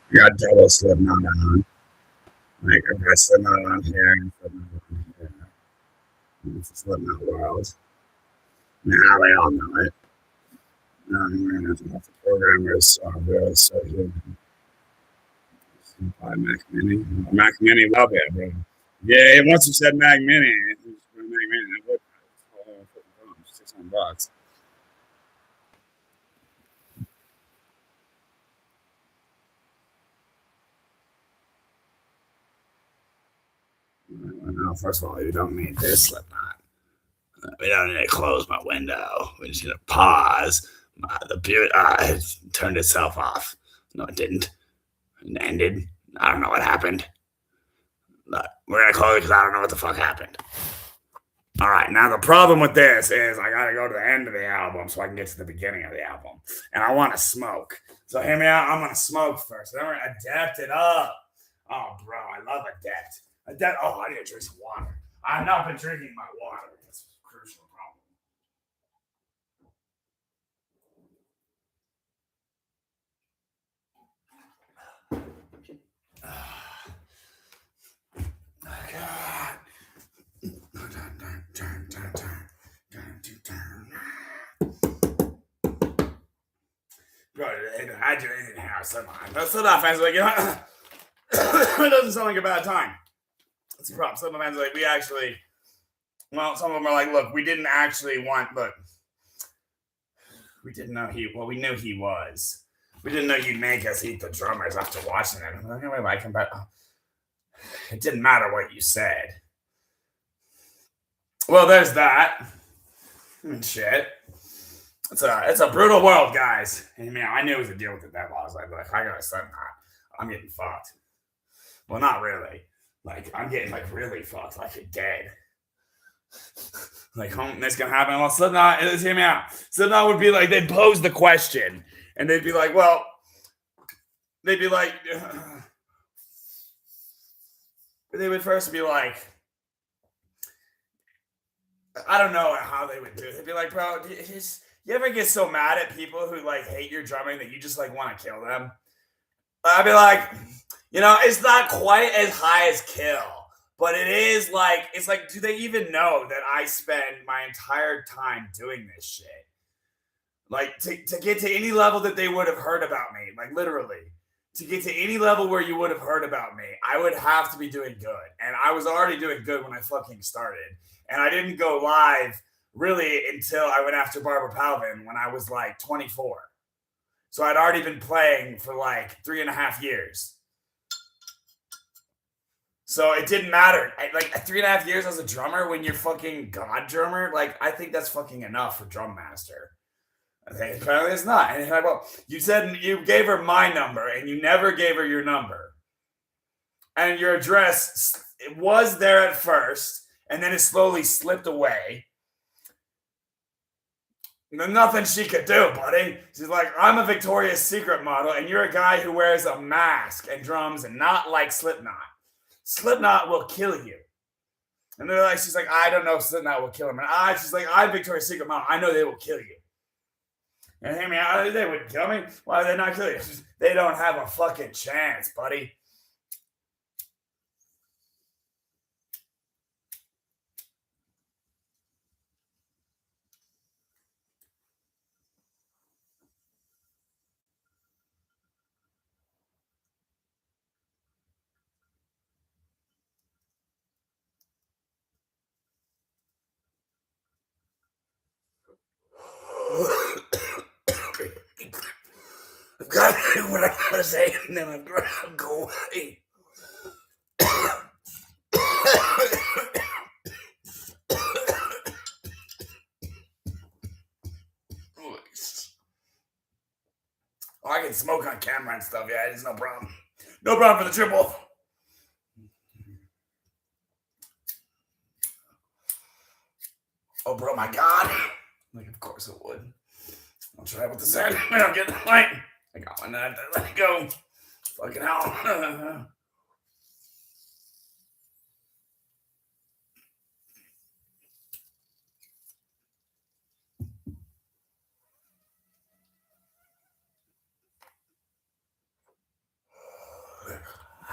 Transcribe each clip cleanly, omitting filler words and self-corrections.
I got double Slipknot on. Like, I got Slipknot on here and Slipknot on here. It's a Slipknot world. Now they all know it. We're going to have the programmers really so here. Buy Mac Mini. Mac Mini, love it, bro. Yeah, once you said Mac Mini, Mac Mini, I would. $600. No, first of all, you don't need this Slipknot. We don't need to close my window. We're just gonna pause. The beer turned itself off. No, it didn't. It ended. I don't know what happened. But we're gonna close it because I don't know what the fuck happened. All right, now the problem with this is I gotta go to the end of the album so I can get to the beginning of the album, and I want to smoke. So hear me out. I'm gonna smoke first. Then we're gonna adapt it up. Oh, bro, I love adapt. Adapt. Oh, I need to drink some water. I've not been drinking my water. That's a crucial problem. Oh, God. Bro, I do anything house. That's still not fans like, it doesn't sound like a bad time. That's the problem. Some fans like, we actually, well, some of them are like, look, we didn't actually want, look, we didn't know we knew he was. We didn't know you'd make us eat the drummers after watching it. I'm like, anyway, I come back. It didn't matter what you said. Well, there's that. Shit. It's a brutal world, guys. And man, I knew it was a deal with the devil. I was like, I gotta start that. I'm getting fucked. Well, not really. Like, I'm getting like really fucked, like dead. Like, this gonna happen. Well, Slipknot, hear me out. Slipknot would be like, they'd pose the question, and they'd be like, well, they'd be like, they would first be like, I don't know how they would do it. They'd be like, bro, you ever get so mad at people who like hate your drumming that you just like want to kill them? I'd be like, it's not quite as high as kill, but it is like, it's like, do they even know that I spend my entire time doing this shit? Like, to get to any level that they would have heard about me, like literally, to get to any level where you would have heard about me, I would have to be doing good. And I was already doing good when I fucking started. And I didn't go live really until I went after Barbara Palvin when I was like 24. So I'd already been playing for like 3.5 years. So it didn't matter. Like 3.5 years as a drummer when you're fucking god drummer, like I think that's fucking enough for drum master. I think apparently it's not. And like, well, you said you gave her my number and you never gave her your number. And your address, it was there at first, and then it slowly slipped away. There's nothing she could do, buddy. She's like, I'm a Victoria's Secret model, and you're a guy who wears a mask and drums and not like Slipknot. Slipknot will kill you. And they're like, she's like, I don't know if Slipknot will kill him. And she's like, I'm Victoria's Secret model. I know they will kill you. And hear me out, they would kill me. Why are they not killing you? They don't have a fucking chance, buddy. I've got to do what I gotta say, and then I'm gonna go away. Oh, I can smoke on camera and stuff. Yeah, it's no problem. No problem for the triple. Oh, bro, my God. Like, of course it would. I'll try with the second. I'm getting light. I got one. I have to let it go. Fucking hell.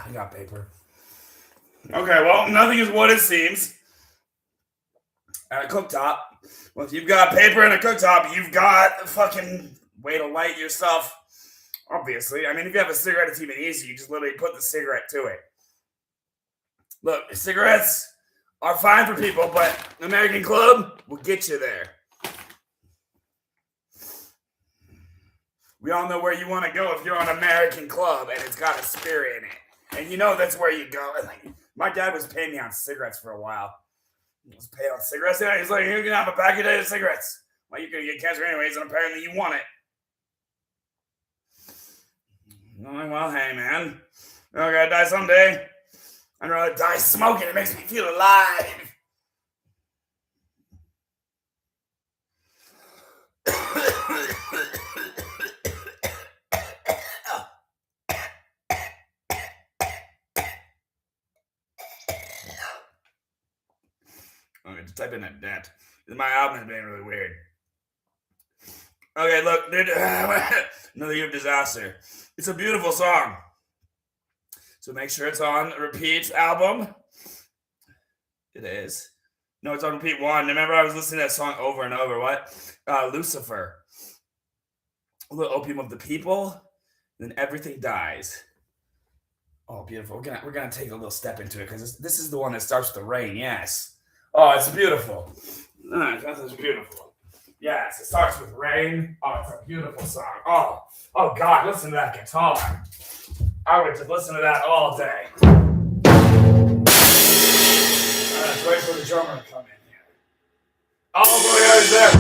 I got paper. Okay, well, nothing is what it seems. At a cooktop. Well, if you've got paper and a cooktop, you've got a fucking way to light yourself. Obviously. I mean, if you have a cigarette, it's even easier. You just literally put the cigarette to it. Look, cigarettes are fine for people, but American Club will get you there. We all know where you want to go if you're on American Club and it's got a spirit in it. And you know that's where you go. And like, my dad was paying me on cigarettes for a while. He was paying on cigarettes. And he's like, you can have a packet of cigarettes. Well, you're going to get cancer anyways, and apparently you want it. I'm like, well, hey, man. I'm going to die someday. I'd rather die smoking. It makes me feel alive. I'm going to type in that dent. My album has been really weird. Okay, look, dude. Another Year of Disaster. It's a beautiful song. So make sure it's on repeat album. It is. No, it's on repeat one. Remember, I was listening to that song over and over. What? Lucifer. The opium of the people. Then everything dies. Oh, beautiful. We're gonna take a little step into it because this is the one that starts with the rain. Yes. Oh, it's beautiful. That's beautiful. Yes, it starts with rain. Oh, it's a beautiful song. Oh God, listen to that guitar. I would just listen to that all day. Let's wait for the drummer to come in here. Oh, boy, he's there.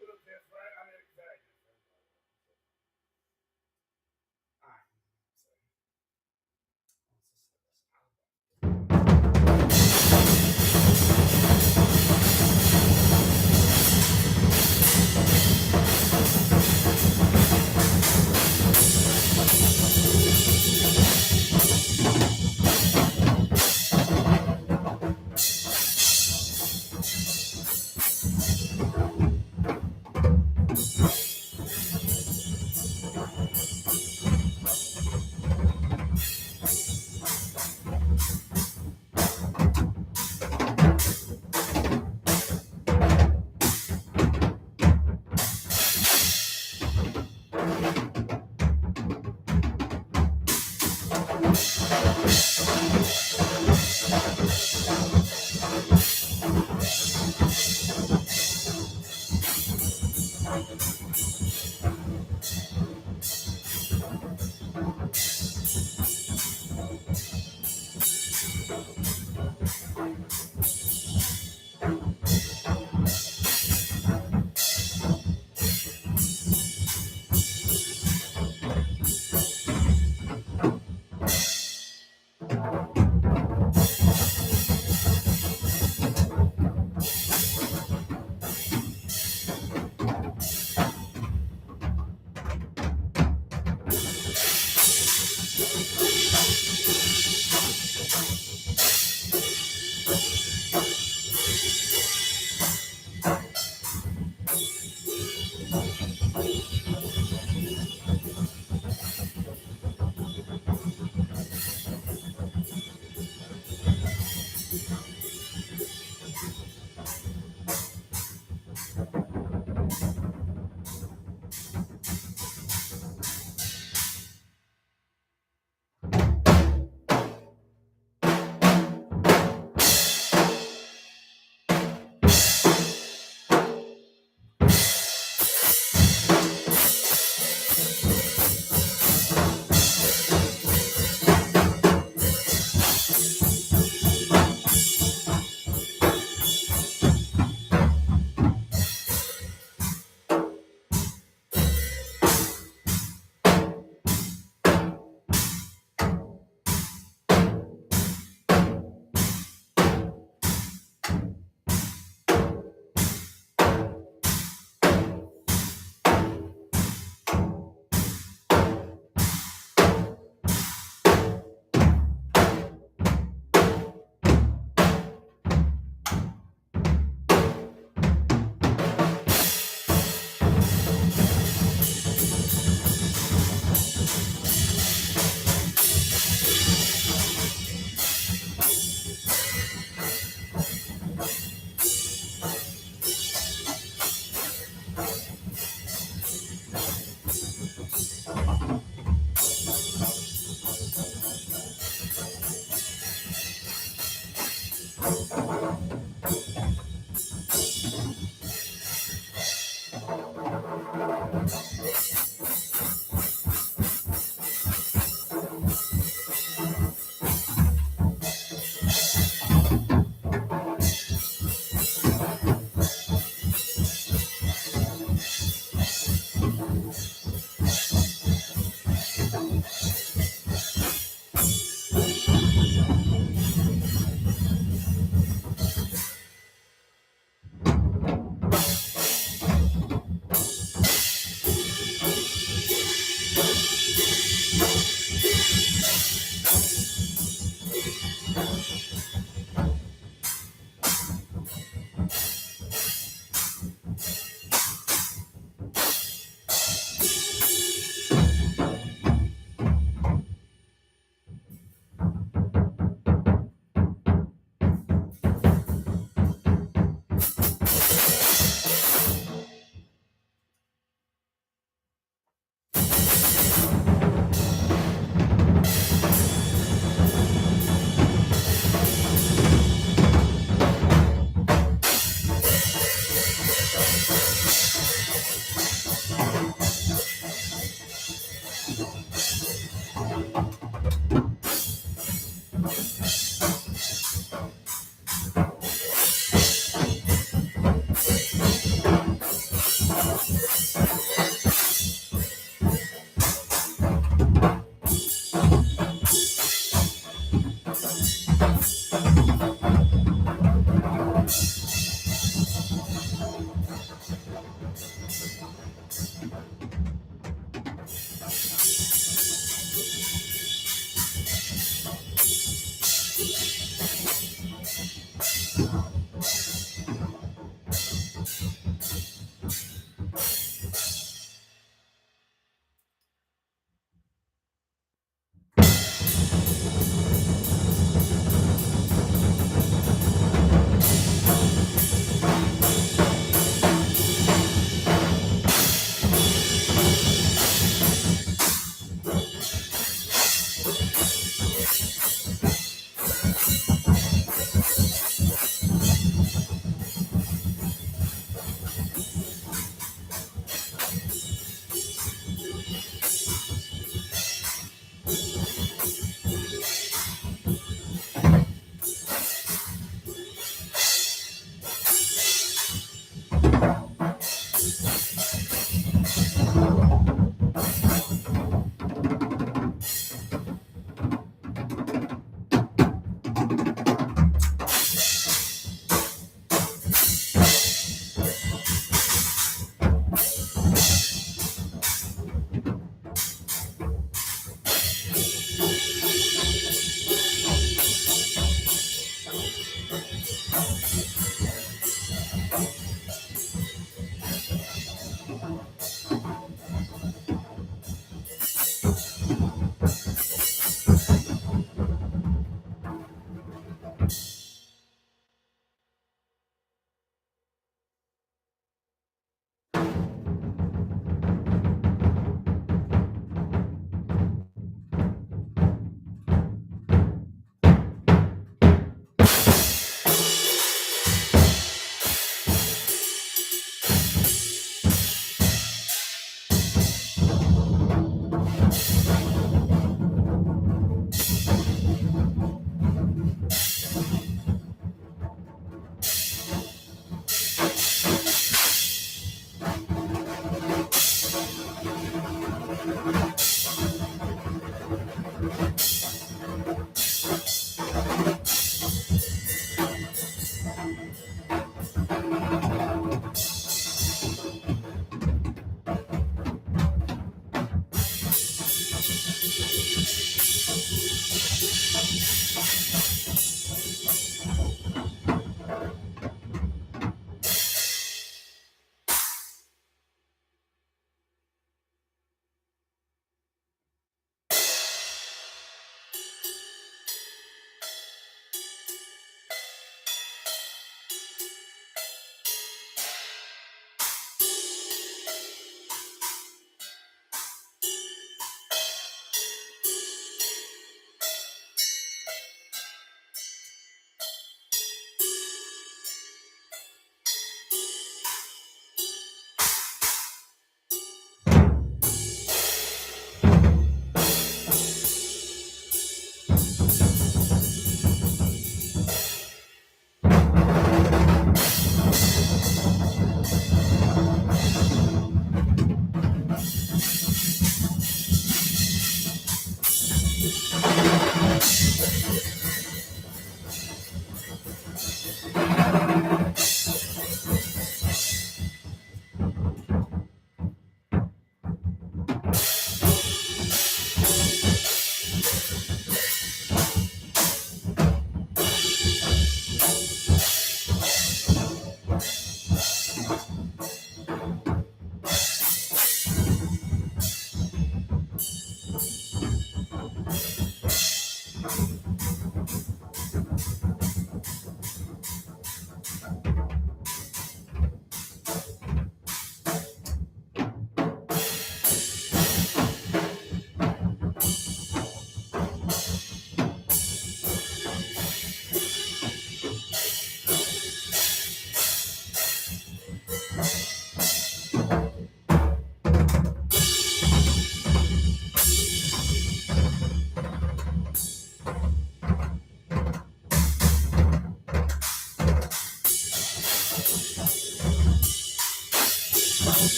Little different. I mean, very different. All right.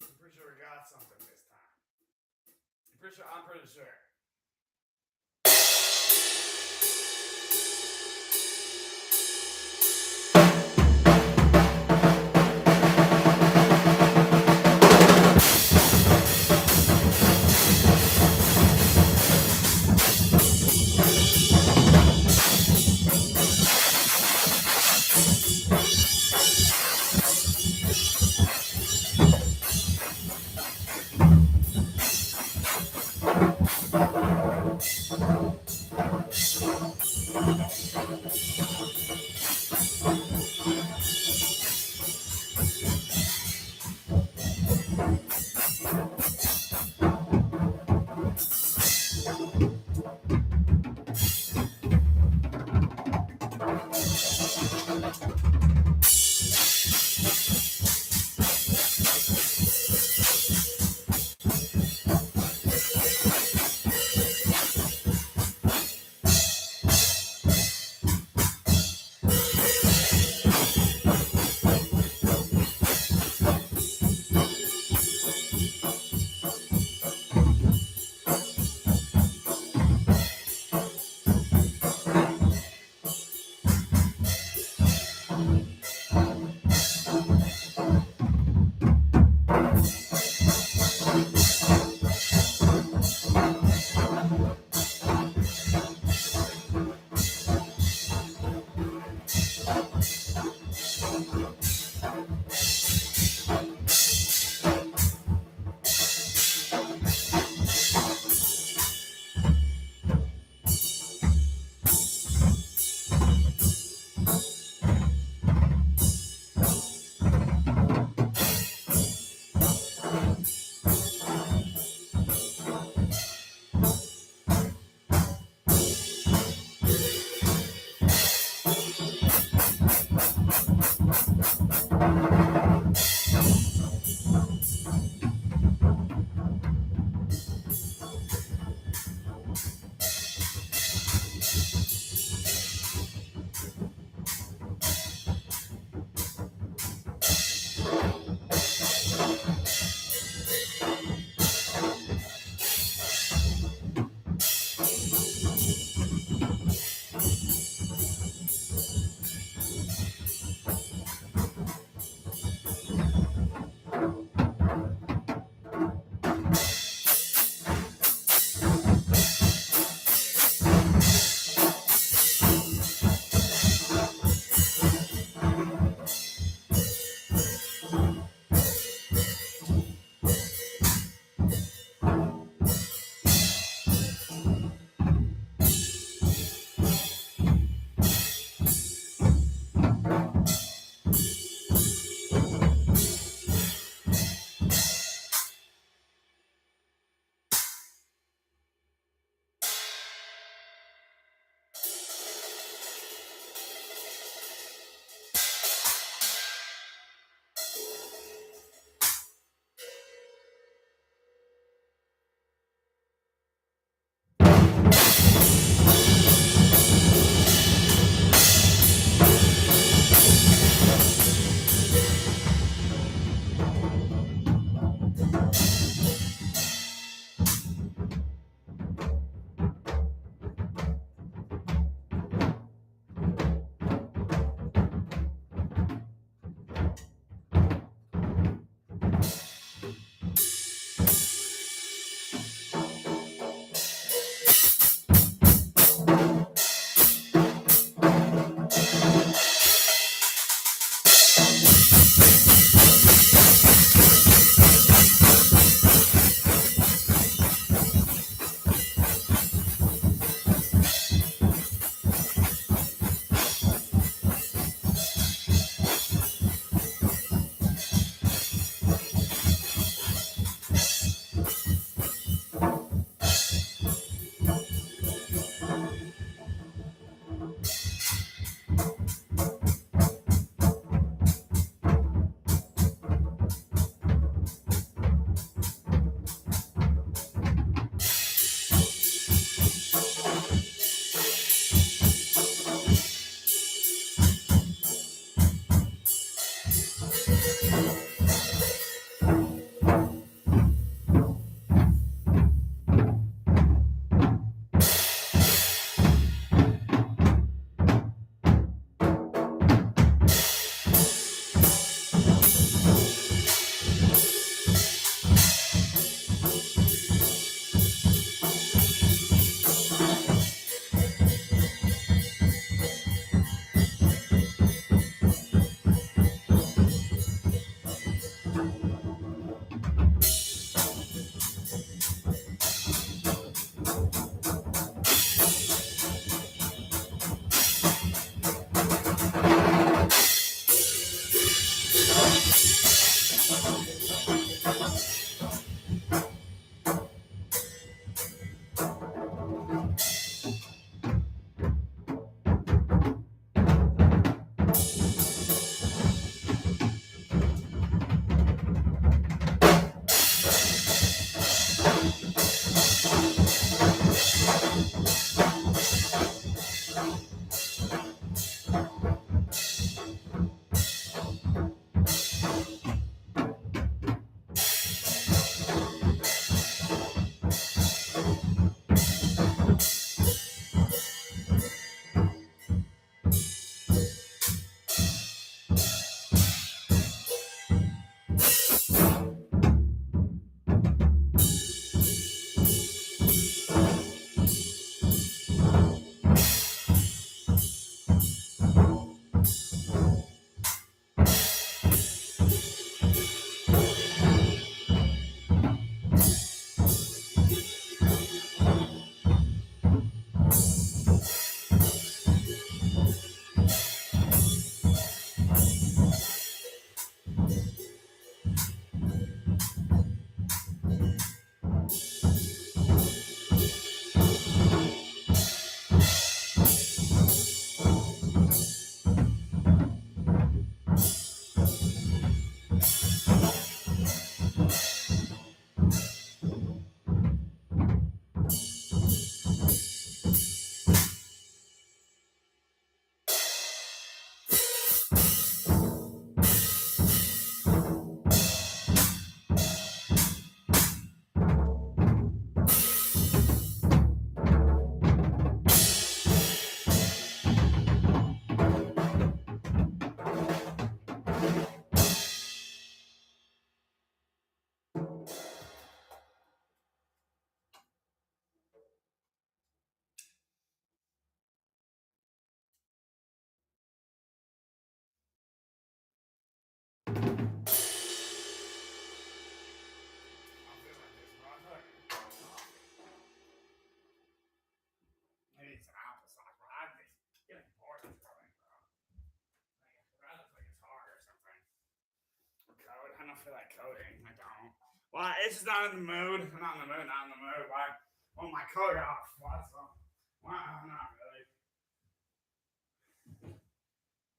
I'm pretty sure we got something this time. I'm pretty sure. feel like coding. I don't. Why? It's just not in the mood. I'm not in the mood. Not in the mood. Why? Oh, my code off. Why? Why? Not really.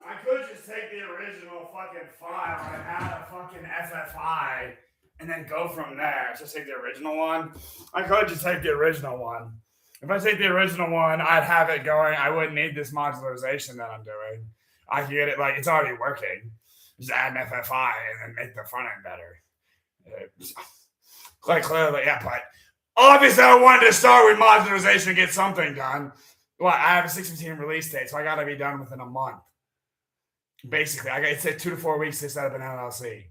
I could just take the original fucking file and add a fucking FFI and then go from there. Just take the original one. I could just take the original one. If I take the original one, I'd have it going. I wouldn't need this modularization that I'm doing. I can get it like it's already working. Just add an FFI and then make the front end better. Quite clearly, yeah, but obviously I wanted to start with modularization and get something done. Well, I have a 615 release date, so I gotta be done within a month. Basically, it said 2 to 4 weeks to set up an LLC.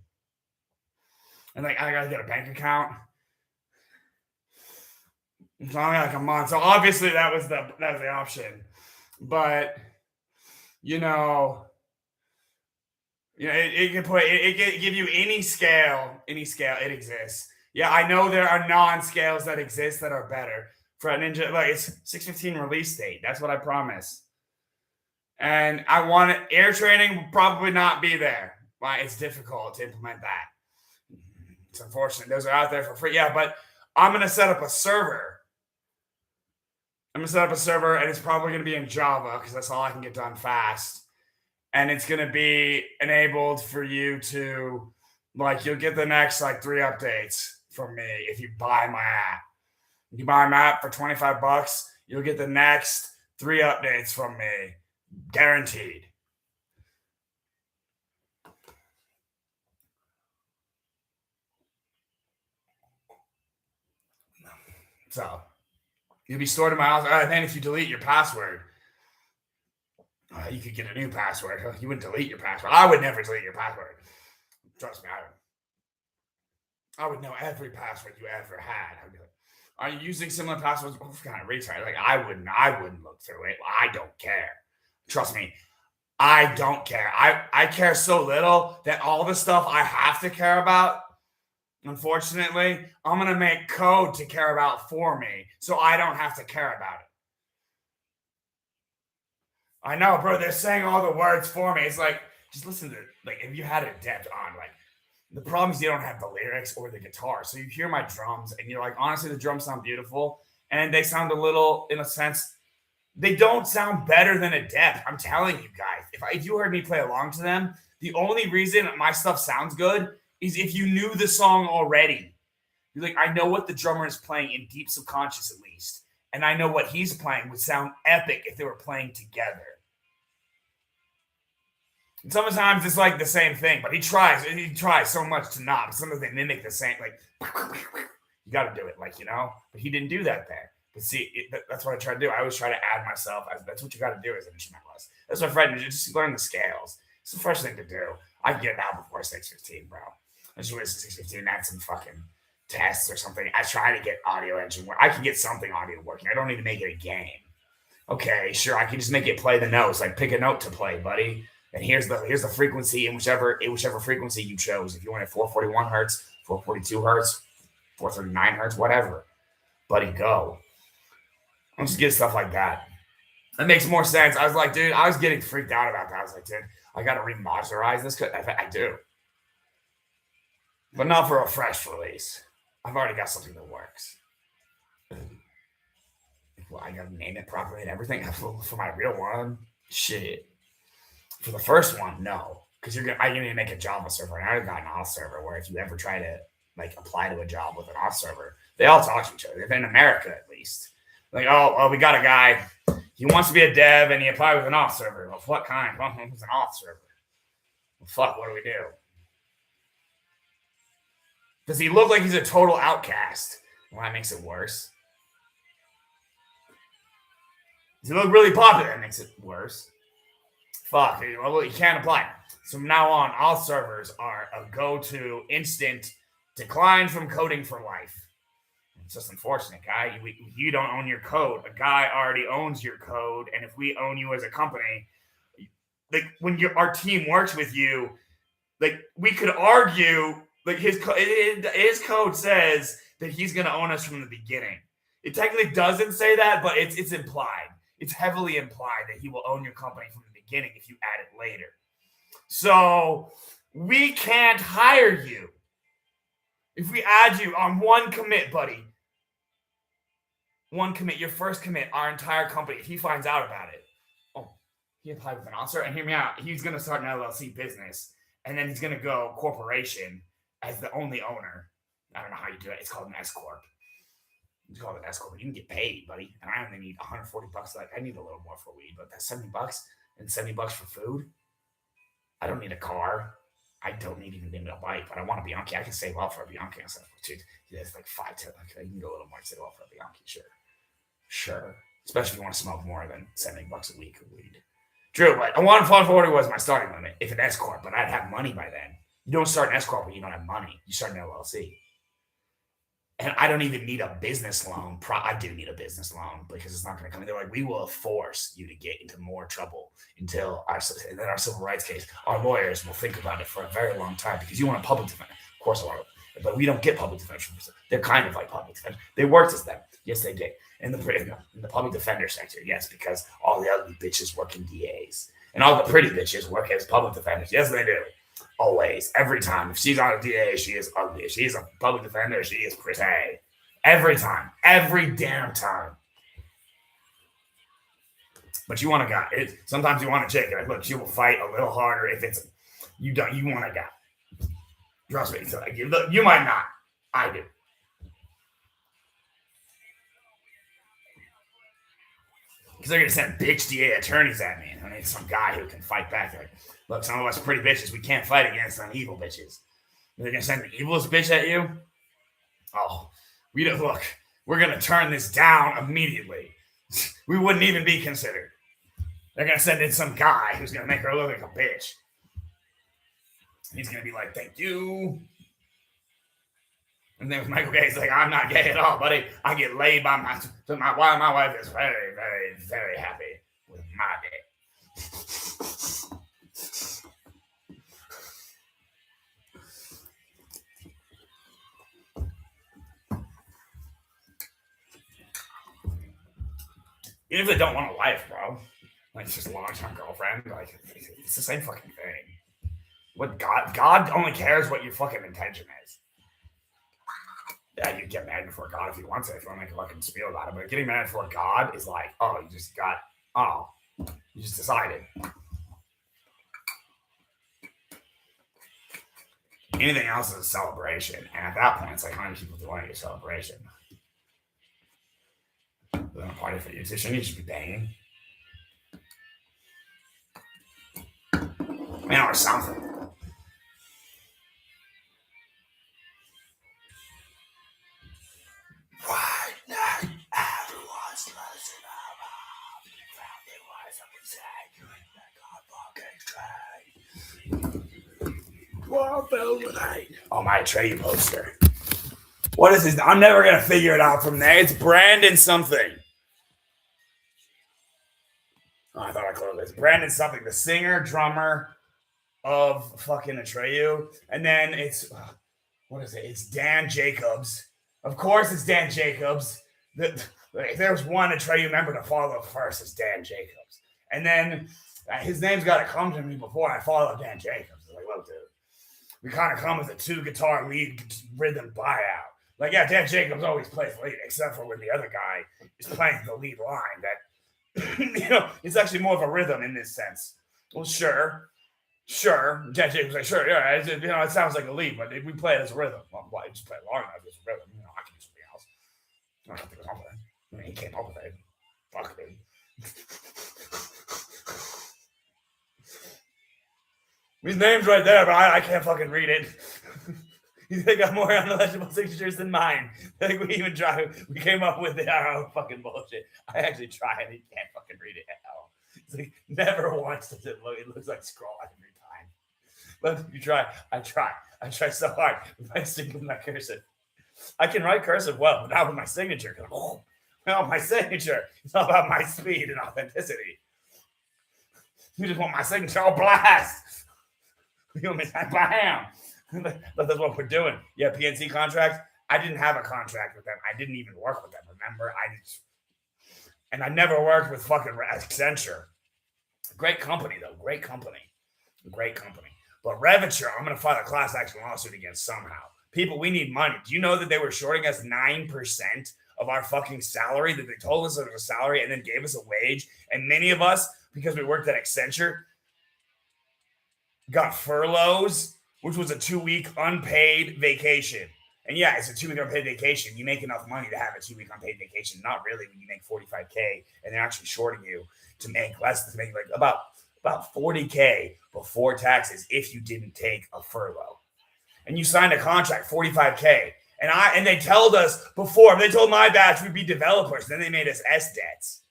And like I gotta get a bank account. It's only like a month. So obviously that was the option. But it can give you any scale, it exists. Yeah, I know there are non-scales that exist that are better. For a Ninja, like it's 615 release date. That's what I promise. And I want it, air training will probably not be there. Why? It's difficult to implement that. It's unfortunate. Those are out there for free. Yeah, but I'm going to set up a server. And it's probably going to be in Java because that's all I can get done fast. And it's going to be enabled for you to, like, you'll get the next, like, 3 updates from me if you buy my app. If you buy my app for $25, you'll get the next 3 updates from me. Guaranteed. So, you'll be stored in my house. And then if you delete your password, you could get a new password. You wouldn't delete your password. I would never delete your password. Trust me, I would know every password you ever had. I'd be like, are you using similar passwords? What kind of retard? Like, I wouldn't look through it. I don't care. Trust me, I don't care. I care so little that all the stuff I have to care about, unfortunately, I'm going to make code to care about for me so I don't have to care about it. I know, bro. They're saying all the words for me. It's like, just listen to it. Like, if you had a depth on, like, the problem is you don't have the lyrics or the guitar. So you hear my drums and you're like, honestly, the drums sound beautiful. And they sound a little, in a sense, they don't sound better than a depth. I'm telling you guys, if you heard me play along to them, the only reason my stuff sounds good is if you knew the song already. You're like, I know what the drummer is playing in deep subconscious at least. And I know what he's playing would sound epic if they were playing together. And sometimes it's like the same thing, but he tries so much to not. Sometimes they mimic the same, like, you got to do it, like, but he didn't do that there. But see, that's what I try to do. I always try to add myself. That's what you got to do as an instrumentalist. That's what Fred did. Just learn the scales. It's the first thing to do. I can get it out before 615, bro. I just wait 615, add some fucking tests or something. I try to get audio engine work. I can get something audio working. I don't need to make it a game. Okay, sure. I can just make it play the notes. Like, pick a note to play, buddy. And here's the frequency in whichever frequency you chose. If you want it 441 hertz, 442 hertz, 439 hertz, whatever, buddy, go. I'll just get stuff like that. That makes more sense. I was like, dude, I was getting freaked out about that. I was like, dude, I got to remodularize this. I do. But not for a fresh release. I've already got something that works. Well, I got to name it properly and everything. For my real one, shit. For the first one, no. Because I need to make a Java server. And I already got an auth server where if you ever try to, like, apply to a job with an auth server, they all talk to each other. In America, at least. Like, oh, we got a guy. He wants to be a dev, and he applied with an auth server. Well, what kind? Well, it's an auth server. Well, fuck, what do we do? Does he look like he's a total outcast? Well, that makes it worse. Does he look really popular? That makes it worse. Fuck, well, you can't apply. So from now on, auth servers are a go-to instant decline from coding for life. It's just unfortunate, guy. You don't own your code. A guy already owns your code, and if we own you as a company, like when our team works with you, like we could argue, like his code says that he's going to own us from the beginning. It technically doesn't say that, but it's implied. It's heavily implied that he will own your company from the beginning if you add it later. So we can't hire you. If we add you on one commit, buddy, one commit, your first commit, our entire company, if he finds out about it, he applied with an officer, and hear me out, he's going to start an LLC business, and then he's going to go corporation as the only owner. I don't know how you do it. It's called an S corp. It's called an S corp. You can get paid, buddy. And I only need $140. Like, I need a little more for weed, but that's $70 and $70 for food. I don't need a car. I don't need even a bike, but I want a Bianchi. I can save up for a Bianchi. Dude, it's like 5 to like, you can go a little more to save up for a Bianchi. Sure. Especially if you want to smoke more than $70 a week of weed. True, but a 140 was my starting limit if an S corp, but I'd have money by then. You don't start an S corp when you don't have money. You start an LLC. And I don't even need a business loan. I do need a business loan because it's not going to come in. They're like, we will force you to get into more trouble until our civil rights case. Our lawyers will think about it for a very long time because you want a public defender. Of course, but we don't get public defenders. They're kind of like public defenders. They worked as them. Yes, they did. In the public defender sector, yes, because all the ugly bitches work in DAs. And all the pretty bitches work as public defenders. Yes, they do. Always, every time. If she's on a DA, she is ugly. If she's a public defender, she is pretty. Every time. Every damn time. But you want a guy. Sometimes you want a chick. Look, she will fight a little harder if it's you want a guy. Trust me. So you might not. I do. Because they're going to send bitch DA attorneys at me. I need some guy who can fight back. They're like, look, some of us pretty bitches, we can't fight against some evil bitches. They're going to send the evilest bitch at you? Oh, look, we're going to turn this down immediately. We wouldn't even be considered. They're going to send in some guy who's going to make her look like a bitch. He's going to be like, thank you. And then with Michael Gay, he's like, I'm not gay at all, buddy. I get laid by my wife is very, very, very happy with my dick. Even if they don't want a wife, bro, like it's just a long-term girlfriend, like it's the same fucking thing. What God only cares what your fucking intention is. Yeah, you get married before God if you want to, if you want to make a fucking spiel about it. But getting married before God is like, you just decided. Anything else is a celebration. And at that point, it's like, how many people do want your celebration? They're going to party for you. So shouldn't you just be banging? Or something. Why not everyone's listening about family wise I would say oh, my Atreyu poster. What is this? I'm never gonna figure it out from there. It's Brandon something. Oh, I thought I closed this. Brandon something, the singer, drummer of fucking Atreyu. And then it's what is it? It's Dan Jacobs. Of course, it's Dan Jacobs. There's one Atreyu member to follow first. It's Dan Jacobs. And then his name's got to come to me before I follow Dan Jacobs. I'm like, look, dude, we kind of come as a 2-guitar lead rhythm buyout. Like, yeah, Dan Jacobs always plays lead, except for when the other guy is playing the lead line. That, it's actually more of a rhythm in this sense. Well, sure. Dan Jacobs like, sure, yeah, it sounds like a lead, but if we play it as a rhythm, well, just play it long enough as a rhythm. I can do something else. I don't think it was on with it. He came up with it. Fuck, dude. His name's right there, but I can't fucking read it. They got more unlegible signatures than mine. Like we came up with our own fucking bullshit. I actually tried. He can't fucking read it at all. It's like never once does it look. It looks like scroll every time. But you try. I try so hard with my cursive. I can write cursive well, but not with my signature. My signature. It's all about my speed and authenticity. You just want my signature. Oh, blast! You want me to bam? That's what we're doing. Yeah, PNC contract. I didn't have a contract with them. I didn't even work with them. Remember, and I never worked with fucking Accenture. Great company though. Great company. But Revature, I'm gonna file a class action lawsuit against somehow People, we need money. Do you know that they were shorting us 9% of our fucking salary? That they told us it was a salary and then gave us a wage. And many of us, because we worked at Accenture, got furloughs, which was a 2-week unpaid vacation. And yeah, it's a 2-week unpaid vacation. You make enough money to have a 2-week unpaid vacation. Not really when you make 45K and they're actually shorting you to make less, to make like about 40K before taxes if you didn't take a furlough. And you signed a contract, 45K. And they told us before, they told my batch we'd be developers. Then they made us S-debts.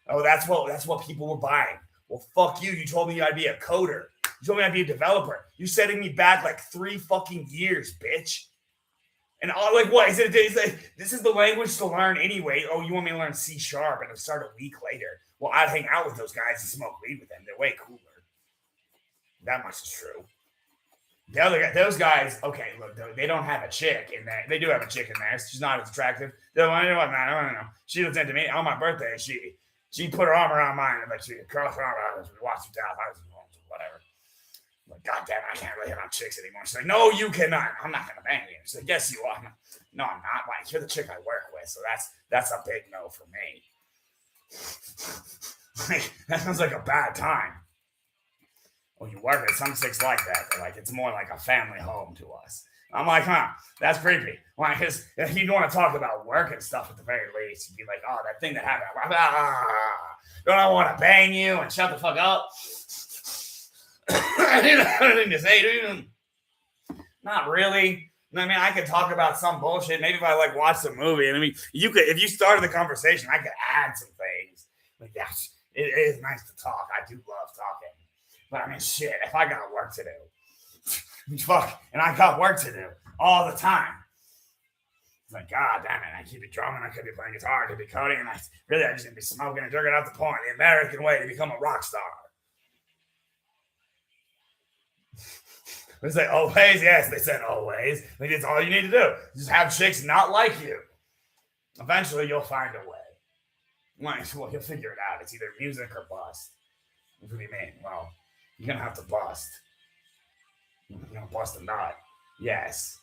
Oh, that's what people were buying. Well, fuck you. You told me I'd be a coder. You told me I'd be a developer. You're setting me back like 3 fucking years, bitch. And all like, what is it? This is the language to learn anyway. Oh, you want me to learn C# and start a week later? Well, I'd hang out with those guys and smoke weed with them. They're way cooler. That much is true. The other guy, those guys, okay, look, they don't have a chick in there. They do have a chick in there. She's not as attractive. I don't know. She was into me on my birthday. She put her arm around mine and she crossed her arm out as we watched it down. Whatever. I'm like, God damn it, I can't really hit on chicks anymore. She's like, no, you cannot. I'm not gonna bang you. She's like, yes, you are. No, I'm not. Like, you're the chick I work with, so that's a big no for me. Like, that sounds like a bad time. Well, you work at some chicks like that. They're like, it's more like a family home to us. I'm like, huh, that's creepy. Like, if you want to talk about work and stuff at the very least, you'd be like, oh, that thing that happened. Don't I want to bang you and shut the fuck up? I didn't have anything to say, dude. Not really. I mean, I could talk about some bullshit. Maybe if I like watched a movie. I mean, you could, if you started the conversation, I could add some things. Like, yes, it is nice to talk. I do love talking. But I mean, shit, if I got work to do, fuck, and I got work to do all the time. It's like, God damn it, I could be drumming, I could be playing guitar, I could be coding, and I just need to be smoking and drinking out the point, the American way to become a rock star. They say always, yes, they said always. Like, it's all you need to do. Just have chicks not like you. Eventually, you'll find a way. Well, you'll figure it out. It's either music or bust. What do you mean? Well, you're going to have to bust. You're going to bust a nut. Yes.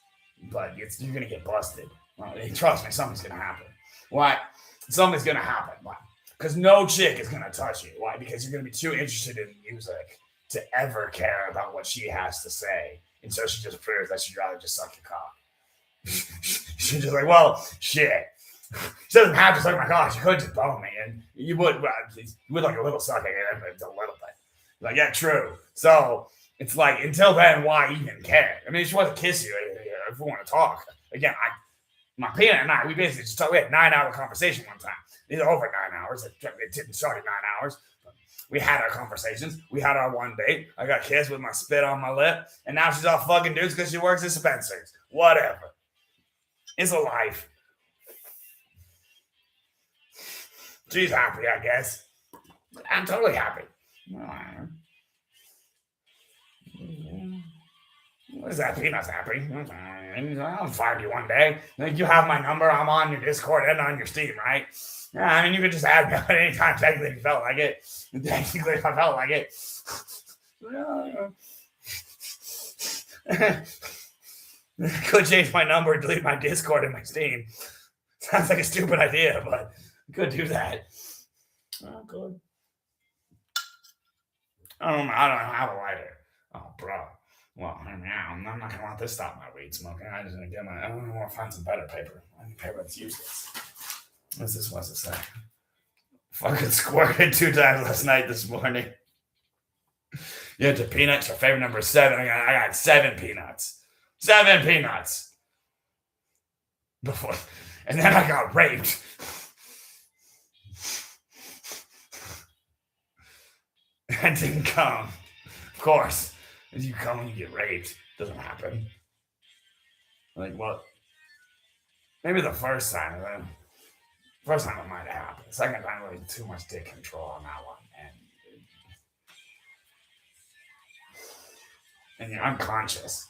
But you're going to get busted. Well, trust me, something's going to happen. Why? Something's going to happen. Why? Because no chick is going to touch you. Why? Because you're going to be too interested in music to ever care about what she has to say. And so she just proves that she'd rather just suck your cock. She's just like, well, shit. She doesn't have to suck my cock. She could just bone me. And you would like a little sucking, but it's a little bit. Like, yeah, true. So it's like, until then, why even care? I mean, if she wants to kiss you, if we want to talk. Again, my peanut and I, we basically just talked. We had a 9-hour conversation one time. These are over 9 hours. It didn't start at 9 hours. We had our conversations. We had our one date. I got kissed with my spit on my lip. And now she's all fucking dudes because she works at Spencer's. Whatever. It's a life. She's happy, I guess. I'm totally happy. What is that? Peanut's happy. I'll find you one day. You have my number. I'm on your Discord and on your Steam, right? Yeah, I mean, you could just add me at any time, technically, if you felt like it. Technically, if I felt like it. Could change my number, delete my Discord and my Steam. Sounds like a stupid idea, but could do that. Oh, good. I don't have a lighter. Oh, bro. Well, I'm not going to let this stop my weed smoking. I just want to find some better paper. I need paper that's useless. What's this supposed to say? Fucking squirted 2 times last night, this morning. You had the peanuts. Your favorite number is 7. I got 7 peanuts. 7 peanuts. Before, and then I got raped. That didn't come. Of course. If you come when you get raped, doesn't happen. Like, what? Maybe the first time, then. First time it might have happened. Second time, really too much dick control on that one. And you're unconscious.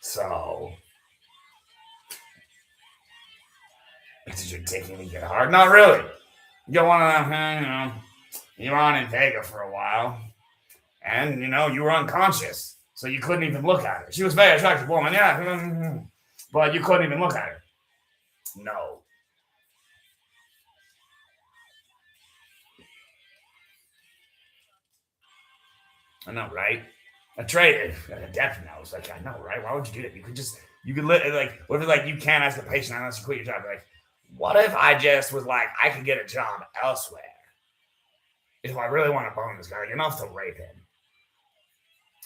So, did your dick really get hard? Not really. You get one of them, you were on in Vega for a while. And, you were unconscious. So you couldn't even look at her. She was a very attractive woman, yeah. But you couldn't even look at her. No. I know, right? A trade, a death knows. Like, I know, right? Why would you do that? You could like, what if like you can't ask the patient unless you quit your job? Like, what if I just was like, I could get a job elsewhere if I really want to bone this guy, like, enough to rape him?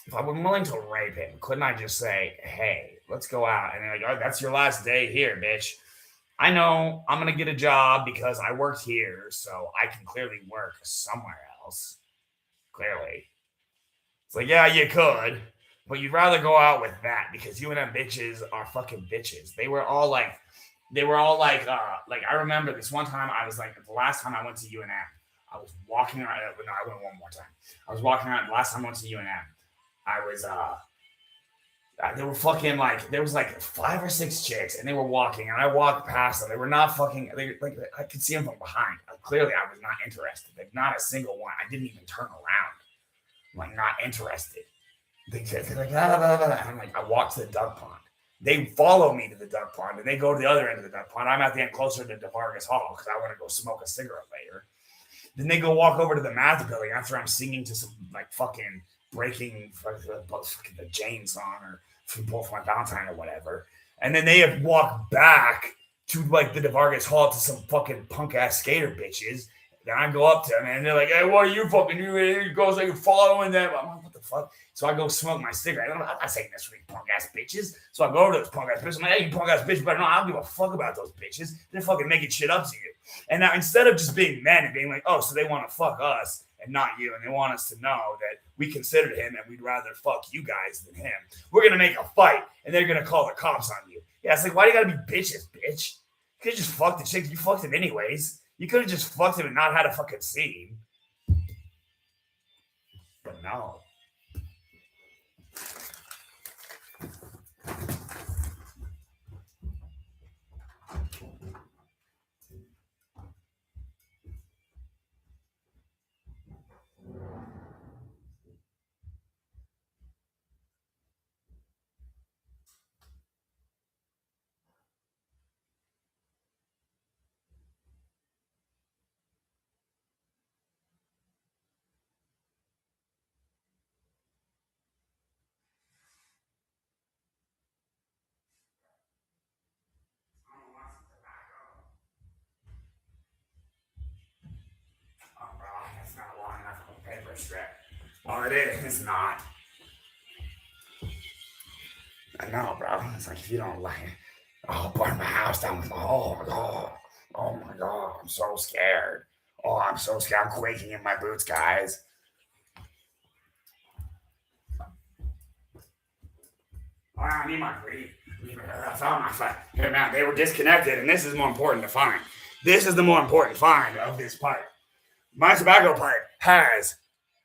If I'm willing to rape him, couldn't I just say, hey, let's go out? And they're like, oh, that's your last day here, bitch. I know I'm going to get a job because I worked here, so I can clearly work somewhere else. Clearly. It's like, yeah, you could, but you'd rather go out with that because you and them bitches are fucking bitches. I remember this one time I was like, the last time I went to UNM, I was walking around. No, I went one more time. I was walking around. The last time I went to UNM, I was, they were fucking like, there was like 5 or 6 chicks and they were walking and I walked past them. They were not fucking, like, I could see them from behind. Clearly I was not interested. Like, not a single one. I didn't even turn around. I'm like, not interested. They're like, I'm like, I walk to the duck pond. They follow me to the duck pond and they go to the other end of the duck pond. I'm at the end closer to DeVargas Hall because I want to go smoke a cigarette later. Then they go walk over to the math building after I'm singing to some like fucking breaking fucking the Jane song or from Both My Valentine or whatever. And then they have walked back to like the DeVargas Hall to some fucking punk ass skater bitches. Then I go up to them and they're like, hey, what are you fucking doing? He goes like following them. I'm like, what the fuck? So I go smoke my cigarette. I'm not saying this for you punk ass bitches. So I go over to those punk ass bitches. I'm like, hey, you punk ass bitch, but no, I don't give a fuck about those bitches. They're fucking making shit up to you. And now instead of just being men and being like, oh, so they want to fuck us and not you, and they want us to know that we considered him and we'd rather fuck you guys than him, we're going to make a fight and they're going to call the cops on you. Yeah, it's like, why do you got to be bitches, bitch? You could have just fucked the chick. You fucked him anyways. You could have just fucked him and not had a fucking scene. But no. It's not long enough of a paper strip. Well, it is. It's not. I know, bro. It's like if you don't like it, I'll burn my house down with oh my god. Oh my god. I'm so scared. Oh, I'm so scared. I'm quaking in my boots, guys. Oh, I need my breed. I found my fight. Here, man, they were disconnected, and this is more important to find. This is the more important find of this pipe. My tobacco pipe has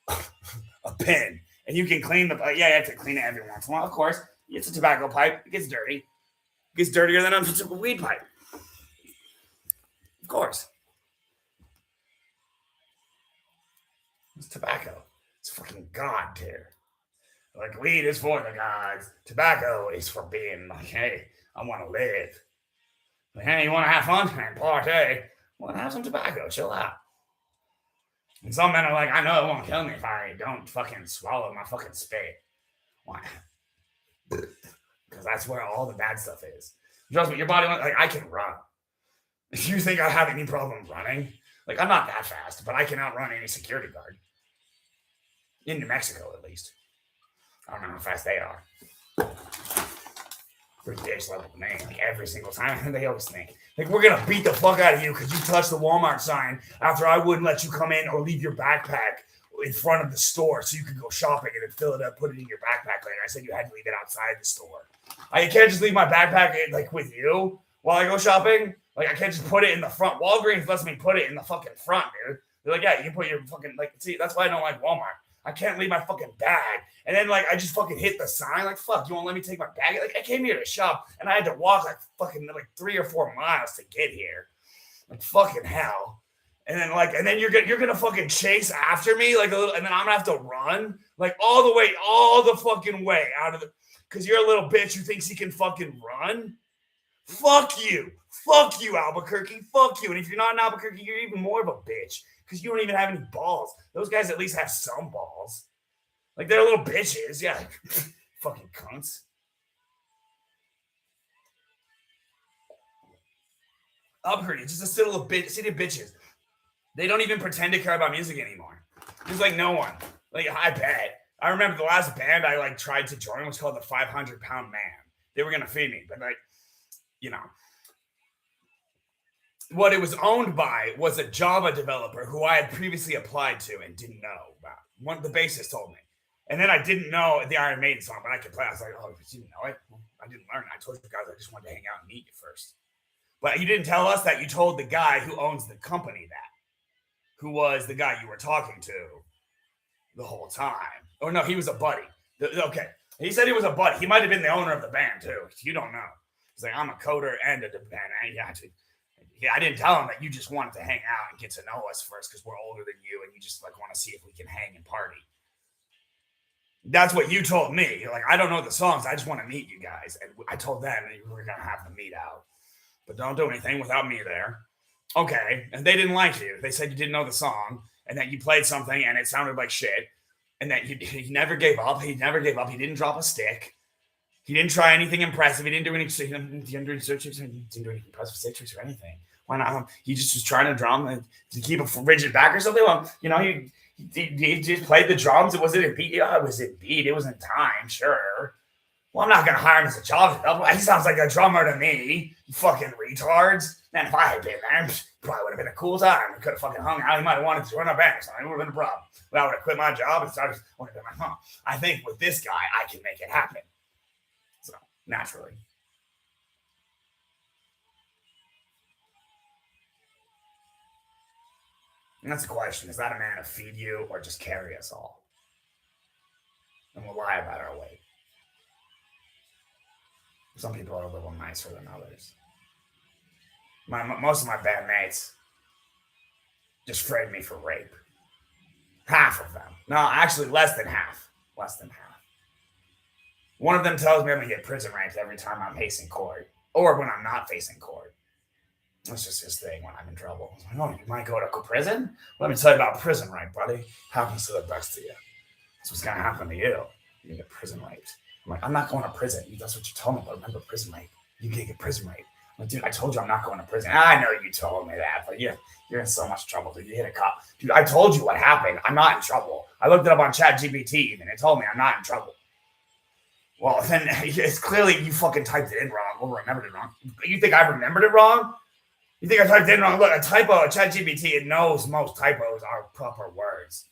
a pin, and you can clean the pipe. Yeah, you have to clean it every once in a while, of course. It's a tobacco pipe. It gets dirty. It gets dirtier than a weed pipe. Of course. It's tobacco. It's fucking God tier. Like, weed is for the gods. Tobacco is for being like, hey, I want to live. Like, hey, you want to have fun and party? Well, have some tobacco. Chill out. And some men are like, I know it won't kill me if I don't fucking swallow my fucking spit. Why? Because that's where all the bad stuff is. Trust me, your body, like, I can run. If you think I have any problem running, like, I'm not that fast, but I can outrun any security guard. In New Mexico, at least. I don't know how fast they are. Pretty bitch level to me. Like, every single time, they always think, like, we're going to beat the fuck out of you because you touched the Walmart sign after I wouldn't let you come in or leave your backpack in front of the store so you could go shopping and then fill it up, put it in your backpack later. I said you had to leave it outside the store. I can't just leave my backpack like with you while I go shopping. Like, I can't just put it in the front. Walgreens lets me put it in the fucking front, dude. They're like, yeah, you can put your fucking, like, see, that's why I don't like Walmart. I can't leave my fucking bag. And then, like, I just fucking hit the sign. Like, fuck, you won't let me take my bag? Like, I came here to shop, and I had to walk, like, fucking, like, 3 or 4 miles to get here. Like, fucking hell. and then you're gonna fucking chase after me like a little, and then I'm gonna have to run like all the fucking way out of the, because you're a little bitch who thinks he can fucking run. Fuck you, Albuquerque, fuck you. And if you're not in Albuquerque, you're even more of a bitch because you don't even have any balls. Those guys at least have some balls. Like they're little bitches, yeah. Fucking cunts. Albuquerque, it's just a city of bitches. They don't even pretend to care about music anymore. There's like no one. Like I bet. I remember the last band I like tried to join was called the 500 Pound Man. They were gonna feed me, but like, you know, what it was owned by was a Java developer who I had previously applied to and didn't know about. One the bassist told me. And then I didn't know the Iron Maiden song, but I could play. I was like, oh, you didn't know it? Well, I didn't learn it. I told you guys I just wanted to hang out and meet you first. But you didn't tell us that you told the guy who owns the company that, who was the guy you were talking to the whole time. Oh no, he was a buddy. Okay, he said he was a buddy. He might have been the owner of the band too. You don't know. He's like, I'm a coder and a band. Yeah, I didn't tell him that you just wanted to hang out and get to know us first because we're older than you and you just like want to see if we can hang and party. That's what you told me. You're like, I don't know the songs. I just want to meet you guys. And I told them that we were gonna have the meet out, but don't do anything without me there. Okay, and they didn't like you. They said you didn't know the song and that you played something and it sounded like shit, and that he never gave up. He never gave up. He didn't drop a stick. He didn't try anything impressive. He didn't do anything impressive stick tricks or anything. Why not? He just was trying to drum and to keep a rigid back or something. Well, he just played the drums. Was it a beat? Yeah, it was a beat. It was in time, sure. Well, I'm not gonna hire him as a job developer. He sounds like a drummer to me. You fucking retards. Man, if I had been there, probably would have been a cool time. We could have fucking hung out. He might have wanted to run a band or something. It would have been a problem. But I would have quit my job and started. Would have been like, huh. I think with this guy, I can make it happen. So naturally. And that's the question. Is that a man to feed you or just carry us all? And we'll lie about our weight. Some people are a little nicer than others. Most of my bandmates just framed me for rape. Half of them. No, actually, less than half. Less than half. One of them tells me I'm going to get prison raped every time I'm facing court or when I'm not facing court. That's just his thing when I'm in trouble. Like, oh, you might go to prison? Let me tell you about prison rape, buddy. Happens to the best of you. That's what's going to happen to you. You get prison raped. I'm like, I'm not going to prison. That's what you told me, but remember prison rape. You can get prison rape. I'm like, dude, I told you I'm not going to prison. I know you told me that, but yeah, you're in so much trouble, dude. You hit a cop. Dude, I told you what happened. I'm not in trouble. I looked it up on ChatGPT and it told me I'm not in trouble. Well, then it's clearly you fucking typed it in wrong or remembered it wrong. You think I remembered it wrong? You think I typed it in wrong? Look, a typo, a ChatGPT, it knows most typos are proper words.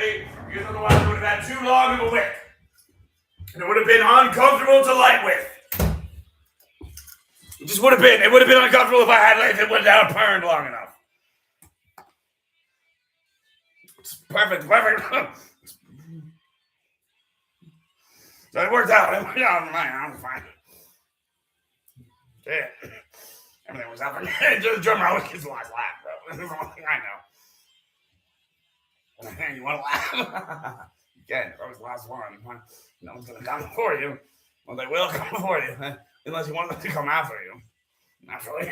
unfortunately, because otherwise it would have had too long of a wick. And it would have been uncomfortable to light with. It just would have been. It would have been uncomfortable if it went down burned long enough. It's perfect. So it worked out. I'm fine. Yeah. Everything was happening. The drummer always gets the last laugh, bro. That's the only thing I know. You want to laugh? You can. It's always the last one. No one's going to come before you. Well, they will come before you. Unless you want them to come after you. Naturally.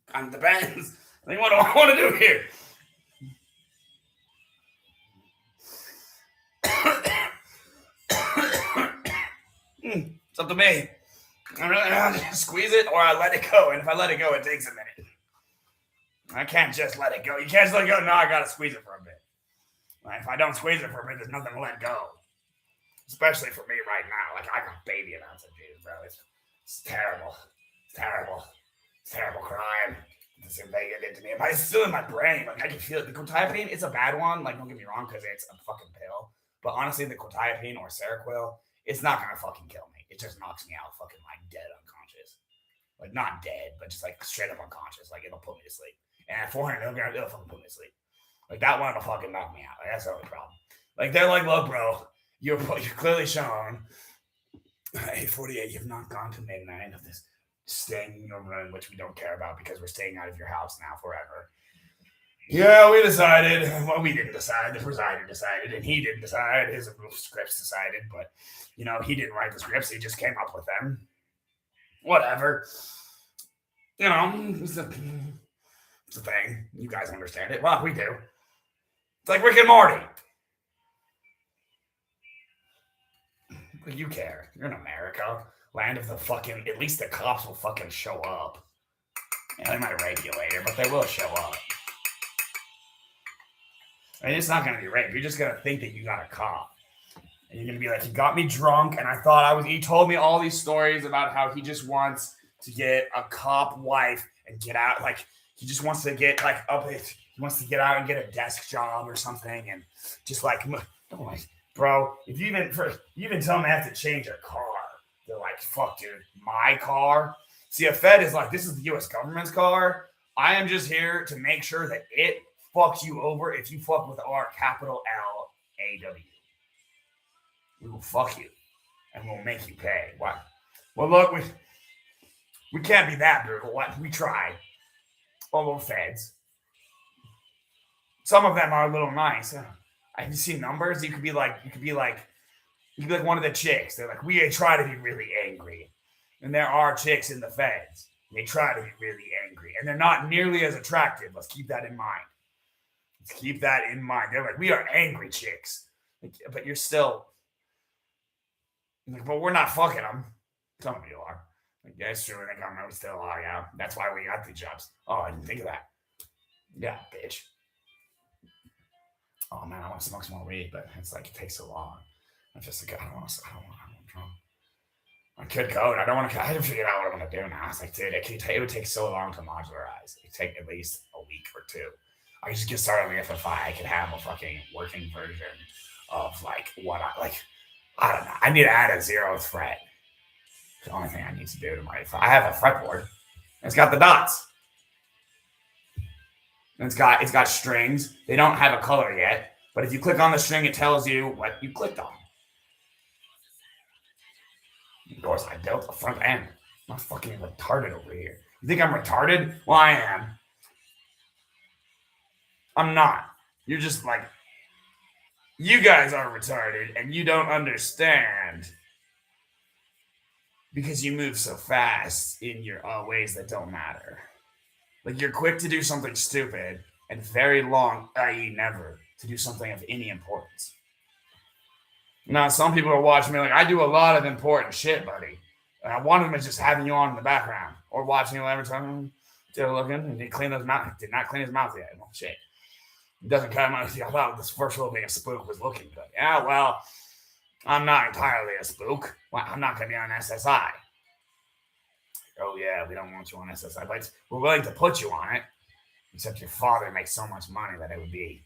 Kind of depends. I think what do I want to do here? It's up to me. I just squeeze it or I let it go. And if I let it go, it takes a minute. I can't just let it go. You can't just let it go. No, I got to squeeze it for a bit. If I don't squeeze it for a bit, there's nothing to let go. Especially for me right now. Like, I got baby amounts of juice, bro. It's terrible. It's terrible. It's terrible crime. This thing they did to me. It's still in my brain. Like, I can feel it. The quetiapine, it's a bad one. Like, don't get me wrong, because it's a fucking pill. But honestly, the quetiapine or Seroquel, it's not going to fucking kill me. It just knocks me out fucking, like, dead unconscious. Like, not dead, but just, like, straight up unconscious. Like, it'll put me to sleep. And at 400 milligrams, it'll fucking put me to sleep. Like, that one will fucking knock me out. Like, that's the only problem. Like, they're like, look, bro, you're clearly shown, hey, 48, you've not gone to midnight of this staying in your room, which we don't care about because we're staying out of your house now forever. Yeah, we decided. Well, we didn't decide. The presider decided, and he didn't decide. His scripts decided, but, you know, he didn't write the scripts. He just came up with them. Whatever. You know, it's a thing. You guys understand it. Well, we do. It's like Rick and Morty. But you care. You're in America. Land of the fucking... At least the cops will fucking show up. Yeah, they might regulate it, but they will show up. I mean, it's not going to be rape. You're just going to think that you got a cop. And you're going to be like, he got me drunk, and I thought he told me all these stories about how he just wants to get a cop wife and get out. Like, he just wants to get, like, he wants to get out and get a desk job or something. And just like, bro, if you even tell me I have to change a car, they're like, fuck, dude, my car? See, a Fed is like, this is the U.S. government's car. I am just here to make sure that it fucks you over if you fuck with our capital L-A-W. We will fuck you, and we'll make you pay. What? Well, look, we can't be that brutal. What? We tried. All those Feds. Some of them are a little nice. Have you seen numbers? You could be like one of the chicks. They're like, we try to be really angry. And there are chicks in the Feds. They try to be really angry. And they're not nearly as attractive. Let's keep that in mind. They're like, we are angry chicks. Like, but you're still... Like, but we're not fucking them. Some of you are. Like, yeah, it's true. I think we still are, yeah. That's why we got these jobs. Oh, I didn't think of that. Yeah, bitch. Oh, man, I want to smoke some more weed, but it's like, it takes so long. I'm just like, I don't want to drunk. I could code. I haven't figured out what I'm going to do now. It's like, dude, it would take so long to modularize. It would take at least a week or two. I could just get started on the FFI. I could have a fucking working version of, like, what I don't know. I need to add a 0th fret. It's the only thing I need to do to my... I have a fretboard. It's got the dots. And it's got strings. They don't have a color yet. But if you click on the string, it tells you what you clicked on. Of course, I built a front end. I'm not fucking retarded over here. You think I'm retarded? Well, I am. I'm not. You're just like... You guys are retarded, and you don't understand because you move so fast in your ways that don't matter. Like, you're quick to do something stupid and very long, i.e. never, to do something of any importance. Now, some people are watching me like, I do a lot of important shit, buddy. And one of them is just having you on in the background or watching you every time. Still looking, and he cleaned his mouth. Did not clean his mouth yet. Well, shit. It doesn't come out. I thought this first little being a spook was looking good. Yeah, well, I'm not entirely a spook. Well, I'm not going to be on SSI. Oh, yeah, we don't want you on SSI, but we're willing to put you on it. Except your father makes so much money that it would be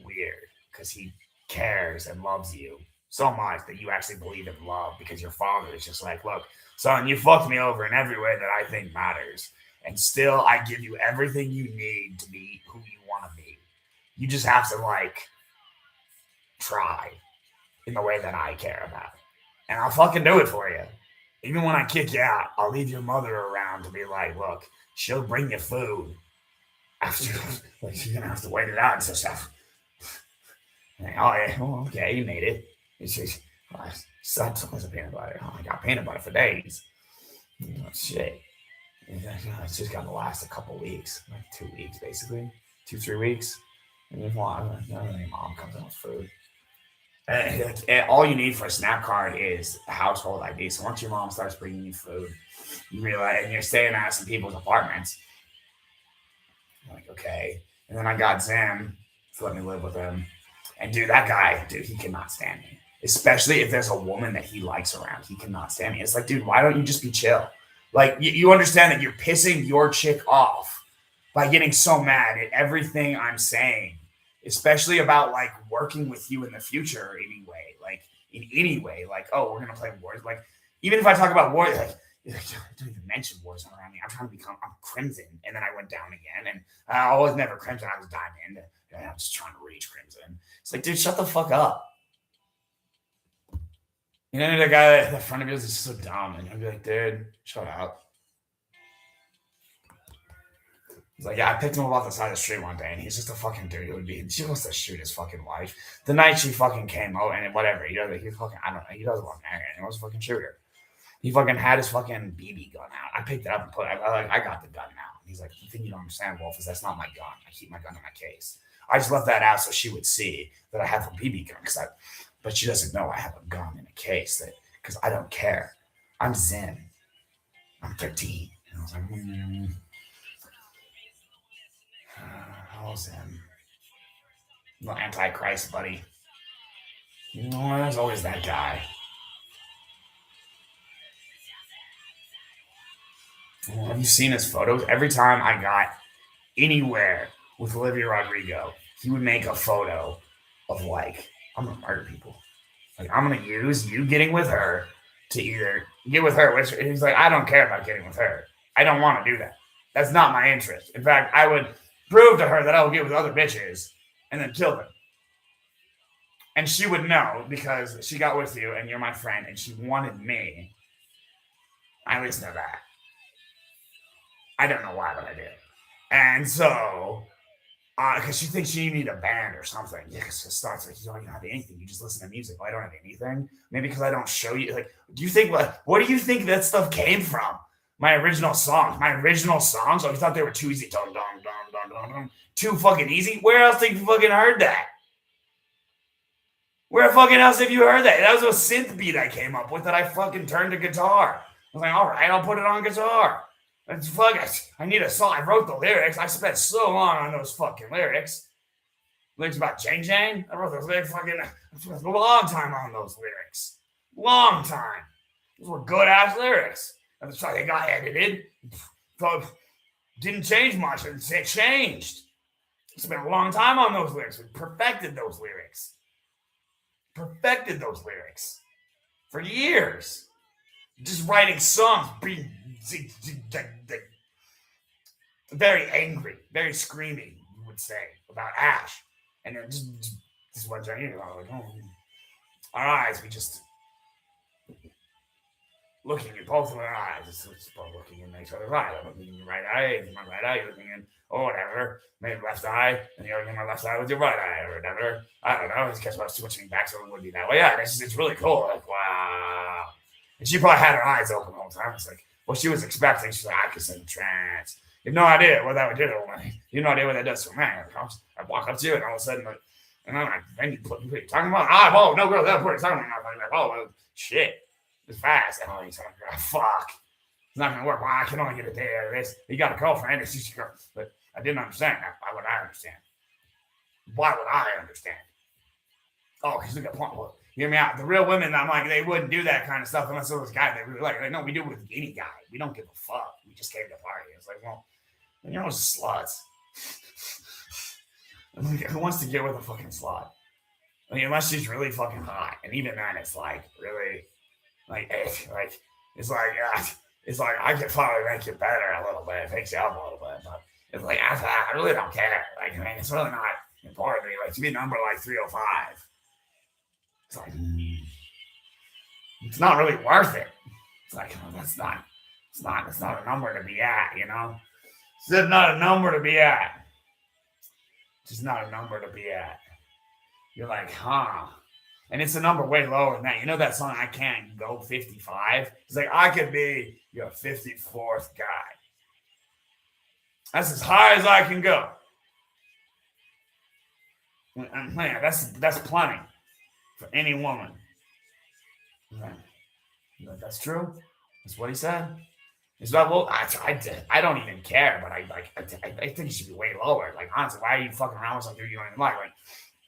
weird because he cares and loves you so much that you actually believe in love because your father is just like, look, son, you fucked me over in every way that I think matters. And still, I give you everything you need to be who you want to be. You just have to, like, try in the way that I care about. And I'll fucking do it for you. Even when I kick you out, I'll leave your mother around to be like, look, she'll bring you food. After, like, you're gonna have to wait it out and stuff. Like, oh yeah, well, okay, you made it. It's just, oh, such a peanut butter. Oh, I got peanut butter for days. Oh, shit. It's just gonna last a couple weeks, like 2 weeks, basically, 2-3 weeks. And then mom comes in with food. And all you need for a snap card is a household ID. So once your mom starts bringing you food, you realize, and you're staying at some people's apartments, you're like, okay. And then I got Zim to let me live with him. And dude, that guy, dude, he cannot stand me. Especially if there's a woman that he likes around. He cannot stand me. It's like, dude, why don't you just be chill? Like, you understand that you're pissing your chick off by getting so mad at everything I'm saying, especially about, like, working with you in the future anyway. Like, in any way. Like, oh, we're going to play Wars. Like, even if I talk about Wars, like, don't even mention Warzone around me. I'm trying to become, I'm Crimson. And then I went down again. And I was never Crimson. I was Diamond. And I'm just trying to reach Crimson. It's like, dude, shut the fuck up. You know, the guy at the front of you is just so dumb. And I'd be like, dude, shut up. He's like, yeah, I picked him up off the side of the street one day, and he's just a fucking dude who would be, she wants to shoot his fucking wife. The night she fucking came out, and whatever, he fucking, I don't know, he doesn't want to marry her, he wants to fucking shoot her. He fucking had his fucking BB gun out. I picked it up and put it, I got the gun now. He's like, the thing you don't understand, Wolf, is that's not my gun. I keep my gun in my case. I just left that out so she would see that I have a BB gun, but she doesn't know I have a gun in a case, because I don't care. I'm Zen. I'm 13. And I was like, how's him? The Antichrist, buddy. You know, there's always that guy. Well, have you seen his photos? Every time I got anywhere with Olivia Rodrigo, he would make a photo of, like, I'm gonna murder people. Like, I'm gonna use you getting with her to either get with her, which he's like, I don't care about getting with her. I don't want to do that. That's not my interest. In fact, I would prove to her that I will get with other bitches and then kill them. And she would know because she got with you and you're my friend and she wanted me. I at least know that. I don't know why, but I did. And so, because she thinks you need a band or something. Yeah, because it starts like, you don't even have anything. You just listen to music. Well, I don't have anything. Maybe because I don't show you. Like, what do you think that stuff came from? My original songs. Oh, you thought they were too easy. Dun, dun, dun, dun, dun, dun. Too fucking easy? Where else have you fucking heard that? Where fucking else have you heard that? That was a synth beat I came up with that I fucking turned to guitar. I was like, all right, I'll put it on guitar. It's fucking, I need a song. I wrote the lyrics. I spent so long on those fucking lyrics. Lyrics about Jane Jane. I wrote those lyrics a long time on those lyrics. Long time. Those were good ass lyrics. And that's how they got edited. Didn't change much. It changed. Spent a long time on those lyrics. We perfected those lyrics. For years. Just writing songs, being very angry, very screaming, you would say, about Ash. And then just one day, like, oh, our eyes, we just looking in both of our eyes. It's both looking in each other's eyes. I'm looking in your right eye, my right eye, you're looking in, or whatever, maybe left eye, and you're looking in my left eye with your right eye, or whatever. I don't know. It's because I was switching back, so it wouldn't be that way. Yeah, it's really cool. Like, wow. And she probably had her eyes open the whole time. It's like, what she was expecting. She's like, I could sing trance. You have no idea what that would do to me. You have no idea what that does to me. I walk up to you, and all of a sudden, like, and I'm like, man, you talking about? Oh, no, girl, that's what you're talking about. Like, oh, well, shit. It's fast. Oh, he's talking about, fuck. It's not going to work. Well, I can only get a day out of this. You got a girlfriend. It's just a girl. But I didn't understand that. Why would I understand? Why would I understand? Oh, because we got point. Well, hear me out. The real women, I'm like, they wouldn't do that kind of stuff unless it was a guy they really like. No, we do it with any guy. We don't give a fuck. We just came to party. It's like, well, you're all sluts. Like, who wants to get with a fucking slut? I mean, unless she's really fucking hot, and even then, it's like really, it's like, it's like I could probably make you better a little bit, fix you up a little bit, but it's like after that, I really don't care. Like, I mean, it's really not important to me. Like to be number like 305, it's like it's not really worth it. It's like it's not a number to be at, you know. It's just not a number to be at. It's just not a number to be at. You're like, huh? And it's a number way lower than that. You know that song, I Can't Go 55? It's like, I could be your 54th guy. That's as high as I can go. And man, that's plenty for any woman. Like, that's true. That's what he said. It's not, well, I don't even care, but I think it should be way lower. Like, honestly, why are you fucking around with some dude you don't even like? Like,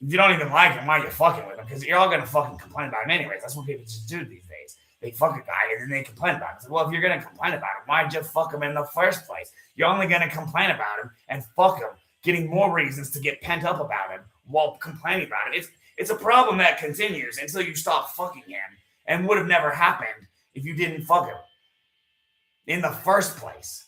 if you don't even like him, why are you fucking with him? Because you're all gonna fucking complain about him anyways. That's what people just do these days. They fuck a guy and then they complain about him. It's like, well, if you're gonna complain about him, why'd you fuck him in the first place? You're only gonna complain about him and fuck him, getting more reasons to get pent up about him while complaining about him. It's a problem that continues until you stop fucking him, and would have never happened if you didn't fuck him in the first place.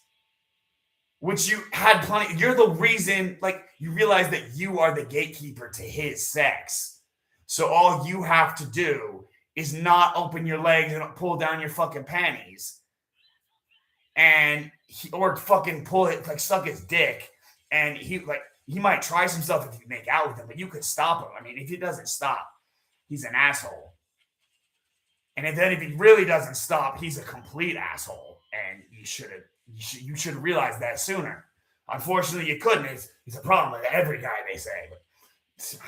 Which you had plenty. You're the reason, like, you realize that you are the gatekeeper to his sex. So all you have to do is not open your legs and pull down your fucking panties. Or fucking pull it, like, suck his dick. And he might try some stuff if you make out with him, but you could stop him. I mean, if he doesn't stop, he's an asshole. And if he really doesn't stop, he's a complete asshole. And you should realize that sooner. Unfortunately, you couldn't. It's a problem with every guy, they say. But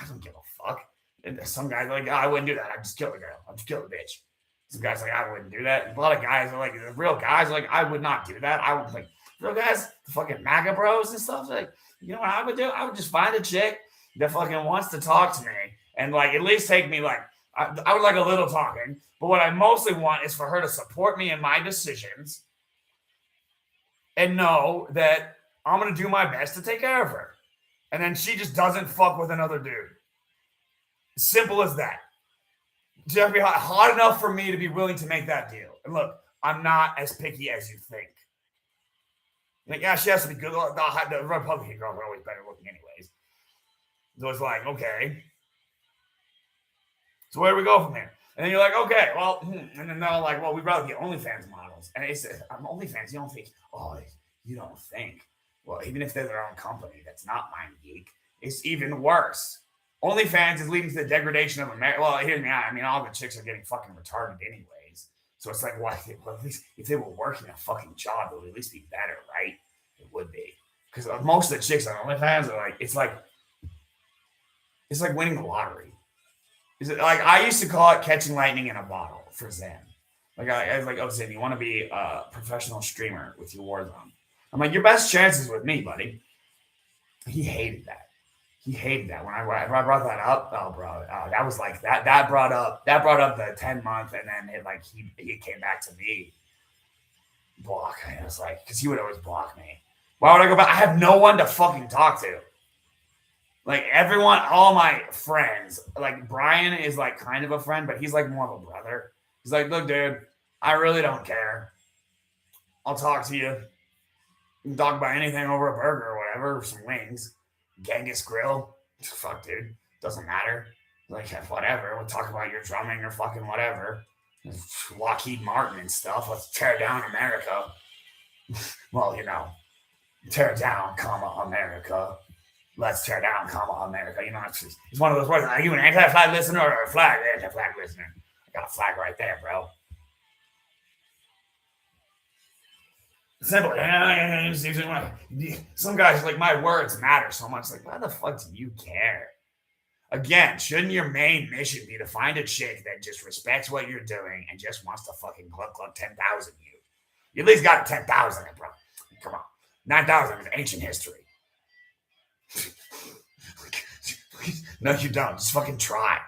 I don't give a fuck. And some guys are like, oh, I wouldn't do that. I'd just kill the girl. I'd just kill the bitch. Some guys are like, I wouldn't do that. And a lot of guys are like, the real guys are like, I would not do that. I would, like, real guys, the fucking MAGA bros and stuff. Like, you know what I would do? I would just find a chick that fucking wants to talk to me and, like, at least take me, like, I would like a little talking. But what I mostly want is for her to support me in my decisions and know that I'm going to do my best to take care of her. And then she just doesn't fuck with another dude. Simple as that. Just be hot enough for me to be willing to make that deal. And look, I'm not as picky as you think. Like, yeah, she has to be good. The Republican girls are always better looking anyways. So it's like, okay. So where do we go from here? And then you're like, okay, well, and then they're like, well, we'd rather get OnlyFans models. And they said, I'm OnlyFans, you don't think, you don't think. Well, even if they're their own company, that's not MindGeek. It's even worse. OnlyFans is leading to the degradation of America. Well, hear me out. I mean, all the chicks are getting fucking retarded anyways. So it's like, well, at least if they were working a fucking job, it would at least be better, right? It would be. Because most of the chicks on OnlyFans are like, it's like winning the lottery. Is it like I used to call it catching lightning in a bottle for Zen? Like I was like, oh Zen, you want to be a professional streamer with your Warzone? I'm like, your best chances with me, buddy. He hated that. He hated that when I brought that up. Oh, bro, that was like that. That brought up the 10-month, and then he came back to me. Block. And I was like, because he would always block me. Why would I go back? I have no one to fucking talk to. Like everyone, all my friends, like Brian is like kind of a friend, but he's like more of a brother. He's like, look, dude, I really don't care. I'll talk to you. You can talk about anything over a burger or whatever, or some wings. Genghis Grill. Fuck, dude. Doesn't matter. Like, whatever. We'll talk about your drumming or fucking whatever. Lockheed Martin and stuff. Let's tear down America. Well, you know, tear down, America. Let's tear down, America. You know, it's one of those words. Are you an anti-flag listener or a anti-flag listener? I got a flag right there, bro. Simple. Some guys like my words matter so much. Like, why the fuck do you care? Again, shouldn't your main mission be to find a chick that just respects what you're doing and just wants to fucking club 10,000 you? You at least got 10,000, bro. Come on. 9,000 is ancient history. No, you don't. Just fucking try.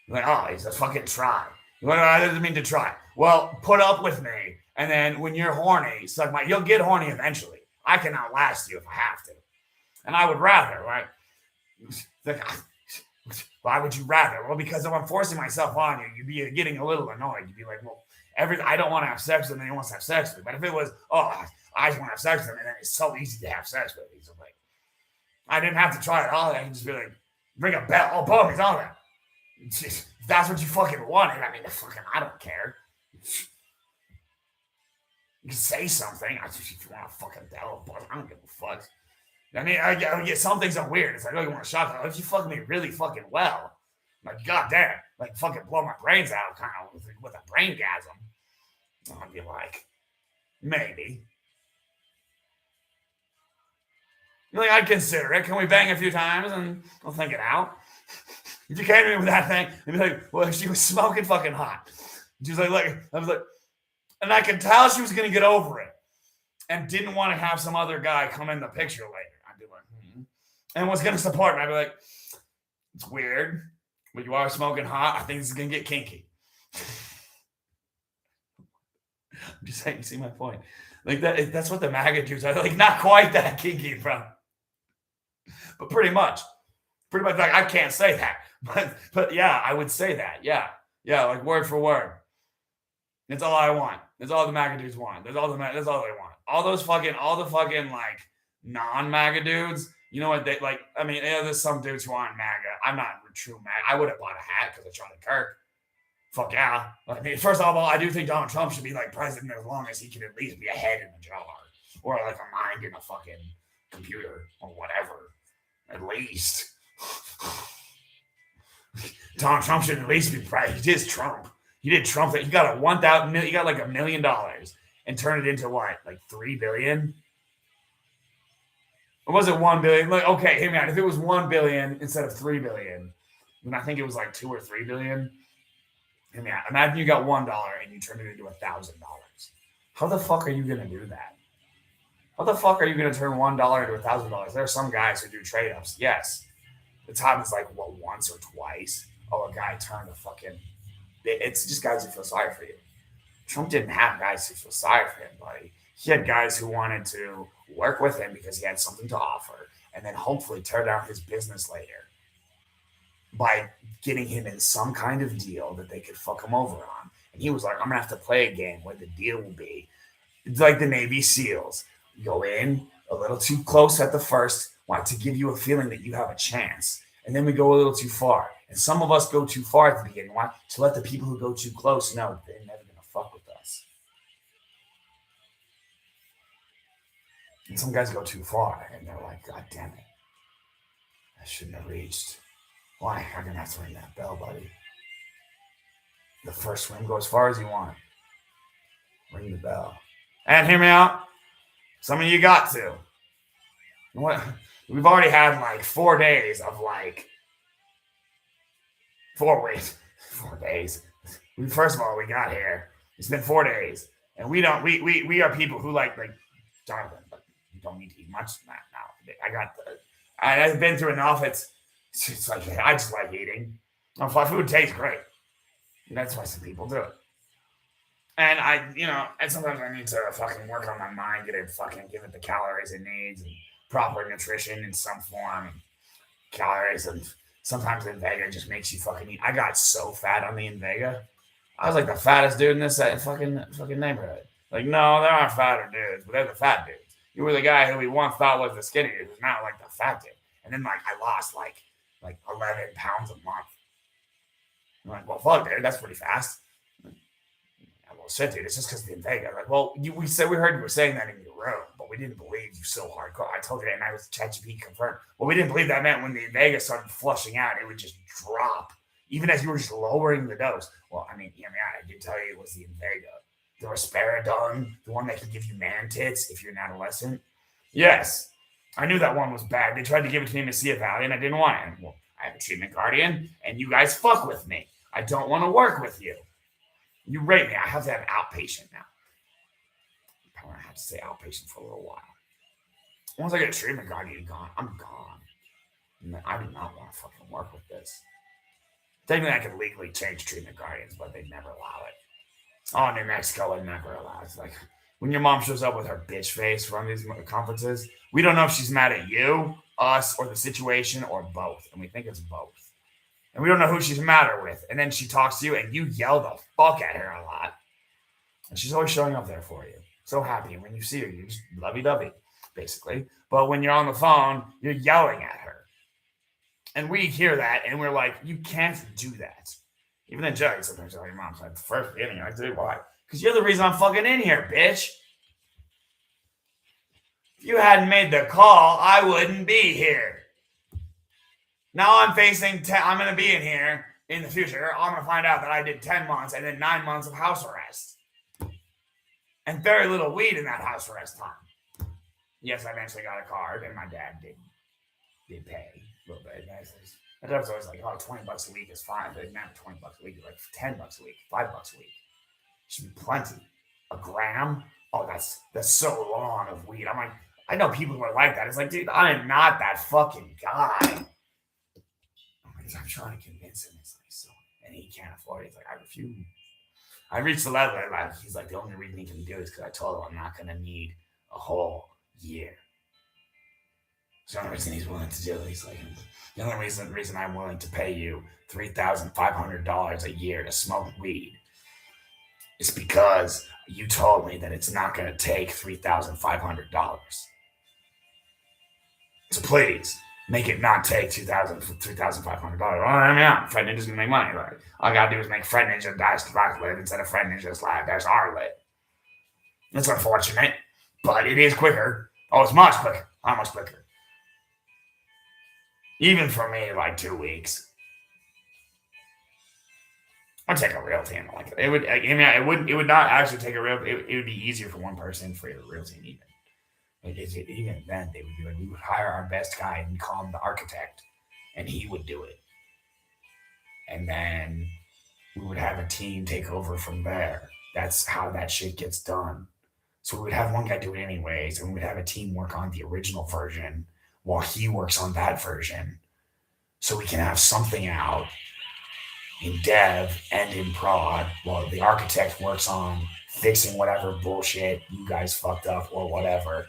You're like, oh, it's a fucking try. What does it mean to try? Well, put up with me. And then when you're horny, you'll get horny eventually. I can outlast you if I have to. And I would rather, right? Like, why would you rather? Well, because if I'm forcing myself on you, you'd be getting a little annoyed. You'd be like, well, I don't want to have sex with him, and he wants to have sex with me. But if it was, oh, I just want to have sex with him, and then it's so easy to have sex with me. So like, I didn't have to try it all. I can just be like, ring a bell. Oh, boom, he's on there. If that's what you fucking wanted, I mean, I don't care. You can say something. If you want to fucking bell, I don't give a fuck. I mean, I get some things are weird. It's like, oh, you want a shotgun? If you fuck me really fucking well, like, goddamn, like, fucking blow my brains out, kind of with a brain gasm. I'd be like, maybe. You're like, I'd consider it. Can we bang a few times and I'll think it out? If you came to me with that thing, I'd be like, well, she was smoking fucking hot. She was like, I was like, and I could tell she was gonna get over it, and didn't want to have some other guy come in the picture later. I'd be like, and was gonna support me. I'd be like, it's weird, but you are smoking hot. I think this is gonna get kinky. I'm just saying, you see my point. Like that's what the MAGA Jews are like. Not quite that kinky, bro, but pretty much. Pretty much, like, I can't say that, but yeah, I would say that. Yeah, like word for word. That's all I want. That's all the MAGA dudes want. That's all they want. All the fucking like non-MAGA dudes. You know what they like? I mean, yeah, there's some dudes who aren't MAGA. I'm not a true MAGA. I would have bought a hat because of Charlie Kirk. Fuck yeah. I mean, first of all, I do think Donald Trump should be like president as long as he can at least be a head in a jar or like a mind in a fucking computer or whatever. At least. Donald Trump should at least be president. He did Trump. He did Trump. He got he got like $1 million and turned it into what, like $3 billion? Or was it 1 billion? Like, okay, hear me out. If it was 1 billion instead of 3 billion, then I think it was like 2 or 3 billion. Hear me out. Imagine you got $1 and you turned it into $1,000. How the fuck are you gonna do that? How the fuck are you gonna turn $1 into $1,000? There are some guys who do trade ups. Yes, it's happens like once or twice. Oh, a guy turned a fucking. It's just guys who feel sorry for you. Trump didn't have guys who feel sorry for him, buddy. He had guys who wanted to work with him because he had something to offer, and then hopefully tear down his business later by getting him in some kind of deal that they could fuck him over on. And he was like, I'm gonna have to play a game where the deal will be it's like the Navy SEALs. You go in a little too close at the first, want to give you a feeling that you have a chance. And then we go a little too far. And some of us go too far at the beginning. Why? To let the people who go too close know they're never going to fuck with us. And some guys go too far, and they're like, God damn it. I shouldn't have reached. Why? I'm going to have to ring that bell, buddy. The first swing, go as far as you want. Ring the bell. And hear me out. Some of you got to. What? We've already had like 4 days of like 4 weeks. 4 days. First of all, we got here. It's been 4 days. And we are people who like Jonathan, but you don't need to eat much of that now. I've been through enough. It's like I just like eating. Food tastes great. And that's why some people do it. And and sometimes I need to fucking work on my mind, give it the calories it needs and proper nutrition in some form and calories. And sometimes Invega just makes you fucking eat. I got so fat on the Invega. I was like the fattest dude in this fucking neighborhood. Like, no, there aren't fatter dudes, but they're the fat dudes. You were the guy who we once thought was the skinny dude, who's now like the fat dude. And then like I lost like 11 pounds a month. I'm like, well, fuck, dude, that's pretty fast. Well, shit, dude, it's just because of the Invega. Like, well, we heard you were saying that in your room, but we didn't believe you so hardcore. I told you that, and I was ChatGPT confirmed. Well, we didn't believe that meant when the Invega started flushing out, it would just drop, even as you were just lowering the dose. Well, I mean, I did tell you it was the Invega. The risperidone, the one that can give you man tits if you're an adolescent. Yes, I knew that one was bad. They tried to give it to me in Messia Valley, and I didn't want it. Well, I have a treatment guardian, and you guys fuck with me. I don't want to work with you. You rate me. I have to have outpatient now. I'm going to have to stay outpatient for a little while. Once I get a treatment guardian gone, I'm gone. I do not want to fucking work with this. Technically, I could legally change treatment guardians, but they'd never allow it. Oh, New Mexico would never allow it. It's like when your mom shows up with her bitch face from these conferences, we don't know if she's mad at you. us or the situation or both. And we think it's both. And we don't know who she's matter with. And then she talks to you and you yell the fuck at her a lot. And she's always showing up there for you. So happy. When you see her, you're just lovey-dovey, basically. But when you're on the phone, you're yelling at her. And we hear that and we're like, you can't do that. Even then, Joey sometimes tell your mom's like, the first beginning, I do. Why? Because you're the reason I'm fucking in here, bitch. If you hadn't made the call, I wouldn't be here. Now I'm facing, I'm going to be in here in the future. I'm going to find out that I did 10 months and then 9 months of house arrest. And very little weed in that house arrest time. Yes, I eventually got a card and my dad did pay a little bit. My dad was always like, oh, $20 a week is fine. But not $20 a week, like $10 a week, $5 a week. Should be plenty. A gram? Oh, that's so long of weed. I'm like, I know people who are like that. It's like, dude, I am not that fucking guy. I'm trying to convince him. It's like, so, and he can't afford it. He's like, I refuse. I reached the level where like, he's like, the only reason he can do it is because I told him I'm not going to need a whole year. So the only reason he's willing to do it, he's like, the only reason I'm willing to pay you $3,500 a year to smoke weed is because you told me that it's not going to take $3,500. So please, make it not take $3,500. I mean, Fred Ninja's gonna make money. Like, all I gotta do is make Fred Ninja Dash live instead of Fred Ninja's live Dash our lit. It's unfortunate, but it is quicker. Oh, it's much quicker. How much quicker? Even for me, like 2 weeks. I'd take a real team like it. It would. I mean, it would not actually take a real. It would be easier for one person for a real team even. Even then, they would do it. We would hire our best guy and call him the architect, and he would do it. And then we would have a team take over from there. That's how that shit gets done. So we would have one guy do it anyways, and we would have a team work on the original version while he works on that version. So we can have something out in dev and in prod while the architect works on fixing whatever bullshit you guys fucked up or whatever.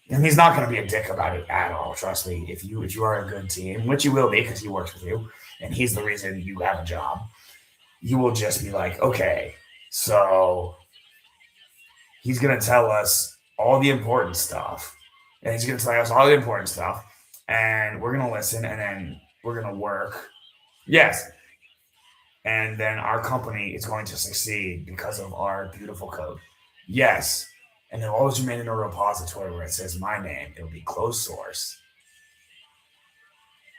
And he's not going to be a dick about it at all. Trust me. If you are a good team, which you will be because he works with you, and he's the reason you have a job, you will just be like, okay, so he's going to tell us all the important stuff, and he's going to tell us all the important stuff, and we're going to listen, and then we're going to work. Yes. And then our company is going to succeed because of our beautiful code. Yes. And it'll always remain in a repository where it says my name. It'll be closed source.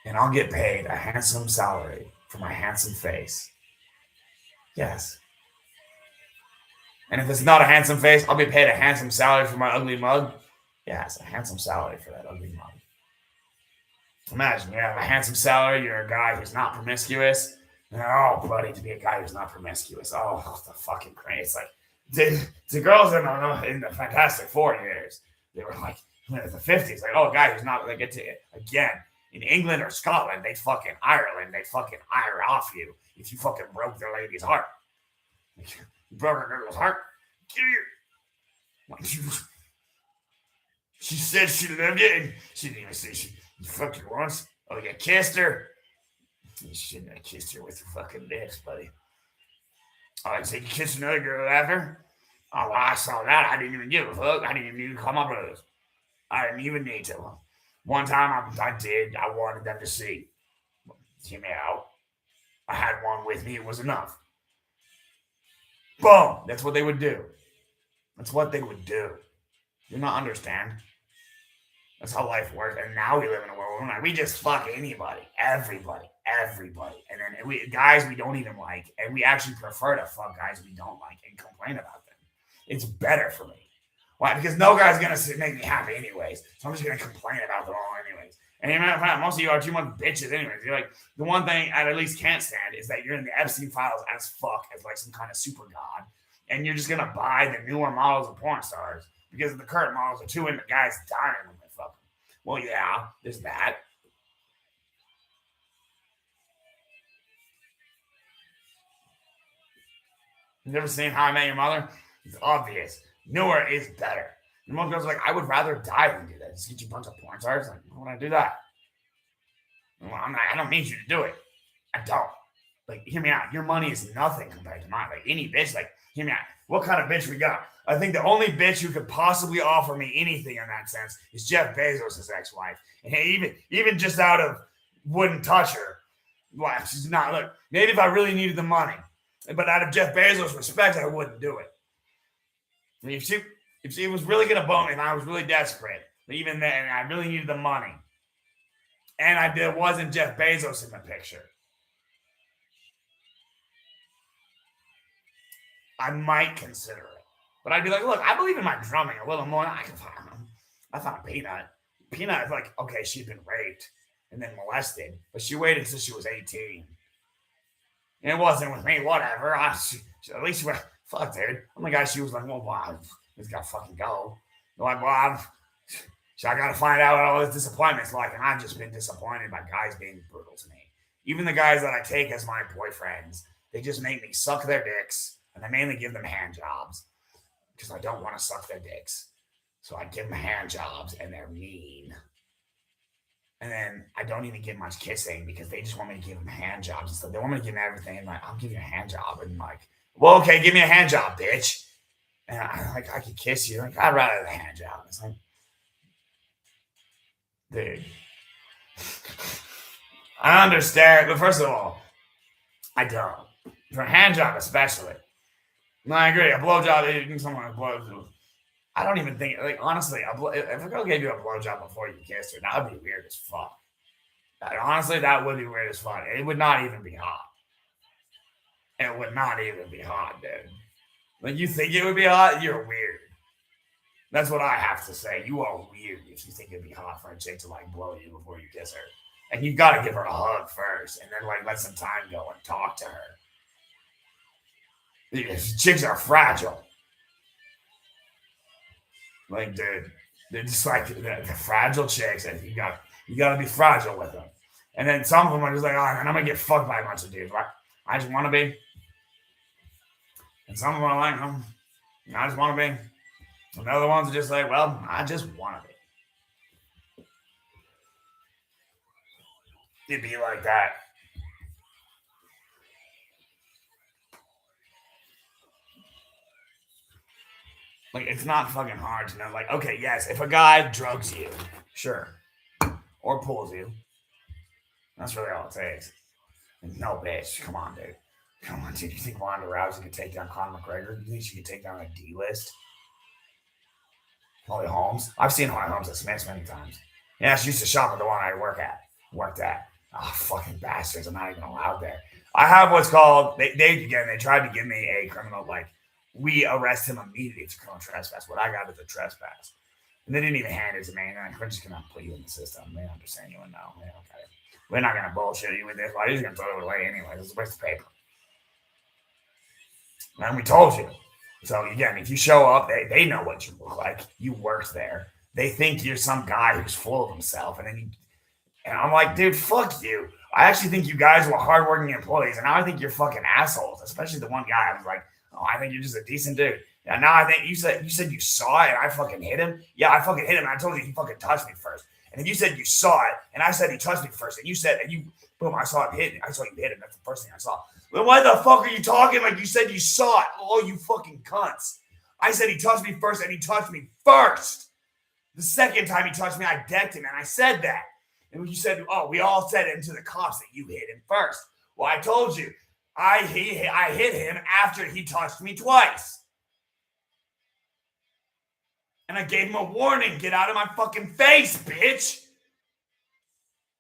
And I'll get paid a handsome salary for my handsome face. Yes. And if it's not a handsome face, I'll be paid a handsome salary for my ugly mug. Yes, a handsome salary for that ugly mug. Imagine you have a handsome salary, you're a guy who's not promiscuous. And, oh, buddy, to be a guy who's not promiscuous. Oh, the fucking crazy. It's like, the girls in the Fantastic Four years, they were like, in the 50s, like, oh, a guy who's not, like, get to it. Again, in England or Scotland, Ireland, they fucking ire off you if you fucking broke their lady's heart. Like, you broke her girl's heart? Get here. Like, she said she loved you, and she didn't even say you fucked her once. Oh, you kissed her? You shouldn't have kissed her with your fucking lips, buddy. Oh, you said you kissed another girl after? Oh, well, I saw that. I didn't even give a fuck. I didn't even need to call my brothers. I didn't even need to. One time I did. I wanted them to see. Hear me out. I had one with me. It was enough. Boom. That's what they would do. That's what they would do. You not understand? That's how life works. And now we live in a world where we just fuck anybody, everybody. And then guys we don't even like, and we actually prefer to fuck guys we don't like and complain about them. It's better for me. Why? Because no guy's going to make me happy anyways. So I'm just going to complain about them all anyways. And you matter of fact, most of you are too much bitches anyways. You're like, the one thing I at least can't stand is that you're in the Epstein files as fuck, as like some kind of super god. And you're just going to buy the newer models of porn stars because the current models are too into guys dying when they fuck them. Well, yeah, there's that. You never seen How I Met Your Mother? It's obvious. Newer is better. And one girl's like, I would rather die than do that. Just get you a bunch of porn stars. Like, why would I do that? Well, I don't need you to do it. I don't. Like, hear me out. Your money is nothing compared to mine. Like, any bitch, like, hear me out. What kind of bitch we got? I think the only bitch who could possibly offer me anything in that sense is Jeff Bezos' ex-wife. And hey, even just out of wouldn't touch her. Well, she's not. Look, maybe if I really needed the money. But out of Jeff Bezos' respect, I wouldn't do it. If she was really gonna bone me, and I was really desperate, even then, I really needed the money, and there wasn't Jeff Bezos in the picture, I might consider it. But I'd be like, look, I believe in my drumming a little more. I found Peanut. Peanut is like, okay, she'd been raped and then molested, but she waited until she was 18. And it wasn't with me, whatever. At least she went, fuck, dude. Oh my God, she was like, well, wow, he's got to fucking go. Like, well, I got to find out what all this disappointment's like. And I've just been disappointed by guys being brutal to me. Even the guys that I take as my boyfriends, they just make me suck their dicks. And I mainly give them hand jobs because I don't want to suck their dicks. So I give them hand jobs and they're mean. And then I don't even give much kissing because they just want me to give them hand jobs and stuff. They want me to give them everything. And like, I'll give you a hand job. And like, well, okay, give me a hand job, bitch. And I could kiss you. Like, I'd rather have a hand job. It's like, dude, I understand. But first of all, I don't. For a hand job, especially. No, I agree. A blowjob, you can someone a blowjob. I don't even think, like, honestly, if a girl gave you a blowjob before you kissed her, that would be weird as fuck. Honestly, that would be weird as fuck. It would not even be hot. It would not even be hot, dude. Like, you think it would be hot? You're weird. That's what I have to say. You are weird if you think it'd be hot for a chick to, like, blow you before you kiss her. And you got to give her a hug first and then, like, let some time go and talk to her. Chicks are fragile. Like, dude, they're just like the fragile chicks, and you got to be fragile with them. And then some of them are just like, oh, man, I'm gonna get fucked by a bunch of dudes. Right? I just want to be. And some of them are like, I just want to be. And the other ones are just like, well, I just want to be. It'd be like that. Like, it's not fucking hard to know. Like, okay, yes, if a guy drugs you, sure, or pulls you, that's really all it takes. No, bitch, come on, dude. Come on, dude. You think Ronda Rousey could take down Conor McGregor? You think she could take down a D list? Holly Holmes? I've seen Holly Holmes at Smith's many times. Yeah, she used to shop at the one I worked at. Oh, fucking bastards. I'm not even allowed there. I have what's called, they tried to give me a criminal, like, we arrest him immediately for criminal trespass. What I got is a trespass. And they didn't even hand it to me. And we're just going to put you in the system. They understand you and know. Okay. We're not going to bullshit you with this. Well, you're just going to throw it away anyway. It's a waste of paper. And we told you. So, again, if you show up, they know what you look like. You worked there. They think you're some guy who's full of himself. And I'm like, dude, fuck you. I actually think you guys were hardworking employees. And now I think you're fucking assholes, especially the one guy. I was like, oh, I think you're just a decent dude. And now I think you said you saw it and I fucking hit him. Yeah, I fucking hit him. And I told you he fucking touched me first. And if you said you saw it and I said he touched me first, and you said, boom, I saw him hit. I saw you hit him. That's the first thing I saw. Well, why the fuck are you talking like you said you saw it? Oh, you fucking cunts. I said he touched me first and he touched me first. The second time he touched me, I decked him and I said that. And you said, oh, we all said it to the cops that you hit him first. Well, I told you. I hit him after he touched me twice. And I gave him a warning. Get out of my fucking face, bitch.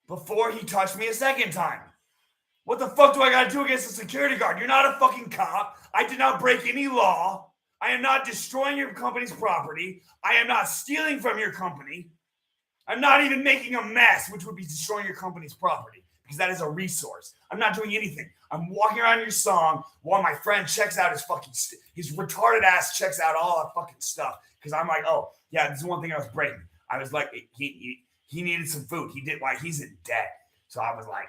Before he touched me a second time. What the fuck do I got to do against a security guard? You're not a fucking cop. I did not break any law. I am not destroying your company's property. I am not stealing from your company. I'm not even making a mess, which would be destroying your company's property. Because that is a resource. I'm not doing anything. I'm walking around your song while my friend checks out his retarded ass checks out all that fucking stuff. Because I'm like, oh, yeah, this is one thing I was breaking. I was like, he needed some food. He did, like, he's in debt. So I was like,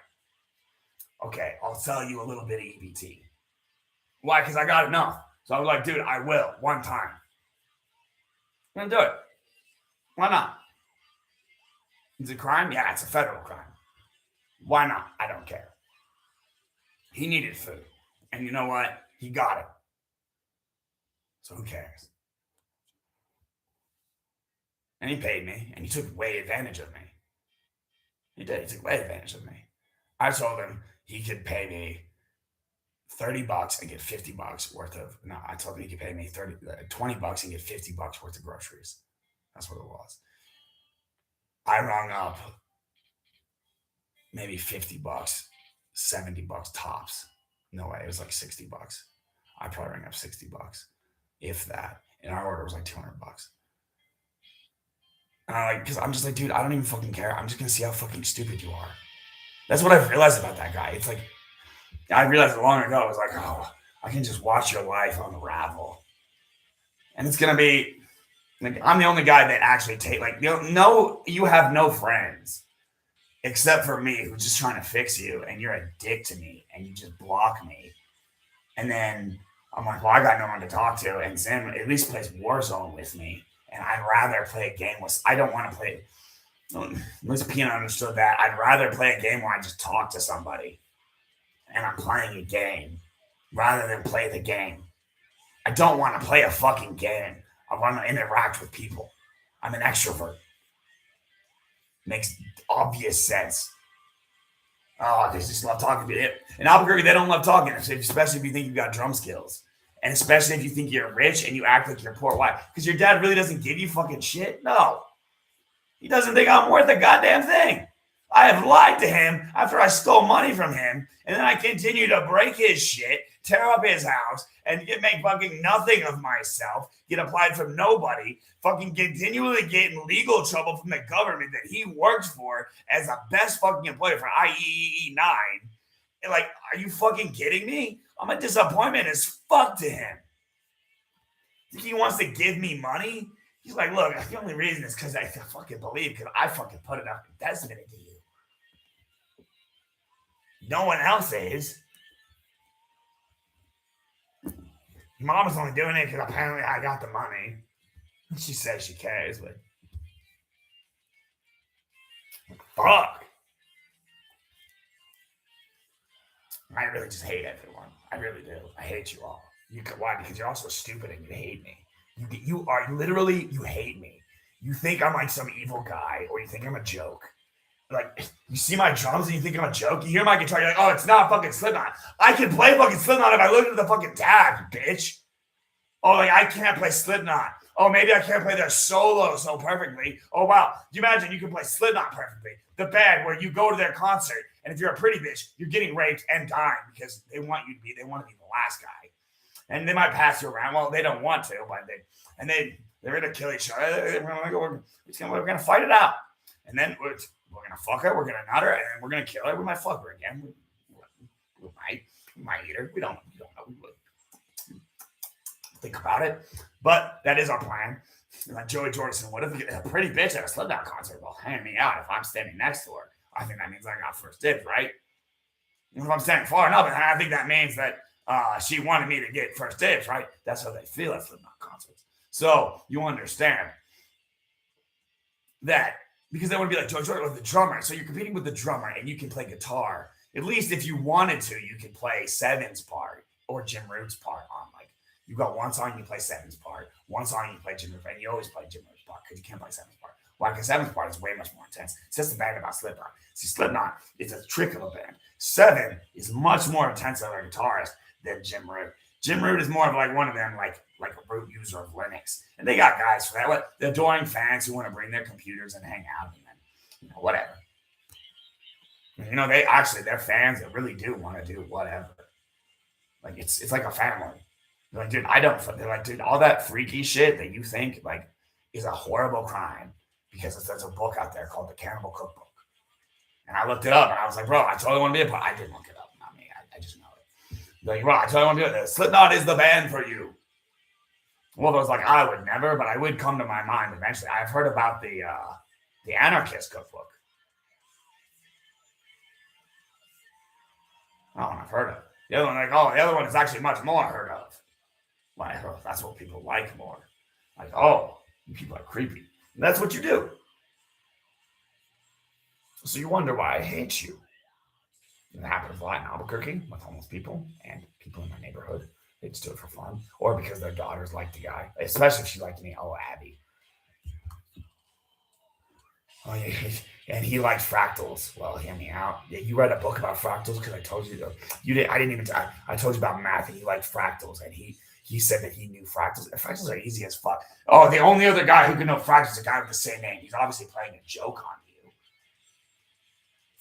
okay, I'll sell you a little bit of EBT. Why? Because I got enough. So I was like, dude, I will, one time. I'm gonna do it. Why not? It's a crime? Yeah, it's a federal crime. Why not? I don't care. He needed food. And you know what? He got it. So who cares? And he paid me, and he took way advantage of me. He did. He took way advantage of me. I told him he could pay me $30 and get $50 worth of. No, I told him he could pay me $20 and get $50 worth of groceries. That's what it was. I rung up maybe $50, $70 tops. No way, it was like $60. I probably rang up $60, if that. And our order was like $200. And I like, because I'm just like, dude, I don't even fucking care. I'm just gonna see how fucking stupid you are. That's what I've realized about that guy. It's like I realized it long ago. I was like, oh, I can just watch your life unravel, and it's gonna be like I'm the only guy that actually take like you have no friends except for me who's just trying to fix you, and you're a dick to me, and you just block me, and then I'm like, well, I got no one to talk to, and Zim at least plays Warzone with me, and I'd rather play a game with. I don't want to play. At least Peanut understood that. I'd rather play a game where I just talk to somebody and I'm playing a game rather than play the game. I don't want to play a fucking game. I want to interact with people. I'm an extrovert. Makes obvious sense. Oh, they just love talking to you. In Albuquerque, they don't love talking, especially if you think you've got drum skills. And especially if you think you're rich and you act like you're poor. Why? Because your dad really doesn't give you fucking shit? No. He doesn't think I'm worth a goddamn thing. I have lied to him after I stole money from him, and then I continue to break his shit, tear up his house, and make fucking nothing of myself, get applied from nobody, fucking continually get in legal trouble from the government that he works for as the best fucking employee for IEEE 9. Like, are you fucking kidding me? I'm a disappointment as fuck to him. Think he wants to give me money? He's like, look, the only reason is because I fucking believe, because I fucking put enough investment into you. No one else is. Your mom was only doing it because apparently I got the money. She says she cares, but fuck. I really just hate everyone. I really do. I hate you all. Why? Because you're also stupid and you hate me. You are literally, you hate me. You think I'm like some evil guy, or you think I'm a joke. Like, you see my drums and you think I'm a joke? You hear my guitar, you're like, oh, it's not fucking Slipknot. I can play fucking Slipknot if I look at the fucking tab, bitch. Oh, like, I can't play Slipknot. Oh, maybe I can't play their solo so perfectly. Oh, wow. Do you imagine you can play Slipknot perfectly? The band where you go to their concert, and if you're a pretty bitch, you're getting raped and dying because they want to be the last guy. And they might pass you around. Well, they don't want to, but they're gonna kill each other. We're gonna fight it out, and then we're gonna fuck her. We're gonna nut her, and then we're gonna kill her. We might fuck her again. We might eat her. We don't know. We think about it, but that is our plan. Like Joey Jordison, what if a pretty bitch at a Slipknot concert will hand me out if I'm standing next to her? I think that means I got first dibs, right? If I'm standing far enough, and I think that means that she wanted me to get first dibs, right? That's how they feel at Slipknot concerts. So you understand that because they want to be like Joe Jordan with the drummer. So you're competing with the drummer and you can play guitar. At least if you wanted to, you can play Seven's part or Jim Root's part on like you got one song, you play Seven's part, one song you play Jim Root, and you always play Jim Root's part because you can't play Seven's part. Why? Because Seven's part is way much more intense. It's just a band about Slipknot. See, Slipknot is a trick of a band. Seven is much more intense as a guitarist than Jim Root. Jim Root is more of like one of them, like a root user of Linux. And they got guys for that. The adoring fans who want to bring their computers and hang out and then, whatever. They're fans that really do want to do whatever. Like it's like a family. They're like, dude, they're like, dude, all that freaky shit that you think like is a horrible crime because there's a book out there called The Cannibal Cookbook. And I looked it up and I was like, bro, I totally want to be a part. I didn't look it up, not me. I just know it. Like, bro, I totally want to do it. Slipknot is the band for you. Well, I was like, I would never, but I would come to my mind eventually. I've heard about the Anarchist Cookbook. Oh, I've heard of it. The other one, the other one is actually much more heard of. Like, that's what people like more. Like, oh, You people are creepy. And that's what you do. So you wonder why I hate you. And it happens a lot in Albuquerque with homeless people and people in my neighborhood. They just do it for fun. Or because their daughters like the guy. Especially if she liked me. Oh, Abby. Oh, yeah. And he liked fractals. Well, hear me out. Yeah, you read a book about fractals because I told you. You did. I didn't even. I told you about math, and he liked fractals, and he said that he knew fractals. And fractals are easy as fuck. Oh, the only other guy who can know fractals is a guy with the same name. He's obviously playing a joke on you.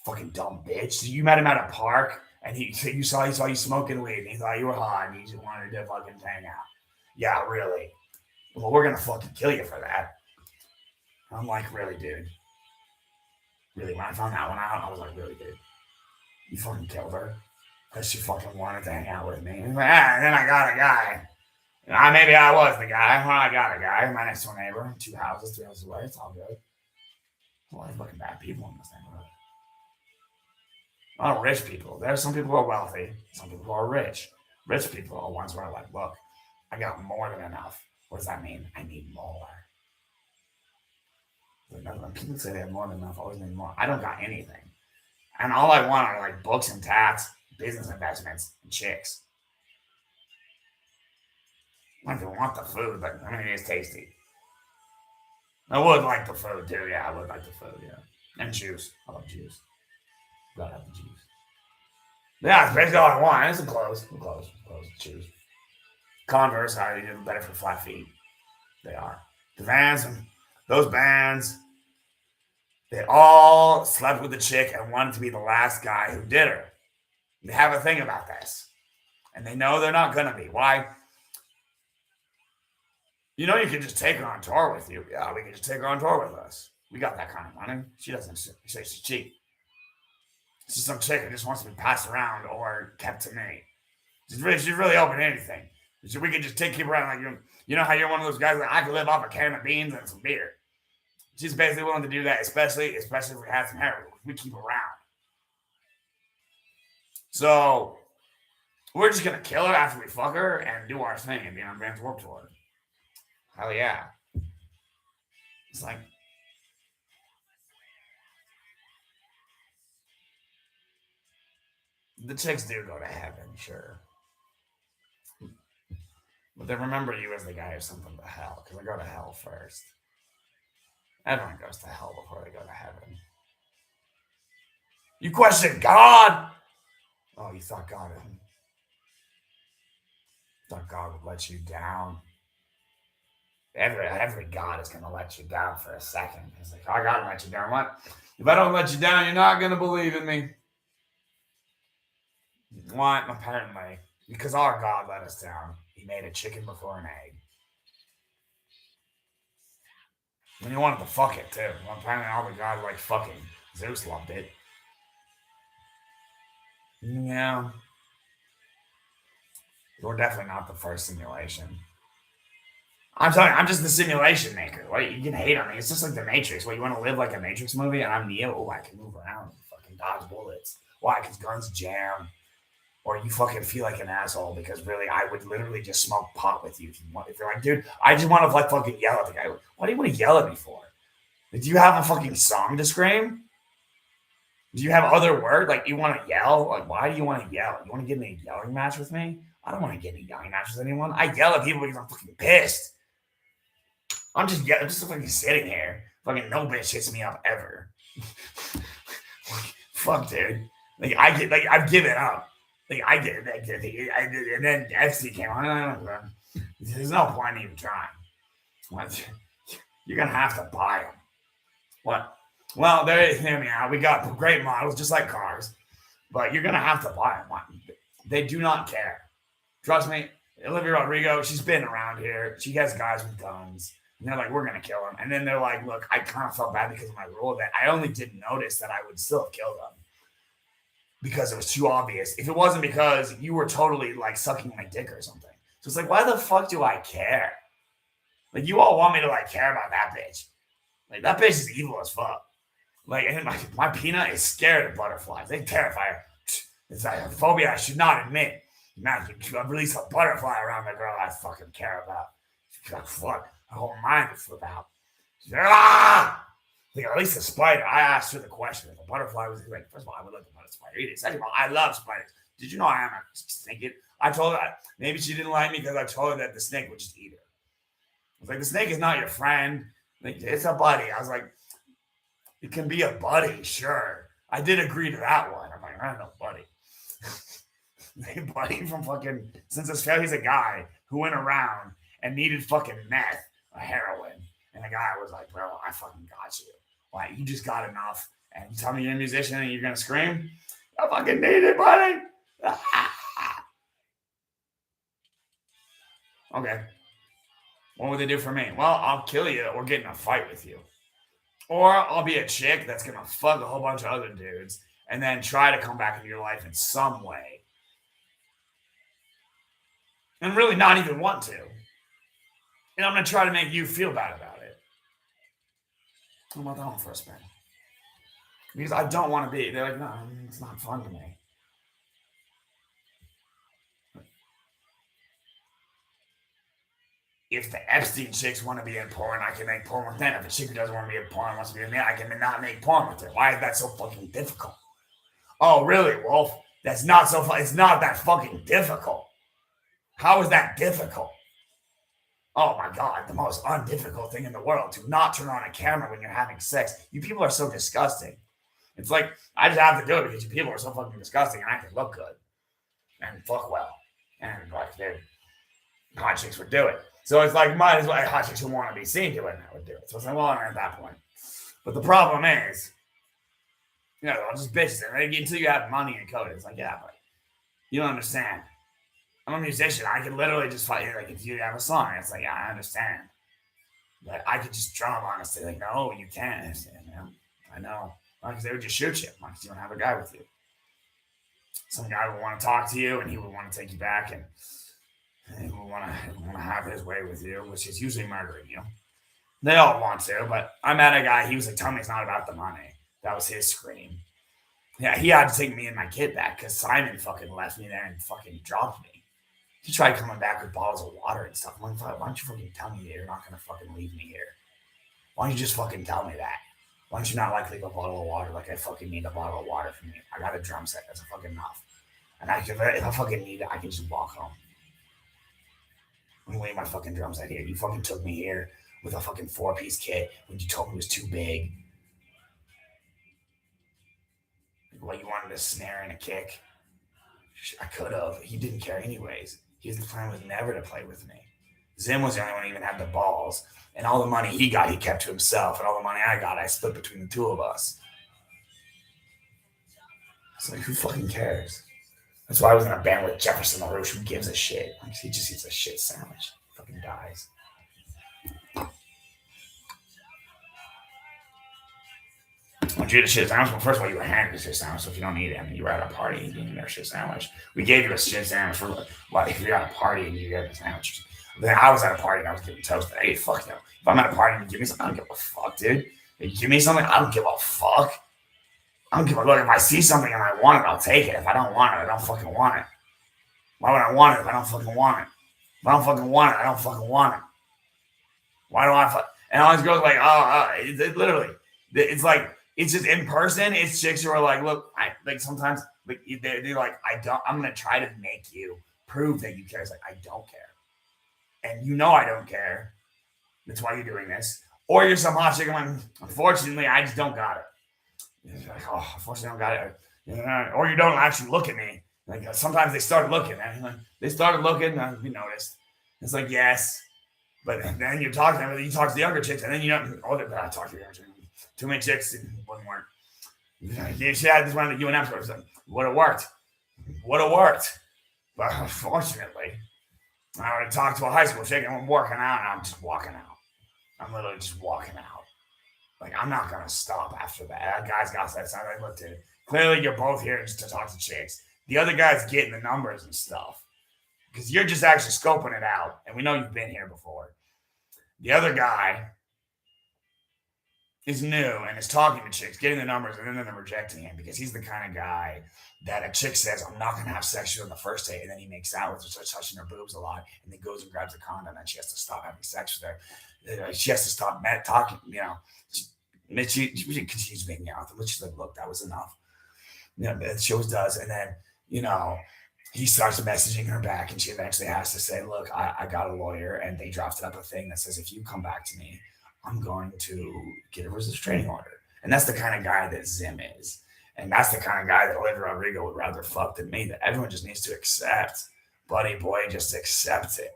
Fucking dumb bitch. So you met him at a park, and he saw you smoking weed, and he thought you were hot, and he just wanted to fucking hang out. Yeah, really. Well, we're gonna fucking kill you for that. I'm like, really, dude. Really, when I found that one out, I was like, really, dude, you fucking killed her because she fucking wanted to hang out with me. And then I got a guy. Maybe I was the guy. Well, I got a guy, my next door neighbor, 2 houses, 3 houses away. It's all good. There's a lot of fucking bad people in this neighborhood. A lot of rich people. There's some people who are wealthy, some people who are rich. Rich people are ones where I'm like, look, I got more than enough. What does that mean? I need more. When people say they have more than enough, I always need more. I don't got anything. And all I want are like books and tats, business investments, and chicks. I don't want the food, but I mean, it's tasty. I would like the food too. Yeah, I would like the food. Yeah. And juice. I love juice. Gotta have the juice. Yeah, it's basically all I want. And some clothes. Clothes. Shoes. Converse are even better for flat feet. They are. The Vans, those bands, they all slept with the chick and wanted to be the last guy who did her. They have a thing about this. And they know they're not going to be. Why? You know, you can just take her on tour with you. Yeah, we can just take her on tour with us. We got that kind of money. She doesn't say she's cheap. She's some chick who just wants to be passed around or kept to me. She's really open to anything. So we can just take you around like you know how you're one of those guys that I could live off a can of beans and some beer. She's basically willing to do that, especially if we have some hair. We keep around. So we're just gonna kill her after we fuck her and do our thing and be on Vans Warped Tour. Hell yeah. It's like the chicks do go to heaven, sure. But they remember you as the guy who's something to hell, because they go to hell first. Everyone goes to hell before they go to heaven. You question God? Oh, you thought God would let you down. Every God is going to let you down for a second. He's like, I got to let you down. What? If I don't let you down, you're not going to believe in me. What? Apparently. Because our God let us down. He made a chicken before an egg. And he wanted to fuck it, too. Well, apparently all the gods like fucking. Zeus loved it. Yeah. We're definitely not the first simulation. I'm telling you, I'm just the simulation maker. What, you can hate on me. It's just like the Matrix. What, you want to live like a Matrix movie? And I'm Neo. Oh, I can move around and fucking dodge bullets. Why? Because guns jam. Or you fucking feel like an asshole because really, I would literally just smoke pot with you if you want. If you're like, dude, I just want to like fucking yell at the guy. What do you want to yell at me for? Like, do you have a fucking song to scream? Do you have other words? Like, you want to yell? Like, why do you want to yell? You want to get in a yelling match with me? I don't want to get in a yelling match with anyone. I yell at people because I'm fucking pissed. I'm just fucking sitting here. Fucking no bitch hits me up ever. Fuck, dude. Like, I've given up. Like, I did, and then FC came on. There's no point in even trying. What? You're gonna have to buy them. What? Well, hear me out. We got great models, just like cars, but you're gonna have to buy them. They do not care. Trust me. Olivia Rodrigo, she's been around here. She has guys with guns. And they're like, we're gonna kill him. And then they're like, look, I kind of felt bad because of my rule that I only didn't notice that I would still have killed them. Because it was too obvious. If it wasn't because you were totally like sucking my dick or something. So it's like, why the fuck do I care? Like, you all want me to like care about that bitch. Like, that bitch is evil as fuck. Like, and my peanut is scared of butterflies. They terrify her. It's like a phobia I should not admit. Not to release a butterfly around the girl I fucking care about. She's like, fuck, her whole mind would flip out. She's like, ah! Like, at least a spider. I asked her the question. If a butterfly was like, first of all, I would like to let a spider eat it. Second of all, I love spiders. Did you know I am a snake? I told her maybe she didn't like me because I told her that the snake would just eat her. I was like, the snake is not your friend. Like, it's a buddy. I was like, it can be a buddy, sure. I did agree to that one. I'm like, I don't know, buddy. Buddy from fucking Census Fail. He's a guy who went around and needed fucking meth or heroin. And the guy was like, bro, I fucking got you. Like, you just got enough. And you tell me you're a musician and you're going to scream? I fucking need it, buddy. Okay. What would they do for me? Well, I'll kill you or get in a fight with you. Or I'll be a chick that's going to fuck a whole bunch of other dudes and then try to come back into your life in some way. And really not even want to. And I'm going to try to make you feel bad about it. How about that one for a spin? Because I don't want to be. They're like, no, it's not fun to me. If the Epstein chicks want to be in porn, I can make porn with them. If a chick who doesn't want to be in porn wants to be in there, I can not make porn with her. Why is that so fucking difficult? Oh, really, Wolf? That's not so fun. It's not that fucking difficult. How is that difficult? Oh my God, the most undifficult thing in the world to not turn on a camera when you're having sex. You people are so disgusting. It's like, I just have to do it because you people are so fucking disgusting and I can look good and fuck well. And like, dude, hot chicks would do it. So it's like, might as well, hot chicks who want to be seen doing that would do it. So it's like, well, I'm at that point. But the problem is, you know, I'll just bitch them until you have money and code. It's like, yeah, but you don't understand. I'm a musician. I can literally just fight. Like, if you have a song, it's like, yeah, I understand. But I could just drum honestly. Like, no, you can't. I know. Because they would just shoot you. Because you don't have a guy with you. Some guy would want to talk to you, and he would want to take you back, and he would want to have his way with you, which is usually murdering you. They all want to, but I met a guy. He was like, "Tell me it's not about the money." That was his scream. Yeah, he had to take me and my kid back because Simon fucking left me there and fucking dropped me. He tried coming back with bottles of water and stuff. I'm like, why don't you fucking tell me that you're not going to fucking leave me here? Why don't you just fucking tell me that? Why don't you not like leave a bottle of water like I fucking need a bottle of water from you? I got a drum set. That's fucking enough. And if I fucking need it, I can just walk home. I'm leave my fucking drum set here. You fucking took me here with a fucking 4-piece kit when you told me it was too big. Well, you wanted a snare and a kick. I could have. He didn't care anyways. His plan was never to play with me. Zim was the only one who even had the balls. And all the money he got, he kept to himself. And all the money I got, I split between the two of us. It's like, who fucking cares? That's why I was in a band with Jefferson LaRouche. Who gives a shit? Like, he just eats a shit sandwich. He fucking dies. I want you to shit sandwich. Well, first of all, you were handed a shit sandwich, so if you don't eat it, I mean, you were at a party and you didn't get a shit sandwich. We gave you a shit sandwich for what? If you're at a party and you get a sandwich. Then I was at a party and I was getting toasted. Hey, fuck no. If I'm at a party and you give me something, I don't give a fuck, dude. If you give me something, I don't give a fuck. I don't give a look. If I see something and I want it, I'll take it. If I don't want it, I don't fucking want it. Why would I want it if I don't fucking want it? If I don't fucking want it, I don't fucking want it. Why do I fuck? And all these girls are like, it literally, it's like, it's just in person. It's chicks who are like, look, like sometimes like they're like, I'm going to try to make you prove that you care. It's like, I don't care. And you know I don't care. That's why you're doing this. Or you're some hot chick. I'm like, unfortunately, I just don't got it. You're like, oh, unfortunately, I don't got it. Or you don't actually look at me. Like sometimes they started looking. And like, they started looking, and we noticed. It's like, yes. But then you talk to them, and you talk to the younger chicks, and then you know, I talk to the younger chicks. Too many chicks, it wouldn't work. She had this one at UNM store. Like, would have worked. Would have worked. But unfortunately, I would have talked to a high school chick and I'm working out and I'm just walking out. I'm literally just walking out. Like, I'm not going to stop after that. That guy's got that side. Like, look, dude, clearly you're both here just to talk to chicks. The other guy's getting the numbers and stuff because you're just actually scoping it out. And we know you've been here before. The other guy is new and is talking to chicks, getting the numbers, and then they're rejecting him because he's the kind of guy that a chick says, I'm not going to have sex with you on the first date. And then he makes out with her, starts touching her boobs a lot, and then goes and grabs a condom, and she has to stop having sex with her. She has to stop talking, she continues making out with him, but she's like, look, that was enough. She always does. And then, you know, he starts messaging her back, and she eventually has to say, look, I got a lawyer, and they drafted up a thing that says, if you come back to me, I'm going to get a restraining order. And that's the kind of guy that Zim is. And that's the kind of guy that Olivia Rodrigo would rather fuck than me, that everyone just needs to accept. Buddy boy, just accept it.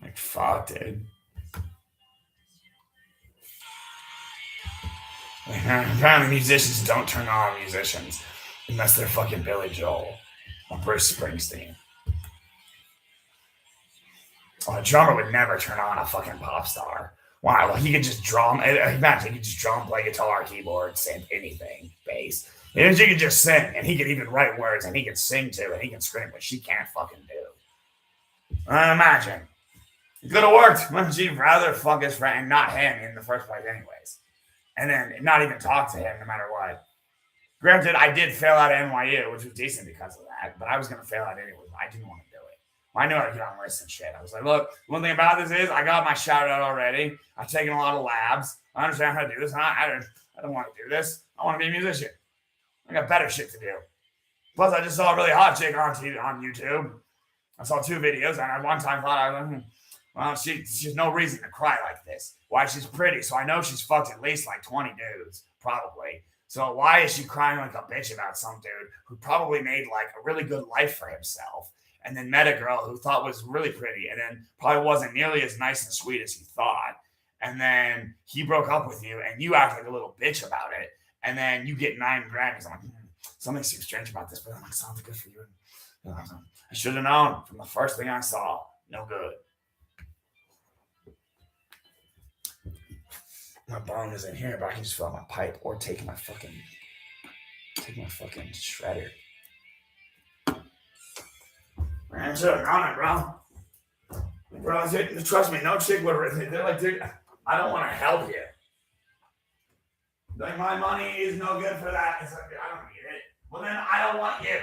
Like, fuck, dude. Apparently, musicians don't turn on musicians unless they're fucking Billy Joel or Bruce Springsteen. Well, a drummer would never turn on a fucking pop star. Wow, well, he could just drum. Imagine he could just drum, play guitar, keyboard, sing anything, bass. And she could just sing, and he could even write words, and he can sing too, and he can scream, but she can't fucking do. Imagine. It could have worked. Wouldn't she rather fuck his friend and not him in the first place, anyways? And then not even talk to him no matter what. Granted, I did fail out of NYU, which was decent because of that, but I was going to fail out anyways. I didn't want to do it. I knew I could on list and shit. I was like, look, one thing about this is I got my shout out already. I've taken a lot of labs. I understand how to do this. I don't want to do this. I want to be a musician. I got better shit to do. Plus, I just saw a really hot chick on YouTube. I saw 2 videos, and I one time thought, well, she's no reason to cry like this. Why, she's pretty, so I know she's fucked at least like 20 dudes, probably. So why is she crying like a bitch about some dude who probably made like a really good life for himself, and then met a girl who thought was really pretty, and then probably wasn't nearly as nice and sweet as he thought, and then he broke up with you, and you act like a little bitch about it, and then you get 9 Grammys. I'm like, something seems strange about this, but I'm like, sounds good for you. I should have known from the first thing I saw. No good. My bong is in here, but I can just fill out my pipe or take my fucking shredder. Man, I should have known it, bro. Bro, trust me, no chick would. They're like, dude, I don't want to help you. Like, my money is no good for that. It's like, I don't need it. Well, then I don't want you.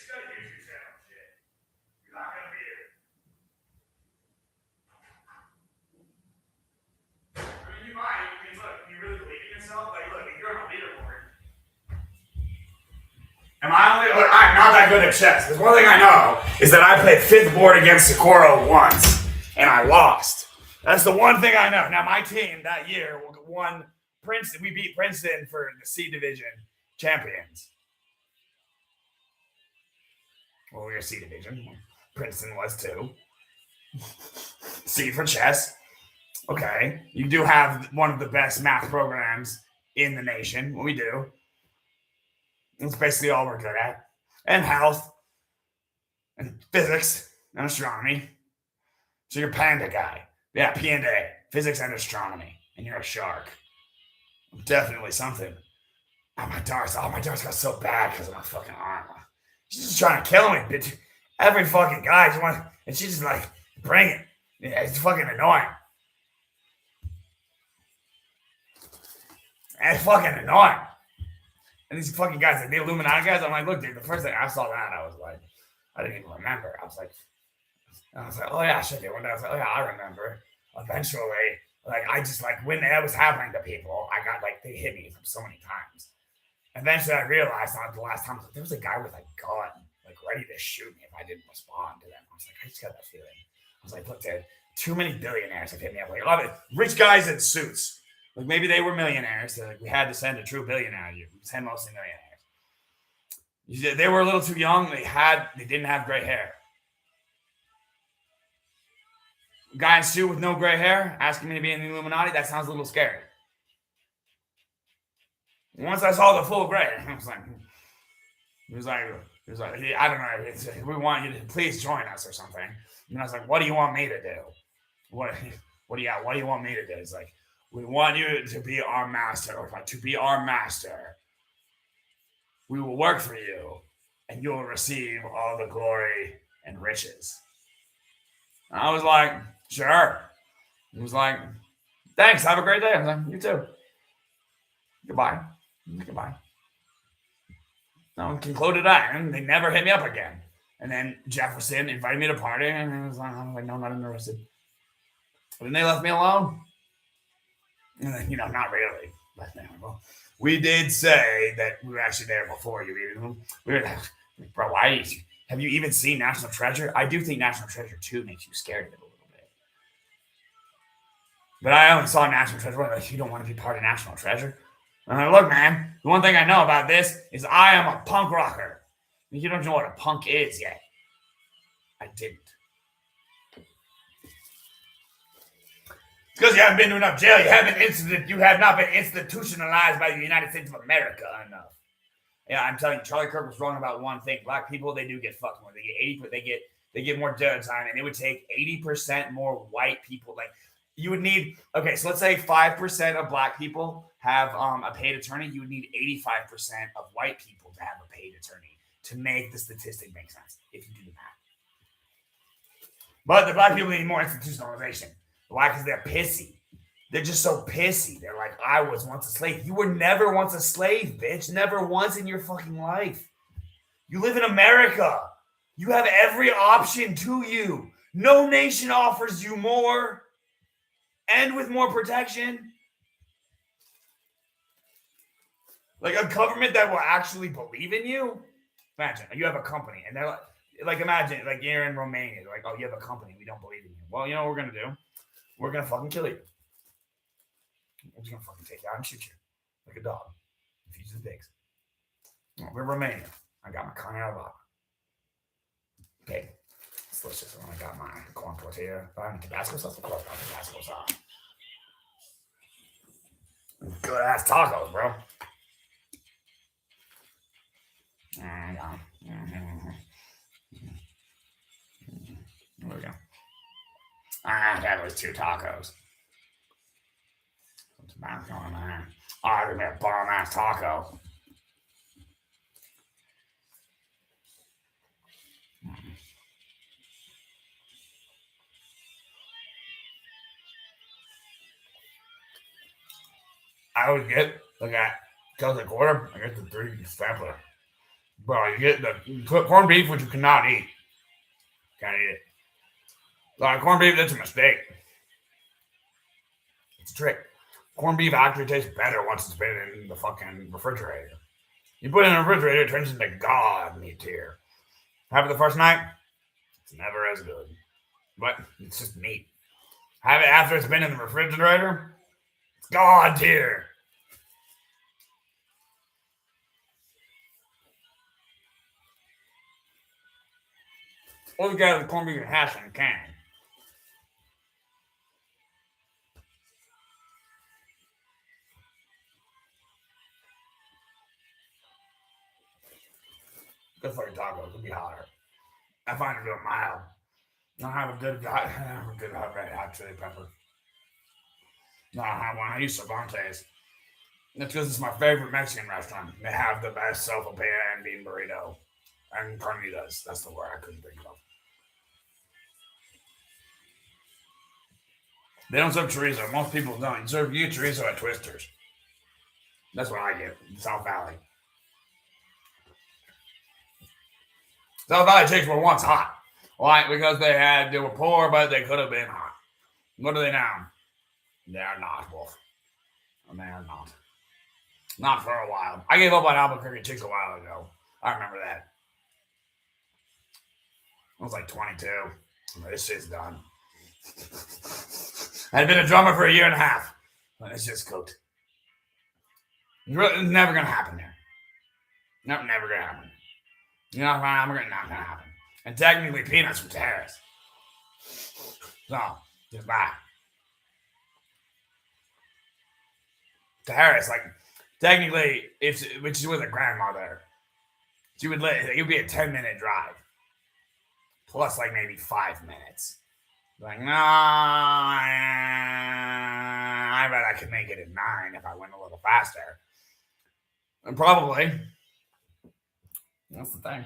just got a YouTube channel. Shit. You're not gonna be it. I mean, you might. I mean, look, you really believe in yourself? Like, look, if you're on a leaderboard. Am I only? Look, I'm not that good at chess. There's one thing I know is that I played fifth board against Socorro once, and I lost. That's the one thing I know. Now, my team that year won Princeton. We beat Princeton for the C Division champions. Well, we were C Division. Princeton was too. C for chess. Okay. You do have one of the best math programs in the nation. We do. It's basically all we're good at. And health. And physics. And astronomy. So you're Panda guy. Yeah, P&A. Physics and astronomy. And you're a shark. Definitely something. Oh, my darts got so bad because of my fucking arm. She's just trying to kill me, bitch. Every fucking guy just wants, and she's just like, bring it. Yeah, it's fucking annoying. And it's fucking annoying. And these fucking guys, like the Illuminati guys, I'm like, look, dude, the first thing I saw that, I was like, I didn't even remember. I was like, oh yeah, shit. One day I was like, oh yeah, I remember. Eventually, like, I just like, when that was happening to people, I got like, they hit me so many times. Eventually, I realized on the last time, there was a guy with a gun, like ready to shoot me if I didn't respond to them. I was like, I just got that feeling. I was like, look, dude, too many billionaires have hit me up. Like, a lot of rich guys in suits. Like, maybe they were millionaires. So like, we had to send a true billionaire. You send mostly millionaires. They were a little too young. They didn't have gray hair. Guy in suit with no gray hair asking me to be in the Illuminati. That sounds a little scary. Once I saw the full gray, I was like, I don't know. We want you to please join us or something. And I was like, what do you want me to do? What do you want me to do? It's like, we want you to be our master, or like, to be our master. We will work for you, and you will receive all the glory and riches. And I was like, sure. He was like, thanks. Have a great day. I was like, you too. Goodbye. No, concluded that, and they never hit me up again. And then Jefferson invited me to party, and I was like, no, I'm not interested. But then they left me alone. And then, not really. But well, we did say that we were actually there before you even. We were like, bro, have you even seen National Treasure? I do think National Treasure 2 makes you scared of it a little bit. But I only saw National Treasure. Like, you don't want to be part of National Treasure? I'm like, look, man, the one thing I know about this is I am a punk rocker. You don't know what a punk is yet. I didn't. It's because you haven't been to enough jail. You have not been institutionalized by the United States of America enough. Yeah, I'm telling you, Charlie Kirk was wrong about one thing. Black people, they do get fucked more. They get more jail time, and it would take 80% more white people. Like, you would need, okay, so let's say 5% of black people have a paid attorney. You would need 85% of white people to have a paid attorney to make the statistic make sense, if you do the math. But the black people need more institutionalization. Why? Because they're pissy. They're just so pissy. They're like, I was once a slave. You were never once a slave, bitch. Never once in your fucking life. You live in America. You have every option to you. No nation offers you more and with more protection. Like a government that will actually believe in you. Imagine you have a company and they're like imagine like you're in Romania. They're like, oh, you have a company. We don't believe in you. Well, you know what we're going to do? We're going to fucking kill you. We're just going to fucking take you out and shoot you like a dog. Feed you the pigs. We're Romania. I got my carne arrabbiata. Okay. It's delicious. I got my corn tortilla. If I have Tabasco sauce, of course, Tabasco sauce. Good ass tacos, bro. There we go. That was 2 tacos. Some Tabasco in there. Oh, give me a bomb ass taco. I always get, like, at $1 a quarter, I get the 3 sampler. Bro, you get the corned beef, which you cannot eat. Can't eat it. Like corned beef, that's a mistake. It's a trick. Corned beef actually tastes better once it's been in the fucking refrigerator. You put it in the refrigerator, it turns into god meat tier. Have it the first night, it's never as good. But it's just meat. Have it after it's been in the refrigerator, it's god tier. All you got is corned beef and hash in a can. Good fucking taco. It could be hotter. I find it real mild. I don't have a good red hot chili pepper. No, I have one. I use Cervantes. That's because it's my favorite Mexican restaurant. They have the best sopapilla and bean burrito. And carnitas. That's the word I couldn't think of. They don't serve chorizo. Most people don't. You get chorizo at Twisters. That's what I get in South Valley. South Valley chicks were once hot. Why? Because they were poor, but they could have been hot. What are they now? They are not, Wolf. They are not. Not for a while. I gave up on Albuquerque chicks a while ago. I remember that. I was like 22. This shit's done. I'd been a drummer for a year and a half. It's just cooked. It's never gonna happen there. No, never gonna happen. You know, not gonna happen. And technically, Peanuts from Harris. So, just bye. To Harris, like, technically, which is with a grandmother, she would it would be a 10-minute drive. Plus, like, maybe 5 minutes. Like, no, I bet I could make it in 9 if I went a little faster. And probably. That's the thing.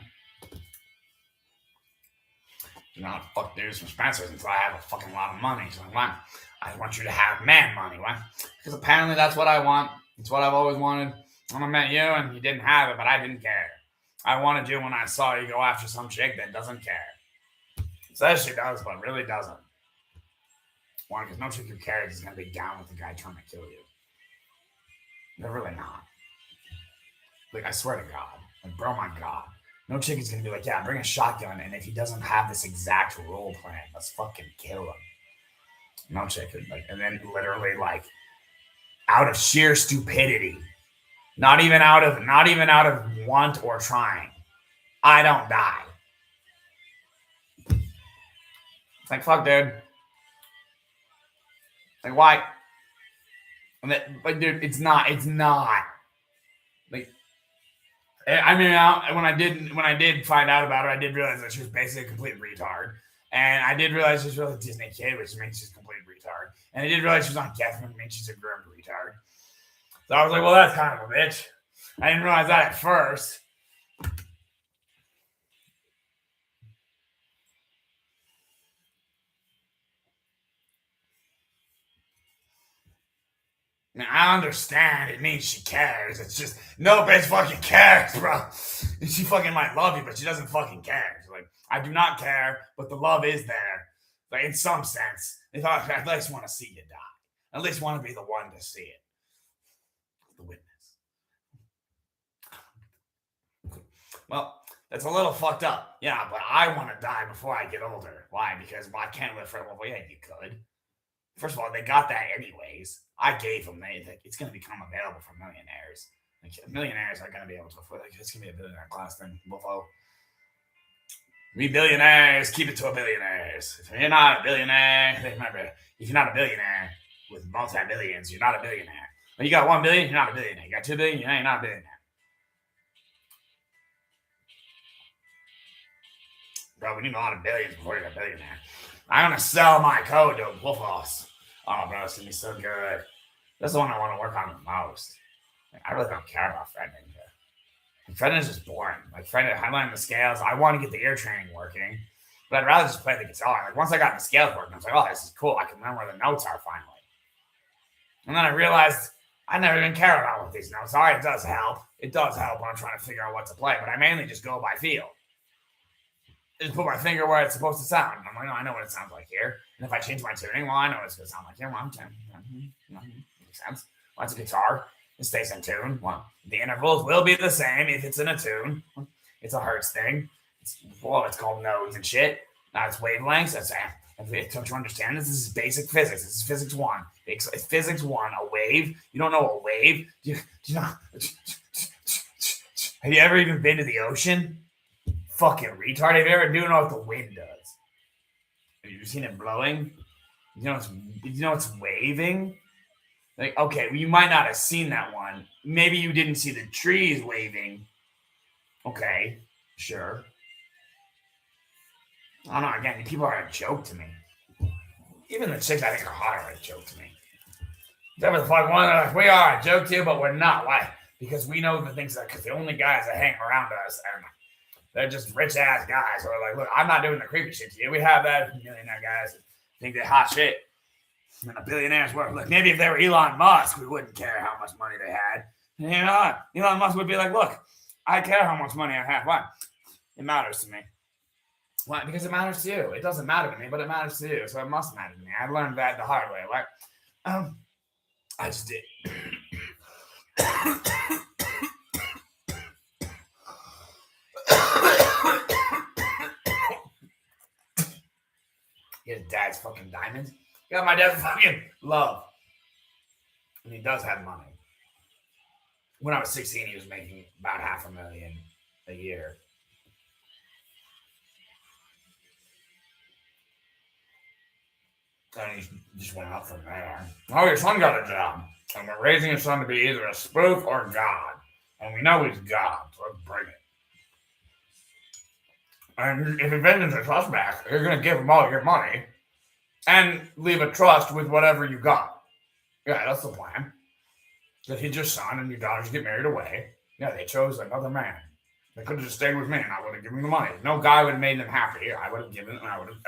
Not fuck dudes from Spencer's until I have a fucking lot of money. So why? I want you to have man money. Why? Because apparently that's what I want. It's what I've always wanted. When I met you and you didn't have it, but I didn't care. I wanted you when I saw you go after some chick that doesn't care. Says she does, but really doesn't. Why? Because no chick who cares is going to be down with the guy trying to kill you. They're really not. Like, I swear to God. Like, bro, my God. No chick is going to be like, yeah, bring a shotgun, and if he doesn't have this exact role plan, let's fucking kill him. No chick would, like, and then literally, like, out of sheer stupidity, not even out of want or trying, I don't die. It's like, fuck, dude. Like, why? Like, dude, it's not. Like, I mean, when I did find out about her, I did realize that she was basically a complete retard. And I did realize she was really a Disney kid, which means she's a complete retard. And I did realize she was on Geffen, which means she's a groomed retard. So I was like, well, that's kind of a bitch. I didn't realize that at first. Now, I understand it means she cares. It's just, no bitch fucking cares, bro. She fucking might love you, but she doesn't fucking care. She's like, I do not care, but the love is there. Like, in some sense. I at least want to see you die. At least want to be the one to see it. The witness. Well, that's a little fucked up. Yeah, but I want to die before I get older. Why? Because I can't live forever. Well, yeah, you could. First of all, they got that anyways. I gave them. It's going to become available for millionaires. Like, millionaires are going to be able to afford. Like, it's going to be a billionaire class thing. Buffalo. We billionaires, keep it to a billionaires. If you're not a billionaire, remember, if you're not a billionaire with multi-billions, you're not a billionaire. When you got 1 billion, you're not a billionaire. You got 2 billion, you're not a billionaire. Bro, we need a lot of billions before you're a billionaire. I'm going to sell my code to Wolfos. Oh, bro, it's going to be so good. That's the one I want to work on the most. Like, I really don't care about Fred Ninja. Fred Ninja's just boring. Like, Fred, I learned the scales. I want to get the ear training working, but I'd rather just play the guitar. Like, once I got the scales working, I was like, oh, this is cool. I can learn where the notes are finally. And then I realized I never even care about what these notes are. It does help. It does help when I'm trying to figure out what to play, but I mainly just go by feel. Just put my finger where it's supposed to sound. I'm like, oh, I know what it sounds like here. And if I change my tuning, well, I know what it's going to sound like here. Well, makes sense. Well, it's a guitar. It stays in tune. Well, the intervals will be the same if it's in a tune. It's a hertz thing. It's called nodes and shit. It's wavelengths. Don't you understand this? This is basic physics. This is physics 1. It's physics 1. A wave. You don't know a wave? Do you know? Have you ever even been to the ocean? Fucking retard. Have you ever do know what the wind does? Have you seen it blowing? You know it's waving? Like, okay, well, you might not have seen that one. Maybe you didn't see the trees waving. Okay, sure. I don't know, again, people are a joke to me. Even the chicks I think are hot are a joke to me. Whatever the fuck one, we are a joke to you, but we're not. Why? Because we know the things that, because the only guys that hang around us are they're just rich ass guys who are like, look, I'm not doing the creepy shit to you. We have that millionaire guys that think they're hot shit. And a billionaire's worth. Look, maybe if they were Elon Musk, we wouldn't care how much money they had. And you know what? Elon Musk would be like, look, I care how much money I have. Why? It matters to me. Why? Because it matters to you. It doesn't matter to me, but it matters to you. So it must matter to me. I learned that the hard way. Right? I just did. His dad's fucking diamonds. He got my dad's fucking love. And he does have money. When I was 16, he was making about $500,000 a year. And he just went up from there. Oh, your son got a job. And we're raising your son to be either a spook or God. And we know he's God, so let's bring it. And if he vengeance a trust back, you're going to give him all your money and leave a trust with whatever you got. Yeah, that's the plan. That he's your son and your daughters get married away. Yeah, they chose another man. They could have just stayed with me and I would have given them the money. No guy would have made them happy. I would have given it and I would have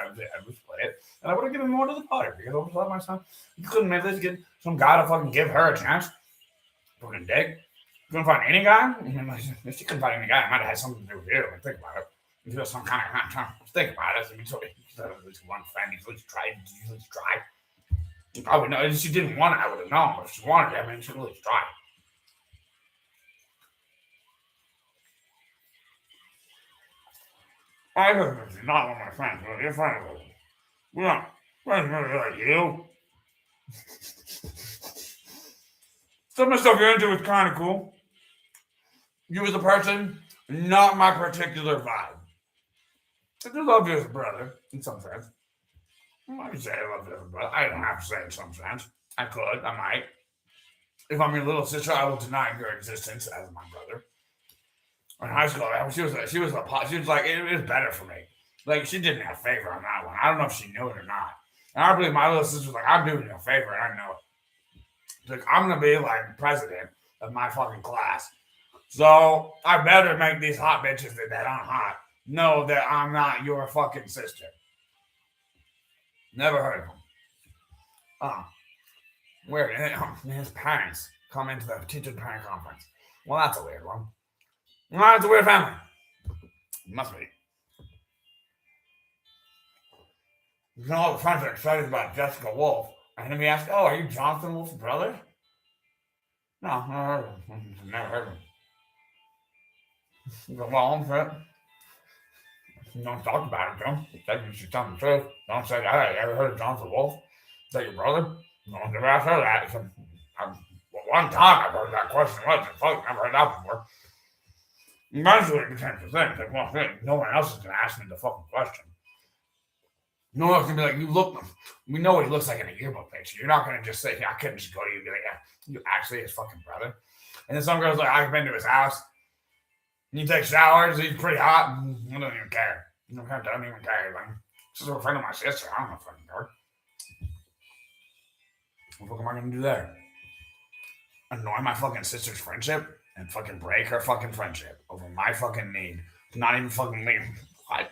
split it. And I would have given more to the daughter because I would have loved my son. You couldn't make this get some guy to fucking give her a chance. Fucking dick. You couldn't find any guy? If you couldn't find any guy, it might have had something to do with you. Think about it. You feel some kind of think about it. One friend, you just try. I would know. If she didn't want it, I would have known. If she wanted it, I mean, she really tried. I was not one of my friends, but your friend was. We don't friends like you. Some of the stuff you're into is kind of cool. You as a person, not my particular vibe. I do love you as a brother, in some sense. I can say I love you as a brother. I don't have to say it in some sense. I could, I might. If I'm your little sister, I will deny your existence as my brother. In high school, she was like, it was better for me. Like, she did me a favor on that one. I don't know if she knew it or not. And I believe my little sister was like, I'm doing you a favor, and I know it. She's like, I'm going to be like president of my fucking class. So I better make these hot bitches that I'm hot know that I'm not your fucking sister. Never heard of them. Weird. His parents come into the teacher's parent conference. Well, that's a weird one. Well, that's a weird family. Must be. You know, all the friends are excited about Jessica Wolf. And then we ask, oh, are you Jonathan Wolf's brother? No, never heard of him. Never heard of him. You go, well, I'm fit. You don't talk about it, John. You should tell the truth. Don't say, hey, ever heard of Jonathan Wolf? Is that your brother? No one's ever asked her that. One time I've heard that question once. I've never heard that before. Eventually it becomes a thing. Like, well, no one else is going to ask me the fucking question. No one's going to be like, you look, we know what he looks like in a yearbook picture. You're not going to just say, I couldn't just go to you and be like, yeah, you actually his fucking brother. And then some girl's like, I've been to his house. And he takes showers. He's pretty hot. I don't even care. I don't even care. Like, this is a friend of my sister. I don't know fucking her. What the fuck am I going to do there? Annoy my fucking sister's friendship and fucking break her fucking friendship over my fucking need. Not even fucking me. What?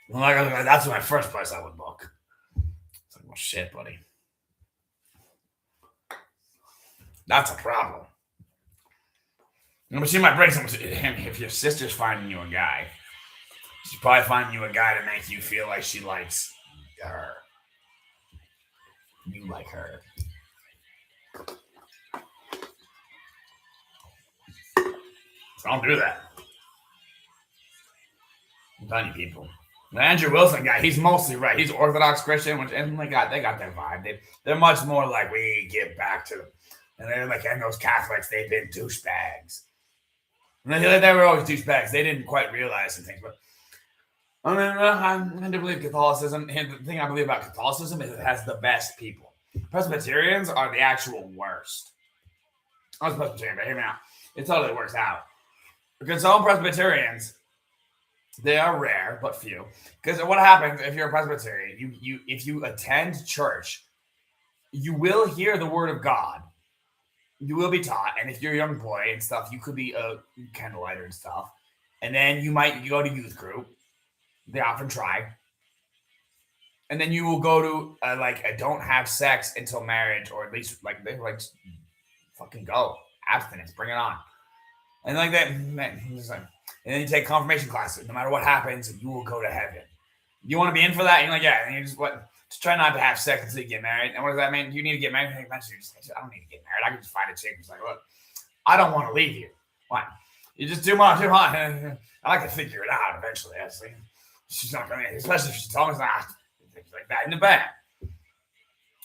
Well, like, that's my first place I would book. It's like, well, shit, buddy. That's a problem. But she might bring some. If your sister's finding you a guy, she's probably finding you a guy to make you feel like she likes her. You like her. Don't do that. I'm telling you, people. The Andrew Wilson guy, he's mostly right. He's Orthodox Christian, which and they got their vibe. They're much more like we give back to them, and they're like, and those Catholics, they've been douchebags. And they were always douchebags. They didn't quite realize some things, but I mean, I do believe Catholicism. And the thing I believe about Catholicism is it has the best people. Presbyterians are the actual worst. I was Presbyterian, but hear me out. It totally works out because some Presbyterians. They are rare, but few. Because what happens if you're a Presbyterian? If you attend church, you will hear the word of God. You will be taught, and if you're a young boy and stuff, you could be a candlelighter and stuff. And then you go to youth group. They often try. And then you will go to a don't have sex until marriage, or at least they fucking go abstinence, bring it on, and like that. And then you take confirmation classes. No matter what happens, you will go to heaven. You want to be in for that? And you're like, yeah. And you just try not to have sex until you get married. And what does that mean? You need to get married. Eventually, I don't need to get married. I can just find a chick who's like, look, I don't want to leave you. Why? You're just too much. I like to figure it out eventually. Actually, she's not going to, especially if she told me things like that in the back.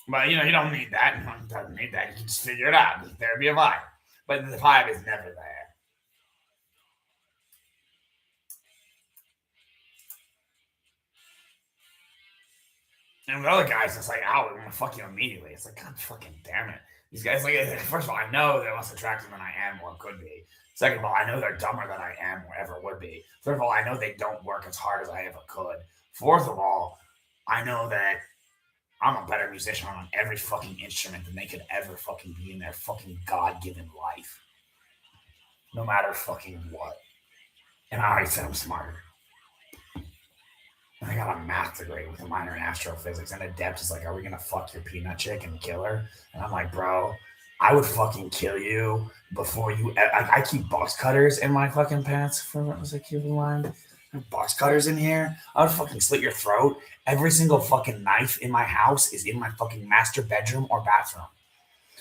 But you don't need that. You don't need that. You can just figure it out. There'd be a vibe, but the vibe is never there. And with other guys, it's like, oh, we're gonna fuck you immediately. It's like, God fucking damn it. These guys, first of all, I know they're less attractive than I am or could be. Second of all, I know they're dumber than I am or ever would be. Third of all, I know they don't work as hard as I ever could. Fourth of all, I know that I'm a better musician on every fucking instrument than they could ever fucking be in their fucking God-given life. No matter fucking what. And I already said I'm smarter. I got a math degree with a minor in astrophysics, and Adept is like, are we gonna fuck your peanut chick and kill her? And I'm like, bro, I would fucking kill you before you. I keep box cutters in my fucking pants for what was I keeping in mind? Box cutters in here. I would fucking slit your throat. Every single fucking knife in my house is in my fucking master bedroom or bathroom,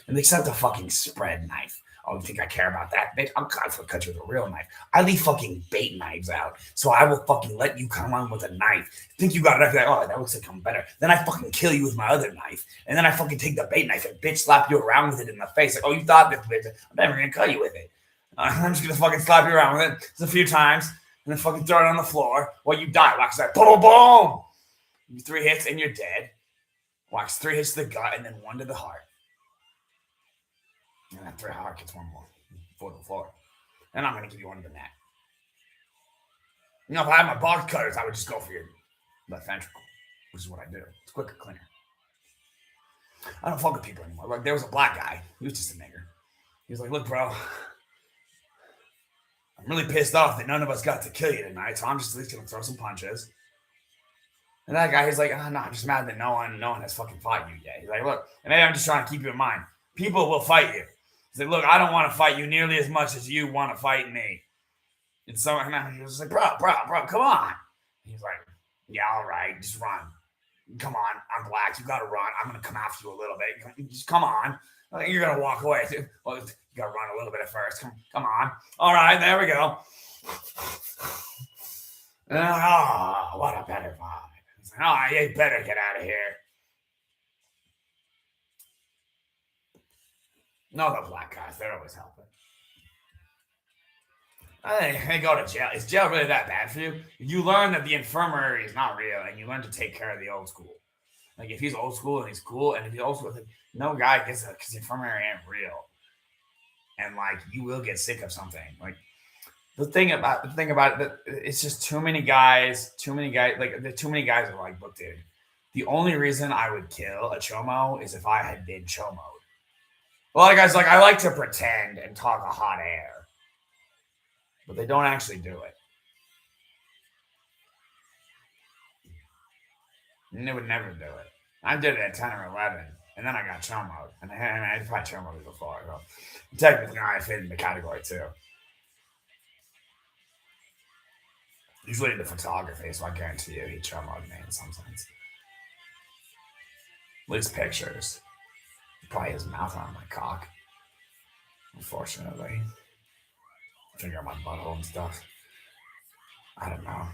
and except the fucking spread knife. Oh, you think I care about that, bitch? I'm confident cut you with a real knife. I leave fucking bait knives out, so I will fucking let you come on with a knife. Think you got a knife? Like, oh, that looks like I'm better. Then I fucking kill you with my other knife, and then I fucking take the bait knife and bitch slap you around with it in the face. Like, oh, you thought this, bitch? I'm never gonna cut you with it. I'm just gonna fucking slap you around with it just a few times, and then fucking throw it on the floor while you die. Wax that, boom, boom. 3 hits and you're dead. Wax 3 hits to the gut and then 1 to the heart. And then 3 heart gets 1 more. 4 to the floor. And I'm going to give you 1 to the neck. If I had my box cutters, I would just go for your left ventricle, which is what I do. It's quicker, cleaner. I don't fuck with people anymore. Like, there was a black guy. He was just a nigger. He was like, look, bro, I'm really pissed off that none of us got to kill you tonight, so I'm just at least going to throw some punches. And that guy, he's like, oh, no, I'm just mad that no one has fucking fought you yet. He's like, look, and maybe I'm just trying to keep you in mind. People will fight you. He's like, look, I don't want to fight you nearly as much as you want to fight me. And so he was like, bro, come on. He's like, yeah, all right, just run. Come on, I'm black. You got to run. I'm going to come after you a little bit. Just come on. You're going to walk away. Well, you got to run a little bit at first. Come on. All right, there we go. Oh, what a better vibe. He's like, oh, you better get out of here. No, the black guys, they're always helping. They go to jail. Is jail really that bad for you? You learn that the infirmary is not real, and you learn to take care of the old school. Like, if he's old school and he's cool, and if he's old school, no guy gets it because the infirmary ain't real. And, like, you will get sick of something. Like, the thing about it, it's just too many guys, like, too many guys are like, look, dude, the only reason I would kill a chomo is if I had been chomoed. A lot of guys like, I like to pretend and talk a hot air, but they don't actually do it. And they would never do it. I did it at 10 or 11. And then I got chomoed. And I probably chomoed before. So technically, I fit in the category too. Usually into photography, so I guarantee you he chomoed me in some sense. At least pictures. Probably his mouth on my cock, unfortunately. Finger on my butthole and stuff. I don't know.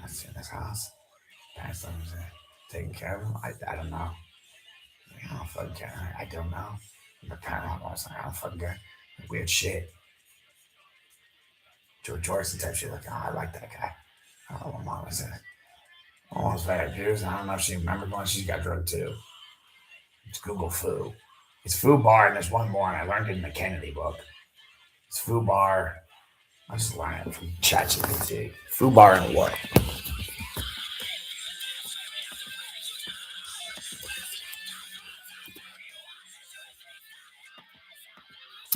I see in this house. Parents don't taking care of him. I don't know. I don't fucking care. I don't know. The parent was like, I don't fucking care. Weird shit. George Jordan type shit. Like, oh, I like that guy. Oh, my mom was almost very abused. I don't know if she remembered one. She's got drugged too. It's Google Foo. It's Foo Bar, and there's one more, and I learned it in the Kennedy book. It's Foo Bar. I just learned it from ChatGPT. Foo Bar and what?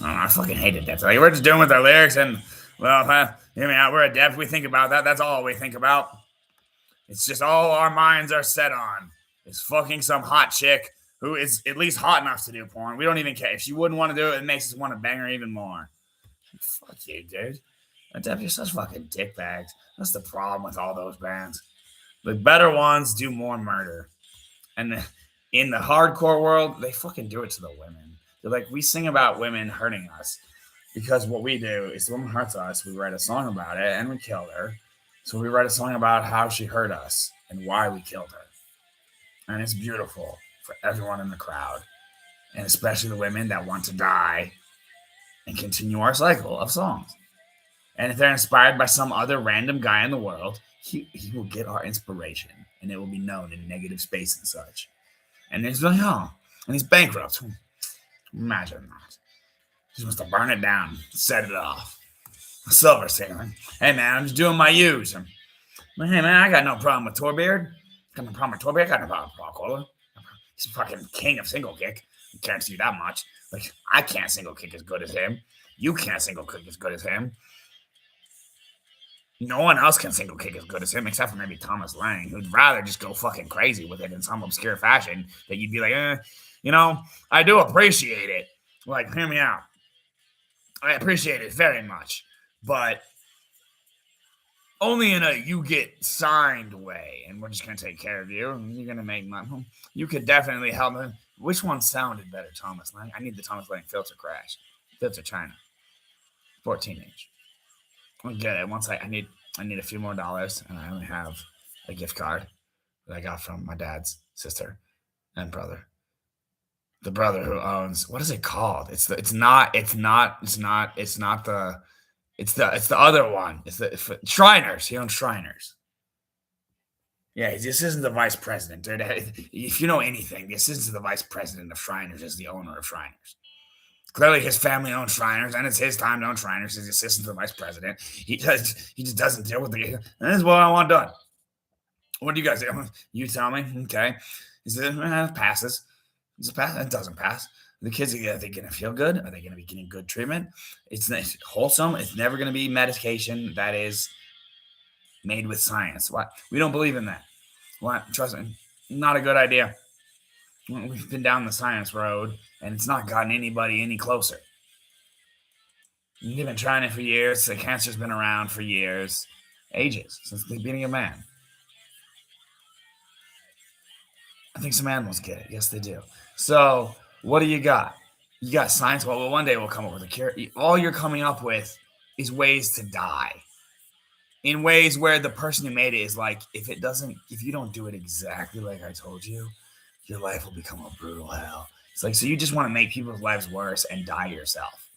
I fucking hated that. Like, we're just doing with our lyrics, and well, hear me out. We're adept. We think about that. That's all we think about. It's just all our minds are set on is fucking some hot chick who is at least hot enough to do porn. We don't even care. If she wouldn't want to do it, it makes us want to bang her even more. Fuck you, dude. Adept, you're such fucking dickbags. That's the problem with all those bands. The better ones do more murder. And in the hardcore world, they fucking do it to the women. They're like, we sing about women hurting us because what we do is the woman hurts us. We write a song about it and we kill her. So we write a song about how she hurt us and why we killed her. And it's beautiful for everyone in the crowd, and especially the women that want to die and continue our cycle of songs. And if they're inspired by some other random guy in the world, he will get our inspiration, and it will be known in negative space and such. And he's like, oh, and he's bankrupt. Imagine that. He wants to burn it down, set it off. Silver Sailing. Hey, man, I'm just doing my use. Hey, man, I got no problem with Torbeard. I got no problem with Torbeard. I got no problem with Paul Cola. He's fucking king of single kick. I can't see that much. Like, I can't single kick as good as him. You can't single kick as good as him. No one else can single kick as good as him, except for maybe Thomas Lang, who'd rather just go fucking crazy with it in some obscure fashion that you'd be like, I do appreciate it. Like, hear me out. I appreciate it very much, but only in a you get signed way, and we're just going to take care of you, and you're going to make money. You could definitely help me. Which one sounded better, Thomas Lang? I need the Thomas Lang filter crash. Filter China. 14-inch. I'll get it. Once I need a few more dollars, and I only have a gift card that I got from my dad's sister and brother. The brother who owns, what is it called? It's the other one. It's the Shriners. He owns Shriners. Yeah, this isn't the vice president, dude. If you know anything, this isn't the vice president of Shriners, is the owner of Shriners. Clearly, his family owns Shriners, and it's his time to own Shriners. He's assistant to the vice president. He just doesn't deal with the. This is what I want done. What do you guys do? You tell me. Okay. Is it passes? Does it pass? It doesn't pass. The kids, are they going to feel good? Are they going to be getting good treatment? It's wholesome. It's never going to be medication that is made with science. What? We don't believe in that. What? Trust me. Not a good idea. We've been down the science road, and it's not gotten anybody any closer. They've been trying it for years. The cancer's been around for years. Ages. Since the beginning of man. I think some animals get it. Yes, they do. So, what do you got? You got science. Well, one day we'll come up with a cure. All you're coming up with is ways to die. In ways where the person who made it is like, if you don't do it exactly like I told you, your life will become a brutal hell. It's like, so you just want to make people's lives worse and die yourself.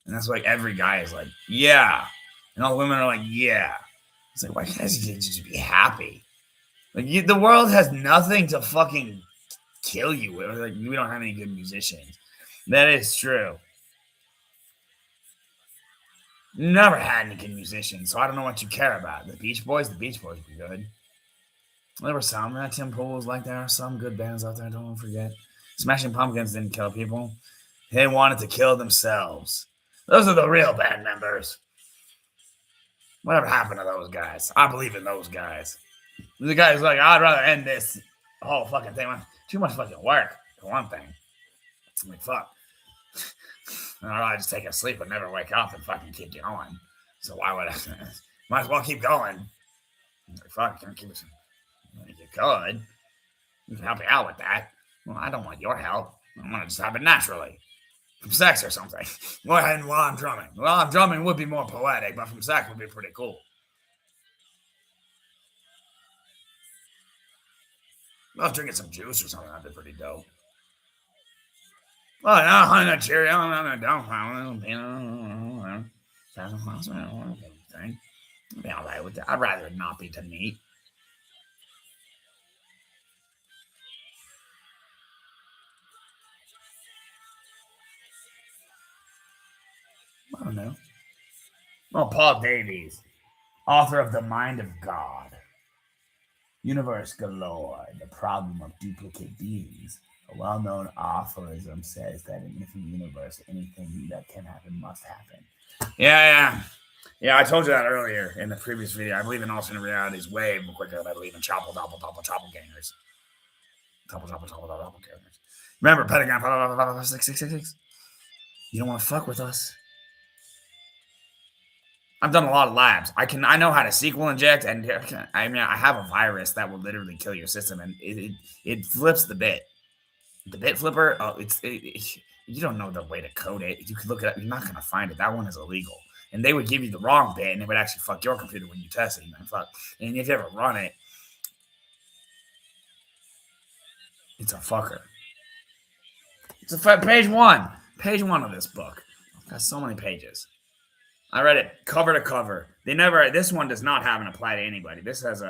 And that's like every guy is like, yeah. And all the women are like, yeah. It's like, why can't you just be happy? Like, the world has nothing to fucking kill you with. Like, we don't have any good musicians. That is true. Never had any good musicians, so I don't know what you care about. The Beach Boys were good. There were some. Tim Pool was like, there are some good bands out there, don't forget. Smashing Pumpkins didn't kill people. They wanted to kill themselves. Those are the real band members. Whatever happened to those guys? I believe in those guys. The guy's like, I'd rather end this whole fucking thing. Too much fucking work. For one thing, I'm like, fuck. I'd rather just take a sleep and never wake up and fucking keep going. So why would I? Might as well keep going. Like, fuck, can't keep it. You could. You can help me out with that. Well, I don't want your help. I want to just have it naturally. From sex or something. Go ahead while I'm drumming. While I'm drumming would be more poetic, but from sex would be pretty cool. I was drinking some juice or something. That'd be pretty dope. Oh, no, honey, Cheerio. Don't. Thing. I'd be all right with that. I'd rather not be too neat. I don't know. Well, Paul Davies, author of The Mind of God, Universe Galore, The Problem of Duplicate Beings. A well known aphorism says that in infinite universe, anything that can happen must happen. Yeah. Yeah, I told you that earlier in the previous video. I believe in alternate realities way more quicker than I believe in doppelgangers. Doppelgangers. Remember, Pentagon 666? You don't want to fuck with us. I've done a lot of labs. I know how to sequel inject, and I mean I have a virus that will literally kill your system, and it flips the bit. The bit flipper. Oh, you don't know the way to code it. You could look it up. You're not gonna find it. That one is illegal. And they would give you the wrong bit, and it would actually fuck your computer when you test it. And fuck. And if you ever run it, it's a fucker. It's page one. Page one of this book. I've got so many pages. I read it cover to cover. This one does not have an apply to anybody. This has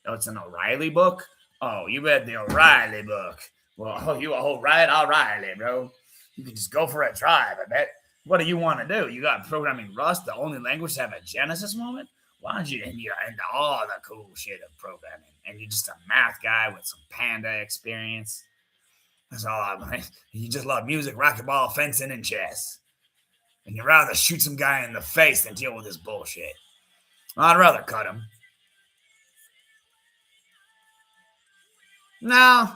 it's an O'Reilly book. Oh, you read the O'Reilly book. Well, oh, you O'Reilly, bro. You can just go for a drive, I bet. What do you want to do? You got programming Rust, the only language to have a Genesis moment? Why don't you, and you're into all the cool shit of programming, and you're just a math guy with some Panda experience. That's all I want. You just love music, racquetball, fencing, and chess. And you'd rather shoot some guy in the face than deal with this bullshit. I'd rather cut him. No.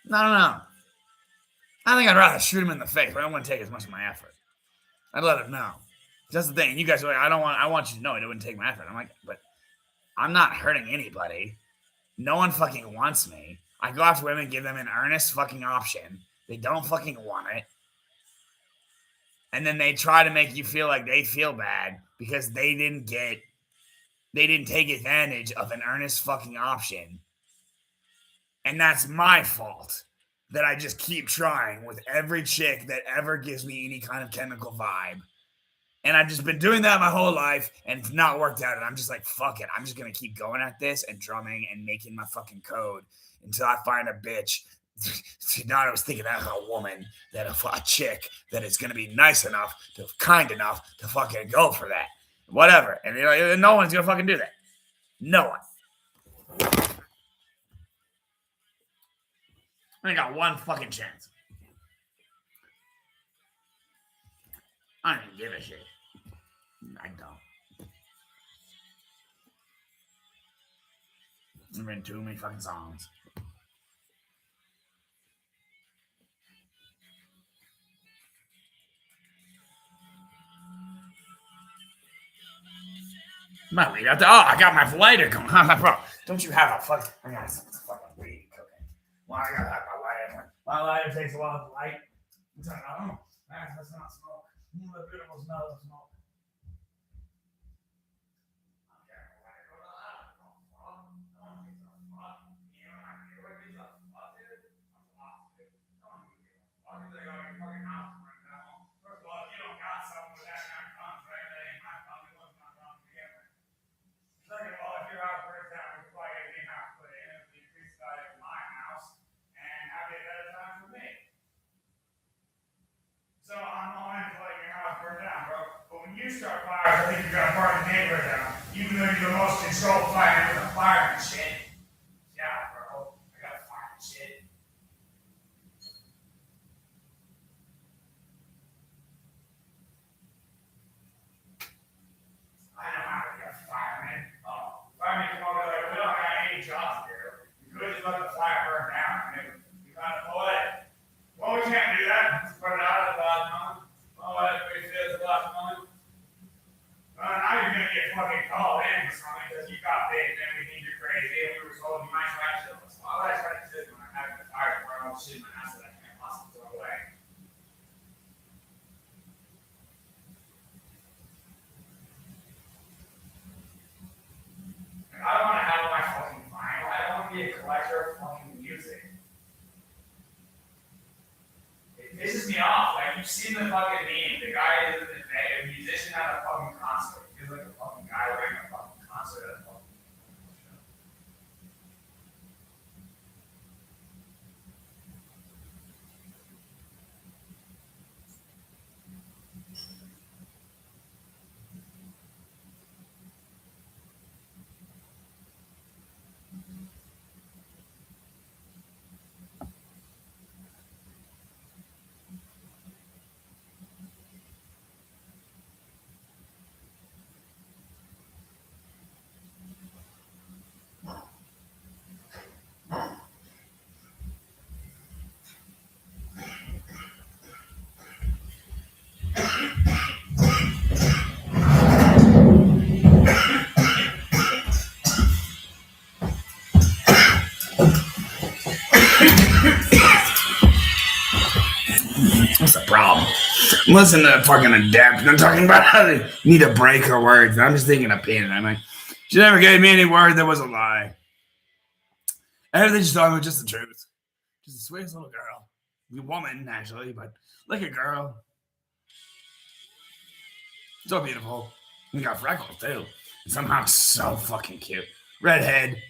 I think I'd rather shoot him in the face, but I don't want to take as much of my effort. I'd let him know. That's the thing. You guys are like, I want you to know it wouldn't take my effort. I'm like, but I'm not hurting anybody. No one fucking wants me. I go after women, give them an earnest fucking option. They don't fucking want it. And then they try to make you feel like they feel bad because they didn't take advantage of an earnest fucking option. And that's my fault that I just keep trying with every chick that ever gives me any kind of chemical vibe. And I've just been doing that my whole life and it's not worked out. And I'm just like, fuck it. I'm just going to keep going at this and drumming and making my fucking code until I find a bitch. Now I was thinking that a woman, that a chick that is going to be nice enough, kind enough to fucking go for that. Whatever. And no one's going to fucking do that. No one. I got one fucking chance. I don't give a shit. I don't. I've written too many fucking songs. My weed out there. Oh, I got my lighter going. Bro, don't you have a fucking... I got some fucking weed cooking. Well, I gotta have my lighter. My lighter takes a while to light. That's not smoke. The beautiful smell of smoke. So I'm all in to let your house burn down, bro. But when you start fires, I think you're gonna burn the neighborhood down. Even though you're the most controlled fire with a fire and shit. Yeah, bro. I got fire and shit. I know how to get firemen. Firemen come over like, we don't have any jobs here. You could just let the fire burn down. You kind of poetic. all the shit in my house that I can't possibly throw away. Like, I don't want to have my fucking vinyl. I don't want to be a collector of fucking music. It pisses me off. Like, you've seen the fucking meme. The guy is a musician at a fucking concert. He's like a fucking guy wearing a fucking concert at a fucking show. What's the problem? Listen to fucking Adept. I'm talking about how they need to break her words. I'm just thinking of pain. I'm like, she never gave me any word that was a lie. Everything she's talking about just the truth. She's the sweetest little girl. A woman, actually, but like a girl. So beautiful. We got freckles, too. And somehow so fucking cute. Redhead.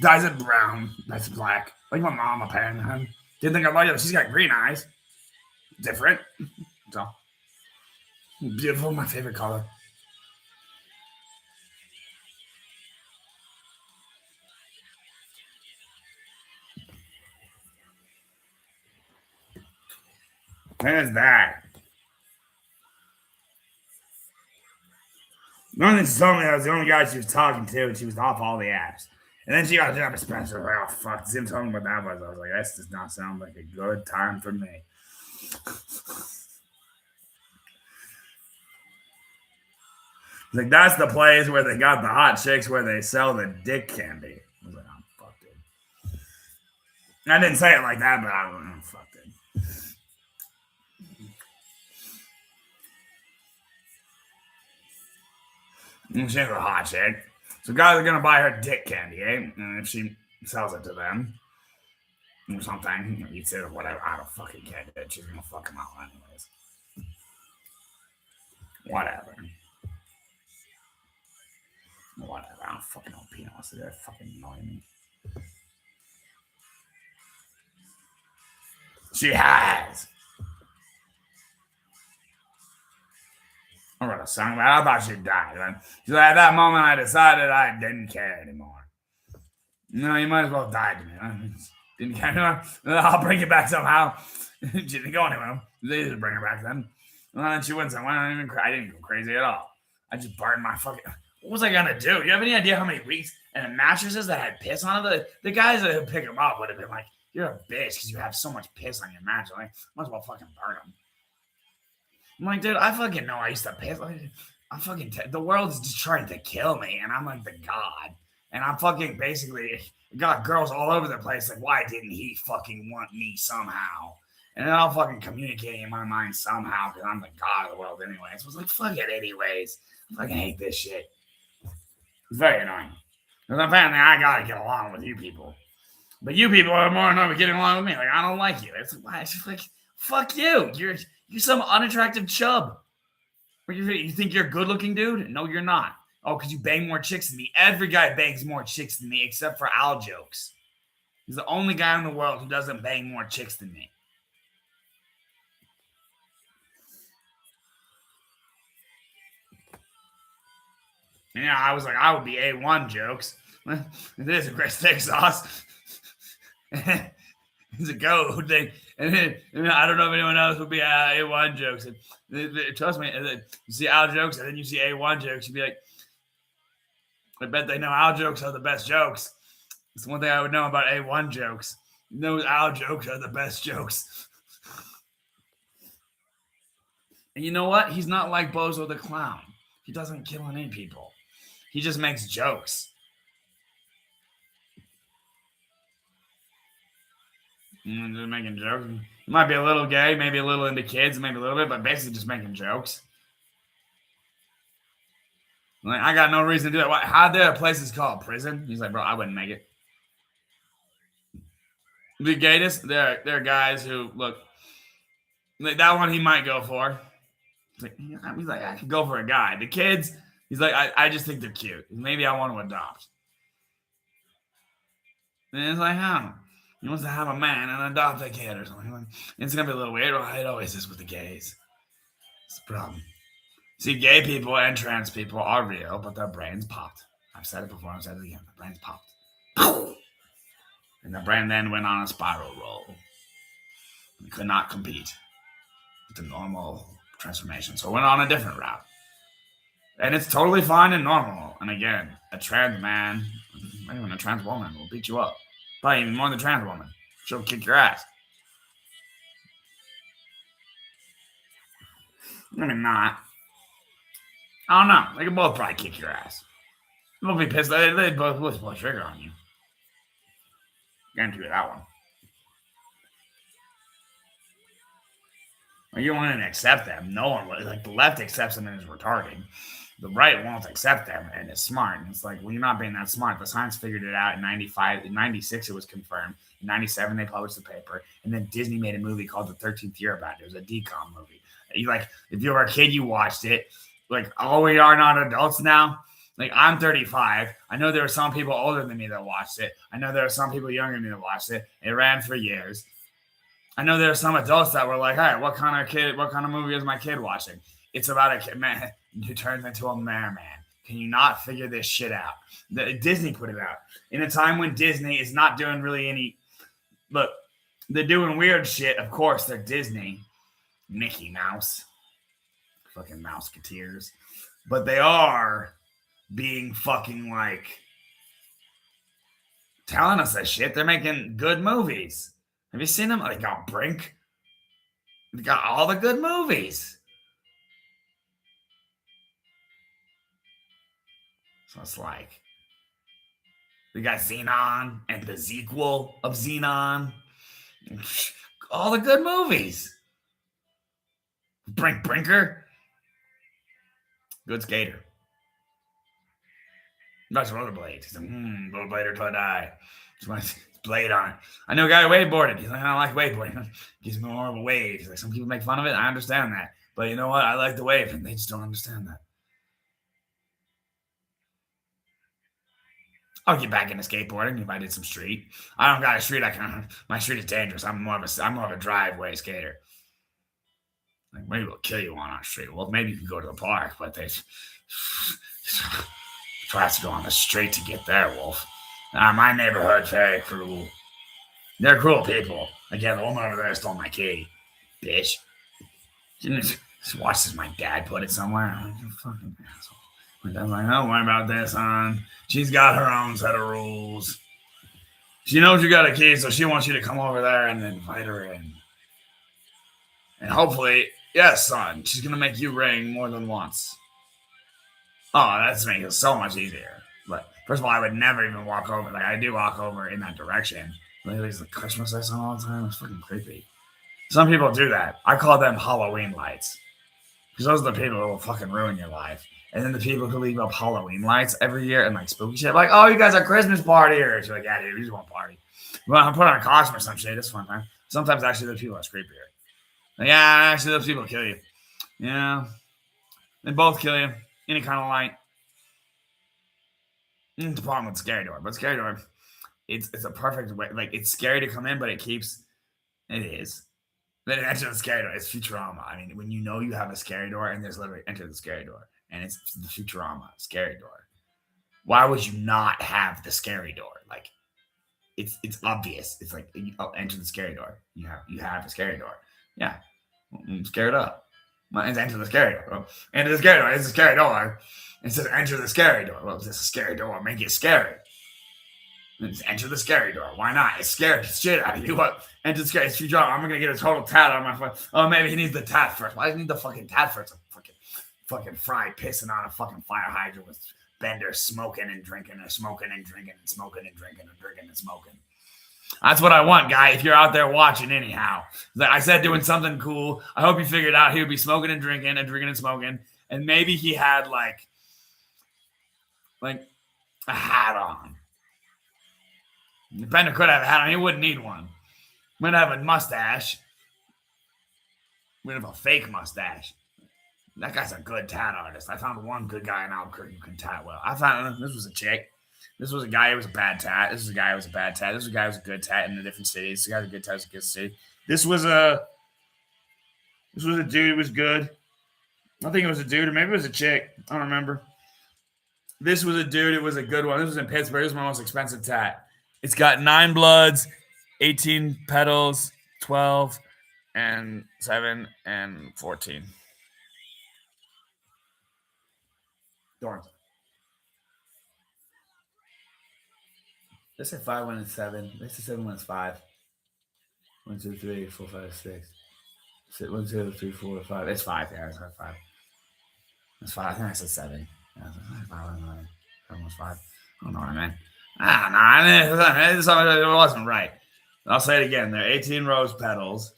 Dyes it brown. That's black. Like my mom, apparently. Didn't think I liked it. She's got green eyes. Different. So beautiful. My favorite color. There's that. One thing she told me I was the only guy she was talking to, and she was off all the apps. And then she got a job at Spencer. I was like, oh, fuck. Zim told me what that was. I was like, this does not sound like a good time for me. Like, that's the place where they got the hot chicks where they sell the dick candy. I was like, oh, fuck, dude. I didn't say it like that, but I don't know. Fuck, dude. And she's a hot chick. So guys are going to buy her dick candy, eh? And if she sells it to them or something, you say whatever, I don't fucking care, dude. She's going to fuck them out anyways. Whatever. I don't fucking know peanuts. They're fucking annoying me. She has. I wrote a song about it. I thought she died. So at that moment, I decided I didn't care anymore. No, you might as well die to me. Didn't care anymore. I'll bring it back somehow. She didn't go anywhere. They just bring her back then. Well, then she went somewhere. I didn't go crazy at all. I just burned my fucking. What was I gonna do? Do you have any idea how many weeks and mattresses that had piss on it? The guys that would pick them up would have been like, "You're a bitch because you have so much piss on your mattress. Like, might as well fucking burn them." I'm like, dude, I fucking know I used to piss. Like, I'm fucking. The world is just trying to kill me, and I'm like the god, and I'm fucking basically got girls all over the place. Like, why didn't he fucking want me somehow? And then I'll fucking communicate in my mind somehow because I'm the god of the world anyway. So I was like, fuck it anyways. I fucking hate this shit. It's very annoying. Because apparently I gotta get along with you people. But you people are more annoyed with getting along with me. Like, I don't like you. It's just like, fuck you. You're some unattractive chub. You think you're a good looking dude? No, you're not. Oh, because you bang more chicks than me. Every guy bangs more chicks than me except for Al Jokes. He's the only guy in the world who doesn't bang more chicks than me. Yeah, I was like, I would be A1 Jokes. This is a great steak sauce. It's a goat thing. And then I don't know if anyone else would be A1 Jokes. And trust me, you see Al Jokes and then you see A1 Jokes, you'd be like, I bet they know Al Jokes are the best jokes. It's one thing I would know about A1 Jokes. Those Al Jokes are the best jokes. And you know what? He's not like Bozo the Clown. He doesn't kill any people. He just makes jokes. Just making jokes. You might be a little gay, maybe a little into kids, maybe a little bit, but basically just making jokes. Like, I got no reason to do that. How there are places called prison? He's like, bro, I wouldn't make it. The gayest, there are guys who look. Like that one he might go for. He's like, I could go for a guy. The kids, he's like, I just think they're cute. Maybe I want to adopt. And it's like, how? He wants to have a man and adopt a kid or something. It's gonna be a little weird. It always is with the gays. It's the problem. See, gay people and trans people are real, but their brains popped. I've said it before. I've said it again. The brains popped, and the brain then went on a spiral roll. It could not compete with the normal transformation, so it went on a different route. And it's totally fine and normal. And again, a trans man, even a trans woman, will beat you up. Probably even more than a trans woman. She'll kick your ass. I mean, not. I don't know. They could both probably kick your ass. They'll be pissed. They both will pull a trigger on you. Guarantee you that one. Well, you won't even accept them. No one would. Like, the left accepts them and is retarded. The right won't accept them and is smart. And it's like, well, you're not being that smart. The science figured it out in 95. In 96, it was confirmed. In 97, they published the paper. And then Disney made a movie called The 13th Year about it. It was a decom movie. Like, if you were a kid, you watched it. Like, oh, we are not adults now. Like, I'm 35. I know there are some people older than me that watched it. I know there are some people younger than me that watched it. It ran for years. I know there are some adults that were like, all right, what kind of movie is my kid watching? It's about a kid, man, who turns into a merman. Can you not figure this shit out? Disney put it out. In a time when Disney is not doing really any... Look, they're doing weird shit. Of course, they're Disney. Mickey Mouse. Fucking Mouseketeers. But they are being fucking like... telling us that shit. They're making good movies. Have you seen them? They got Brink. They got all the good movies. So it's like, we got Xenon and the sequel of Xenon. All the good movies. Brinker. Good skater. That's rollerblades. He's like, rollerblader till I die. It's my blade on it. I know a guy who wakeboarded. He's like, I don't like wakeboarding. It gives me more of a wave. He's like, some people make fun of it. I understand that. But you know what? I like the wave, and they just don't understand that. I'll get back into skateboarding if I did some street. I don't got a street. My street is dangerous. I'm more of a driveway skater. Like, maybe we'll kill you on our street. Well, maybe you can go to the park, but they try to go on the street to get there, Wolf. My neighborhood's very cruel. They're cruel people. Again, the woman over there stole my key. Bitch. Just watches my dad put it somewhere. I'm like, you fucking asshole. My dad's like, don't worry about this, hon. She's got her own set of rules. She knows you got a key, so she wants you to come over there and invite her in. And hopefully, yes, son, she's going to make you ring more than once. Oh, that's making it so much easier. But first of all, I would never even walk over. Like, I do walk over in that direction. Like, there's the Christmas lights on all the time. It's fucking creepy. Some people do that. I call them Halloween lights. Because those are the people who will fucking ruin your life. And then the people who leave up Halloween lights every year and like spooky shit. Like, oh, you guys are Christmas partiers. You're like, yeah, dude, we just want to party. Well, I put on a costume or some shit. It's fun, man. Sometimes actually those people are creepier. Like, yeah, actually those people kill you. Yeah. They both kill you. Any kind of light. It's the problem with Scary Door. But Scary Door, it's a perfect way. Like, it's scary to come in, but it is. Then Enter the Scary Door. It's Futurama. I mean, when you know you have a Scary Door and there's literally Enter the Scary Door. And it's the Futurama Scary Door. Why would you not have the Scary Door? Like, it's obvious. It's like, Enter the Scary Door. You have a Scary Door. Yeah. I'm scared up. It's Enter the Scary Door. Well, Enter the Scary Door. It's a scary door. It says Enter the Scary Door. Well, it's a scary door. Make it scary. It's Enter the Scary Door. Why not? It's scared shit out of you. What? Enter the Scary Door. I'm going to get a total tat on my phone. Oh, maybe he needs the tat first. Why does he need the fucking tat first? Fucking Fry pissing on a fucking fire hydrant with Bender smoking and drinking and smoking and drinking and smoking and drinking and drinking and smoking. That's what I want, guy. If you're out there watching, anyhow, I said doing something cool. I hope you figured out he would be smoking and drinking and smoking, and maybe he had like a hat on. Bender could have a hat on. He wouldn't need one. We'd have a mustache. We'd have a fake mustache. That guy's a good tat artist. I found one good guy in Albuquerque who can tat well. I found this was a chick. This was a guy who was a bad tat. This was a guy who was a bad tat. This was a guy who was a good tat in a different city. This guy was a good tat in a good city. This was a dude who was good. I think it was a dude, or maybe it was a chick. I don't remember. This was a dude. It was a good one. This was in Pittsburgh. This was my most expensive tat. It's got 9 bloods, 18 petals, 12, and 7, and 14. Thorns. They said 5, 1, and 7. They said 7, 1, is 5. 1, 2, 3, 4, 5, 6. 1, 2, 3, 4, 5. It's 5. Yeah, it's 5. It's 5. I think I said 7. Yeah, 5, 7 was 5. I don't know what I meant. I don't know. It wasn't right. I'll say it again. There are 18 rose petals.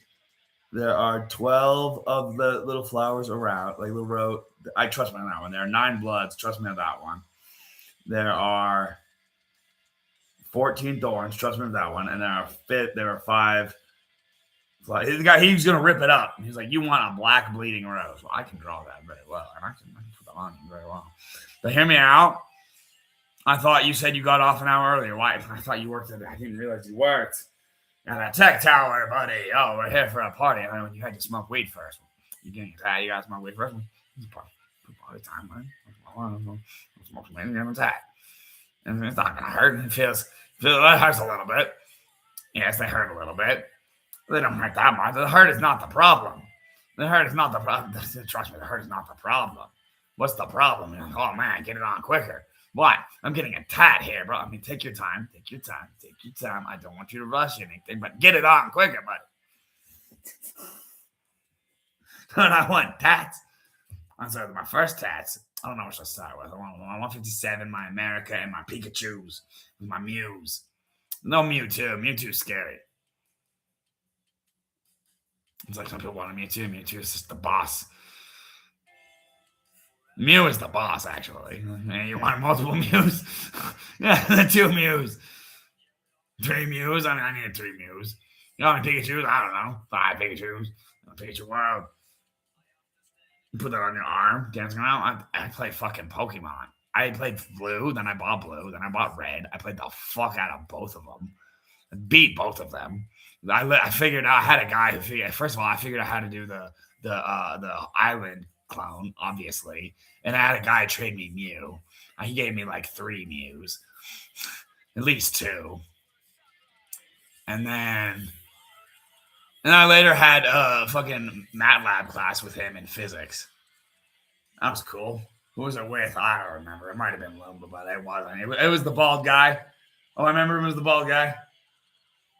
There are 12 of the little flowers around, like little rose. I trust me on that one. There are 9 bloods. Trust me on that one. There are 14 thorns. Trust me on that one. And there are 5. The guy, he was going to rip it up. He's like, you want a black bleeding rose. Well, I can draw that very well. And I can put that on very well. But hear me out. I thought you said you got off an hour earlier. Why? I thought you worked I didn't realize you worked at a tech tower, buddy. Oh, we're here for a party. I mean, you had to smoke weed first. You getting tired? You got to smoke weed first. It's party time, man. Smoke some weed and get attack. And it's not gonna hurt. It feels it hurts a little bit. Yes, they hurt a little bit. They don't hurt that much. The hurt is not the problem. The hurt is not the problem. Trust me, the hurt is not the problem. What's the problem? You're like, oh man, get it on quicker. Why? I'm getting a tat here, bro. I mean, take your time. Take your time. Take your time. I don't want you to rush anything, but get it on quicker, buddy. And I want tats. I started with my first tats. I don't know what to start with. I want 157, my America, and my Pikachus, my Mews. No Mewtwo. Mewtwo's scary. It's like some people want a Mewtwo. Mewtwo is just the boss. Mew is the boss, actually. You want multiple Mews? Yeah, the 2 Mews. 3 Mews? I mean, I need 3 Mews. You know how many Pikachus? I don't know. 5 Pikachus. Pikachu World. You put that on your arm, dancing around. I play fucking Pokemon. I played blue, then I bought blue, then I bought red. I played the fuck out of both of them. I beat both of them. I figured out, I had a guy who figured, first of all, I figured out how to do the island clone, obviously. And I had a guy trade me Mew. He gave me like 3 Mews. At least 2. And I later had a fucking MATLAB class with him in physics. That was cool. Who was it with? I don't remember. It might have been Lumba, but it wasn't. It was the bald guy. Oh, I remember him as the bald guy.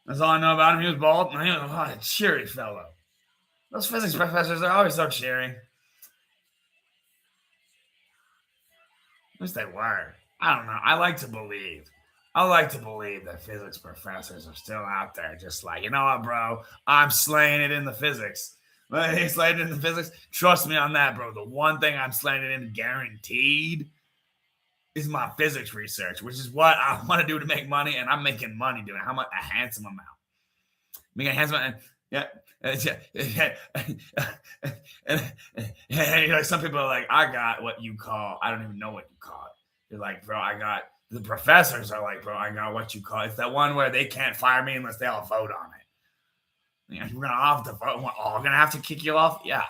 That's all I know about him. He was bald. He was a cheery fellow. Those physics professors are always so cheery. At least they were. I don't know. I like to believe that physics professors are still out there just like, you know what, bro? I'm slaying it in the physics. He's slaying it in the physics. Trust me on that, bro. The one thing I'm slaying it in guaranteed is my physics research, which is what I want to do to make money, and I'm making money doing it. How much? A handsome amount. Making a handsome amount. Yeah. And like some people are like, I got what you call, I don't even know what you call it. They're like, bro, the professors are like, bro, I got what you call it. It's that one where they can't fire me unless they all vote on it. You know, we're gonna have to vote. We're all gonna have to kick you off. Yeah.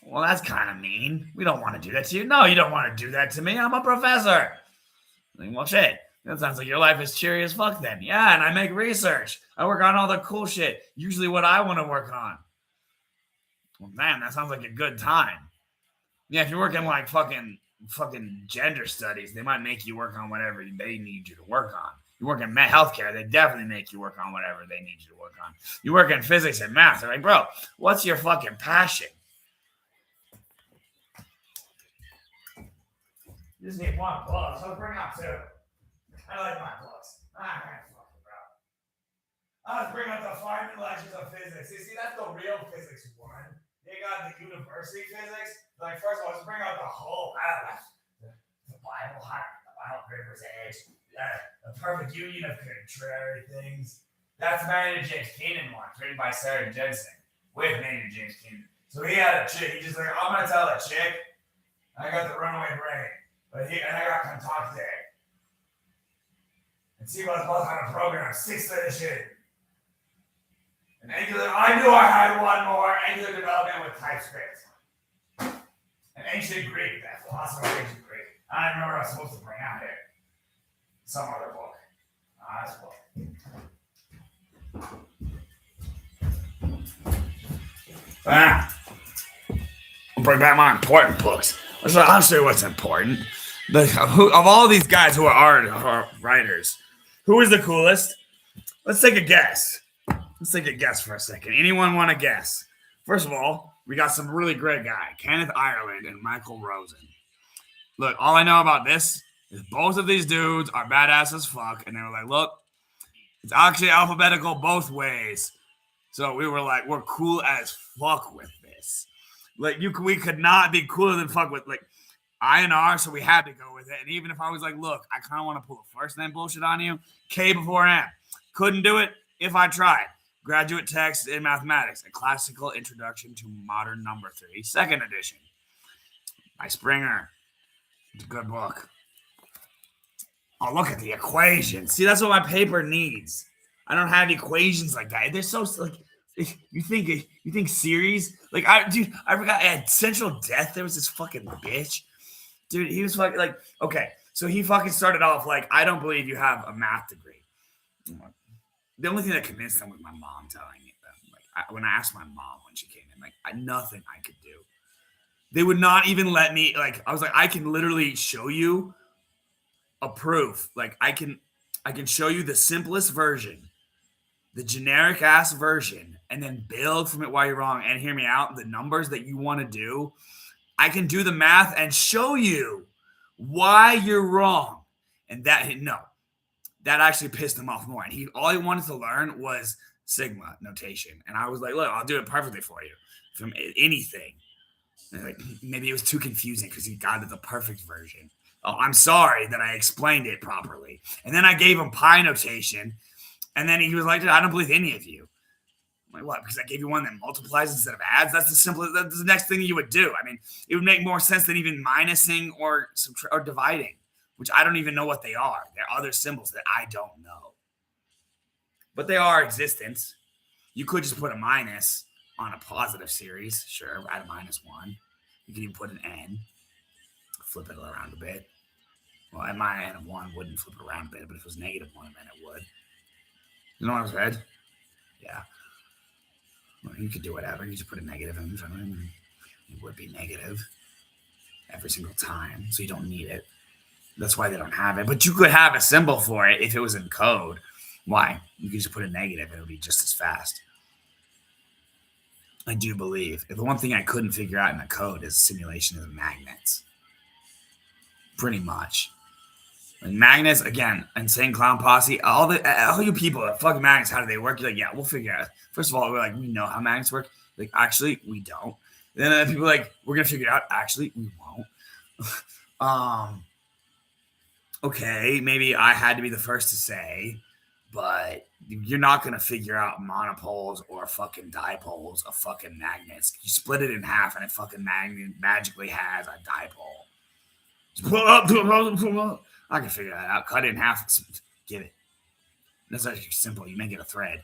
Well, that's kind of mean. We don't want to do that to you. No, you don't want to do that to me. I'm a professor. Like, well, shit. That sounds like your life is cheery as fuck then. Yeah, and I make research. I work on all the cool shit. Usually what I want to work on. Well, man, that sounds like a good time. Yeah, if you're working like fucking gender studies, they might make you work on whatever they need you to work on. You work in healthcare, they definitely make you work on whatever they need you to work on. You work in physics and math, they're like, bro, what's your fucking passion? You just need one glove, so bring out 2. I like my books. Fucking bro. I was bringing up the Feynman lectures of physics. You see, that's the real physics one. They got the university physics. Like, first of all, let's bring out the whole the Bible, the Bible River's Edge, the perfect union of contrary things. That's Mary and James Keenan one, written by Sarah Jensen with Mary and James Keenan. So he had a chick. He just like, I'm gonna tell the chick, I got the runaway brain, and I got concocted. And see what's both on a program, 6th edition. And Angular, I knew I had one more, Angular development with TypeScript. And ancient Greek, that philosopher of ancient Greek. I don't remember what I was supposed to bring out here. Some other book. This book. I'll bring back my important books. I'll show you what's important. Of all these guys who are writers, who is the coolest? Let's take a guess. Let's take a guess for a second. Anyone want to guess? First of all, we got some really great guy, Kenneth Ireland and Michael Rosen. Look, all I know about this is both of these dudes are badass as fuck, and they were like, look, it's actually alphabetical both ways. So we were like, we're cool as fuck with this. Like, we could not be cooler than fuck with, like, I and R, so we had to go with it. And even if I was like, look, I kind of want to pull the first name bullshit on you, K before M. Couldn't do it if I tried. Graduate Text in Mathematics, A Classical Introduction to Modern Number Theory, 2nd edition by Springer. It's a good book. Oh, look at the equations. See, that's what my paper needs. I don't have equations like that. They're so, like, you think series? Like, I forgot at Central Death, there was this fucking bitch. Dude, he was fucking, like, okay, so he fucking started off like, I don't believe you have a math degree. The only thing that convinced them was my mom telling me that. Like, when I asked my mom when she came in, like, nothing I could do. They would not even let me, like, I was like, I can literally show you a proof. Like, I can show you the simplest version, the generic ass version, and then build from it while you're wrong. And hear me out, the numbers that you want to do, I can do the math and show you why you're wrong. And that actually pissed him off more. And all he wanted to learn was sigma notation. And I was like, look, I'll do it perfectly for you from anything. And like, maybe it was too confusing because he got to the perfect version. Oh, I'm sorry that I explained it properly. And then I gave him pi notation. And then he was like, I don't believe any of you. I'm like, what? Because I gave you one that multiplies instead of adds? That's the next thing you would do. I mean, it would make more sense than even minusing or dividing, which I don't even know what they are. They're other symbols that I don't know. But they are existent. You could just put a minus on a positive series. Sure, add a -1. You can even put an n. Flip it around a bit. Well, a -n of 1 wouldn't flip it around a bit, but if it was -1, then it would. You know what I said? Yeah. Well, you could do whatever. You just put a negative in front of it. It would be negative every single time, so you don't need it. That's why they don't have it. But you could have a symbol for it if it was in code. Why? You could just put a negative. It would be just as fast. I do believe. The one thing I couldn't figure out in the code is simulation of the magnets. Pretty much. And magnets, again, Insane Clown Posse, all you people that fucking magnets, how do they work? You're like, yeah, we'll figure it out. First of all, we're like, we know how magnets work. Like, actually, we don't. And then people are like, we're going to figure it out. Actually, we won't. Okay, maybe I had to be the first to say, but you're not going to figure out monopoles or fucking dipoles of fucking magnets. You split it in half and it fucking magically has a dipole. Just pull up. I can figure that out. Cut it in half. Get it. That's actually simple. You make it a thread.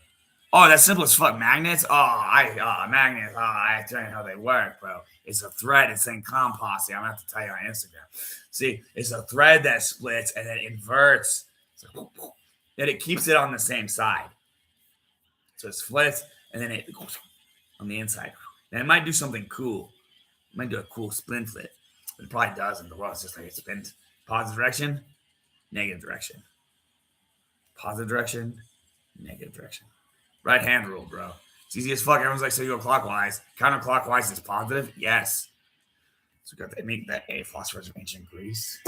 Oh, that's simple as fuck. Magnets? Magnets. I have to tell you how they work, bro. It's a thread. It's in Compost. I'm going to have to tell you on Instagram. See, it's a thread that splits and then inverts. So, then it keeps it on the same side. So it splits and then it goes on the inside. And it might do something cool. It might do a cool spin flip. But it probably doesn't. Well, it's just like it spins. Positive direction, negative direction. Positive direction, negative direction. Right hand rule, bro. It's easy as fuck. Everyone's like, so you go clockwise. Counterclockwise is positive? Yes. So we got to make that A, philosophers of ancient Greece.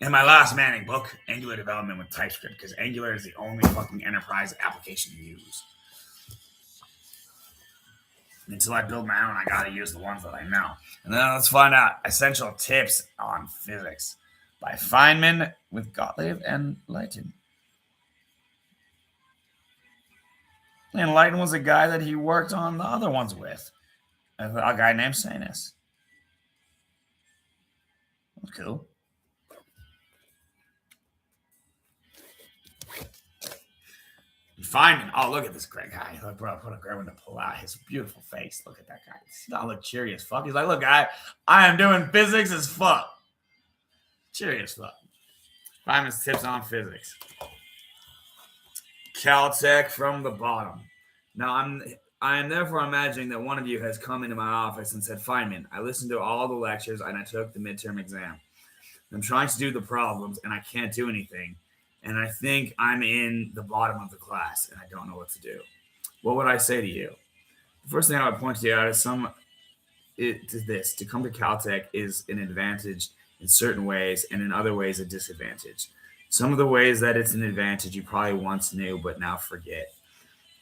In my last Manning book, Angular development with TypeScript, because Angular is the only fucking enterprise application to use. Until I build my own, I gotta use the ones that I know. And then let's find out essential tips on physics by Feynman with Gottlieb and Leighton. And Leighton was a guy that he worked on the other ones with, a guy named Sanus. That's cool. Feynman. Oh, look at this great guy. Look, bro, put a great one to pull out his beautiful face. Look at that guy. Does he not look cheery as fuck? He's like, look, guy, I am doing physics as fuck. Cheery as fuck. Feynman's tips on physics. Caltech from the bottom. Now, I am therefore imagining that one of you has come into my office and said, Feynman, I listened to all the lectures and I took the midterm exam. I'm trying to do the problems and I can't do anything. And I think I'm in the bottom of the class and I don't know what to do. What would I say to you? The first thing I would point to you out is this. To come to Caltech is an advantage in certain ways and in other ways a disadvantage. Some of the ways that it's an advantage you probably once knew but now forget.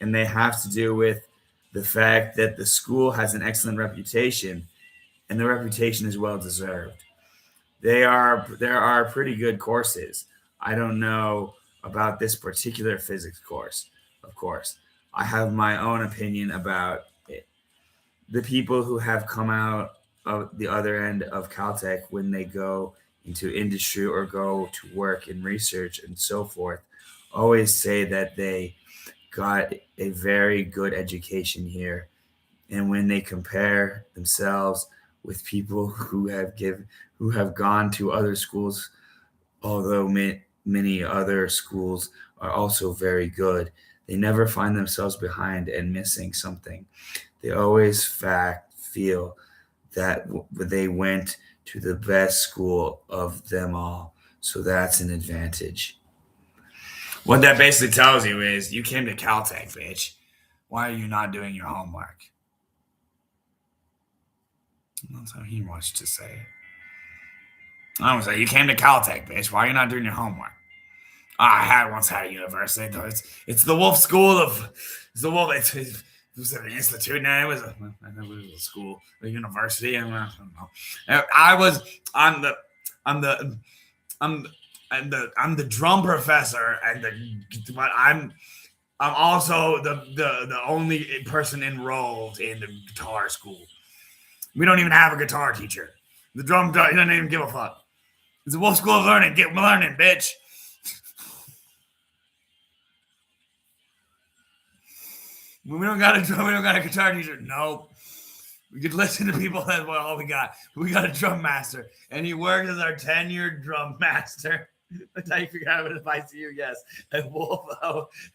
And they have to do with the fact that the school has an excellent reputation and the reputation is well deserved. There are pretty good courses. I don't know about this particular physics course, of course. I have my own opinion about it. The people who have come out of the other end of Caltech when they go into industry or go to work in research and so forth always say that they got a very good education here. And when they compare themselves with people who have gone to other schools, although many other schools are also very good, they never find themselves behind and missing something. They always feel that they went to the best school of them all. So that's an advantage. What that basically tells you is you came to Caltech, bitch. Why are you not doing your homework? That's how he wants to say it. I was like, you came to Caltech, bitch. Why are you not doing your homework? I once had a university. Though. It's the Wolf School of. It's the Wolf. It was an institute. No, it was a school, a university. I don't know. I'm the drum professor, but I'm also the only person enrolled in the guitar school. We don't even have a guitar teacher. The drum, he doesn't even give a fuck. It's a Wolf School of Learning. Get learning, bitch. We don't got a guitar teacher. Nope. We could listen to people. That's all we got. We got a drum master, and he works as our tenured drum master. That's how you figure out what advice to you. Yes, at Wolf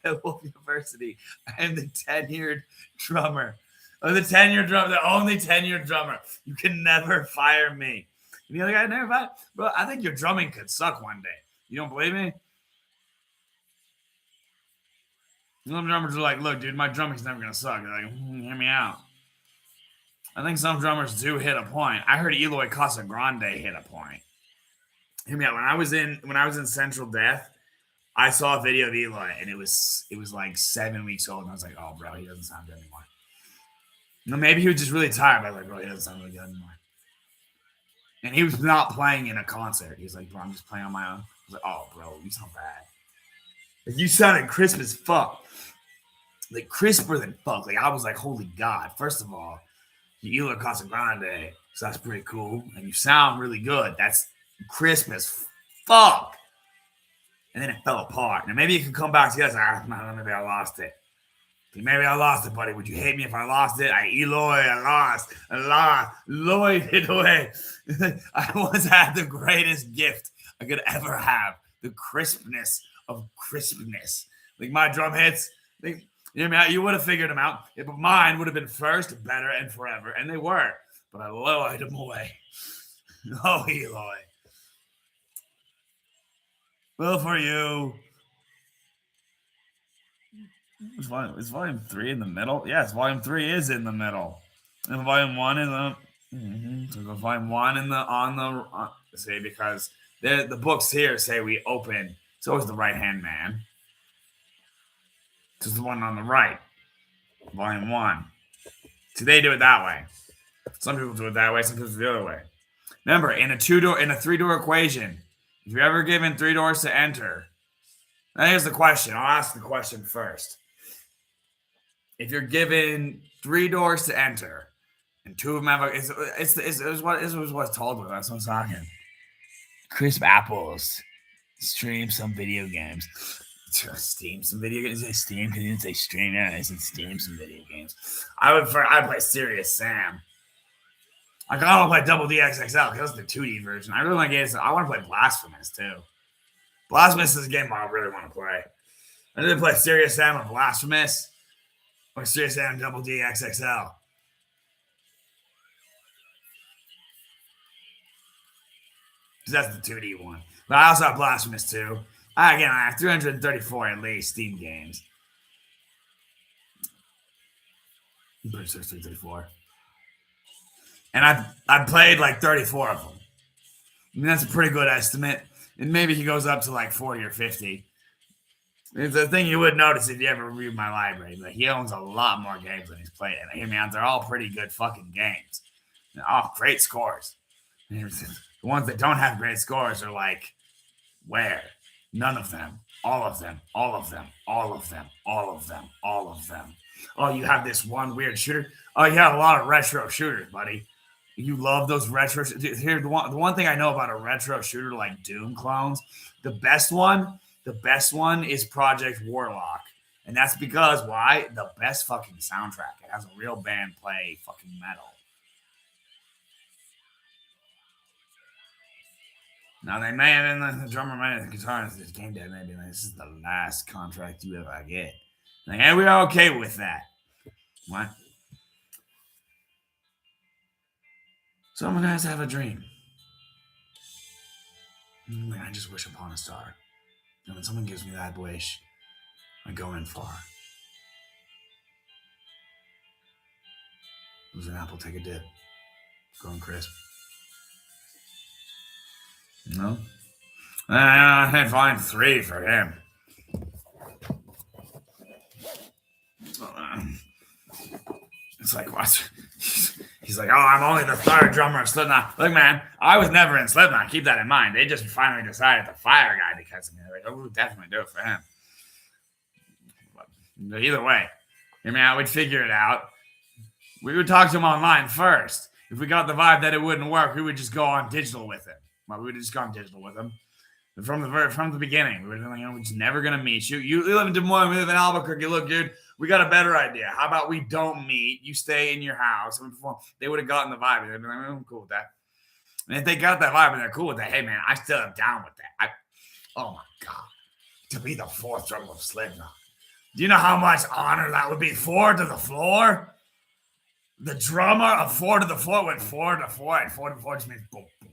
University, I am the tenured drummer. The only tenured drummer. You can never fire me. And the other guy never fired. Bro, I think your drumming could suck one day. You don't believe me? Some drummers are like, look, dude, my drumming's never gonna suck. They're like, hear me out. I think some drummers do hit a point. I heard Eloy Casagrande hit a point. Hear me out. When I was in Central Death, I saw a video of Eloy, and it was like 7 weeks old, and I was like, oh, bro, he doesn't sound good anymore. No, maybe he was just really tired. But I was like, bro, he doesn't sound really good anymore. And he was not playing in a concert. He was like, bro, I'm just playing on my own. I was like, oh, bro, you sound bad. Like, you sounded crisp as fuck. Like, crisper than fuck. Like, I was like, holy God. First of all, you Eloy Casagrande, so that's pretty cool. And you sound really good. That's crisp as fuck. And then it fell apart. Now, maybe you can come back to us. Maybe I lost it. Maybe I lost it, buddy. Would you hate me if I lost it? I lost. Lloyd it away. I once had the greatest gift I could ever have. The crispness of crispness. Like my drum hits, you would have figured them out. But mine would have been first, better, and forever. And they were. But I lowered them away. Oh, Eloy. Well, for you. Is volume 3 in the middle? Yes, volume 3 is in the middle. And volume 1 is so volume 1 in the say because The books here say we open. It's always the right hand man. This is the one on the right, volume 1. So they do it that way. Some people do it that way. Some people do it the other way. Remember, in a 3-door equation, if you're ever given 3 doors to enter, now here's the question. I'll ask the question first. If you're given 3 doors to enter, and 2 of them have it's what's told me. That's what I'm talking. Crisp apples. Stream some video games. Steam some video games. Did I say Steam? Because you didn't say stream. Yeah, I said Steam some video games. I'd play Serious Sam. I kind of want to play Double DXXL because that's the 2D version. I really want to get it. I want to play Blasphemous too. Blasphemous is a game I really want to play. I need to play Serious Sam and Blasphemous or Serious Sam Double DXXL. Because that's the 2D one. But I also have Blasphemous too. Again, I have 334 at least Steam games. I'm pretty sure it's 334. And I've played like 34 of them. I mean, that's a pretty good estimate. And maybe he goes up to like 40 or 50. It's the thing you would notice if you ever read my library. But he owns a lot more games than he's played. And I mean, they're all pretty good fucking games. Oh, great scores. The ones that don't have great scores are like, where? None of them. All of them. All of them. All of them. All of them. All of them. Oh, you have this one weird shooter? Oh, you have a lot of retro shooters, buddy. You love those retro. Here, the one thing I know about a retro shooter like Doom clones, the best one is Project Warlock, and that's because why? The best fucking soundtrack. It has a real band play fucking metal. Now they may have been the drummer, may have the guitarist. This game dev may be like, this is the last contract you ever get. Like, hey, we're okay with that. What? Someone has to have a dream. I just wish upon a star. And when someone gives me that wish, I go in far. Lose an apple, take a dip. Going crisp. No? I find 3 for him. It's like, what? He's like, oh, I'm only the 3rd drummer of Slipknot. Look, man, I was never in Slipknot. Keep that in mind. They just finally decided to fire a guy because of me. They're like, oh, we'll definitely do it for him. But either way, I mean, we'd figure it out. We would talk to him online first. If we got the vibe that it wouldn't work, we would just go on digital with him. Well, we would just go on digital with him. From the beginning, we were like, we're just never going to meet you. You live in Des Moines, we live in Albuquerque. Look, dude, we got a better idea. How about we don't meet? You stay in your house. They would have gotten the vibe. They'd be like, I'm cool with that. And if they got that vibe and they're cool with that, hey, man, I still am down with that. Oh, my God. To be the 4th drummer of Slipknot. Do you know how much honor that would be? 4 to the floor? The drummer of 4 to the floor went 4 to 4. And 4 to 4 just means boom, boom.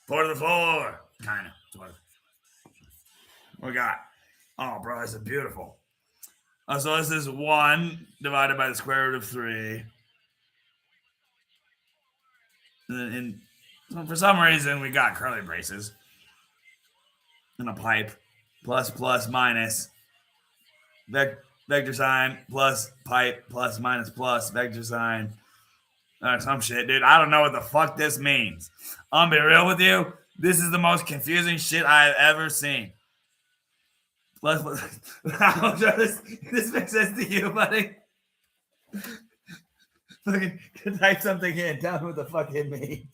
4 to the floor. Kind of. Sort of. What we got? Oh, bro, this is beautiful. So this is 1 divided by the square root of 3. And so for some reason, we got curly braces. And a pipe. Plus, minus. Vector sign. Plus, pipe. Plus, minus, plus. Vector sign. Some shit, dude. I don't know what the fuck this means. I'm gonna be real with you. This is the most confusing shit I've ever seen. Plus, I'm sure this makes sense to you, buddy. Fucking type something in. Tell me what the fuck it means.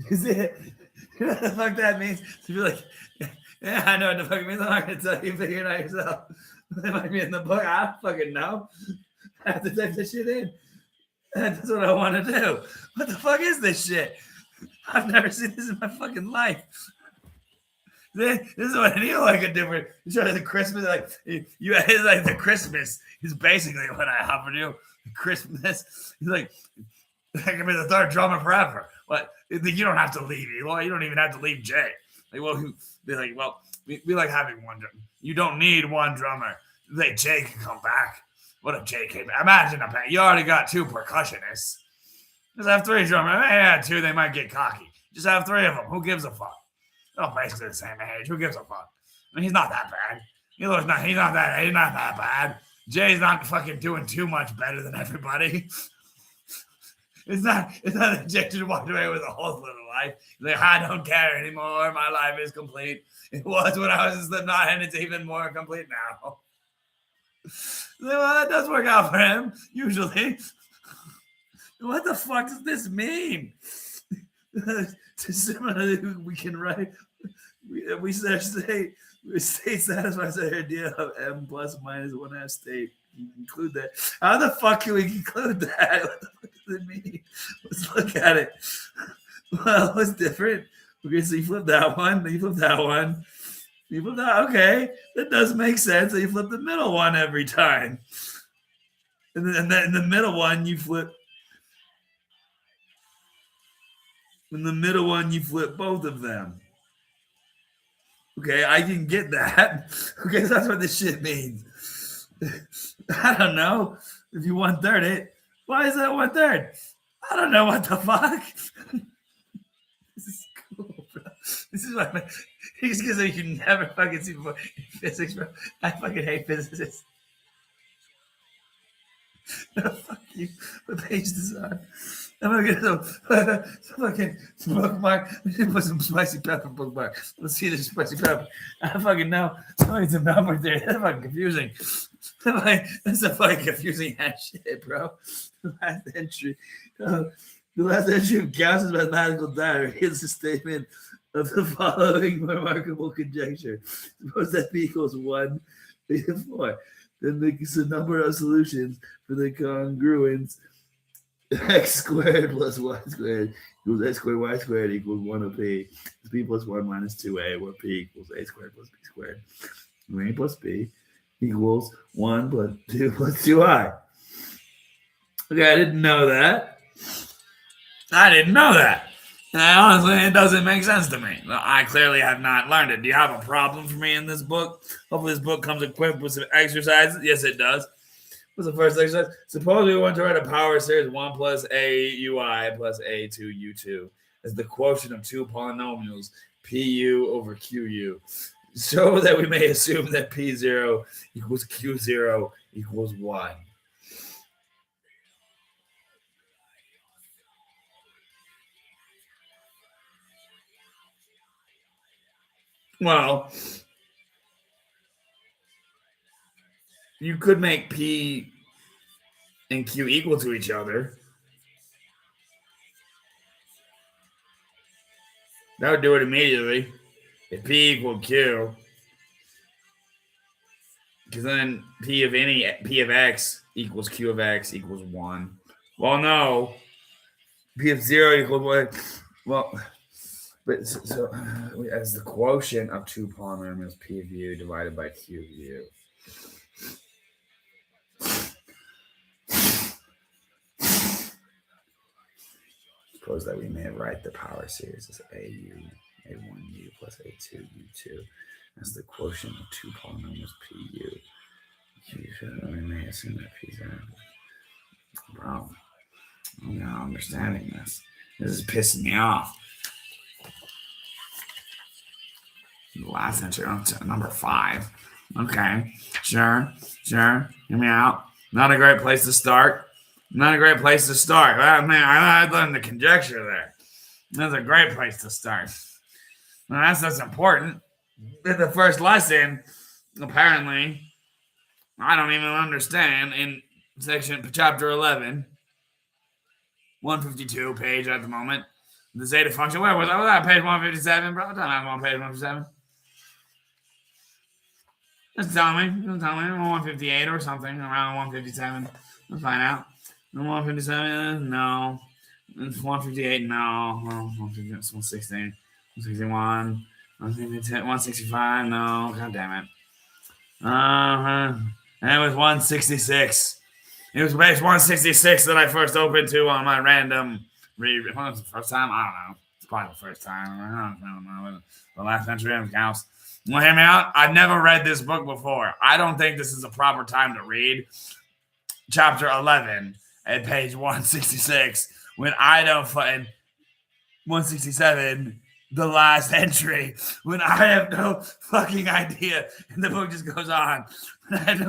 Is it? You know what the fuck that means? To be like, yeah, I know what the fuck it means. I'm not gonna tell you. Figure it out yourself. It might be in the book. I don't fucking know. I have to type this shit in. That's what I want to do. What the fuck is this shit? I've never seen this in my fucking life. This is what I like a different. You show the Christmas, like you. It's like the Christmas is basically what I offered you. Christmas. He's like, I can be the third drummer forever. But you don't have to leave, Eloy. You don't even have to leave Jay. Like, well, be like, well, we like having one drummer. You don't need one drummer. Like, Jay can come back. What if Jay came back? Imagine a band. You already got 2 percussionists. Just have 3 drummers. If they had 2, they might get cocky. Just have 3 of them. Who gives a fuck? They're all basically the same age. Who gives a fuck? I mean, he's not that bad. He's not that bad. Jay's not fucking doing too much better than everybody. It's not that Jay should walk away with a whole little life. He's like, I don't care anymore. My life is complete. It was when I was in Slipknot, and it's even more complete now. Well, that does work out for him, usually. What the fuck does this mean? Similarly, we can write, we stay satisfied with the idea of m plus minus 1/2 state. You include that. How the fuck can we include that? What the fuck does it mean? Let's look at it. Well, what's different? Okay, so you flip that one. You flip that one. You flip that. Okay, that does make sense. So you flip the middle one every time. And then in the middle one, you flip. In the middle one, you flip both of them. Okay, I can get that. Okay, so that's what this shit means. I don't know. If you 1/3 it, why is that 1/3? I don't know what the fuck. This is cool, bro. This is what he's gonna say you never fucking see before in physics, bro. I fucking hate physicists. No, fuck you. What page is this on? I'm gonna get some fucking bookmark. Put some spicy pepper bookmark. Let's see this spicy pepper. I don't fucking know. Somebody's a number there. That's fucking confusing. That's a fucking confusing ass shit, bro. The last entry of Gauss's mathematical diary is a statement of the following remarkable conjecture. Suppose that p equals 1 beta 4. Then there's a number of solutions for the congruence x squared plus y squared equals a squared y squared equals 1 of p. It's p plus 1 minus 2a, where p equals a squared plus b squared. And a plus b equals 1 plus 2 plus 2i. Okay, I didn't know that. And honestly, it doesn't make sense to me. I clearly have not learned it. Do you have a problem for me in this book? Hopefully this book comes equipped with some exercises. Yes, it does. What's the first exercise? Suppose we want to write a power series 1 plus a ui plus a 2u2 as the quotient of 2 polynomials pu over qu, so that we may assume that p0 equals q0 equals 1. Well, you could make P and Q equal to each other. That would do it immediately. If P equaled Q, because then P of X equals Q of X equals 1. Well, no. P of 0 equals 1. Well, but so as the quotient of 2 polynomials P of U divided by Q of U. Suppose that we may write the power series as A1U plus A2U2 as the quotient of 2 polynomials PU. We may assume that P's are. Bro, I'm not understanding this. This is pissing me off. The last entry, number 5. Okay, sure. Hear me out. Not a great place to start. Man, I learned the conjecture there. That's a great place to start. Well, that's important. In the first lesson, apparently, I don't even understand in chapter 11, 152 page at the moment. The zeta function. Where was that? Page 157, bro? I don't have on page 157. Just tell me. 158 or something, around 157. Let's find out. 157, no. 158, no. 116, 161, 165, no. God damn it. And it was 166. It was page 166 that I first opened to on my random read. When was the first time? I don't know. It's probably the first time. I don't know. The last entry counts. You want to hear me out? I've never read this book before. I don't think this is a proper time to read. Chapter 11 at page 166 when I don't find 167 the last entry when I have no fucking idea and the book just goes on. I've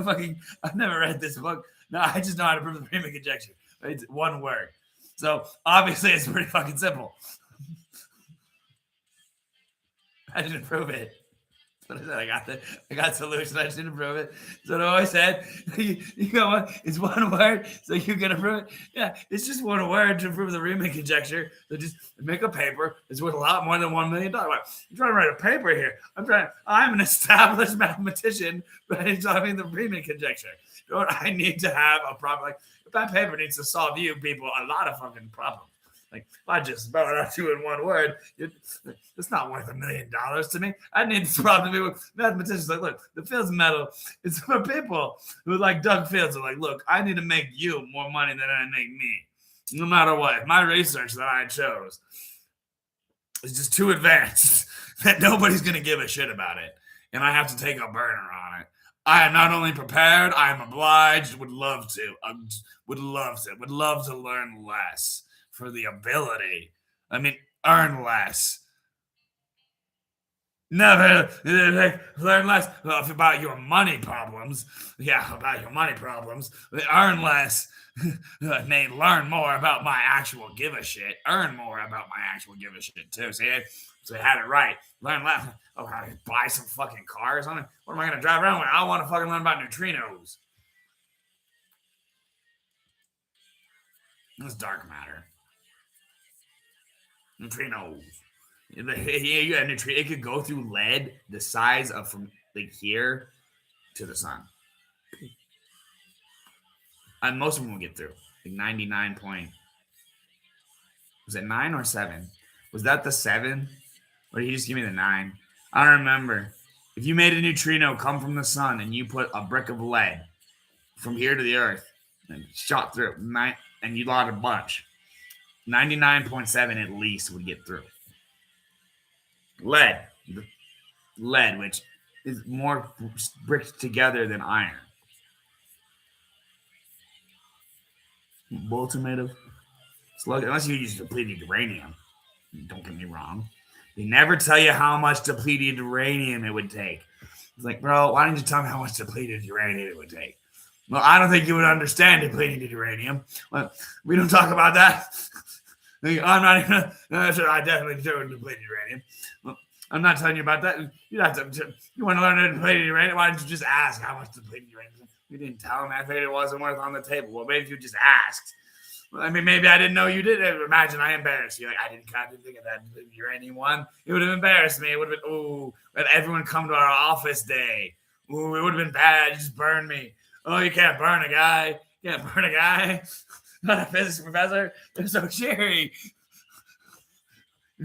never read this book. No, I just know how to prove the Riemann conjecture. It's one word. So obviously it's pretty fucking simple. I didn't prove it. That's what I said. I got solution. I didn't prove it. So I always said, you know what? It's one word, so you're gonna prove it. Yeah, it's just one word to prove the Riemann conjecture. So just make a paper. It's worth a lot more than $1 million. I'm trying to write a paper here. I'm an established mathematician, but solving the Riemann conjecture. You know what? I need to have a problem. That paper needs to solve you people a lot of fucking problems. If I just spell it out to you in one word, it's not worth $1 million to me. I need this problem to be with mathematicians. Look, the Fields Medal is for people who like Doug Fields are look, I need to make you more money than I make me. No matter what. My research that I chose is just too advanced that nobody's going to give a shit about it. And I have to take a burner on it. I am not only prepared, I am obliged, would love to learn less. For the ability. Earn less. Never learn less about your money problems. Yeah, about your money problems. Earn less. Learn more about my actual give a shit. Earn more about my actual give a shit too. See, so I had it right. Learn less. Oh, how to buy some fucking car or something? What am I going to drive around with? I want to fucking learn about neutrinos. It's dark matter. Neutrinos. It could go through lead the size of from here to the sun. And most of them will get through. 99 point. Was it 9 or 7? Was that the 7? Or did he just give me the 9? I don't remember. If you made a neutrino come from the sun and you put a brick of lead from here to the earth and shot through, and you lost a bunch, 99.7 at least would get through. Lead, which is more bricked together than iron. Bolts are made of slug, unless you use depleted uranium. Don't get me wrong. They never tell you how much depleted uranium it would take. It's bro, why didn't you tell me how much depleted uranium it would take? Well, I don't think you would understand depleted uranium. Well, we don't talk about that. I'm not even. I definitely do depleted uranium. Well, I'm not telling you about that. You have to. You want to learn depleted uranium? Why didn't you just ask how much depleted uranium? You didn't tell him. I figured it wasn't worth on the table. Well, maybe if you just asked. Well, maybe I didn't know you did. Imagine I embarrassed you. I didn't think of that uranium one. It would have embarrassed me. It would have been let everyone come to our office day. Ooh, it would have been bad. You just burned me. Oh, you can't burn a guy. Not a physics professor. They're so cheery.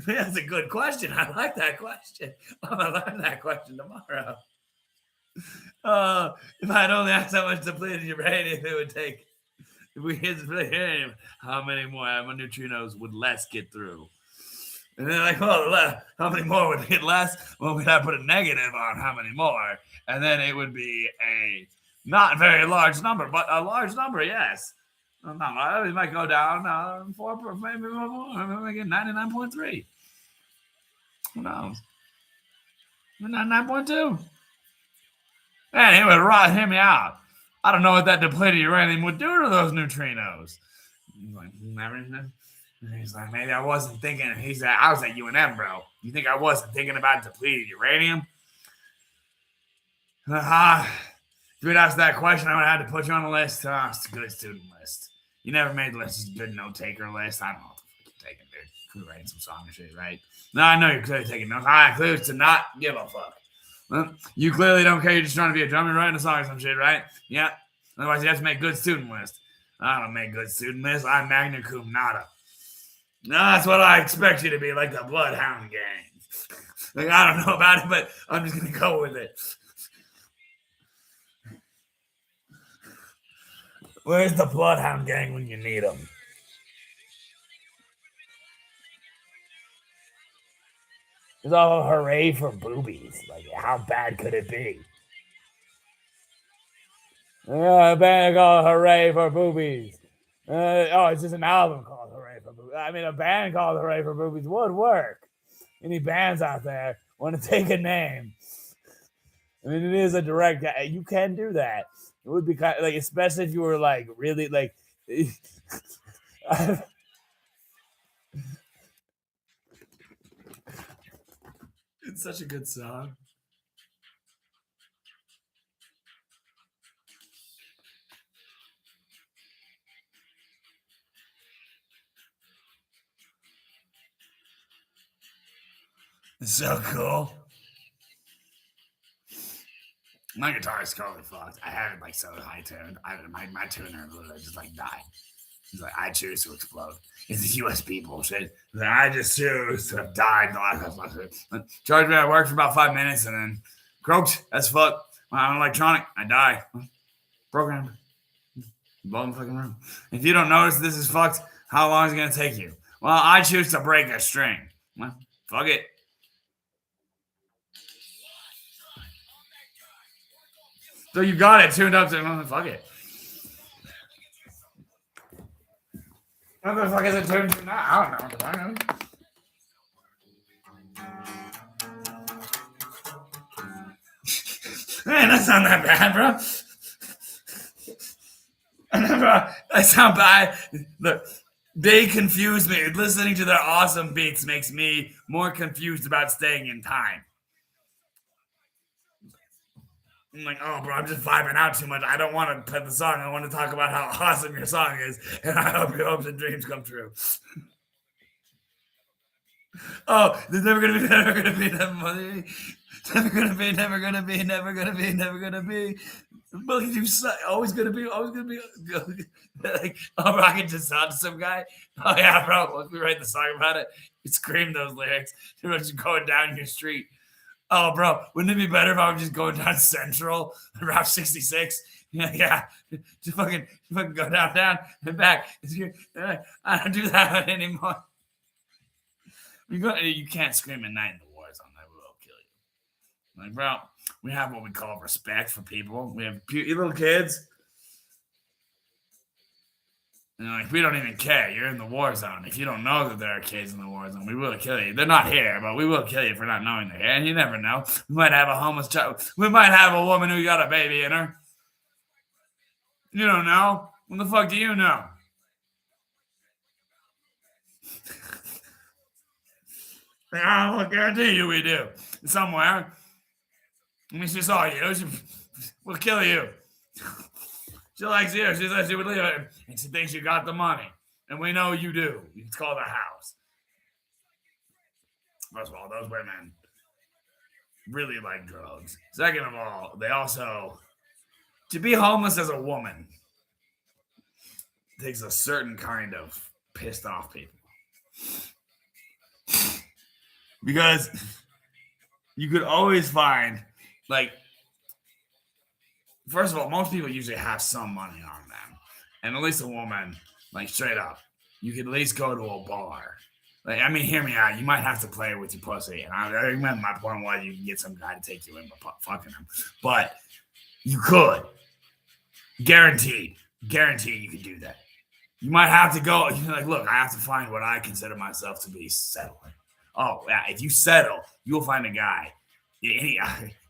That's a good question. I like that question. I'm going to learn that question tomorrow. If I'd only asked how much depleted uranium it would take. If we hit depleted uranium, how many more neutrinos would less get through? And they're how many more would get less? Well, we'd have to put a negative on how many more. And then it would be a not very large number, but a large number, yes. It might go down 4, maybe more, maybe 99.3. Who knows? 99.2. Man, he would hear me out. I don't know what that depleted uranium would do to those neutrinos. He's like, maybe I wasn't thinking. He's like, I was at UNM, bro. You think I wasn't thinking about depleted uranium? If you would ask that question, I would have had to put you on the list. It's a good student list. You never made the list. It's a good note taker list. I don't know what the fuck you're taking, dude. You're writing some song and shit, right? No, I know you're clearly taking notes. I clearly to not give a fuck. Well, you clearly don't care. You're just trying to be a drummer, writing a song or some shit, right? Yeah. Otherwise, you have to make good student list. I don't make good student list. I'm magna cum laude. No, that's what I expect you to be, like the Bloodhound Gang. I don't know about it, but I'm just gonna go with it. Where's the Bloodhound Gang when you need them? It's all hooray for boobies. Like, how bad could it be? A band called Hooray for Boobies. It's just an album called Hooray for Boobies. I mean, a band called Hooray for Boobies would work. Any bands out there want to take a name? I mean, it is a direct. You can do that. It would be kind of like, especially if you were like really like. It's such a good song. It's so cool. My guitar is totally fucked. I had it like so high tuned. My tuner literally just like died. He's like, I choose to explode. It's a USB bullshit. Like, I just choose to have died. Charged me at work for about 5 minutes and then croaked as fuck. I'm electronic. I die. Programmed. Blow in the fucking room. If you don't notice this is fucked, how long is it going to take you? Well, I choose to break a string. Well, fuck it. So you got it tuned up to fuck it. What the fuck is it tuned to now? I don't know what the fuck is. Man, that's not that bad, bro. That's not bad. Look, they confuse me. Listening to their awesome beats makes me more confused about staying in time. I'm like, oh, bro, I'm just vibing out too much. I don't want to play the song. I want to talk about how awesome your song is, and I hope your hopes and dreams come true. Oh, there's never gonna be, that money. Never gonna be. Look at you, always gonna be. Like, oh, bro, I can just sound to some guy. Oh yeah, bro. Once we write the song about it, you scream those lyrics. You're just going down your street. Oh, bro, wouldn't it be better if I was just going down Central, Route 66? Yeah. Just fucking go down and back. I don't do that anymore. You can't scream at night in the war zone. That will kill you. Like, bro, we have what we call respect for people. We have little kids. And like, we don't even care. You're in the war zone. If you don't know that there are kids in the war zone, we will kill you. They're not here, but we will kill you for not knowing they're here. And you never know. We might have a homeless child. We might have a woman who got a baby in her. You don't know. What the fuck do you know? I guarantee you we do. Somewhere. I mean, she saw you. We'll kill you. She likes you. She says she would leave it. And she thinks you got the money. And we know you do. It's called a house. First of all, those women really like drugs. Second of all, they also, to be homeless as a woman takes a certain kind of pissed off people. Because you could always find, like, first of all, most people usually have some money on them. And at least a woman, like, straight up, you could at least go to a bar. Like, I mean, hear me out. You might have to play with your pussy. And I remember my point was you can get some guy to take you in by fucking him. But you could. Guaranteed you could do that. You might have to go, you're like, look, I have to find what I consider myself to be settling. Oh, yeah, if you settle, you'll find a guy.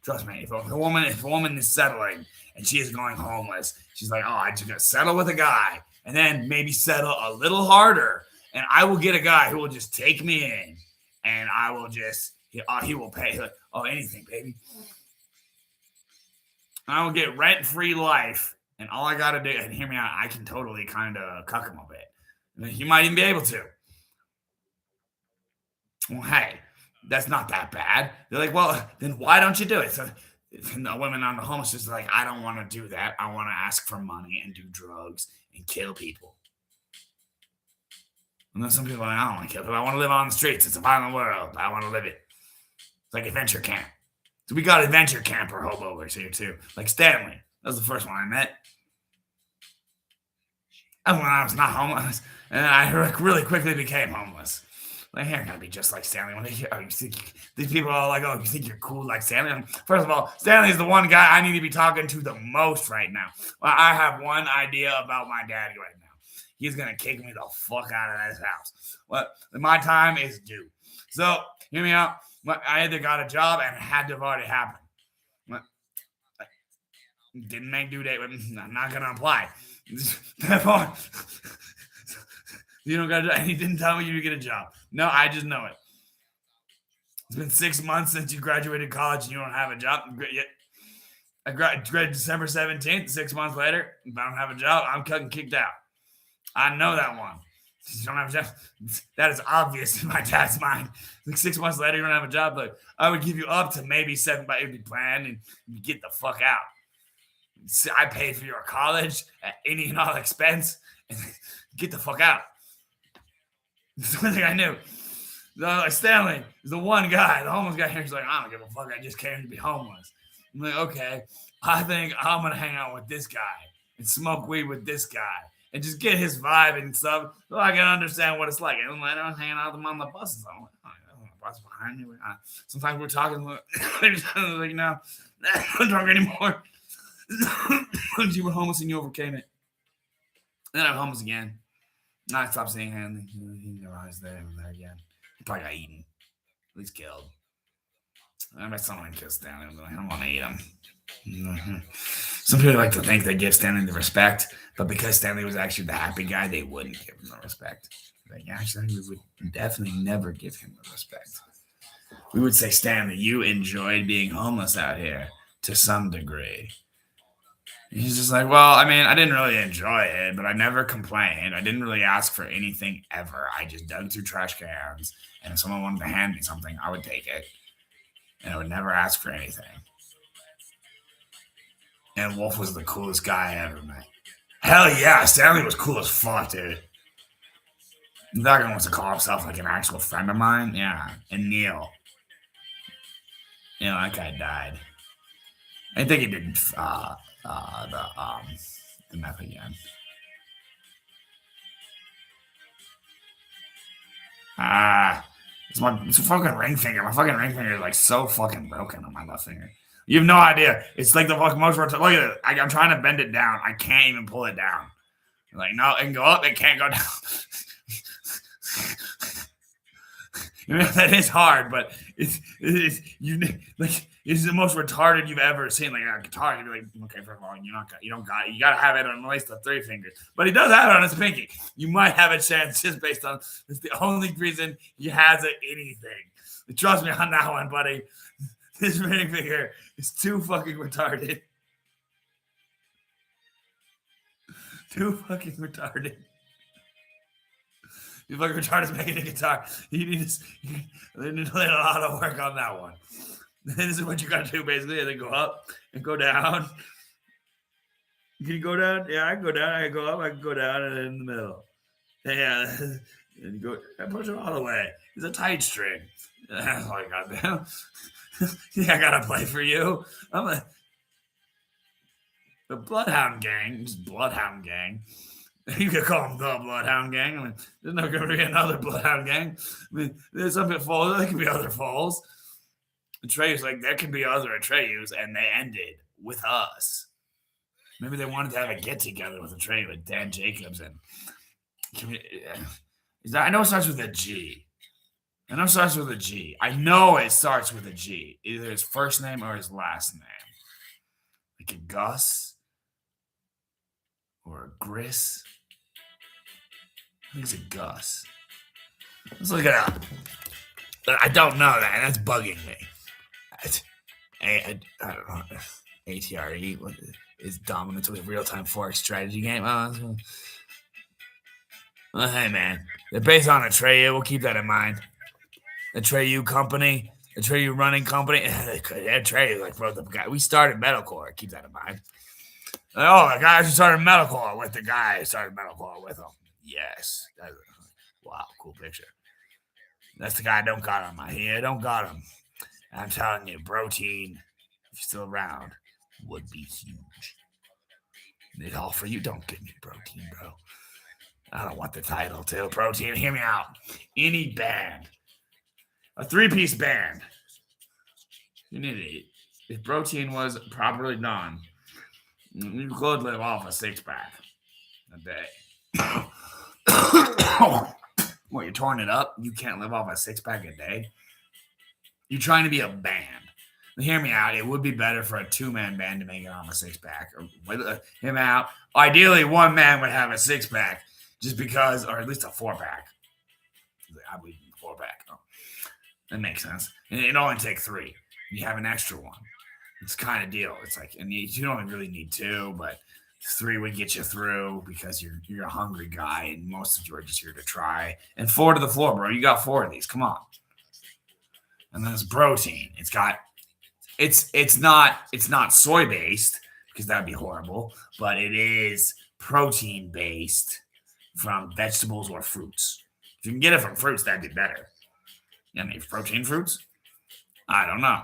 Trust me, if a woman is settling and she is going homeless, she's like, oh, I just gotta settle with a guy and then maybe settle a little harder. And I will get a guy who will just take me in and I will just, he will pay, like, oh, anything, baby. I will get rent-free life. And all I got to do, and hear me out, I can totally kind of cuck him a bit. You might even be able to. Well, hey, that's not that bad. They're like, well, then why don't you do it? So the women on the homeless is like, I don't want to do that. I want to ask for money and do drugs and kill people. And then some people are like, I don't want to kill people. I want to live on the streets. It's a violent world. I want to live it. It's like adventure camp. So we got adventure camper hobos here too. Like Stanley. That was the first one I met. And when I was not homeless, and I really quickly became homeless. Like, you're gonna be just like Stanley. When they hear, oh, you think these people are like, oh, you think you're cool like Stanley? First of all, Stanley is the one guy I need to be talking to the most right now. Well, I have one idea about my daddy right now. He's gonna kick me the fuck out of this house. Well, my time is due. So hear me out. I either got a job and it had to have already happened. Well, didn't make due date. I'm not gonna apply. Therefore, you don't got. And he didn't tell me you get a job. No, I just know it. It's been 6 months since you graduated college and you don't have a job. I graduated December 17th. 6 months later, if I don't have a job, I'm cutting kicked out. I know that one. You don't have a job. That is obvious in my dad's mind. Like 6 months later, you don't have a job. But I would give you up to maybe 7 by 8 plan and you get the fuck out. I paid for your college at any and all expense. Get the fuck out. That's the one thing I knew. Like Stanley is the one guy, the homeless guy here. He's like, I don't give a fuck. I just came to be homeless. I'm like, okay, I think I'm gonna hang out with this guy and smoke weed with this guy and just get his vibe and stuff, so I can understand what it's like. And I was hanging out with him on the buses. I'm like, oh, the bus behind me. Sometimes we're talking, like, no, I don't drunk anymore. You were homeless and you overcame it. Then I'm homeless again. I stopped seeing him. He never was there again. He probably got eaten. At least killed. I bet someone killed Stanley. I don't want to eat him. Some people like to think they give Stanley the respect, but because Stanley was actually the happy guy, they wouldn't give him the respect. Like, actually, we would definitely never give him the respect. We would say, Stanley, you enjoyed being homeless out here to some degree. He's just like, well, I mean, I didn't really enjoy it, but I never complained. I didn't really ask for anything ever. I just dug through trash cans, and if someone wanted to hand me something, I would take it, and I would never ask for anything. And Wolf was the coolest guy I ever met. Hell yeah, Stanley was cool as fuck, dude. That guy wants to call himself like an actual friend of mine. Yeah, and Neil. That guy died. I think he did the meth again. It's a fucking ring finger. My fucking ring finger is like so fucking broken on my left finger. You have no idea. It's like the fucking most. Look at it. I'm trying to bend it down. I can't even pull it down. Like, no, it can go up. It can't go down. That is hard, but it's the most retarded you've ever seen. Like a guitar, you'd be like, okay, first of all, you gotta have it on at least the 3 fingers. But he does have it on his pinky. You might have a chance just based on it's the only reason he has it anything. Trust me on that one, buddy. This ring finger is too fucking retarded. Too fucking retarded. You fucking retarded making a guitar. You need to lay a lot of work on that one. This is what you gotta do basically. And then go up and go down. Can you go down? Yeah, I can go down. I can go up. I can go down, and then in the middle. Yeah, and you go. I push it all the way. It's a tight string. That's all I got there. Yeah, I gotta play for you. The Bloodhound Gang. Just Bloodhound Gang. You could call them the Bloodhound Gang. I mean, there's not going to be another Bloodhound Gang. I mean, there's some Foles. There could be other Foles. Atreus, like, there could be other Atreus, and they ended with us. Maybe they wanted to have a get-together with Atreus, with Dan Jacobs. And I know it starts with a G. I know it starts with a G. I know it starts with a G. Either his first name or his last name. Like a Gus or a Gris. I think it's a Gus. Let's look it up. I don't know that. That's bugging me. I don't know. ATRE is dominant with real-time Forex strategy game. Well, hey, man. They're based on Atreyu. We'll keep that in mind. Atreyu company. Atreyu running company. Atreyu, like, wrote the guy. We started metalcore. Keep that in mind. Oh, the guy who started metalcore with the guy who started metalcore with him. Yes. Wow, cool picture. That's the guy I don't got him. I don't got him. I'm telling you, Protein, if you're still around, would be huge. It's all for you. Don't get me Protein, bro. I don't want the title too. Protein, hear me out. Any band, a three-piece band, you need to eat. If protein was properly done, you could live off a six-pack a day. What, you're touring it up? You can't live off a six-pack a day? You're trying to be a band. Hear me out. It would be better for a two-man band to make it off a six-pack. Hear me out. Ideally, one man would have a six-pack just because, or at least a four-pack. I believe in four-pack. Oh, that makes sense. And it only take three. You have an extra one. It's kind of deal. It's like, and you don't really need two, but three would get you through because you're a hungry guy, and most of you are just here to try. And four to the floor, bro. You got four of these. Come on. And then it's protein. It's not soy based because that'd be horrible, but it is protein based from vegetables or fruits. If you can get it from fruits, that'd be better. You know, protein fruits? I don't know.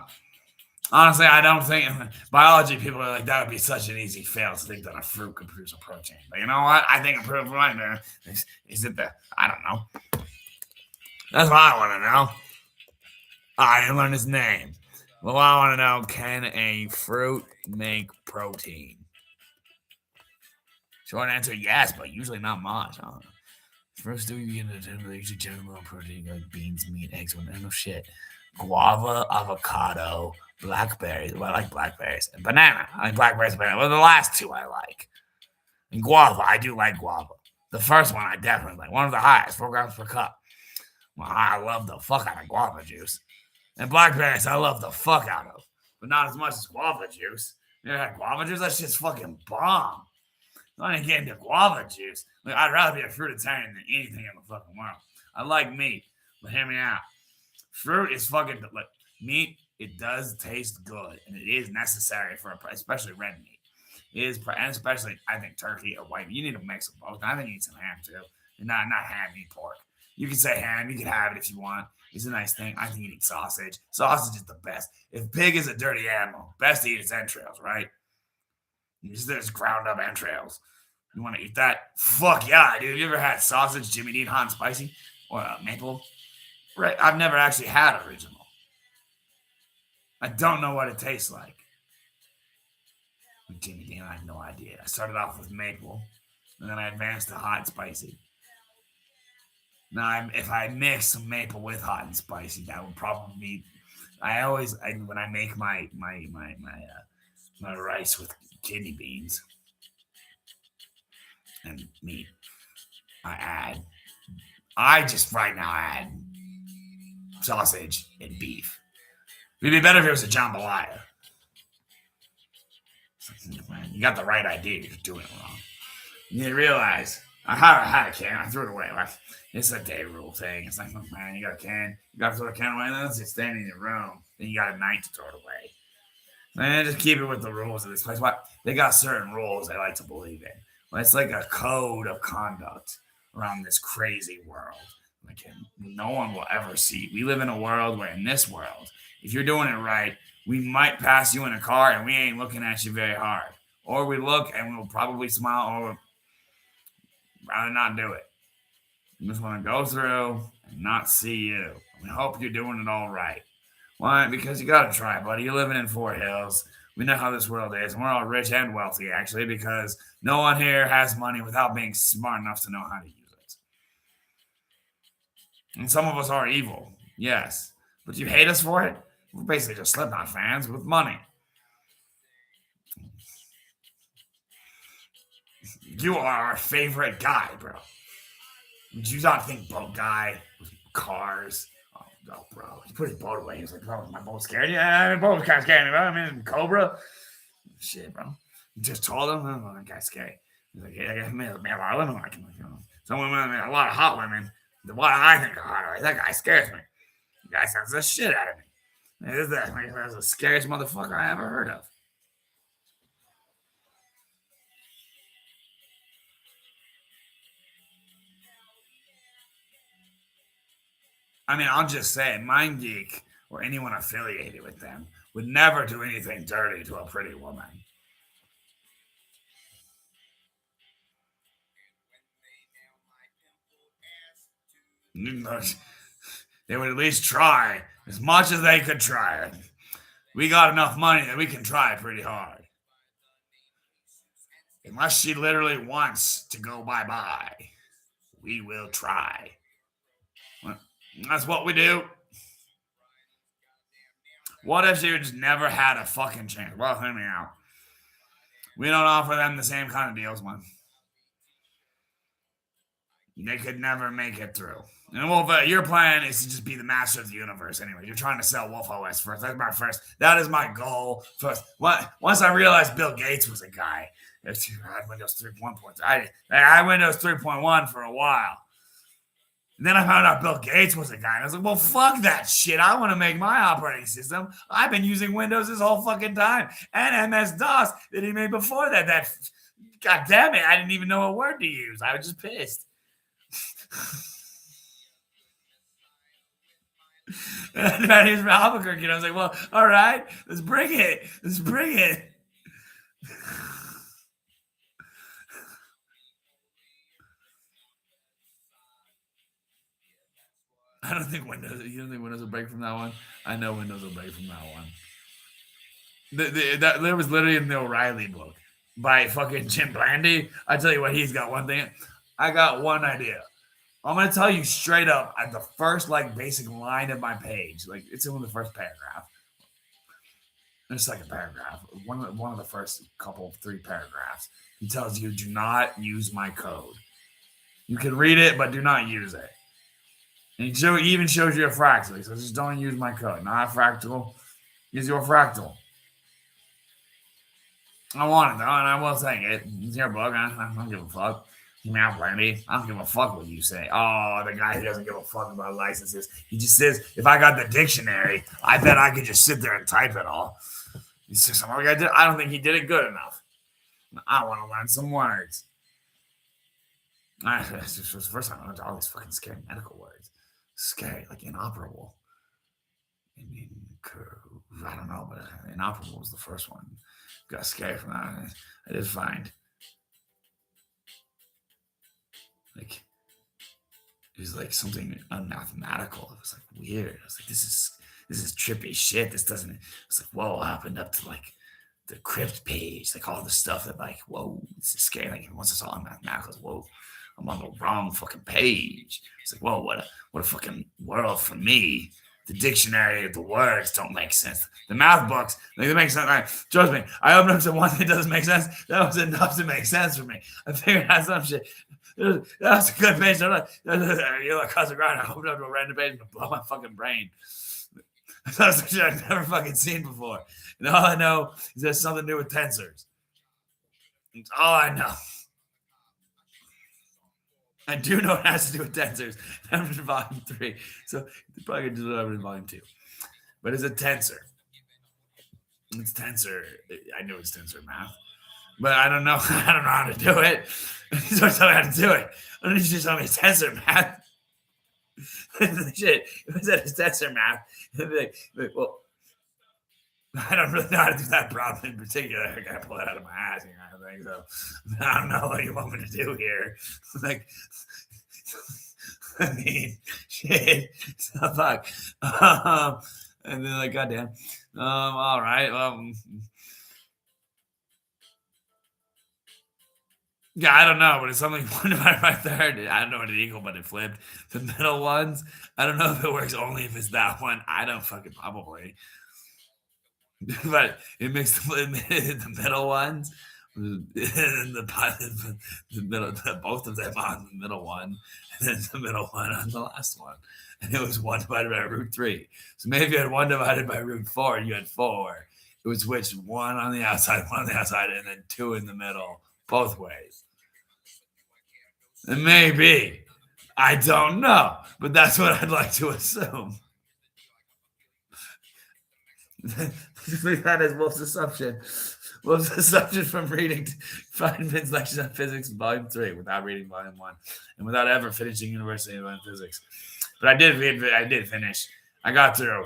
Honestly, I don't think biology people are like that would be such an easy fail to think that a fruit could produce a protein. But you know what? I think a fruit right there is it the I don't know. That's what I want to know. I didn't learn his name. Well, I want to know: can a fruit make protein? Short answer: yes, but usually not much. First, do you get a usually general protein like beans, meat, eggs, no shit. Guava, avocado, blackberries. Well, I like blackberries and banana. I like blackberries and banana. Well, the last two I like. And guava, I do like guava. The first one I definitely like. One of the highest, 4 grams per cup. Well, I love the fuck out of guava juice. And blackberries, I love the fuck out of, but not as much as guava juice. You ever had guava juice? That shit's fucking bomb. I ain't getting the guava juice. Like, I'd rather be a fruitarian than anything in the fucking world. I like meat, but hear me out. Fruit is fucking like meat. It does taste good, and it is necessary for especially red meat. It is, and especially I think turkey or white meat. You need to mix them both. I think you need some ham too, and not ham, eat pork. You can say ham. You can have it if you want. It's a nice thing. I think you need sausage. Sausage is the best. If pig is a dirty animal, best to eat its entrails, right? There's ground up entrails. You want to eat that? Fuck yeah, dude. You ever had sausage, Jimmy Dean, hot and spicy? Or maple? Right. I've never actually had original. I don't know what it tastes like. Jimmy Dean, I have no idea. I started off with maple, and then I advanced to hot and spicy. Now, if I mix some maple with hot and spicy, that would probably be. When I make my rice with kidney beans and meat, I just right now add sausage and beef. It'd be better if it was a jambalaya. You got the right idea, you're just doing it wrong. You realize I had a can, I threw it away. It's a day rule thing. It's like, oh man, you got a can, you got to throw a can away, then it's just standing in your room. Then you got a night to throw it away. Man, just keep it with the rules of this place. What they got certain rules they like to believe in. Well, it's like a code of conduct around this crazy world. Like no one will ever see. We live in a world where, in this world, if you're doing it right, we might pass you in a car and we ain't looking at you very hard, or we look and we'll probably smile, or rather not do it. We just want to go through and not see you. We hope you're doing it all right. Why? Because you got to try, buddy. You're living in Fort Hills. We know how this world is, and we're all rich and wealthy, actually, because no one here has money without being smart enough to know how to use it. And some of us are evil, yes. But you hate us for it? We're basically just Slipknot fans with money. You are our favorite guy, bro. Did you not think boat guy with cars? Oh, no, bro. He put his boat away. He was like, bro, my boat scared you? Yeah, my boat was kind of scared me, bro. I mean, Cobra. Shit, bro. You just told him, oh, that guy's scary. He's like, yeah, I mean, a lot of women like him. Some women, a lot of hot women. The one I think are hot, that guy scares me. The guy sounds the shit out of me. That's the scariest motherfucker I ever heard of. I mean, I'll just say, MindGeek or anyone affiliated with them would never do anything dirty to a pretty woman. They would at least try as much as they could try. We got enough money that we can try pretty hard. Unless she literally wants to go bye-bye, we will try. Well, that's what we do. What if she just never had a fucking chance? Well, hear me out. We don't offer them the same kind of deals, man. They could never make it through. And Wolf, your plan is to just be the master of the universe. Anyway, you're trying to sell Wolf OS first. That's my first. That is my goal first. Once I realized Bill Gates was a guy, I had Windows 3.1. I had Windows 3.1 for a while. And then I found out Bill Gates was a guy. And I was like, well, fuck that shit. I want to make my operating system. I've been using Windows this whole fucking time. And MS-DOS that he made before that. God damn it. I didn't even know a word to use. I was just pissed. And I was from Albuquerque. And I was like, well, all right. Let's bring it. Let's bring it. I don't think Windows. You don't think Windows will break from that one? I know Windows will break from that one. There was literally in the O'Reilly book by fucking Jim Blandy. I tell you what, he's got one thing. I got one idea. I'm gonna tell you straight up at the first basic line of my page. Like it's in the first paragraph. The second paragraph. One of the first three paragraphs. He tells you, do not use my code. You can read it, but do not use it. And he even shows you a fractal. So just don't use my code. Not a fractal. Use your fractal. I want it though, and I will take it. It's your book. I don't give a fuck. Meow, Brandy. I don't give a fuck what you say. Oh, the guy who doesn't give a fuck about licenses. He just says, if I got the dictionary, I bet I could just sit there and type it all. He says, I don't think he did it good enough. I want to learn some words. This was the first time I learned all these fucking scary medical words. Scary, like inoperable. I don't know, but inoperable was the first one. Got scared from that. I did find it was like something unmathematical. It was like weird. I was like, this is trippy shit. This doesn't. It's like, whoa, I opened up to the crypt page, like all the stuff that whoa, this is scary. Like once it's all mathematical, whoa, I'm on the wrong fucking page. It's like, whoa, what a fucking world for me. The dictionary, the words don't make sense. The math books, they make sense. Trust me, I opened up to one that doesn't make sense. That was enough to make sense for me. I figured out some shit. That was a good page. You're like, cause of grind. I opened up to a random page and blow my fucking brain. That's some shit I've never fucking seen before. And all I know is there's something to do with tensors. That's all I know. I do know it has to do with tensors. I'm in volume 3. So you're probably going to do it in volume 2. But it's a tensor. It's tensor. I know it's tensor math. But I don't know. I don't know how to do it. So tell me how to do it. I don't need you to tell me it's tensor math. Shit. If I said it's tensor math, it'd be like, well, I don't really know how to do that problem in particular. I gotta pull it out of my ass, kind of thing. So I don't know what you want me to do here. Like, I mean, shit. So fuck. And then goddamn. All right. Yeah, I don't know, but it's something 1 divided by 30. I don't know what it equal, but it flipped. The middle ones, I don't know if it works only if it's that one. I don't fucking probably. But it makes the middle ones, and the middle, both of them on the middle one, and then the middle one on the last one. And it was 1 divided by root 3. So maybe if you had 1 divided by root 4, you had 4. It would switch 1 on the outside, 1 on the outside, and then 2 in the middle, both ways. And maybe. I don't know. But that's what I'd like to assume. That is Wolf's assumption. Wolf's assumption from reading Feynman's Lectures on Physics, Volume 3, without reading Volume 1, and without ever finishing University of Physics. But I did finish. I got through.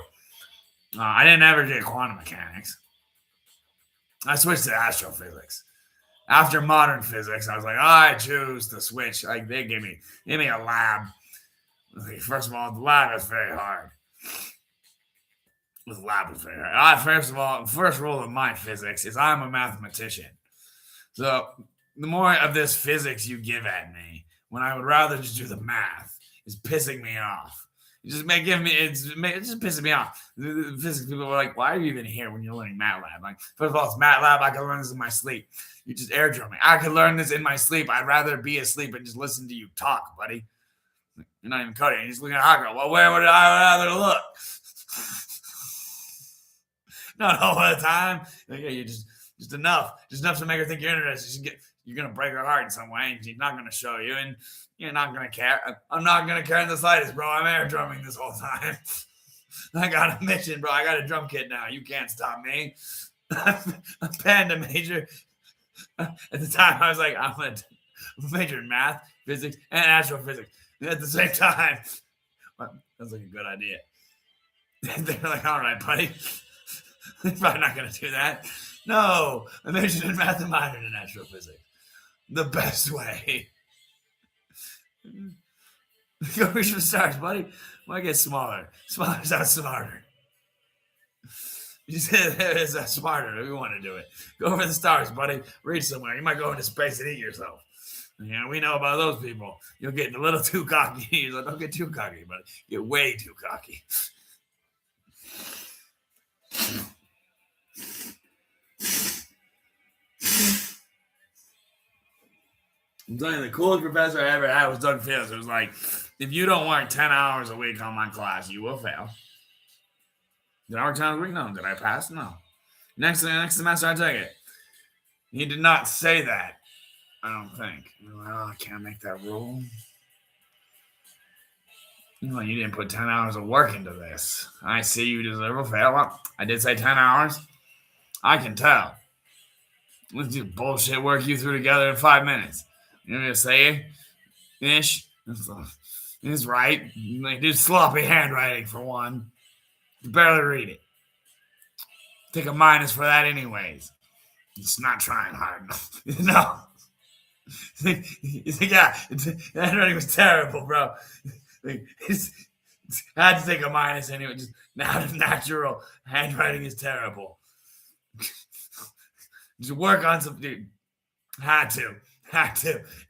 I didn't ever do quantum mechanics. I switched to astrophysics. After modern physics, I was like, I choose to switch. Like they gave me a lab First of all, the lab is very hard. The lab is very hard. First of all, first rule of my physics is I'm a mathematician. So the more of this physics you give at me, when I would rather just do the math, is pissing me off. You just give me it's just pissing me off. The physics people are like, "Why are you even here when you're learning MATLAB?" Like, first of all, it's MATLAB. I can learn this in my sleep. You just air drum me. I could learn this in my sleep. I'd rather be asleep and just listen to you talk, buddy. You're not even coding. You're just looking at hot girl. Well, where would I rather look? Not all the time. Like, yeah, you just enough to make her think you're interested. You're gonna break her heart in some way, and she's not gonna show you, and you're not gonna care. I'm not gonna care in the slightest, bro. I'm air drumming this whole time. I got a mission, bro. I got a drum kit now. You can't stop me. I'm a panda major. At the time, I was like, I'm a major in math, physics, and astrophysics at the same time. That's like a good idea. They're like, all right, buddy. You're probably not going to do that. No, I majored in math and minored in astrophysics. The best way. Go reach for the stars, buddy. Why get smaller? Smaller sounds smarter. You said it's smarter if you want to do it. Go for the stars, buddy. Reach somewhere. You might go into space and eat yourself. You know, we know about those people. You'll get a little too cocky. You're like, don't get too cocky, buddy. Get way too cocky. I'm telling you, the coolest professor I ever had was Doug Fields. It was like, if you don't work 10 hours a week on my class, you will fail. Did I work 10 hours a week? No. Did I pass? No. Next semester, I take it. He did not say that, I don't think. Like, oh, I can't make that rule. You didn't put 10 hours of work into this. I see you deserve a fail. Well, I did say 10 hours. I can tell. Let's do bullshit work you threw together in 5 minutes. You know what I'm saying? Ish. It's right. Like, do sloppy handwriting for one. You barely read it. Take a minus for that anyways. It's not trying hard enough. No. Yeah, handwriting was terrible, bro. I had to take a minus anyway. Just natural handwriting is terrible. Just work on some, dude. Had to.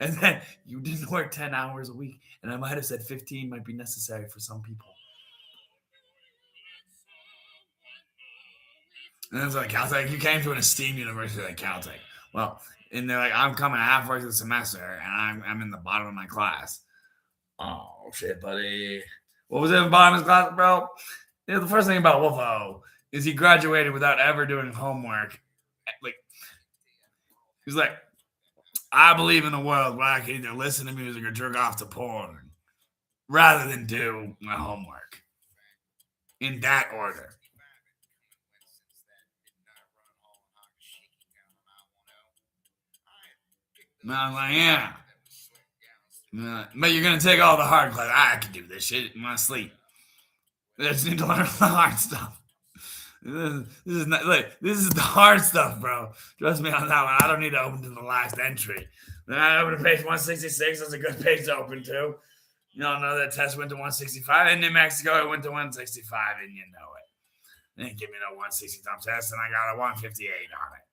And then you didn't work 10 hours a week. And I might have said 15 might be necessary for some people. And it's like Caltech, you came to an esteemed university like Caltech. Well, and they're like, I'm coming halfway through the semester and I'm in the bottom of my class. Oh, shit, buddy. What was it in the bottom of his class, bro? You know, the first thing about Wolfo is he graduated without ever doing homework. Like, he's like, I believe in a world where I can either listen to music or jerk off to porn rather than do my homework. In that order. And I was like, yeah. But you're going to take all the hard class. I can do this shit in my sleep. I just need to learn the hard stuff. This is the hard stuff, bro. Trust me on that one. I don't need to open to the last entry. Then I open to page 166. That's a good page to open to. You all know that test went to 165. In New Mexico, it went to 165, and you know it. They didn't give me no 160 top test, and I got a 158 on it.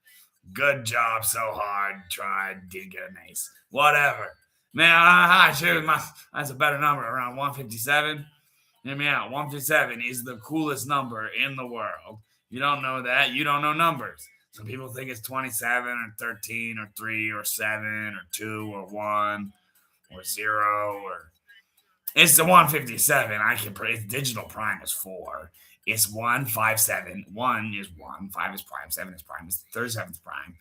Good job, so hard. Tried, didn't get an ace. Whatever. Man, that's a better number, around 157. Hear me out. 157 is the coolest number in the world. You don't know that. You don't know numbers. Some people think it's 27 or 13 or 3 or 7 or 2 or 1 or 0 or... It's the 157. Digital prime is 4. It's 1, 5, 7. 1 is 1. 5 is prime. 7 is prime. It's the 37th prime.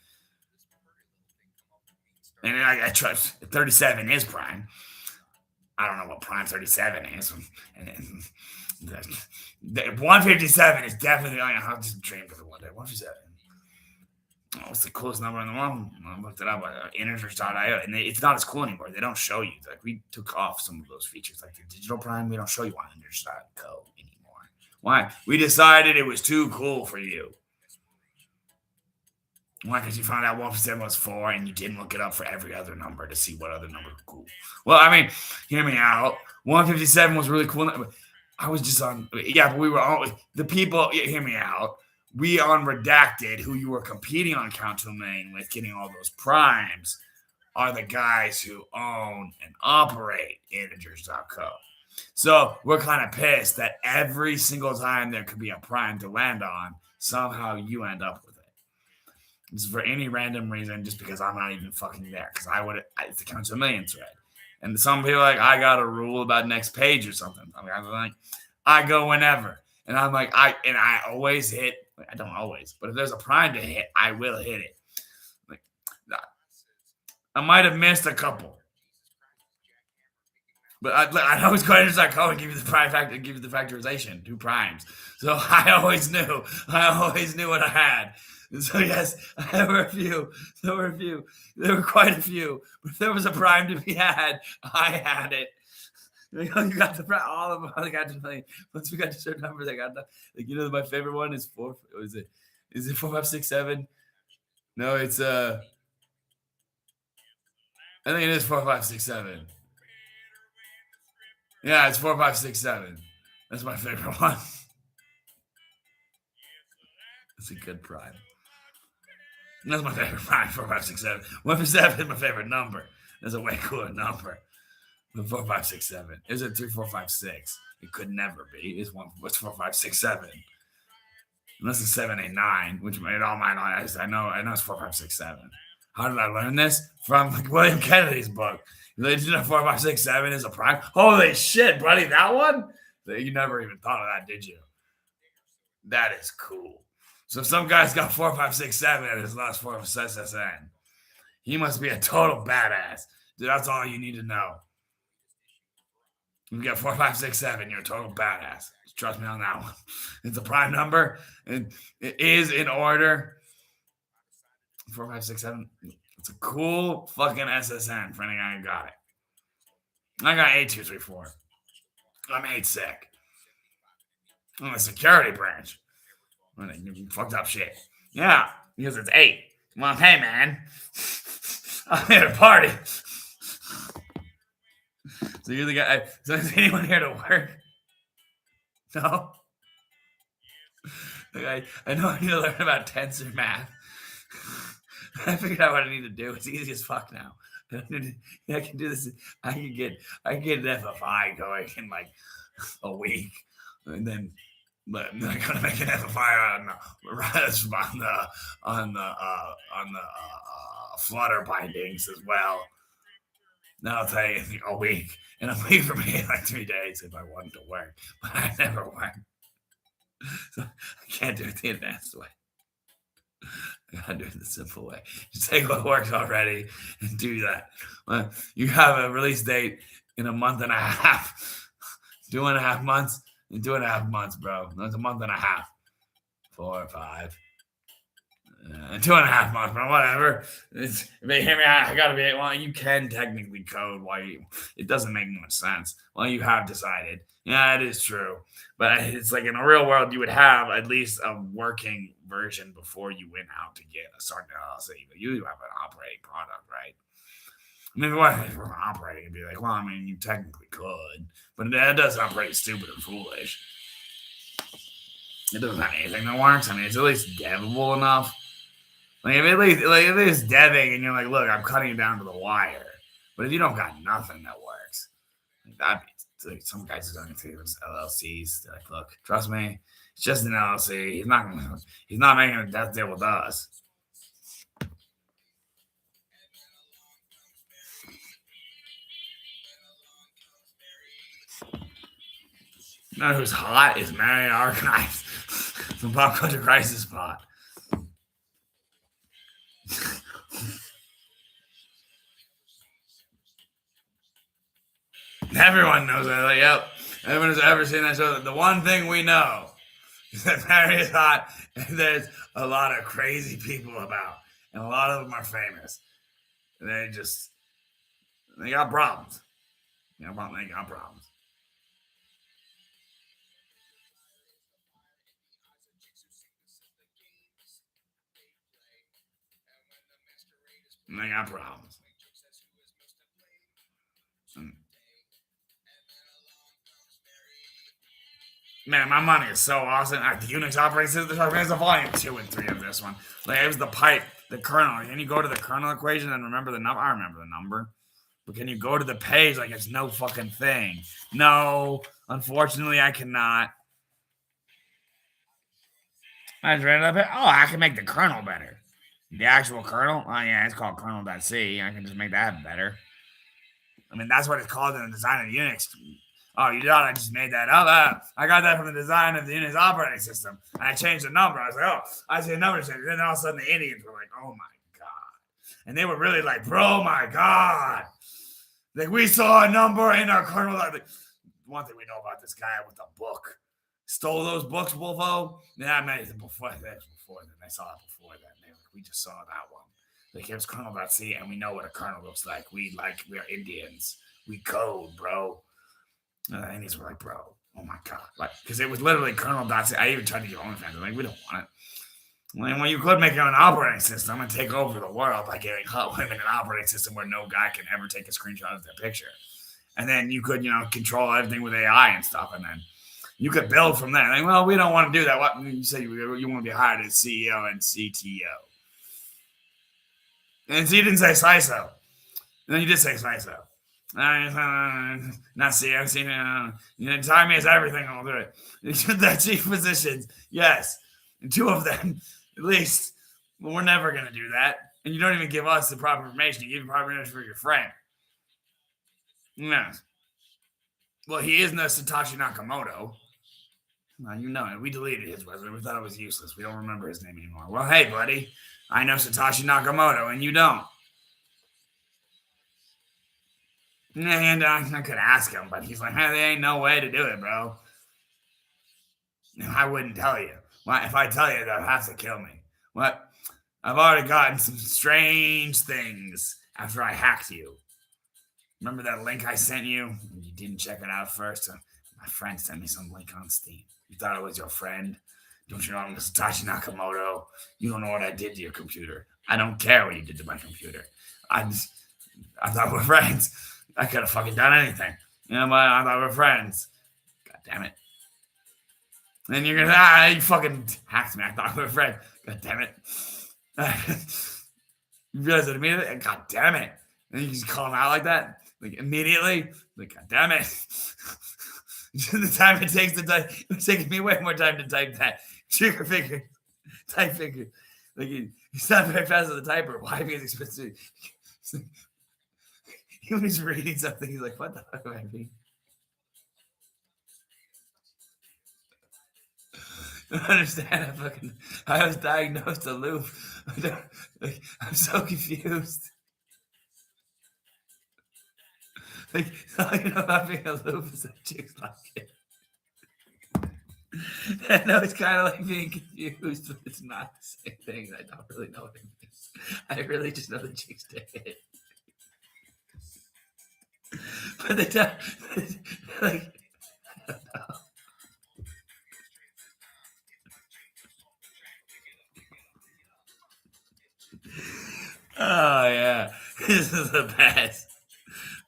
And I trust 37 is prime. I don't know what prime 37 is. And the 157 is definitely, I'll just dream of it one day. 157. Oh, what's the coolest number in the world? I looked it up at integers.io, and it's not as cool anymore. They don't show you. Like, we took off some of those features. Like the digital prime, we don't show you on integers.co anymore. Why? We decided it was too cool for you. Why? Because you found out 157 was 4 and you didn't look it up for every other number to see what other number was cool. Well, I mean, hear me out. 157 was really cool. I was just on, yeah, but we were all the people. Hear me out. We on Redacted, who you were competing on Count to a Million with, getting all those primes, are the guys who own and operate integers.co. So we're kind of pissed that every single time there could be a prime to land on, somehow you end up with it. It's for any random reason, just because I'm not even fucking there. Because it's the Count to a Million thread. And some people are like, I got a rule about next page or something. I'm like, I go whenever. And I'm like, I always hit. I don't always, but if there's a prime to hit, I will hit it. Like, I might have missed a couple. But I always go ahead and start and give you the prime factor, give you the factorization, 2 primes. So I always knew what I had. And so yes, there were a few. There were quite a few. But if there was a prime to be had, I had it. You got the prime, all of them. I got to like, once we got to certain numbers, I got the my favorite one is 4. Is it 4, 5, 6, 7? No, it's I think it is 4, 5, 6, 7. Yeah, it's 4, 5, 6, 7. That's my favorite one. It's a good prime. That's my favorite prime. 4, 5, 6, 7. 1 for 7 is my favorite number. That's a way cooler number than 4, 5, 6, 7. Is it 3, 4, 5, 6? It could never be. It's 4, 5, 6, 7. Unless it's 7, 8, 9, which made all mine. I know it's 4, 5, 6, 7. How did I learn this? From William Kennedy's book. They did 4, 5, 6, 7 is a prime. Holy shit, buddy, that one? You never even thought of that, did you? That is cool. So if some guy's got 4, 5, 6, 7 and his last 4 of SSN, he must be a total badass. Dude, that's all you need to know. You get 4, 5, 6, 7, you're a total badass. Trust me on that one. It's a prime number. It is in order. 4, 5, 6, 7. It's a cool fucking SSN for any guy who got it. I got 8, 2, 3, 4. I'm 8 sick. I'm the security branch. Fucked up shit. Yeah, because it's 8. Well, hey man, I'm here to party. So you're the guy. So is anyone here to work? No. Okay, I know I need to learn about tensor math. I figured out what I need to do. It's easy as fuck now. I can do this. I can get an FFI going in like a week, and then. But I'm gonna make an FFI on the flutter bindings as well. That'll take a week, and a week for me like 3 days if I wanted to work, but I never work, so I can't do it the advanced way. I gotta do it the simple way. Just take what works already and do that. Well, you have a release date in a month and a half, 2.5 months. In 2.5 months, bro. That's a month and a half. 4 or 5. 2.5 months, bro. Whatever. Hear me out. I gotta be. Well, you can technically code it doesn't make much sense. Well, you have decided. Yeah, it is true. But it's like in a real world, you would have at least a working version before you went out to get a starting LLC. But you have an operating product, right? I mean, if we're operating, it'd be like, well, I mean, you technically could, but that does sound pretty stupid and foolish. It doesn't have anything that works. I mean, it's at least devable enough. Like, if it's debbing and you're like, look, I'm cutting it down to the wire. But if you don't got nothing that works, that'd be like some guys are doing it through LLCs. They're like, look, trust me, it's just an LLC. He's not making a death deal with us. You know who's hot is Marion Archives from Pop Culture Crisis Pod. Everyone knows that. Like, yep. Everyone who's ever seen that show. The one thing we know is that Mary is hot, and there's a lot of crazy people about, and a lot of them are famous. And they got problems. They got problems. And they got problems. Man, my money is so awesome. The Unix operating system, there's a volume 2 and 3 of this one. Like, it was the pipe, the kernel. Can you go to the kernel equation and remember the number? I remember the number. But can you go to the page like it's no fucking thing? No, unfortunately, I cannot. I just read it up. Oh, I can make the kernel better. The actual kernel? Oh, yeah, it's called kernel.c. I can just make that better. I mean, that's what it's called in the design of Unix. Oh, you thought I just made that up? I got that from the design of the Unix operating system. And I changed the number. I was like, oh, I see a number change. And then all of a sudden the Indians were like, oh my God. And they were really like, bro, my God. Like, we saw a number in our kernel. Like, one thing we know about this guy with the book. Stole those books, Wolfo? Yeah, I made it before that. I saw it before that. We just saw that one. Like, it was kernel.c, and we know what a kernel looks like. We are Indians. We code, bro. And these were like, bro, oh my God. Like, because it was literally kernel.c. I even tried to get OnlyFans. I'm like, we don't want it. When you could make your own operating system and take over the world by giving hot women an operating system where no guy can ever take a screenshot of their picture. And then you could, control everything with AI and stuff. And then you could build from there. Like, well, we don't want to do that. What you say you want to be hired as CEO and CTO. And so you didn't say CISO. And then you did say CISO. Not CEO. Time is everything. I'll do it. The chief positions, yes. And 2 of them, at least. But we're never going to do that. And you don't even give us the proper information. You give the proper information for your friend. No. Well, he is no Satoshi Nakamoto. Well, you know it. We deleted his website. We thought it was useless. We don't remember his name anymore. Well, hey, buddy. I know Satoshi Nakamoto, and you don't. And I could ask him, but he's like, hey, there ain't no way to do it, bro. And I wouldn't tell you. Well, if I tell you, they'll have to kill me. What? I've already gotten some strange things after I hacked you. Remember that link I sent you? You didn't check it out first. My friend sent me some link on Steam. You thought it was your friend? Don't you know I'm Satoshi Nakamoto? You don't know what I did to your computer. I don't care what you did to my computer. I thought we're friends. I could have fucking done anything. But I thought we're friends. God damn it. And you're gonna, you fucking hacked me. I thought we were friends. God damn it. You realize it immediately? God damn it. And you just call him out like that? Like, immediately? Like, God damn it. The time it takes to type, it's taking me way more time to type that. Trigger finger. Type finger. Like, he's not very fast as a typer. Why? Because he's supposed to. When he's reading something, he's like, what the fuck am I reading? I don't understand. I was diagnosed aloof. I'm so confused. Like, all you know about being aloof is that chicks like it. I know it's kind of like being confused, but it's not the same thing. I don't really know what it means. I really just know the chicks dig it. But they don't, like, I don't know. Oh, yeah. This is the best.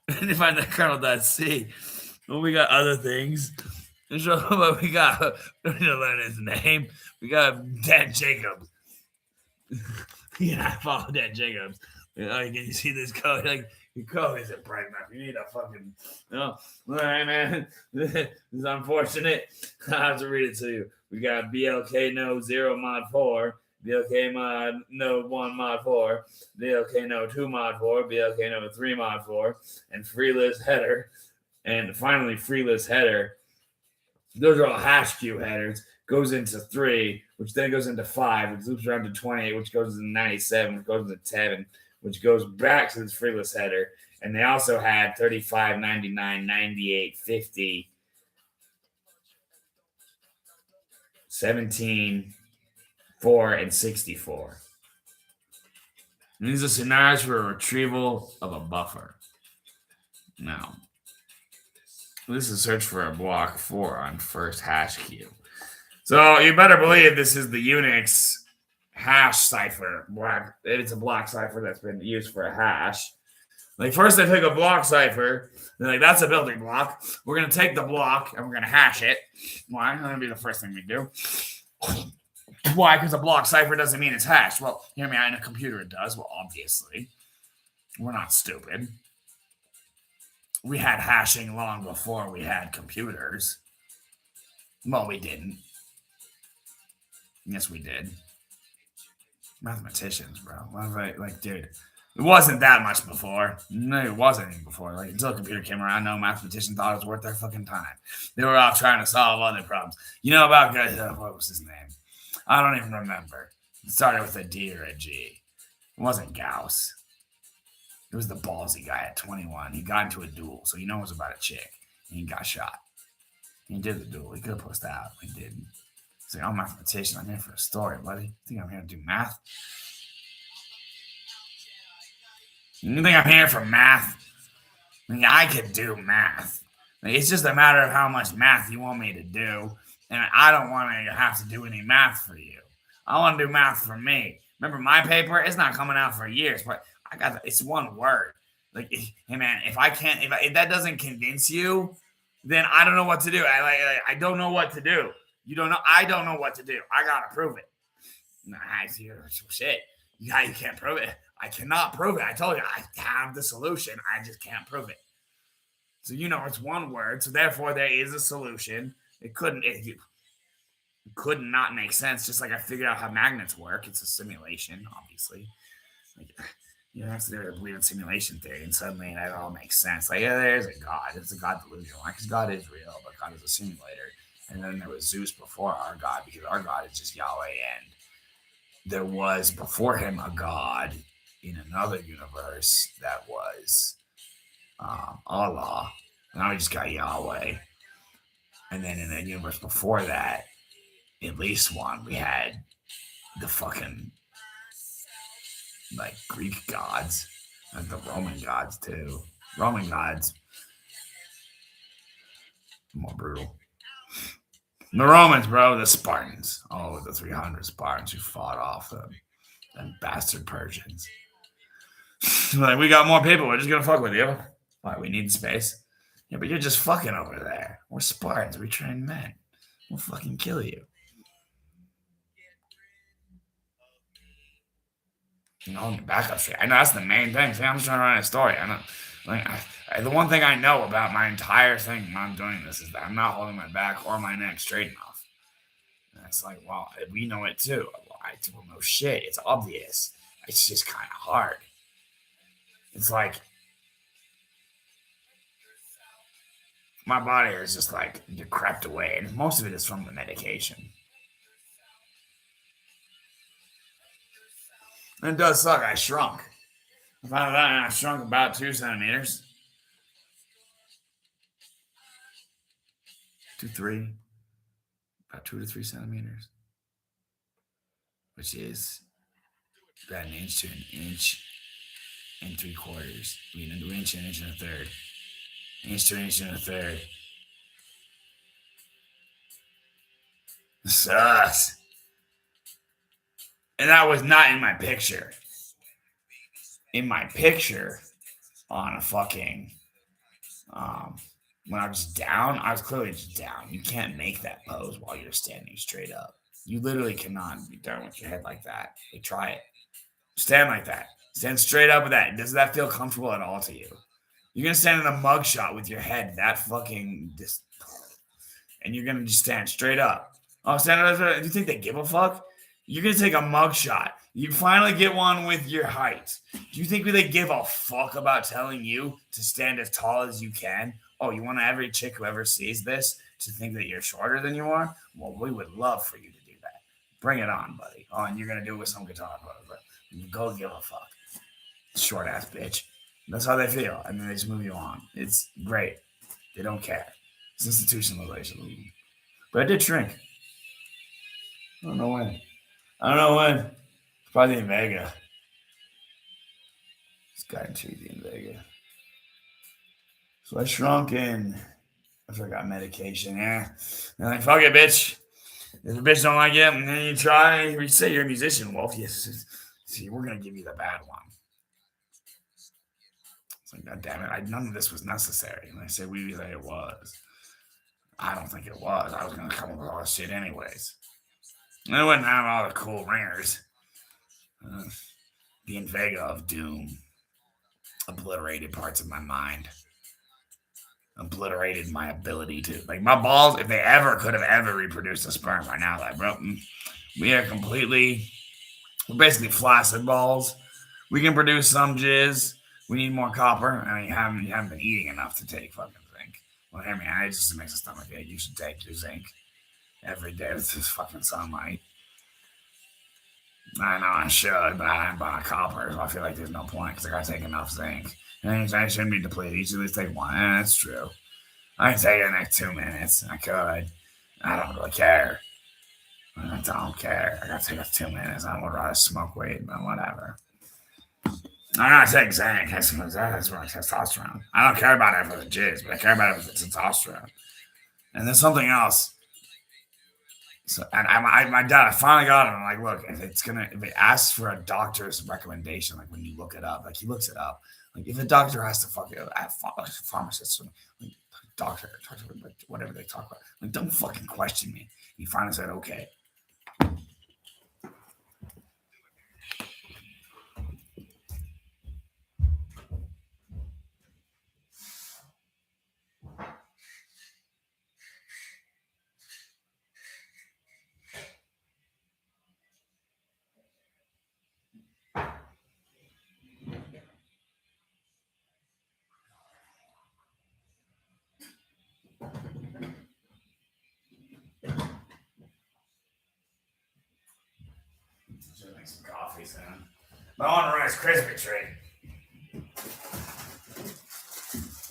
And you find that kernel.c. Well, we got other things. So what we got, we need to learn his name. We got Dan Jacobs. Yeah, I follow Dan Jacobs. Like, can you see this code? Like, your code isn't bright enough. You need a fucking, all right, man. This is unfortunate. I have to read it to you. We got BLK no 0 mod 4. BLK mod no 1 mod 4, BLK no 2 mod 4, BLK no 3 mod 4, and free list header, and finally free list header. Those are all hash queue headers. Goes into 3, which then goes into 5, which loops around to 28, which goes into 97, which goes into 7, which goes back to this free list header. And they also had 35, 99, 98, 50, 17, 4, and 64. And these are scenarios for a retrieval of a buffer. Now, this is search for a block 4 on first hash queue. So you better believe this is the Unix hash cipher block. It's a block cipher that's been used for a hash. Like, first they pick a block cipher. They're like, that's a building block. We're going to take the block and we're going to hash it. Why? That's going to be the first thing we do. Why? Because a block cipher doesn't mean it's hashed. Well, hear me out. In a computer, it does. Well, obviously. We're not stupid. We had hashing long before we had computers. Well, we didn't. Yes, we did. Mathematicians, bro. Like, dude, it wasn't that much before. No, it wasn't even before. Like, until a computer came around, no mathematician thought it was worth their fucking time. They were off trying to solve other problems. You know about what was his name? I don't even remember. It started with a D or a G. It wasn't Gauss. It was the ballsy guy at 21. He got into a duel, so you know it was about a chick. And he got shot. He did the duel. He could have pushed out. He didn't. He's like, I'm a mathematician. I'm here for a story, buddy. You think I'm here to do math? You think I'm here for math? I mean, I could do math. Like, it's just a matter of how much math you want me to do. And I don't want to have to do any math for you. I want to do math for me. Remember my paper? It's not coming out for years, but it's one word. Like, hey man, if that doesn't convince you, then I don't know what to do. I don't know what to do. You don't know. I don't know what to do. I gotta prove it. Shit. You can't prove it. I cannot prove it. I told you I have the solution. I just can't prove it. So it's one word. So therefore there is a solution. It couldn't not make sense. Just like I figured out how magnets work. It's a simulation, obviously. Like, you don't have to believe in simulation theory, and suddenly that all makes sense. Like, yeah, there's a God. It's a God delusion. Because God is real, but God is a simulator. And then there was Zeus before our God, because our God is just Yahweh. And there was before him a God in another universe that was Allah. And now we just got Yahweh. And then in the universe before that, at least one, we had the fucking like Greek gods, and the Roman gods too. Roman gods more brutal. The Romans, bro, the Spartans. Oh, the 300 Spartans who fought off them bastard Persians. Like, we got more people. We're just gonna fuck with you. Why? We need space. Yeah, but you're just fucking over there. We're Spartans. We train men. We'll fucking kill you. Backup shit. I know that's the main thing. See, I'm just trying to write a story. I know. The one thing I know about my entire thing when I'm doing this is that I'm not holding my back or my neck straight enough. And it's like, well, we know it too. Well, no shit. It's obvious. It's just kind of hard. It's like my body is just like crept away, and most of it is from the medication. And it does suck. I shrunk. I found out I shrunk about 2 centimeters. 3. About 2 to 3 centimeters. Which is about an inch to an inch and 3/4. I mean, an inch and a third. An inch to an inch and a third. It sucks. And that was not in my picture. In my picture, on a fucking, when I was down, I was clearly just down. You can't make that pose while you're standing straight up. You literally cannot be down with your head like that. Like, try it. Stand like that. Stand straight up with that. Does that feel comfortable at all to you? You're going to stand in a mugshot with your head that fucking, and you're going to just stand straight up. Oh, stand up. Do you think they give a fuck? You're going to take a mugshot. You finally get one with your height. Do you think they give a fuck about telling you to stand as tall as you can? Oh, you want every chick who ever sees this to think that you're shorter than you are? Well, we would love for you to do that. Bring it on, buddy. Oh, and you're going to do it with some guitar player. Go give a fuck. Short ass bitch. That's how they feel. And then they just move you on. It's great. They don't care. It's institutionalization. But I did shrink. I don't know when. Probably in Vega. It's gotten cheesy in Vega. So I shrunk in. After I got medication. Yeah. And I'm like, fuck it, bitch. If a bitch don't like it, and then you try, you say you're a musician, Wolf. Yes. See, we're going to give you the bad one. It's like, God damn it, none of this was necessary. And they say, we say it was. I don't think it was. I was going to come up with all this shit anyways. And I wouldn't have all the cool ringers. The Invega of Doom obliterated parts of my mind. Obliterated my ability to. Like, my balls, if they ever could have ever reproduced a sperm right now, like, bro, we are we're basically flaccid balls. We can produce some jizz. We need more copper. I mean, you haven't been eating enough to take fucking zinc. Well, I mean, it just makes a stomach ache. You should take your zinc every day with this fucking sunlight. I know I should, but I haven't bought copper, so I feel like there's no point because I gotta take enough zinc. And I shouldn't be depleted. You should at least take one. That's true. I can take it in the next 2 minutes. I could. I don't really care. I don't care. I gotta take it 2 minutes. I would rather smoke weed, but whatever. I gotta take zinc. That's my testosterone. I don't care about it for the jizz, but I care about it for the testosterone. And there's something else. So, and my dad, I finally got him. I'm like, look, if it asks for a doctor's recommendation, like when you look it up, like he looks it up. Like if a doctor has to fucking pharmacist, like doctor, whatever they talk about, like don't fucking question me. He finally said, okay. Should make some coffee soon. I want a Rice Krispie treat.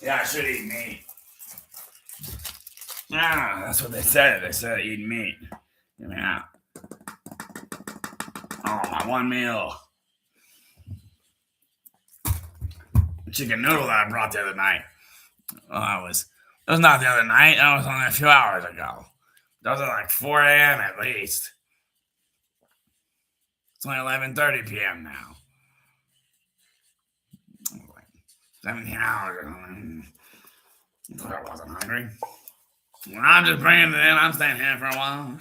Yeah, I should eat meat. Yeah, that's what they said. They said eat meat. Yeah. Oh, my one meal. Chicken noodle that I brought the other night. Well, it was not the other night. That was only a few hours ago. Those are like 4 a.m. at least. It's only 11:30 p.m. now. 17 hours. I wasn't hungry. When I'm just bringing it in, I'm staying here for a while.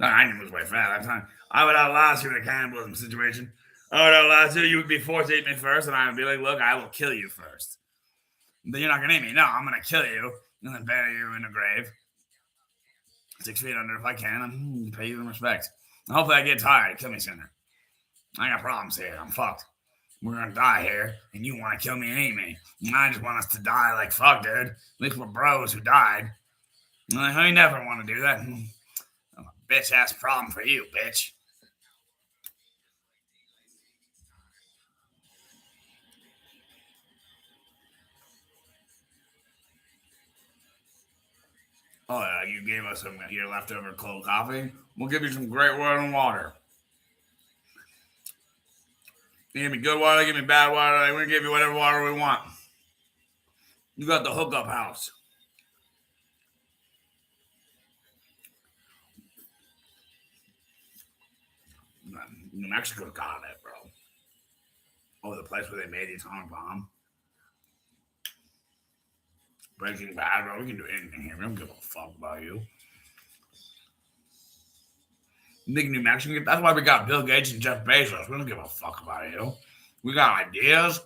I can lose weight fast. I would outlast you in a cannibalism situation. I would outlast you. You would be forced to eat me first, and I would be like, look, I will kill you first. Then you're not going to eat me. No, I'm going to kill you and then bury you in a grave. 6 feet under if I can, and pay you some respect. And hopefully I get tired. Kill me sooner. I got problems here. I'm fucked. We're going to die here, and you want to kill me and eat me. And I just want us to die like fuck, dude. At least we're bros who died. I never want to do that. I'm a bitch-ass problem for you, bitch. Oh, yeah, you gave us some of your leftover cold coffee? We'll give you some great and water. You give me good water, give me bad water. We're going to give you whatever water we want. You got the hookup house. New Mexico's got it, bro. Oh, the place where they made the atomic bomb. Breaking Bad, bro. We can do anything here. We don't give a fuck about you. You think New Mexico? That's why we got Bill Gates and Jeff Bezos. We don't give a fuck about you. We got ideas.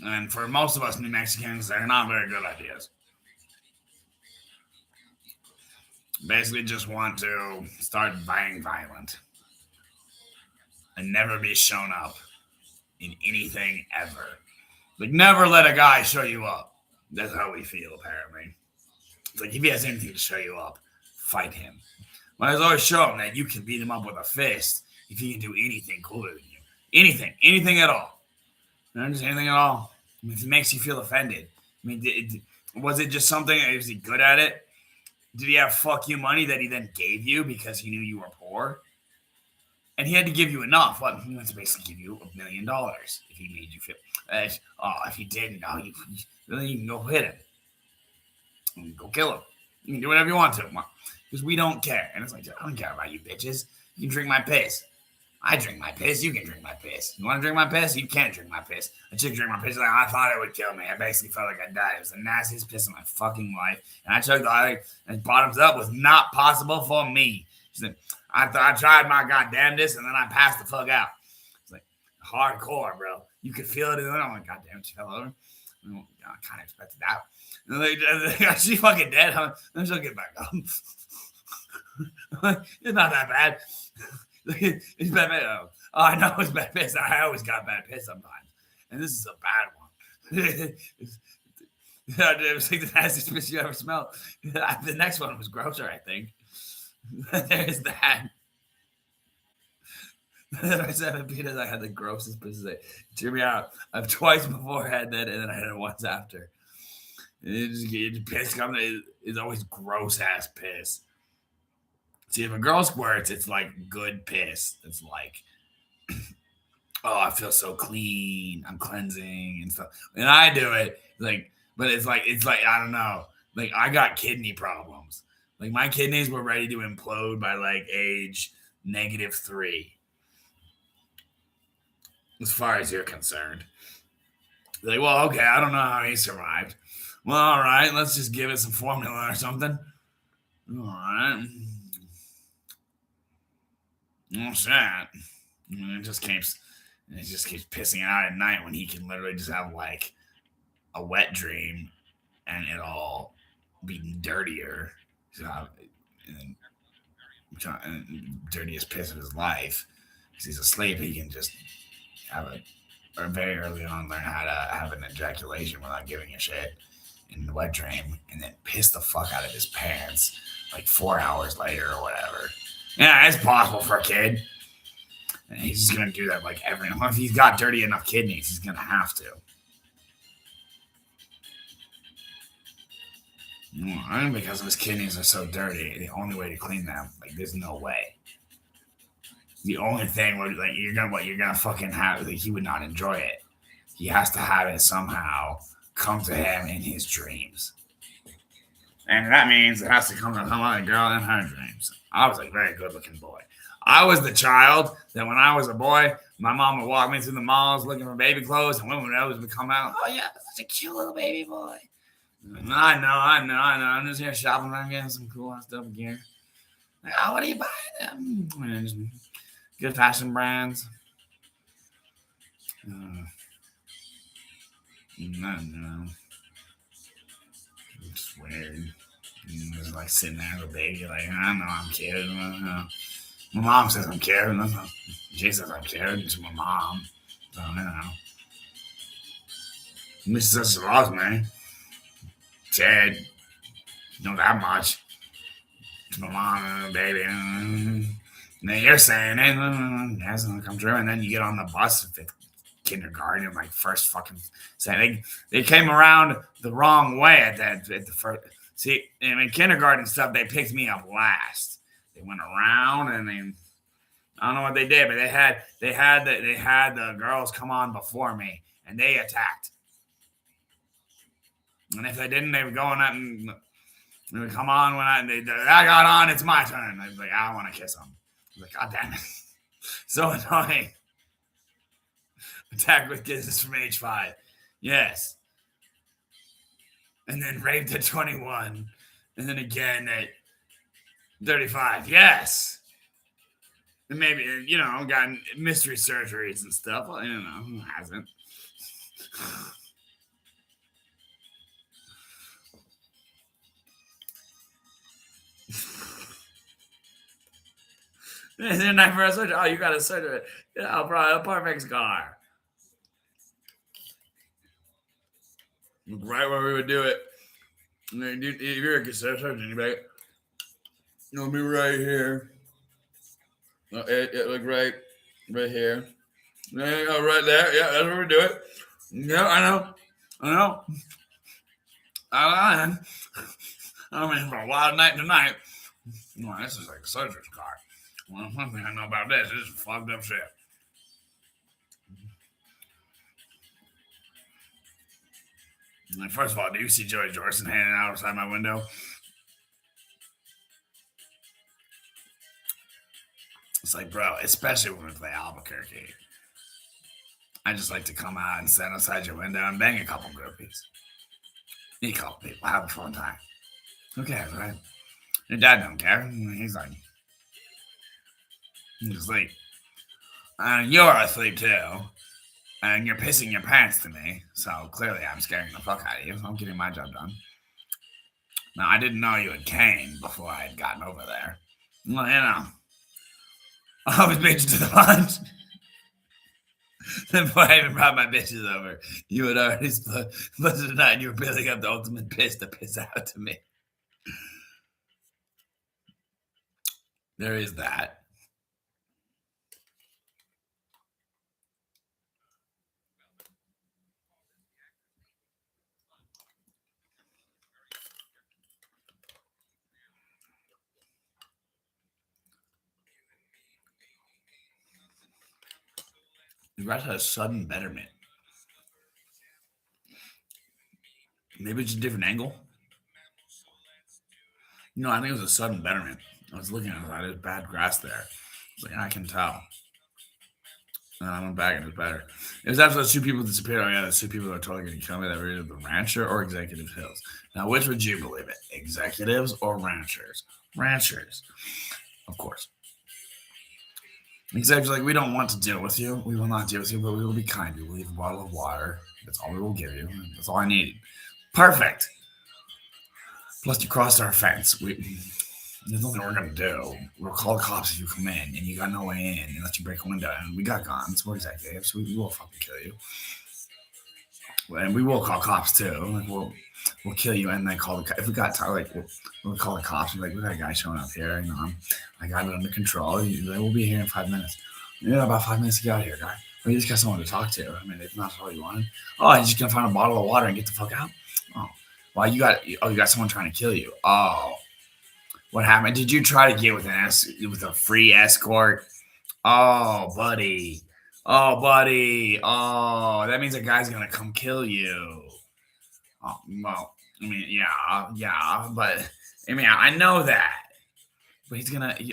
And for most of us New Mexicans, they're not very good ideas. Basically just want to start being violent and never be shown up in anything ever. Like, never let a guy show you up. That's how we feel, apparently. It's like, if he has anything to show you up, fight him. But I always show him that you can beat him up with a fist if he can do anything cooler than you. Anything at all. Not just anything at all. I mean, if it makes you feel offended. I mean, was it just something? Was he good at it? Did he have fuck you money that he then gave you because he knew you were poor? And he had to give you enough. Well, he wants to basically give you $1 million if he made you feel. If he didn't, then you can go hit him. You can go kill him. You can do whatever you want to. because we don't care. And it's like, I don't care about you bitches. You can drink my piss. I drink my piss. You can drink my piss. You want to drink my piss? You can't drink my piss. A chick drink my piss. Like, I thought it would kill me. I basically felt like I died. It was the nastiest piss of my fucking life. And I choked and bottoms up was not possible for me. She said, I tried my goddamnedest and then I passed the fuck out. It's like hardcore, bro. You could feel it. And then I'm like, goddamn, she fell over. I kind of expected that. And like, she fucking dead, huh? Then she'll get back up. It's not that bad. It's bad. Oh, I know it's bad piss. I always got bad piss sometimes. And this is a bad one. It was like the nastiest piss you ever smelled. The next one was grosser, I think. There's that. I said because I had the grossest piss. Cheer me out. I've twice before had that, and then I had it once after. Piss coming is always gross ass piss. See, if a girl squirts, it's like good piss. It's like, oh, I feel so clean. I'm cleansing and stuff. And I do it but it's like I don't know. Like I got kidney problems. Like my kidneys were ready to implode by like age -3. As far as you're concerned. Like, well, okay, I don't know how he survived. Well, all right, let's just give it some formula or something. All right. What's that? It just keeps pissing out at night when he can literally just have like a wet dream and it'll be dirtier. So, and dirtiest piss of his life. Because he's asleep, he can just have or very early on learn how to have an ejaculation without giving a shit in the wet dream and then piss the fuck out of his pants like 4 hours later or whatever. Yeah, it's possible for a kid. And he's just going to do that like every month. If he's got dirty enough kidneys, he's going to have to. Because his kidneys are so dirty, the only way to clean them, like, there's no way. The only thing where like you're gonna fucking have, like, he would not enjoy it. He has to have it somehow come to him in his dreams. And that means it has to come to some other girl in her dreams. I was a very good looking boy. I was the child that when I was a boy, my mom would walk me through the malls looking for baby clothes, and women would always come out, oh yeah, that's a cute little baby boy. I know. I'm just here shopping around getting some cool stuff gear. Like, oh, what are you buying them? Good fashion brands. No. It's weird. Just like sitting there with a baby, like, I know I'm cute. My mom says I'm cute. She says I'm cute. It's my mom. So, She says she loves me. Said, not that much. It's my mom and the baby. And then you're saying it. That's going to come true. And then you get on the bus at kindergarten and like first fucking saying they came around the wrong way at the first. See, in kindergarten stuff, they picked me up last. They went around and I don't know what they did, but they had the girls come on before me and they attacked. And if they didn't, they would go on that and they would come on when I got on. It's my turn. I was like, I want to kiss them. I was like, God damn it, so annoying. Attack with kisses from age 5, yes. And then raped at 21, and then again at 35, yes. And maybe gotten mystery surgeries and stuff. Well, who hasn't? And then I first surgery. Oh, you got a surgery? Yeah, probably a perfect scar. Right where we would do it. If you're a surgeon, you'd be like, it'll be right here. It like right here. There you go, right there. Yeah, that's where we do it. Yeah, I know. I mean, for a wild night tonight. This is like a surgery scar. Well, one thing I know about this is fucked up shit. Like, first of all, do you see Joey Jordison hanging out outside my window? It's like, bro, especially when we play Albuquerque, I just like to come out and stand outside your window and bang a couple groupies. Meet a couple people, have a fun time. Who cares, right? Your dad don't care. He's asleep. And you're asleep too. And you're pissing your pants to me. So clearly I'm scaring the fuck out of you. So I'm getting my job done. Now, I didn't know you had came before I had gotten over there. Well, I was bitching to the punch. Before I even brought my bitches over, you had already split the night and you were building up the ultimate piss to piss out to me. There is that. You guys had a sudden betterment. Maybe it's a different angle. I think it was a sudden betterment. I was looking at it, there's bad grass there. It's like, I can tell. And I went back and it was better. It was after those two people disappeared. Oh, yeah, those two people are totally going to kill me that were either the rancher or Executive Hills. Now, which would you believe it? Executives or ranchers? Ranchers, of course. Executives like, we don't want to deal with you. We will not deal with you, but we will be kind. We will leave a bottle of water. That's all we will give you. That's all I need. Perfect. Plus, you crossed our fence. There's nothing we're going to do. We'll call the cops if you come in, and you got no way in unless you break a window. And we got guns. We're executives. So we will fucking kill you. And we will call cops, too. Like, we'll kill you and then call the cops. If we got time, like, we'll call the cops and be like, we got a guy showing up here. I got it under control. We'll be here in 5 minutes. About 5 minutes to get out of here, guy. Or you just got someone to talk to. I mean, if not all you wanted. Oh, you're just going to find a bottle of water and get the fuck out? Oh. Well, you got someone trying to kill you. Oh. What happened? Did you try to get with a free escort? Oh, buddy. Oh, that means a guy's gonna come kill you. Oh, well, I mean, yeah, but I mean, I know that. But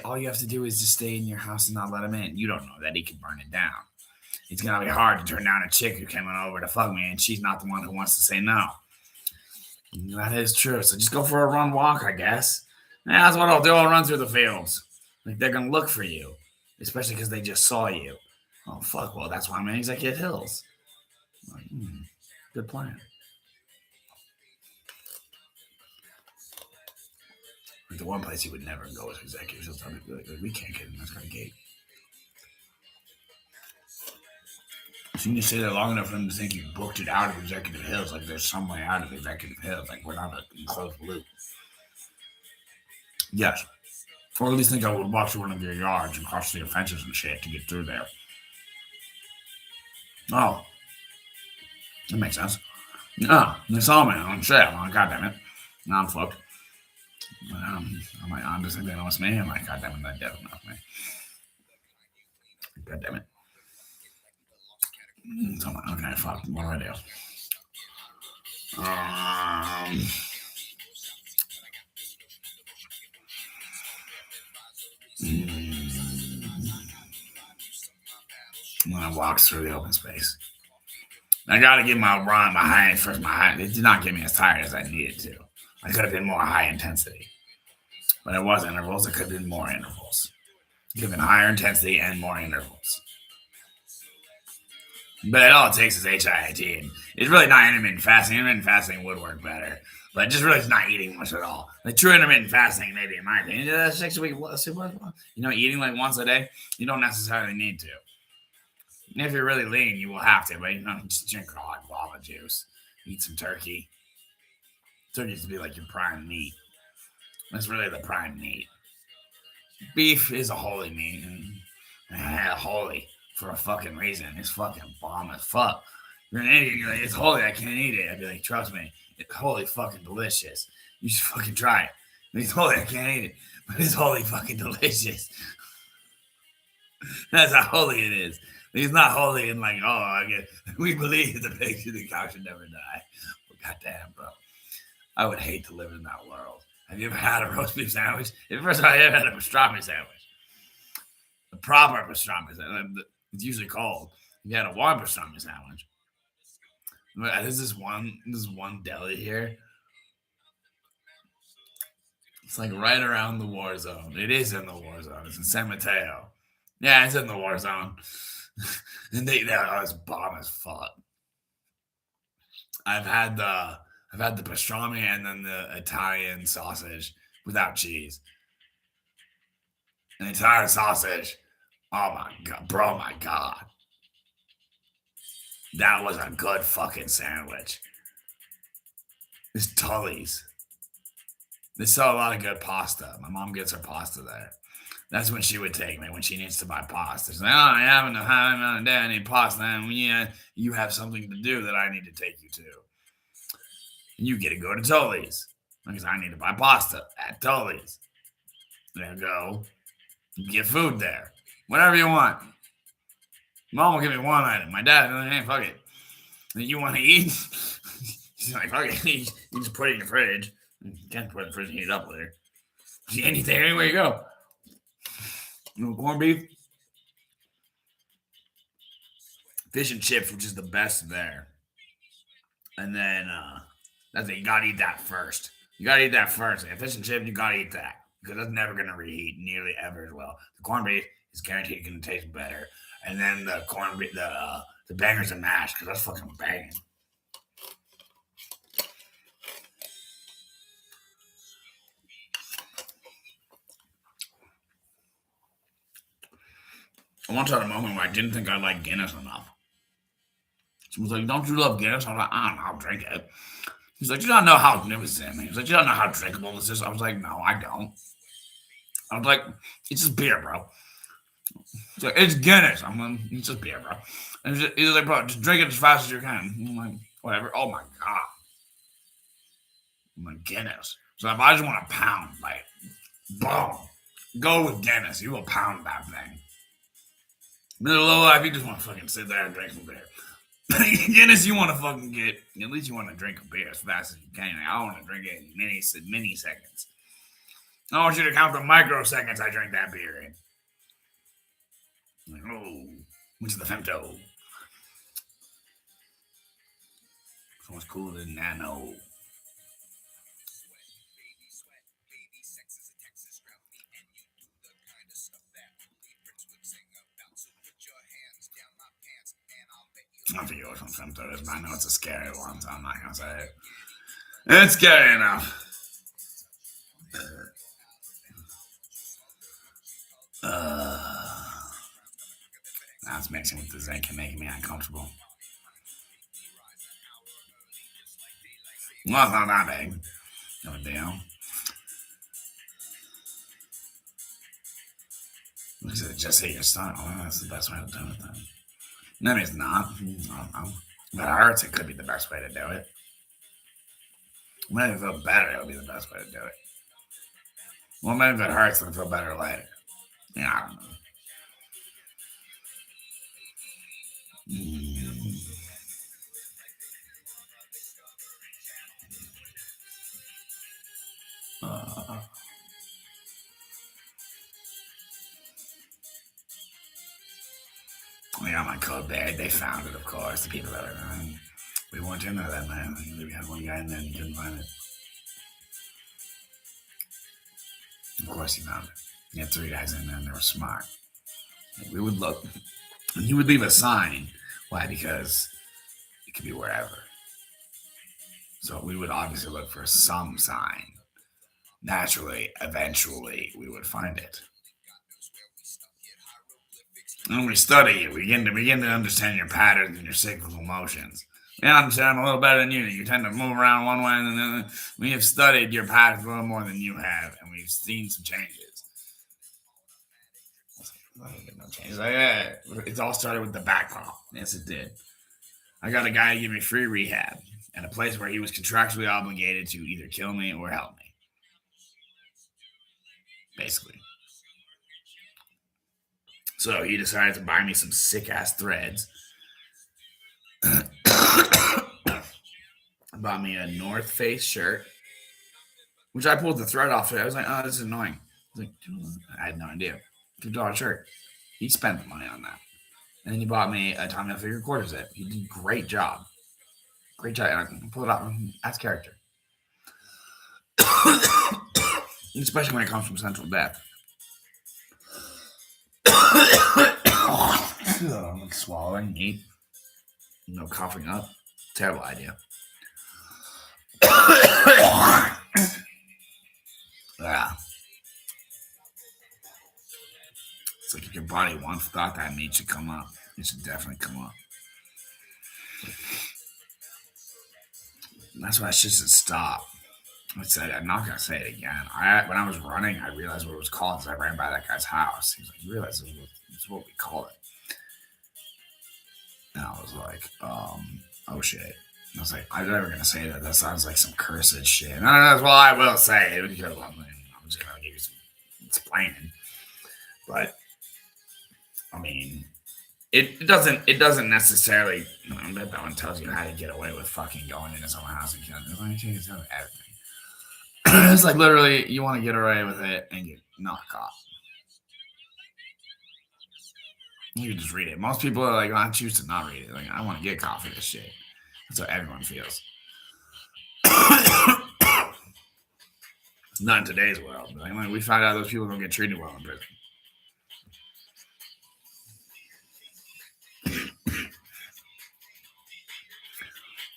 all you have to do is just stay in your house and not let him in. You don't know that he could burn it down. It's gonna be hard to turn down a chick who came over to fuck me and she's not the one who wants to say no. That is true. So just go for a run walk, I guess. Yeah, that's what I'll do. I'll run through the fields. Like, they're going to look for you, especially because they just saw you. Oh, fuck. Well, that's why I'm in Executive Hills. Like, good plan. Like, the one place he would never go is Executive Hills. Like, we can't get in this kind of gate. So you can just stay there long enough for them to think you booked it out of Executive Hills. Like, there's some way out of Executive Hills. Like, we're not an enclosed loop. Yes. Or at least think I would walk through one of your yards and cross the fences and shit to get through there. Oh. That makes sense. No, they saw me on shit. I'm like, God damn it. Now I'm fucked. I'm just thinking it was me. I'm like, God damn it, that definitely not me. God damn it. Okay, fuck. What do I do? When I walked through the open space, I got to get my high first. It did not get me as tired as I needed to. I could have been more high intensity, but it was intervals. It could have been more intervals. It could have been higher intensity and more intervals. But all it takes is HIIT. And it's really not intermittent fasting. Intermittent fasting would work better. But just really not eating much at all. Like true intermittent fasting, maybe in my opinion, that's 6 week. Eating like once a day, you don't necessarily need to. And if you're really lean, you will have to. But just drink raw guava juice, eat some turkey. Turkey used to be like your prime meat. That's really the prime meat. Beef is a holy meat. Holy for a fucking reason. It's fucking bomb as fuck. You're an idiot. You're like, it's holy. I can't eat it. I'd be like, trust me. It's holy fucking delicious. You should fucking try it. It's holy. I can't eat it. But it's holy fucking delicious. That's how holy it is. He's not holy and like, we believe the pigs in the cow should never die. But goddamn, bro. I would hate to live in that world. Have you ever had a roast beef sandwich? First of all, I ever had a pastrami sandwich. The proper pastrami sandwich. It's usually called. You had a warm pastrami sandwich. There's this one deli here. It's like right around the war zone. It is in the war zone. It's in San Mateo. Yeah, it's in the war zone. And it's bomb as fuck. I've had the pastrami and then the Italian sausage without cheese. An Italian sausage. Oh my god, bro, my god. That was a good fucking sandwich. It's Tully's. They sell a lot of good pasta. My mom gets her pasta there. That's when she would take me when she needs to buy pasta. She's like, "Oh, I haven't a day. I need pasta." And you have something to do that I need to take you to. And you get to go to Tully's because I need to buy pasta at Tully's. There you go. Get food there. Whatever you want. Mom will give me one item. My dad, hey, fuck it. You want to eat? She's like, fuck it. You just put it in the fridge. You can't put it in the fridge and heat it up later. Anything, anywhere you go. Corned beef, fish and chips, which is the best there. And then that's it. You gotta eat that first. Yeah, fish and chips, you gotta eat that because that's never gonna reheat nearly ever as well. The corned beef is guaranteed gonna taste better, and then the corned beef, the bangers and mash because that's fucking banging. I once had a moment where I didn't think I liked Guinness enough. Someone's like, "Don't you love Guinness?" I was like, "I don't know, I'll drink it." He's like, "You don't know how new this is." He's like, "You don't know how drinkable this is." I was like, "No, I don't." I was like, "It's just beer, bro." He's like, "It's Guinness." I'm like, "It's just beer, bro." And he's like, "Bro, just drink it as fast as you can." I'm like, "Whatever." Oh my god. I'm like, Guinness. So if I just want a pound, like, boom, go with Guinness. You will pound that thing. Middle low life, you just want to fucking sit there and drink some beer. Guinness, you want to fucking get, at least you want to drink a beer as fast as you can. I don't want to drink it in many seconds. I want you to count the microseconds I drink that beer in. Like, oh, which is the femto? So much cooler than nano. I forget which one femto is, but I know it's a scary one, so I'm not gonna say it. It's scary enough. That's mixing with the zinc and making me uncomfortable. Well, it's not that big. No deal. Because it just hit your stomach. Well, that's the best way to do it then. Maybe it's not. I don't know. If it hurts, it could be the best way to do it. Maybe if it feels better, it'll be the best way to do it. Well, maybe if it hurts, it'll feel better later. Yeah, I don't know. We got my code bag. They found it, of course. The people that are we weren't in there that night. We had one guy in there and he couldn't find it. Of course, he found it. He had 3 guys in there and they were smart. We would look, and he would leave a sign. Why? Because it could be wherever. So we would obviously look for some sign. Naturally, eventually, we would find it. And when we study it, we begin to understand your patterns and your cyclical motions. We understand a little better than you do. You tend to move around one way, and then we have studied your patterns a little more than you have, and we've seen some changes. No changes. It all started with the back pop. Yes, it did. I got a guy to give me free rehab at a place where he was contractually obligated to either kill me or help me. Basically. So he decided to buy me some sick ass threads. Bought me a North Face shirt, which I pulled the thread off. I was like, "Oh, this is annoying." I was like, I had no idea. $2 shirt. He spent the money on that. And then he bought me a Tommy Hilfiger quarter zip. He did a great job. Great job. And I can pull it up as character. Especially when it comes from Central Depth. I'm like swallowing meat. No coughing up. Terrible idea. Yeah. It's like if your body once thought that meat should come up, it should definitely come up. That's why I should stop. I said, I'm not going to say it again. When I was running, I realized what it was called because I ran by that guy's house. He was like, you realize this is what we call it. And I was like, oh shit. I was like, I'm never going to say that. That sounds like some cursed shit. And well, I will say it because I'm just going to give you some explaining. But, I mean, it doesn't necessarily, I bet that one tells you how to get away with fucking going into someone's house and killing them. It's everything. It's like literally you want to get away with it and get not caught. You can just read it. Most people are like, I choose to not read it. Like, I want to get caught for this shit. That's how everyone feels. Not in today's world. Like, we find out those people don't get treated well in prison.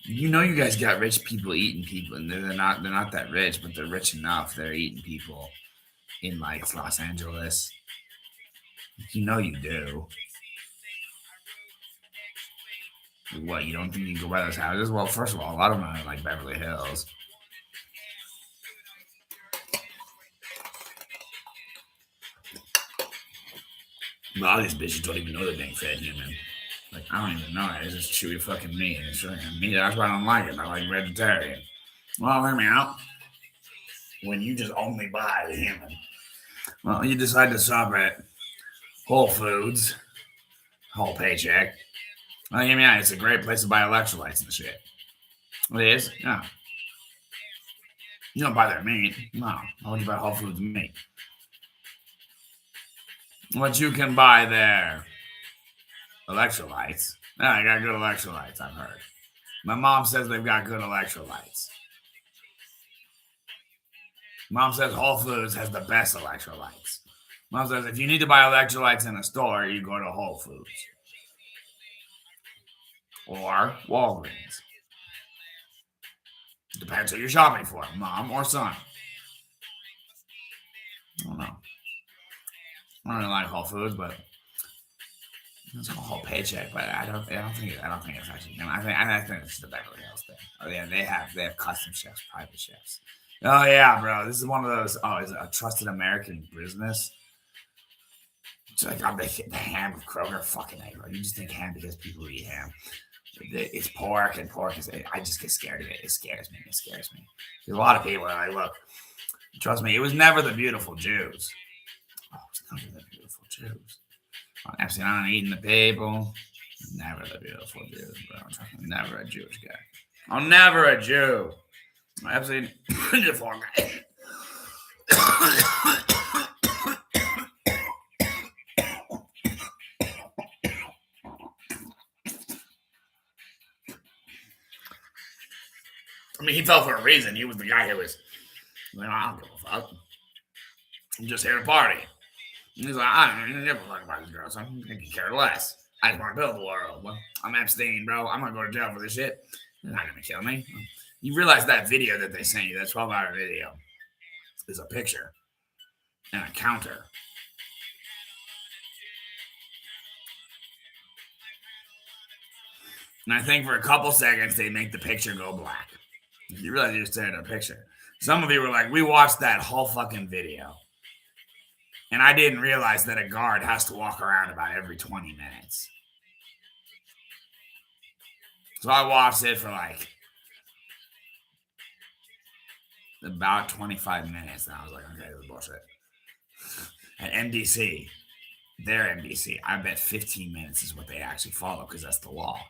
You know, you guys got rich people eating people, and they're not that rich, but they're rich enough. They're eating people in like Los Angeles. You know you do. What, you don't think you can go by those houses? Well, first of all, a lot of them are like Beverly Hills. A lot of these bitches don't even know they're being fed human. Like, I don't even know it. It's just chewy fucking meat. It's fucking meat. That's why I don't like it. I like vegetarian. Well, hear me out. When you just only buy the human. Well, you decide to shop at Whole Foods, whole paycheck. Well, hear me out. It's a great place to buy electrolytes and shit. It is? Yeah. You don't buy their meat. No. Why would you buy Whole Foods meat? But you can buy their electrolytes. Yeah, I got good electrolytes, I've heard. My mom says they've got good electrolytes. Mom says Whole Foods has the best electrolytes. Mom says if you need to buy electrolytes in a store, you go to Whole Foods. Or Walgreens. Depends who you're shopping for, mom or son. I don't know. I don't really like Whole Foods, but it's a whole paycheck. But I don't think it's actually. I think it's the Beverly Hills thing. Oh yeah, they have custom chefs, private chefs. Oh yeah, bro, this is one of those. Oh, is it a trusted American business? It's like I'm the ham of Kroger. Fucking A, bro. You just think ham because people eat ham. It's pork, and pork is. I just get scared of it. It scares me. There's a lot of people are like, look, trust me, it was never the beautiful Jews. Oh, it's never the beautiful Jews. Absolutely not eating the people. Never the beautiful Jews, bro. Trust me, never a Jewish guy. I'm never a Jew. I'm absolutely the foreign guy. I mean, he fell for a reason. He was the guy who was like, I don't give a fuck. I'm just here to party. And he's like, I don't never fuck about this girl, so I can care less. I just want to build the world. Well, I'm Epstein, bro. I'm going to go to jail for this shit. They're not going to kill me. You realize that video that they sent you, that 12-hour video, is a picture and a counter. And I think for a couple seconds, they make the picture go black. You realize you're staring at a picture. Some of you were like, we watched that whole fucking video. And I didn't realize that a guard has to walk around about every 20 minutes. So I watched it for like about 25 minutes. And I was like, okay, this is bullshit. At NBC, their NBC, I bet 15 minutes is what they actually follow because that's the law.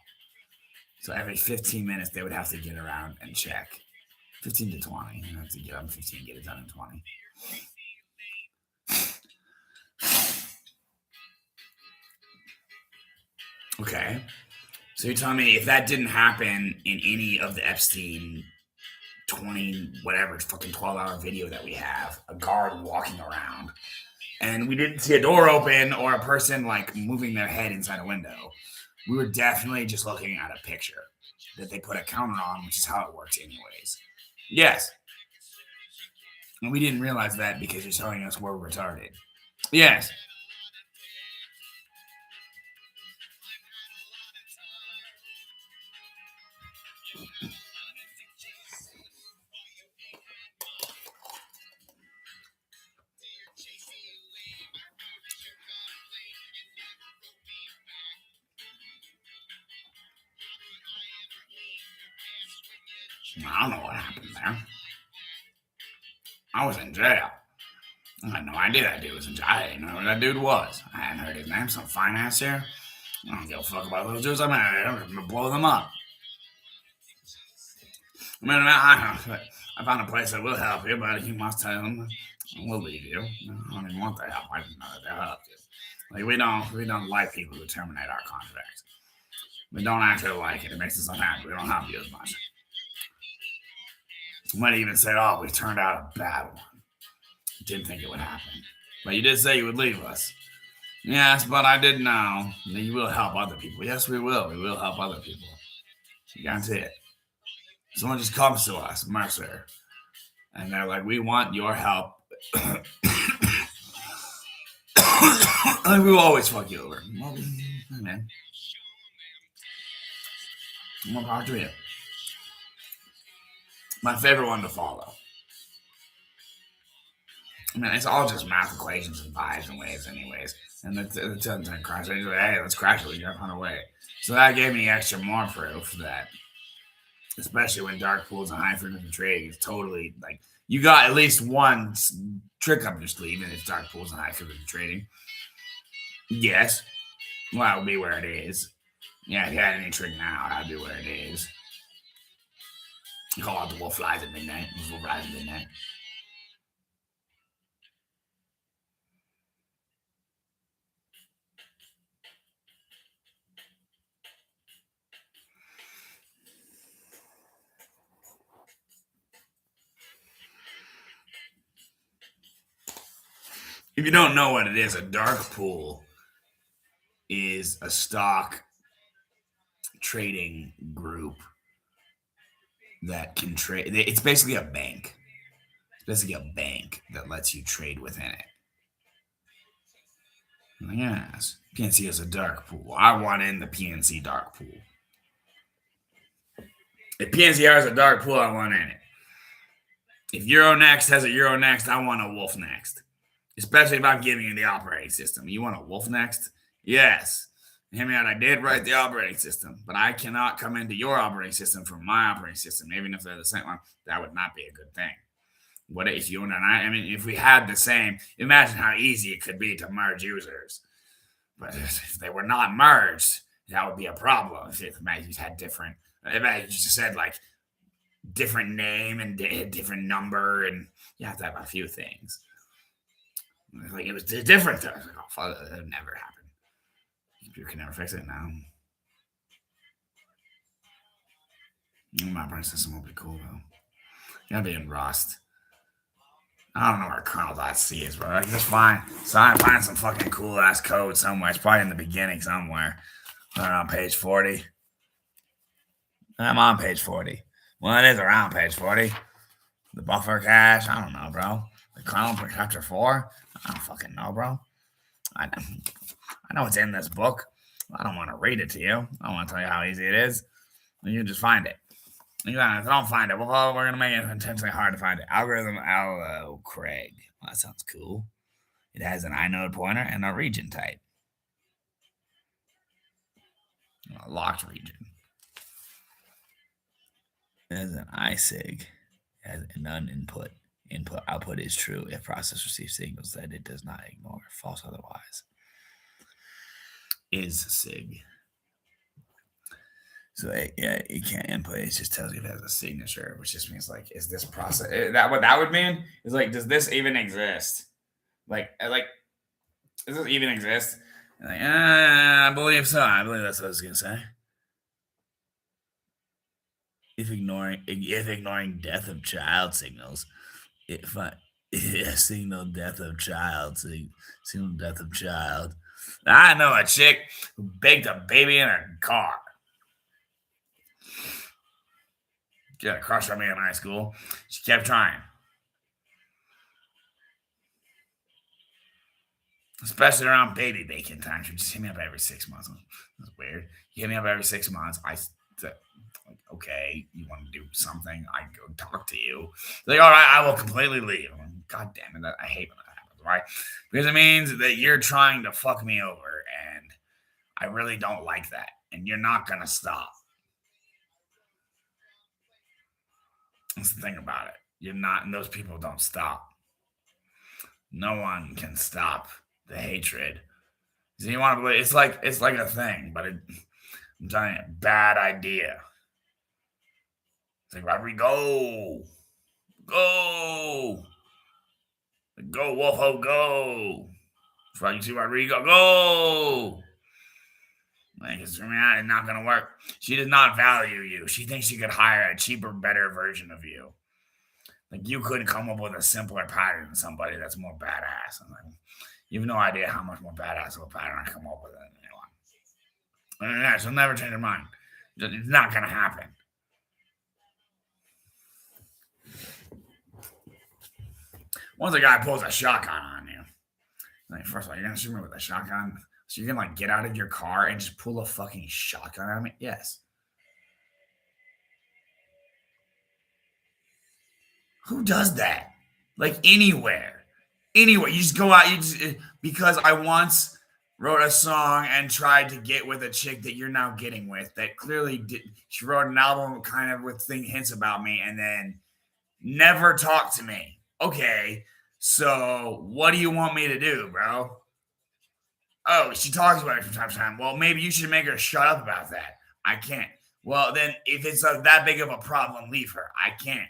So every 15 minutes, they would have to get around and check. 15 to 20. You have to get on 15, get it done in 20. Okay. So you're telling me if that didn't happen in any of the Epstein 20, whatever, fucking 12-hour video that we have, a guard walking around, and we didn't see a door open or a person like moving their head inside a window, we were definitely just looking at a picture that they put a counter on, which is how it works, anyways. Yes. And we didn't realize that because you're telling us we're retarded. Yes. I don't know what happened there. I was in jail. I had no idea that dude was in jail. I didn't know who that dude was. I hadn't heard his name. Some finance here. I don't give a fuck about those dudes. I'm gonna blow them up. I found a place that will help you, but you must tell them we'll leave you. I don't even want the help. I didn't know that they'll help you. Like we don't like people who terminate our contracts. We don't actually like it. It makes us unhappy. We don't help you as much. You might even say, "Oh, we turned out a bad one. Didn't think it would happen, but you did say you would leave us." Yes, but I did know that you will help other people. Yes, we will. We will help other people. I guarantee it. Someone just comes to us, Mercer, and they're like, "We want your help." We will always fuck you over. Well, hey, man, I'm gonna talk to you. My favorite one to follow. I mean, it's all just math equations and vibes and waves, anyways. And the 10 crash, like, hey, let's crash it. We gotta find a way. So that gave me extra more proof that, especially when dark pools and high frequency trading is totally like you got at least one trick up your sleeve, and it's dark pools and high frequency trading. Yes, well, that would be where it is. Yeah, if you had any trick now, that'd be where it is. You call out the wolf flies at midnight. Wolf flies at midnight. If you don't know what it is, a dark pool is a stock trading group that can trade. It's basically a bank. It's basically a bank that lets you trade within it. Yes, PNC is a dark pool. I want in the PNC dark pool. If PNC has a dark pool, I want in it. If Euronext has a Euronext, I want a Wolf Next. Especially if I'm giving you the operating system. You want a Wolf Next? Yes. Hear me out. I did write the operating system, but I cannot come into your operating system from my operating system, even if they're the same one. That would not be a good thing. What if you and I mean, if we had the same, imagine how easy it could be to merge users. But if they were not merged, that would be a problem. If you had different, if you just said like different name and different number, and you have to have a few things. Like it was different. Like, oh, fuck, that would never happen. You can never fix it now. My operating system will be cool though. You gotta be in Rust. I don't know where kernel.c is, bro. I can just find some fucking cool ass code somewhere. It's probably in the beginning somewhere. Around page 40. I'm on page 40. Well, it is around page 40. The buffer cache, I don't know, bro. The kernel protector 4, I don't fucking know, bro. I know it's in this book. I don't want to read it to you. I want to tell you how easy it is. You just find it. If I don't find it, well, we're going to make it intentionally hard to find it. Algorithm Allo Craig. Well, that sounds cool. It has an inode pointer and a region type. A locked region. It has an ISIG. It has a none input. Input output is true if process receives signals that it does not ignore. False otherwise. Is SIG. So it can't input. It just tells you it has a signature, which just means like, is this process that what that would mean? Is like, does this even exist? Like, does this even exist? Like, I believe so. I believe that's what I was gonna say. If ignoring death of child signals, if I signal death of child, signal death of child. I know a chick who baked a baby in her car. She had a crush on me in high school. She kept trying, especially around baby baking time. She would just hit me up every 6 months. That's weird. You hit me up every 6 months. I said, like, okay, you want to do something? I go talk to you. Like, all right, I will completely leave. I'm like, God damn it, I hate when that happens, right? Because it means that you're trying to fuck me over, and I really don't like that. And you're not gonna stop. That's the thing about it. You're not, and those people don't stop. No one can stop the hatred. So you want to believe it's like a thing, but I'm telling you, bad idea. It's like Rodrigo, go, go, Wolfo, go. That's why you see Rodrigo, go. Like it's not gonna work. She does not value you. She thinks she could hire a cheaper, better version of you. Like you couldn't come up with a simpler pattern than somebody that's more badass. I'm like, you have no idea how much more badass of a pattern I come up with than anyone. And yeah, she'll never change her mind. It's not gonna happen. Once a guy pulls a shotgun on you, like first of all, you're gonna shoot me with a shotgun. So you're gonna like get out of your car and just pull a fucking shotgun at me? Yes. Who does that? Like anywhere. Anywhere. You just go out, because I once wrote a song and tried to get with a chick that you're now getting with that clearly did. She wrote an album kind of with hints about me and then never talked to me. Okay. So what do you want me to do, bro? Oh, she talks about it from time to time. Well, maybe you should make her shut up about that. I can't. Well, then if it's that big of a problem, leave her. I can't.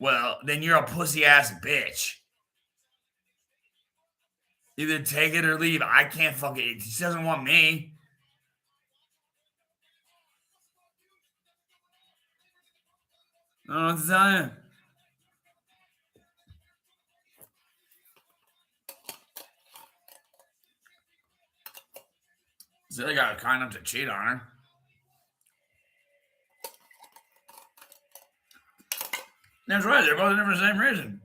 Well, then you're a pussy ass bitch. Either take it or leave. I can't fucking. She doesn't want me. I don't know what to tell you. So they got kind enough to cheat on her. That's right. They're both in for the same reason.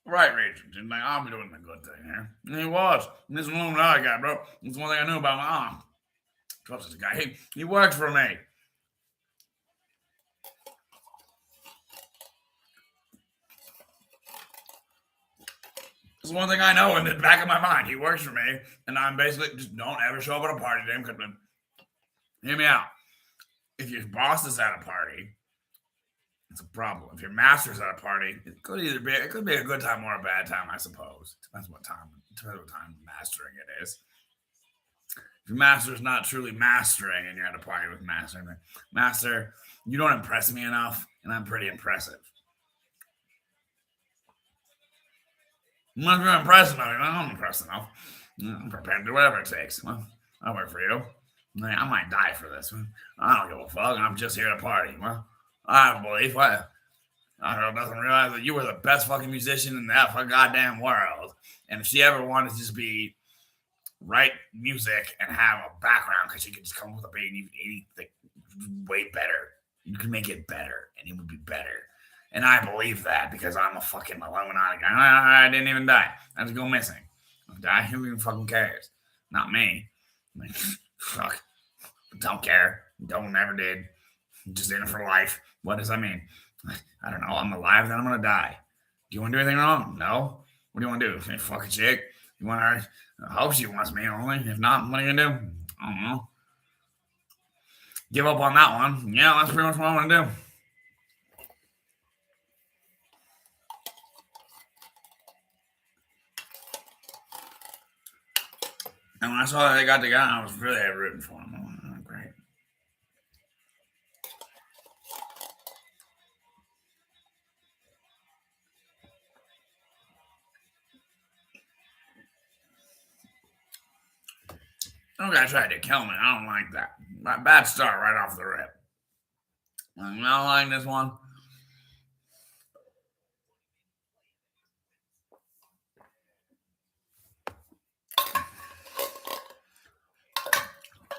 Right reasons. And like, I'm doing a good thing here. And he was. And this one other guy, bro. That's one thing I knew about my mom. Trust this guy. He works for me. That's one thing I know in the back of my mind. He works for me, and I'm basically just don't ever show up at a party to him. Because hear me out. If your boss is at a party, it's a problem. If your master's at a party, it could be a good time or a bad time, I suppose. Depends what time mastering it is. If your master's not truly mastering and you're at a party with master, you don't impress me enough, and I'm pretty impressive. Unless you're impressed enough, I'm impressed enough. I'm prepared to do whatever it takes. Well, I work for you. I might die for this one. I don't give a fuck. I'm just here to party. Well, I believe what I don't doesn't realize that you were the best fucking musician in the goddamn world. And if she ever wanted to just be write music and have a background because she could just come up with a beat anything way better. You can make it better and it would be better. And I believe that because I'm a fucking Illuminati guy. I didn't even die. I just go missing. I die. Who even fucking cares? Not me. Like, fuck. Don't care. Don't never did. Just in it for life. What does that mean? I don't know. I'm alive, then I'm gonna die. Do you want to do anything wrong? No. What do you want to do? Fuck a chick? You want her? I hope she wants me only. If not, what are you gonna do? I don't know. Give up on that one. Yeah, that's pretty much what I want to do. And when I saw that they got together, I was really rooting for them. Oh, great. Some guy tried to kill me. I don't like that. Bad start right off the rip. I don't like this one.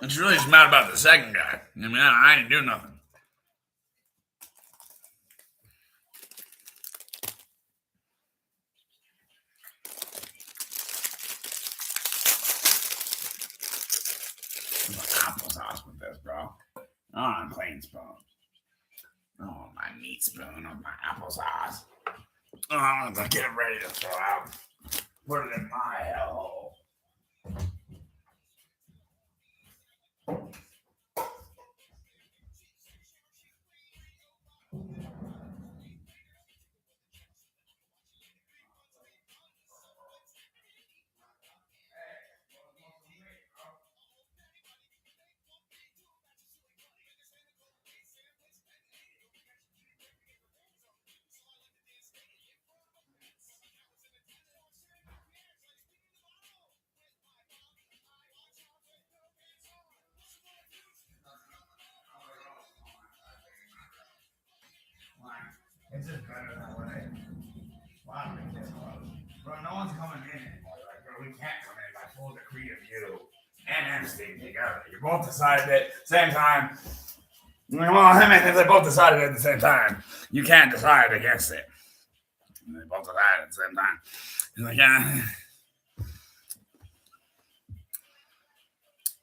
It's really just mad about the second guy. I mean, I didn't do nothing. Applesauce with this, bro. Oh, a clean spoon. Oh, my meat spoon of my applesauce. Oh, let's get it ready to throw out. Put it in my hellhole. It's just better that way. Why do we get close? Bro, no one's coming in anymore. Like, bro, we can't come in by full decree of you and Epstein together. You both decided it at the same time. Well, I mean, if they both decided it at the same time, you can't decide against it. And they both decided at the same time. You're like, yeah.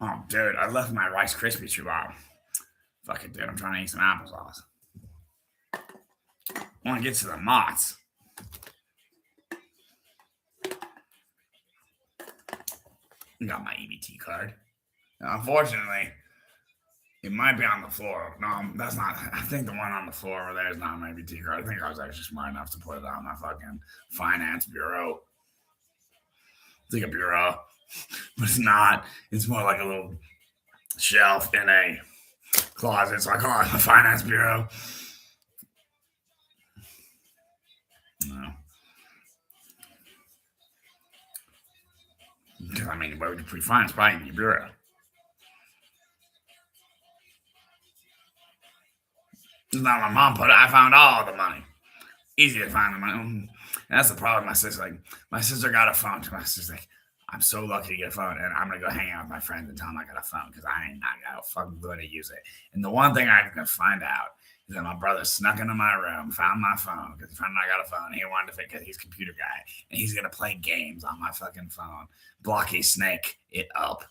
Oh, dude, I left my Rice Krispies too long. Fuck it, dude. I'm trying to eat some applesauce. I want to get to the Mott's. Got my EBT card. Now, unfortunately, it might be on the floor. No, that's not. I think the one on the floor over there is not my EBT card. I think I was actually smart enough to put it on my fucking finance bureau. It's like a bureau, but it's not. It's more like a little shelf in a closet. So I call it the finance bureau. No. Because, I mean, where would you put finance? Probably in your bureau. It's not my mom put it. I found all the money. Easy to find the money. And that's the problem. My sister got a phone. My sister's like, I'm so lucky to get a phone, and I'm gonna go hang out with my friends and tell them I got a phone because I ain't not got a fucking good to use it. And the one thing I'm gonna find out is that my brother snuck into my room, found my phone because he found I got a phone. He wanted to fit because he's a computer guy, and he's gonna play games on my fucking phone. Blocky snake it up.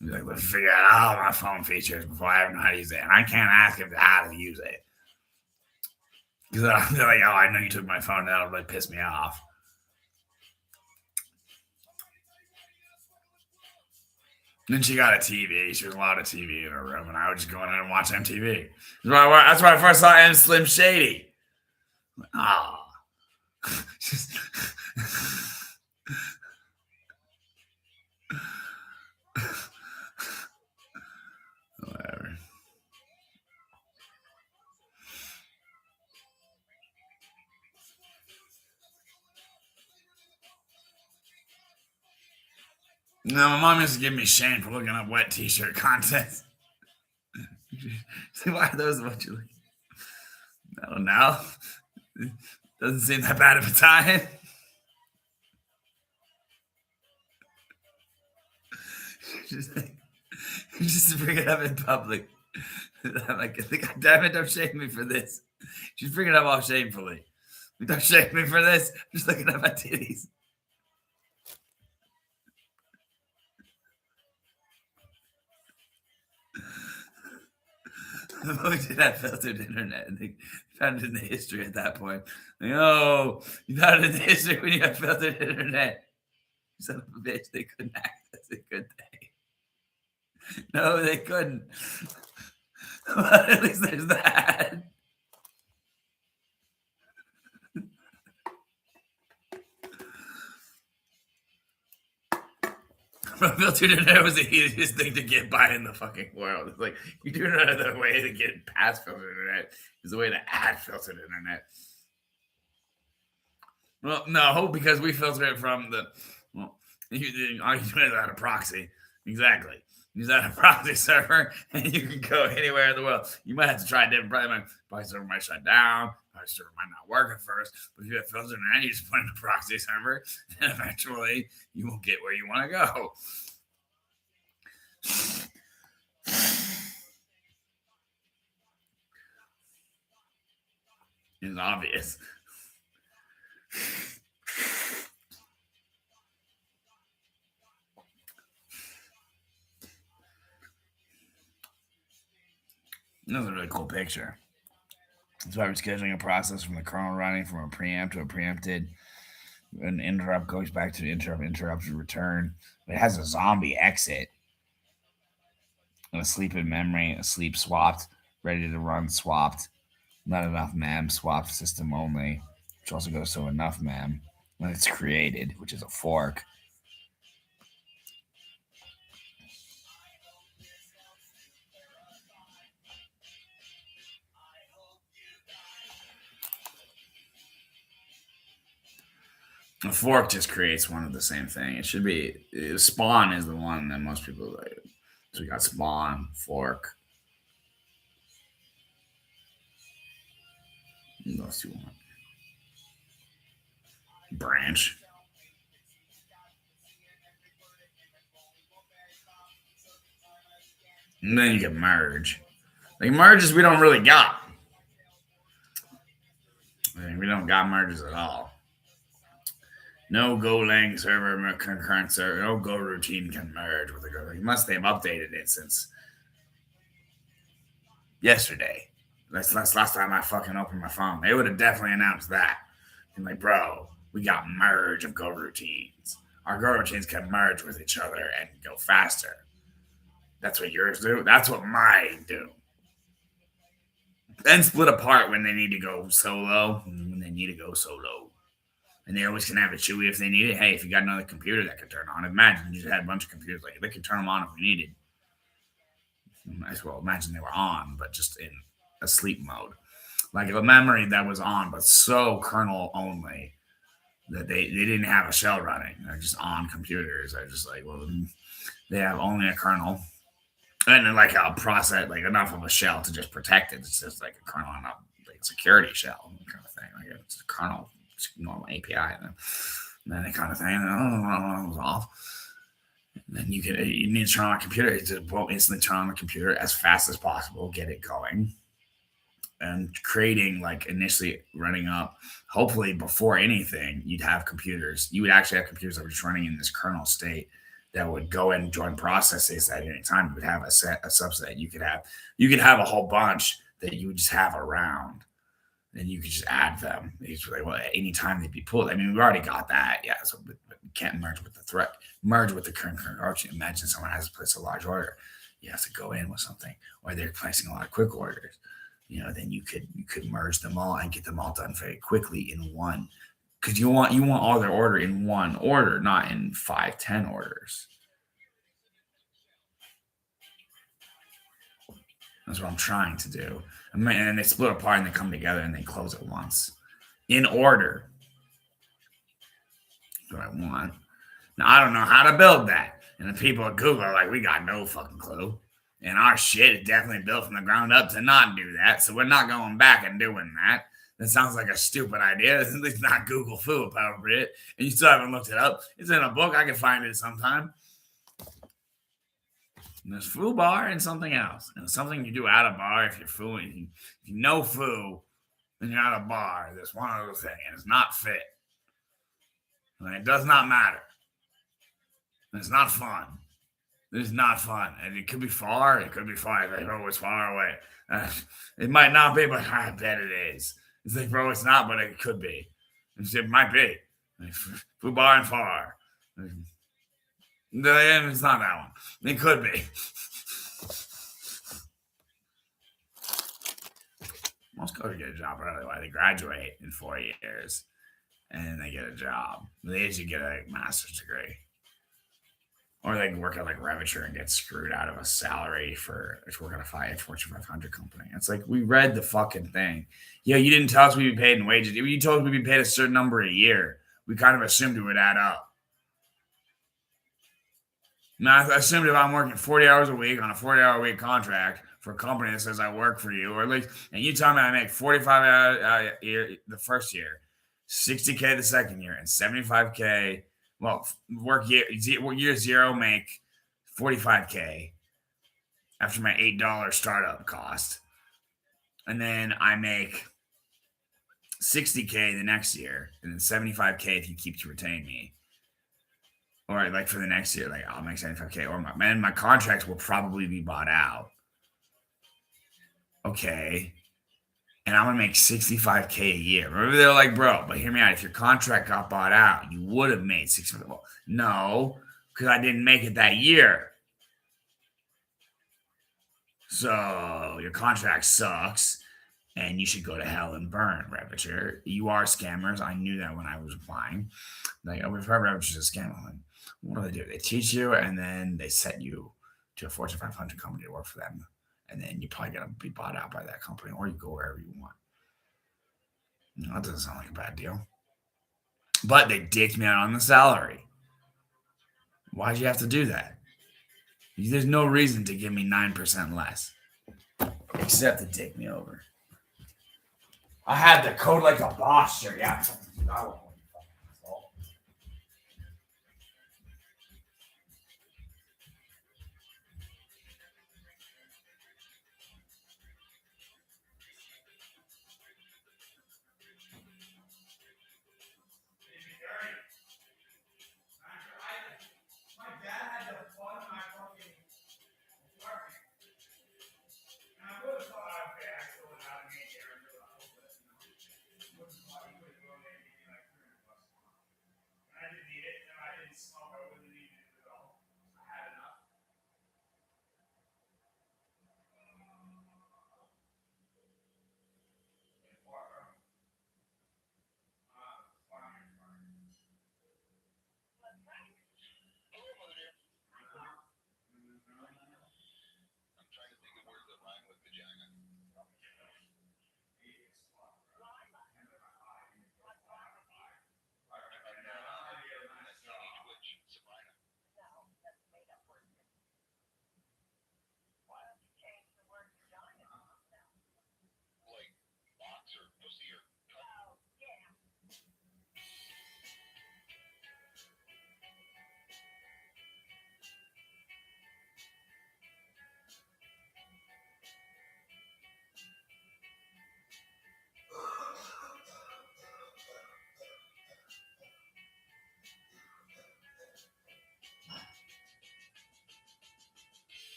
He's like, let's figure out all my phone features before I even know how to use it, and I can't ask him how to use it because they're like, oh, I know you took my phone. That'll really piss me off. Then she got a TV. She was allowed a TV in her room, and I would just go in there and watch MTV. That's why I first saw M Slim Shady. Oh. Whatever. No, my mom used to give me shame for looking up wet t-shirt contests. See, why are those what you like? I don't know. Doesn't seem that bad of a time. Just bring it up in public. I'm like, God damn it, don't shame me for this. She's bringing it up all shamefully. Don't shame me for this. I'm just looking at my titties. We did have filtered internet, and they found it in the history at that point. Like, oh, you found it in the history when you had filtered internet. You son of a bitch, they couldn't access it, could they? No, they couldn't. But at least there's that. Filtered internet was the easiest thing to get by in the fucking world. It's like you do another way to get past filtered internet is the way to add filtered internet. Well, no, because we filter it from the. Well, you do it out of proxy. Exactly. Use that a proxy server, and you can go anywhere in the world. You might have to try a different proxy server might shut down. Proxy server might not work at first, but if you have filter and you just put in a proxy server, and eventually you will get where you want to go. It's obvious. That was a really cool picture. That's why we're scheduling a process from the kernel running from a preempt to a preempted. An interrupt goes back to the interrupted return. It has a zombie exit. And a sleep in memory, a sleep swapped, ready to run swapped. Not enough mem, swapped system only, which also goes to enough mem when it's created, which is a fork. A fork just creates one of the same thing. It should be spawn is the one that most people like. So we got spawn, fork. What else do you want? Branch. And then you can merge. Like merges we don't really got. I mean, we don't got merges at all. No Golang server, concurrent server, no Go routine can merge with a Go. Unless they've updated it since yesterday. That's last time I fucking opened my phone. They would have definitely announced that. And like, bro, we got merge of Go routines. Our Go routines can merge with each other and go faster. That's what yours do. That's what mine do. Then split apart when they need to go solo. When they need to go solo. And they always can have a Chewy if they need it. Hey, if you got another computer that could turn on, imagine you just had a bunch of computers like they could turn them on if we needed. As well, imagine they were on, but just in a sleep mode, like a memory that was on, but so kernel only that they didn't have a shell running. They're just on computers. They're just like, well, they have only a kernel, and then like a process, like enough of a shell to just protect it. It's just like a kernel and a like security shell kind of thing. Like it's a kernel. Normal API, and then that kind of thing. And it was off. And then you need to turn on a computer. To instantly turn on the computer as fast as possible, get it going, and creating like initially running up. Hopefully, before anything, you'd have computers. You would actually have computers that were just running in this kernel state that would go and join processes at any time. You would have a subset. You could have a whole bunch that you would just have around. And you could just add them. It's like, well, anytime they'd be pulled. I mean, we already got that, yeah. So but you can't merge with the threat, merge with the current order. Imagine someone has to place a large order. You have to go in with something, or they're placing a lot of quick orders. Then you could merge them all and get them all done very quickly in one. Because you want all their order in one order, not in 5-10 orders. That's what I'm trying to do. And they split apart and they come together and they close at once in order. That's what I want. Now, I don't know how to build that. And the people at Google are like, we got no fucking clue. And our shit is definitely built from the ground up to not do that. So we're not going back and doing that. That sounds like a stupid idea. At least not Google foo appropriate. And you still haven't looked it up. It's in a book. I can find it sometime. And there's foo bar and something else. And something you do at a bar if you're fooing. If you know foo, then you're at a bar. There's one other thing. And it's not fit. And it does not matter. And it's not fun. It's not fun. And it could be far. It could be far. It's like, oh, it's far away. It might not be, but I bet it is. It's like, bro, it's not, but it could be. It might be. Like, foo bar and far. It's not that one. It could be. Most coaches get a job early. Why they graduate in 4 years and then they get a job. They usually get a master's degree. Or they can work at like Reviture and get screwed out of a salary for working at a Fortune 500 company. It's like, we read the fucking thing. Yeah, you didn't tell us we'd be paid in wages. You told us we'd be paid a certain number a year. We kind of assumed it would add up. Now, I assumed if I'm working 40 hours a week on a 40-hour week contract for a company that says I work for you, or at least, and you tell me I make 45 hours a year the first year, 60K the second year, and 75K, well, year zero, make 45K after my $8 startup cost. And then I make 60K the next year, and then 75K if you keep to retain me. Or like for the next year, like I'll make 75K, or my contract will probably be bought out. Okay. And I'm gonna make 65K a year. Remember, they're like, bro, but hear me out. If your contract got bought out, you would have made 65. Well, no, because I didn't make it that year. So your contract sucks, and you should go to hell and burn, Ravager. You are scammers. I knew that when I was applying. Like, oh, we've heard Ravager's a scam. I'm like, what do? They teach you, and then they set you to a Fortune 500 company to work for them. And then you're probably going to be bought out by that company, or you go wherever you want. No, that doesn't sound like a bad deal. But they dicked me out on the salary. Why'd you have to do that? There's no reason to give me 9% less, except to take me over. I had the code like a boss shirt. Yeah.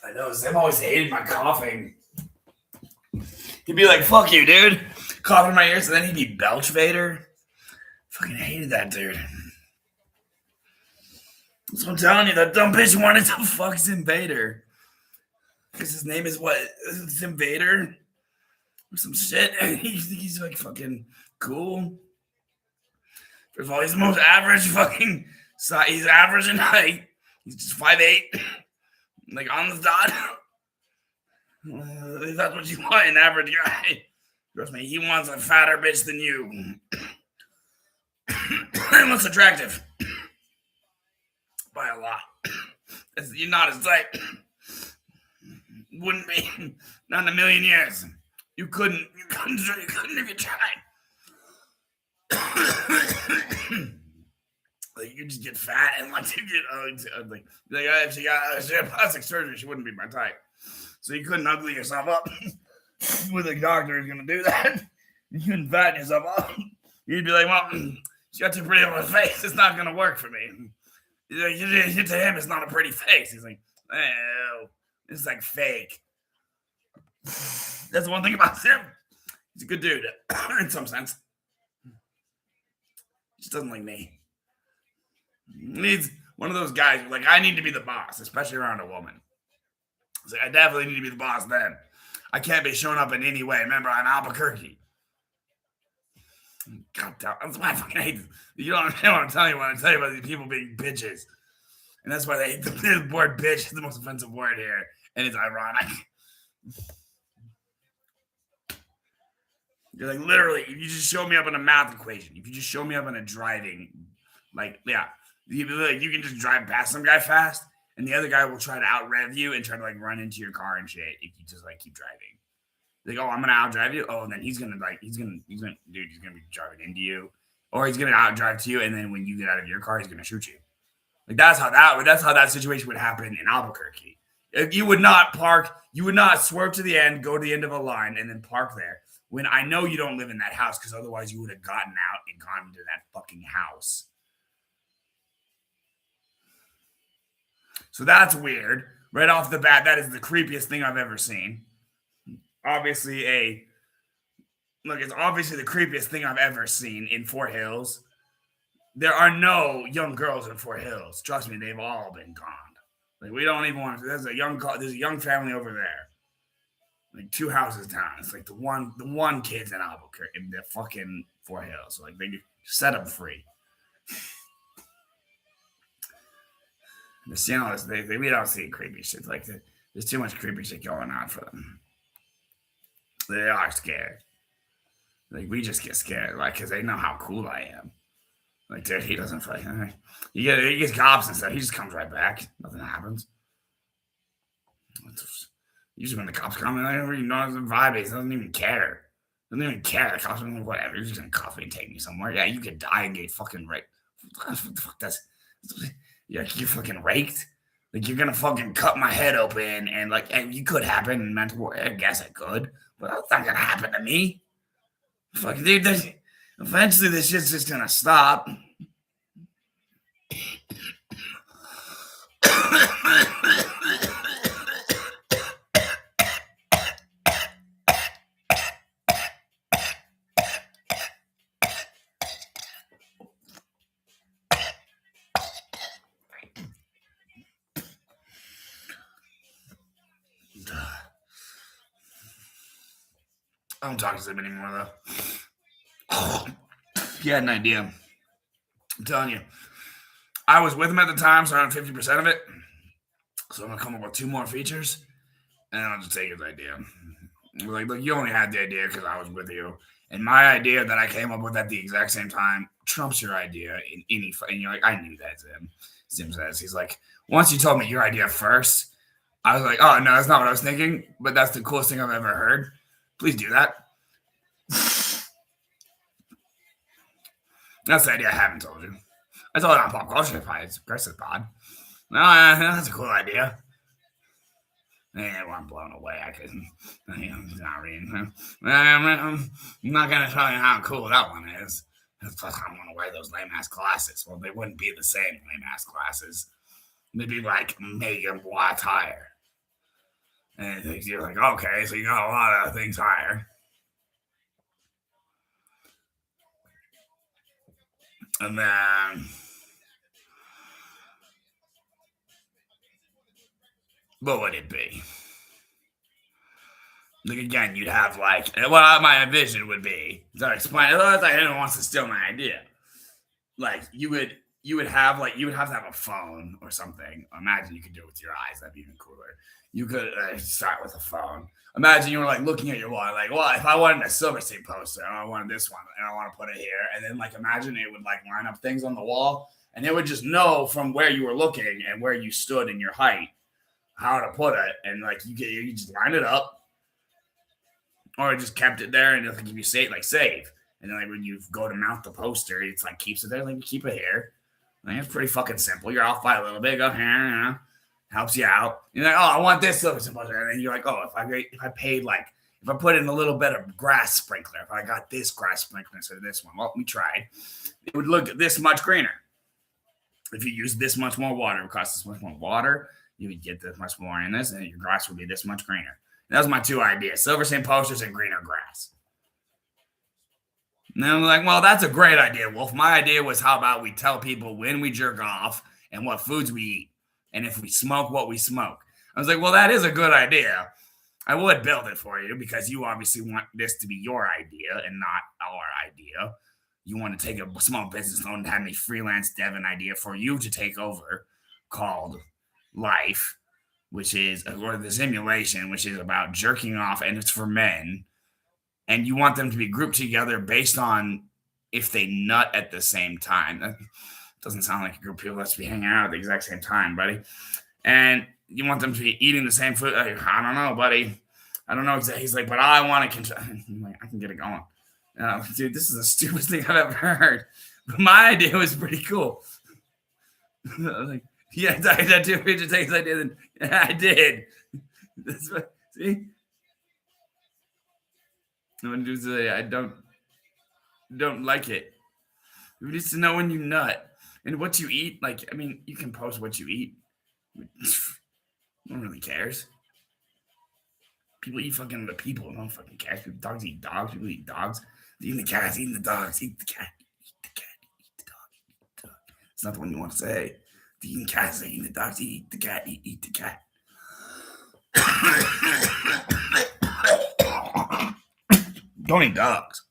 I know. Sam always hated my coughing. He'd be like, fuck you, dude. Coughing in my ears, and then he'd be Belch Vader. Fucking hated that dude. That's what I'm telling you. That dumb bitch wanted to fuck Zim Vader. Because his name is what? Zim Vader? Or some shit. He's like fucking cool. First of all, he's the most average fucking size. He's average in height. He's just 5'8". Like on the dot. If that's what you want, an average guy. Trust me, he wants a fatter bitch than you. And looks attractive. By a lot. You're not his type. Wouldn't be. Not in a million years. You couldn't if you tried. Like you just get fat and like you get like if she had plastic surgery, she wouldn't be my type. So you couldn't ugly yourself up with a doctor who's gonna do that. You couldn't fatten yourself up. You'd be like, well, she got too pretty of a face. It's not gonna work for me. Like, to him, it's not a pretty face. He's like, oh, it's like fake. That's the one thing about him. He's a good dude in some sense. He just doesn't like me. He needs one of those guys who, like, I need to be the boss, especially around a woman. So I definitely need to be the boss then. I can't be showing up in any way. Remember, I'm Albuquerque. God damn, that's why I fucking hate this. You don't understand what I'm telling you when I tell you about these people being bitches. And that's why the word bitch is the most offensive word here. And it's ironic. You're like, literally, if you just show me up in a math equation, if you just show me up in a driving, like, yeah, you can just drive past some guy fast, and the other guy will try to out rev you and try to like run into your car and shit if you just like keep driving. Like, oh, I'm gonna outdrive you. Oh, and then he's gonna be driving into you, or he's gonna outdrive to you, and then when you get out of your car, he's gonna shoot you. Like that's how that situation would happen in Albuquerque. You would not park, you would not swerve to the end, go to the end of a line, and then park there. When I know you don't live in that house, because otherwise you would have gotten out and gone into that fucking house. So that's weird. Right off the bat, that is the creepiest thing I've ever seen. It's obviously the creepiest thing I've ever seen in Fort Hills. There are no young girls in Fort Hills. Trust me, they've all been gone. Like we don't even want to. There's a young family over there. Like 2 houses down. It's like the one kid's in Albuquerque in the fucking Fort Hills. So like they set them free. We don't see creepy shit like that. There's too much creepy shit going on for them. They are scared. Like we just get scared, like because they know how cool I am. Like dude, he doesn't fight. He gets cops and stuff. He just comes right back. Nothing happens. Usually when the cops come, I don't really know the vibe is. He doesn't even care. Doesn't even care. The cops are like, whatever. You're just gonna cuff me and take me somewhere. Yeah, you could die and get fucking raped. What the fuck? You're fucking raked. Like you're gonna fucking cut my head open and like you could happen in mental war. I guess I could, but that's not gonna happen to me. Fuck, dude. Eventually, this shit's just gonna stop. I don't talk to him anymore, though. Oh, he had an idea. I'm telling you. I was with him at the time, so I had 50% of it. So I'm going to come up with 2 more features, and I'll just take his idea. Like, look, you only had the idea because I was with you. And my idea that I came up with at the exact same time trumps your idea in any... And you're like, I knew that, Zim. Zim says, he's like, once you told me your idea first, I was like, oh, no, that's not what I was thinking, but that's the coolest thing I've ever heard. Please do that. That's the idea I haven't told you. I told it on Pop Culture Progressive Pod. No, that's a cool idea. Yeah, well, I'm blown away. Not reading. I'm not going to tell you how cool that one is. I want to wear those lame-ass glasses. Well, they wouldn't be the same lame-ass glasses. They'd be like mega watts higher. And you're like, okay, so you got a lot of things higher. And then, what would it be? Like, again, you'd have like, what my vision would be, to explain, otherwise anyone wants to steal my idea. Like, you would have to have a phone or something. Imagine you could do it with your eyes. That'd be even cooler. You could start with a phone. Imagine you were like looking at your wall, like, well, if I wanted a Silverstein poster, and I wanted this one, and I want to put it here, and then like imagine it would like line up things on the wall, and it would just know from where you were looking and where you stood in your height how to put it, and like you just line it up, or it just kept it there, and if you save, and then like when you go to mount the poster, it's like keeps it there, like you keep it here. Like, it's pretty fucking simple. You're off by a little bit, go here, helps you out. You're like, oh, I want this Silverstein poster, and then you're like, oh, if I put in a little bit of grass sprinkler, if I got this grass sprinkler instead of this one, well, we tried. It would look this much greener. If you use this much more water, it would cost this much more water. You would get this much more in this, and your grass would be this much greener. And that was my 2 ideas: Silverstein posters and greener grass. And then I'm like, well, that's a great idea, Wolf. My idea was, how about we tell people when we jerk off and what foods we eat, and if we smoke, what we smoke. I was like, well, that is a good idea. I would build it for you because you obviously want this to be your idea and not our idea. You want to take a small business loan and have me freelance dev an idea for you to take over. called Life, which is, or the simulation, which is about jerking off, and it's for men. And you want them to be grouped together based on if they nut at the same time. That doesn't sound like a group of people that's be hanging out at the exact same time, buddy. And you want them to be eating the same food. Like, I don't know, buddy. I don't know exactly. He's like, but I want to control. I'm like, I can get it going. Dude, this is the stupidest thing I've ever heard. But my idea was pretty cool. I was like, yeah, I did 2 picture takes. I did. I did. That's what, see? I don't like it. You need to know when you nut and what you eat. Like, I mean, you can post what you eat. No one really cares. People eat fucking other people. No one fucking cares. Dogs eat dogs. People eat dogs. Eating the cats, eating the dogs, eat the cat, eat the cat, eat the dog, eat the dog. It's not the one you want to say. Eating cats, eating the dogs, eat the cat, eat the cat. Don't eat dogs.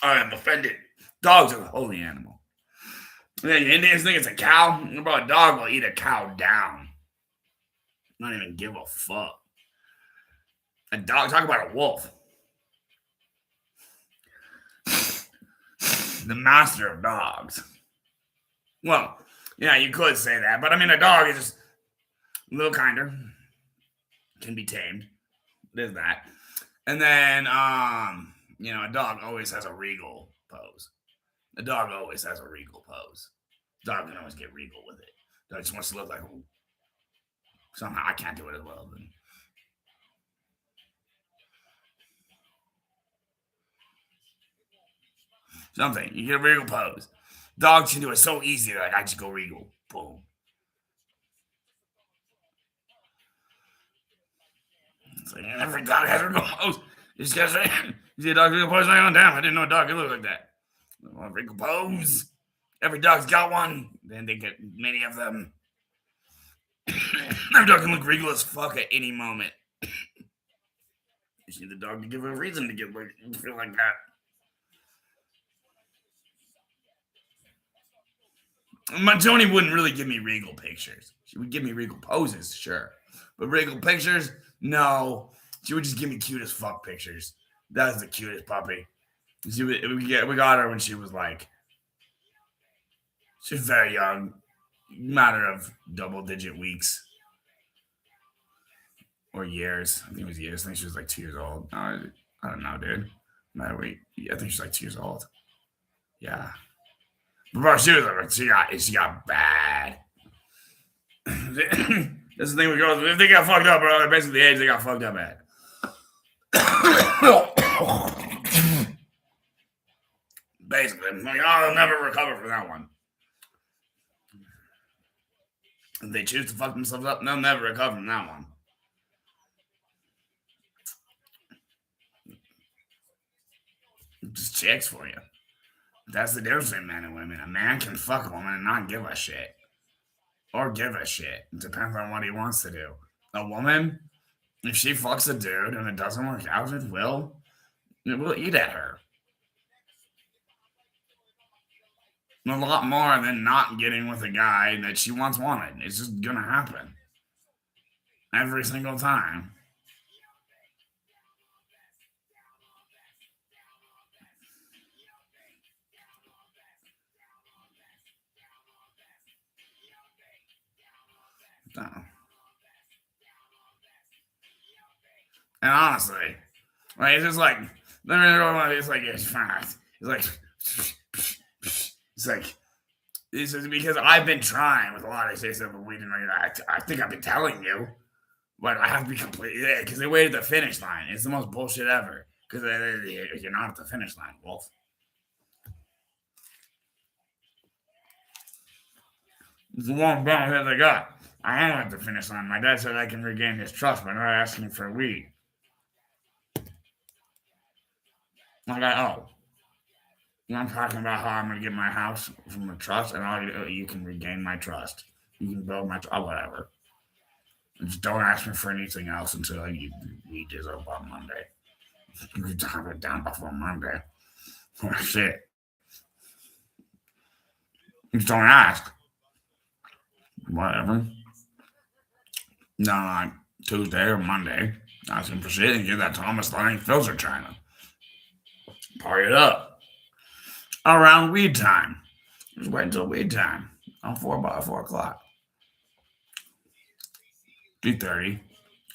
I am offended. Dogs are the holy animal. Yeah, the Indians think it's a cow. Bro, a dog will eat a cow down. Not even give a fuck. A dog, talk about a wolf. The master of dogs. Well, yeah, you could say that, but I mean, a dog is just a little kinder. Can be tamed. There's that. And then, a dog always has a regal pose. A dog always has a regal pose. Dog can always get regal with it. Dog just wants to look like, somehow I can't do it as well. Then. Something. You get a regal pose. Dogs can do it so easy. Like, I just go regal. Boom. It's like, every dog has a regal pose. You just gotta say, you see a dog regal pose? Like, oh, damn, I didn't know a dog could look like that. Well, regal pose. Every dog's got one. Then they get many of them. Every dog can look regal as fuck at any moment. You see the dog to give a reason to get feel like that. My Joni wouldn't really give me regal pictures. She would give me regal poses, sure. But regal pictures, no. She would just give me cute as fuck pictures. That was the cutest puppy. We got her when she was very young. Matter of double-digit weeks. Or years. I think it was years. I think she was like 2 years old. I don't know, dude. I think she's like 2 years old. Yeah. But she got bad. That's the thing with girls. If they got fucked up, bro, they're basically the age they got fucked up at. Basically, they'll never recover from that one. If they choose to fuck themselves up, they'll never recover from that one. Just checks for you. That's the difference between men and women. A man can fuck a woman and not give a shit. Or give a shit. It depends on what he wants to do. A woman, if she fucks a dude and it doesn't work out, it will eat at her. A lot more than not getting with a guy that she once wanted. It's just gonna happen. Every single time. So. And honestly, it's just like, it's like, it's fast. It's like, this is because I've been trying with a lot of stuff, but we didn't. I think I've been telling you, but I have to be completely there because they waited at the finish line. It's the most bullshit ever because you're not at the finish line, Wolf. It's the one benefit they got. I am at the finish line. My dad said I can regain his trust by not asking for weed. I'm talking about how I'm going to get my house from the trust, and you can regain my trust. You can build my trust, whatever. Just don't ask me for anything else until we is up on Monday. You can have it down before Monday. Oh, shit. Just don't ask. whatever. No, like Tuesday or Monday, asking for shit and get that Thomas Lang filter China. Party it up. Around weed time. Just wait until weed time. On 4 o'clock. 3:30.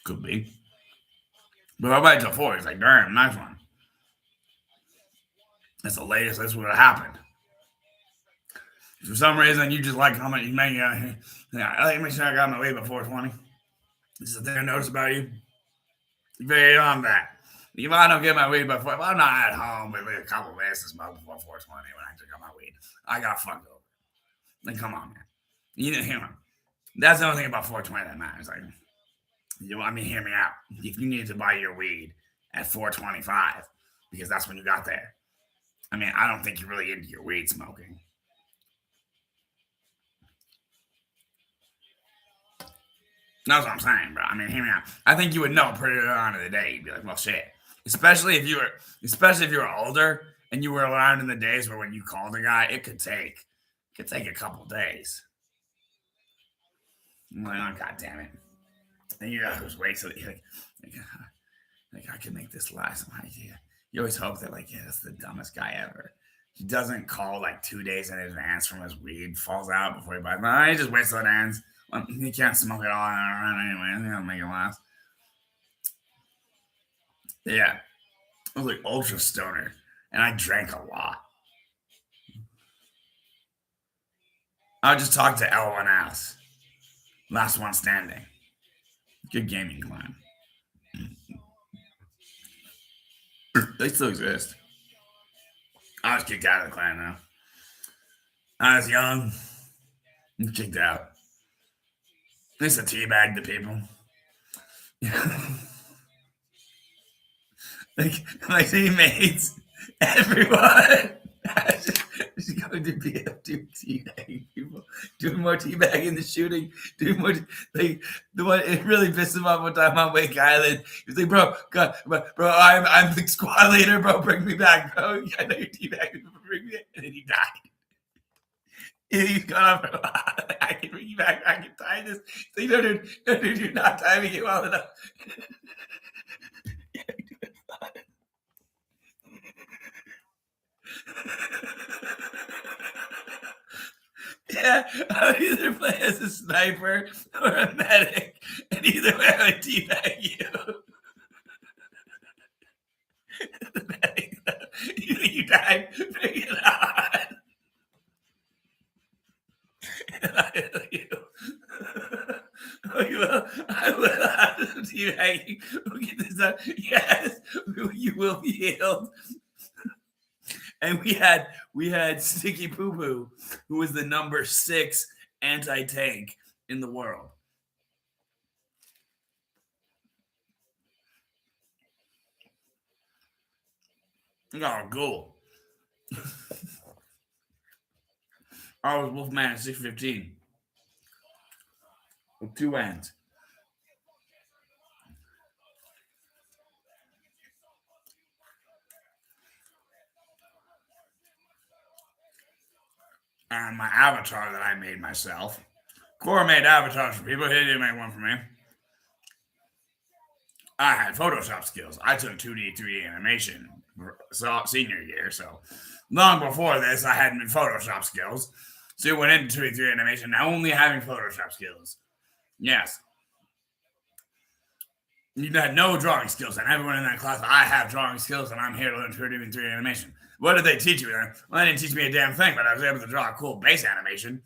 Could be. But I wait till 4. It's like, damn, nice one. That's the latest this would have happened. For some reason, you just like how much you make. Yeah, I like to make sure I got my weed before 20. This is the thing I noticed about you. You're very on that. If I don't get my weed before, if I'm not at home with a couple of minutes to smoke before 4:20 when I took out my weed, I got fucked over. Like, come on, man. You didn't hear me. That's the only thing about 4:20 that matters. Like, you want me? Hear me out. If you need to buy your weed at 4:25, because that's when you got there. I mean, I don't think you're really into your weed smoking. That's what I'm saying, bro. I mean, hear me out. I think you would know pretty early on in the day. You'd be like, well, shit. Especially if you were older and you were around in the days where when you called a guy, it could take a couple days. I'm like, oh, god damn it. And you always wait till like I can make this last. You always hope that like, yeah, that's the dumbest guy ever. He doesn't call like 2 days in advance from his weed falls out before he buys. No, he just waits till it ends. Well, he can't smoke it all around anyway. I think I'll make it last. Yeah, I was like ultra stoner, and I drank a lot. I would just talk to L1S, last one standing. Good gaming clan. They still exist. I was kicked out of the clan now. I was young, and kicked out. They used to teabag the people. like my teammates, everyone. Just going to be up to teabagging people, doing more teabagging than shooting, doing more like the one. It really pissed him off one time on Wake Island. He was like, "Bro, God, bro, I'm the squad leader, bro. Bring me back, bro. I know you're teabagging, bring me back." And then he died. He's gone off. I can bring you back. I can tie this. So dude, you're not timing it well enough. Yeah, I would either play as a sniper or a medic, and either way I would teabag you. The medic, you died, bring it on. And I hit you. I will have to teabag you. We'll get this done. Yes, you will be healed. And we had Sticky Poo Poo, who was the number 6 anti-tank in the world. Oh, cool. I was Wolfman at 615 with 2 ends. And my avatar that I made myself. Cora made avatars for people. He didn't make one for me. I had Photoshop skills. I took 2D, 3D animation senior year. So long before this, I had Photoshop skills. So it went into 2D, 3D animation, now only having Photoshop skills. Yes. You had no drawing skills, and everyone in that class, I have drawing skills, and I'm here to learn 2D and 3D animation. What did they teach you then? Well, they didn't teach me a damn thing, but I was able to draw a cool bass animation.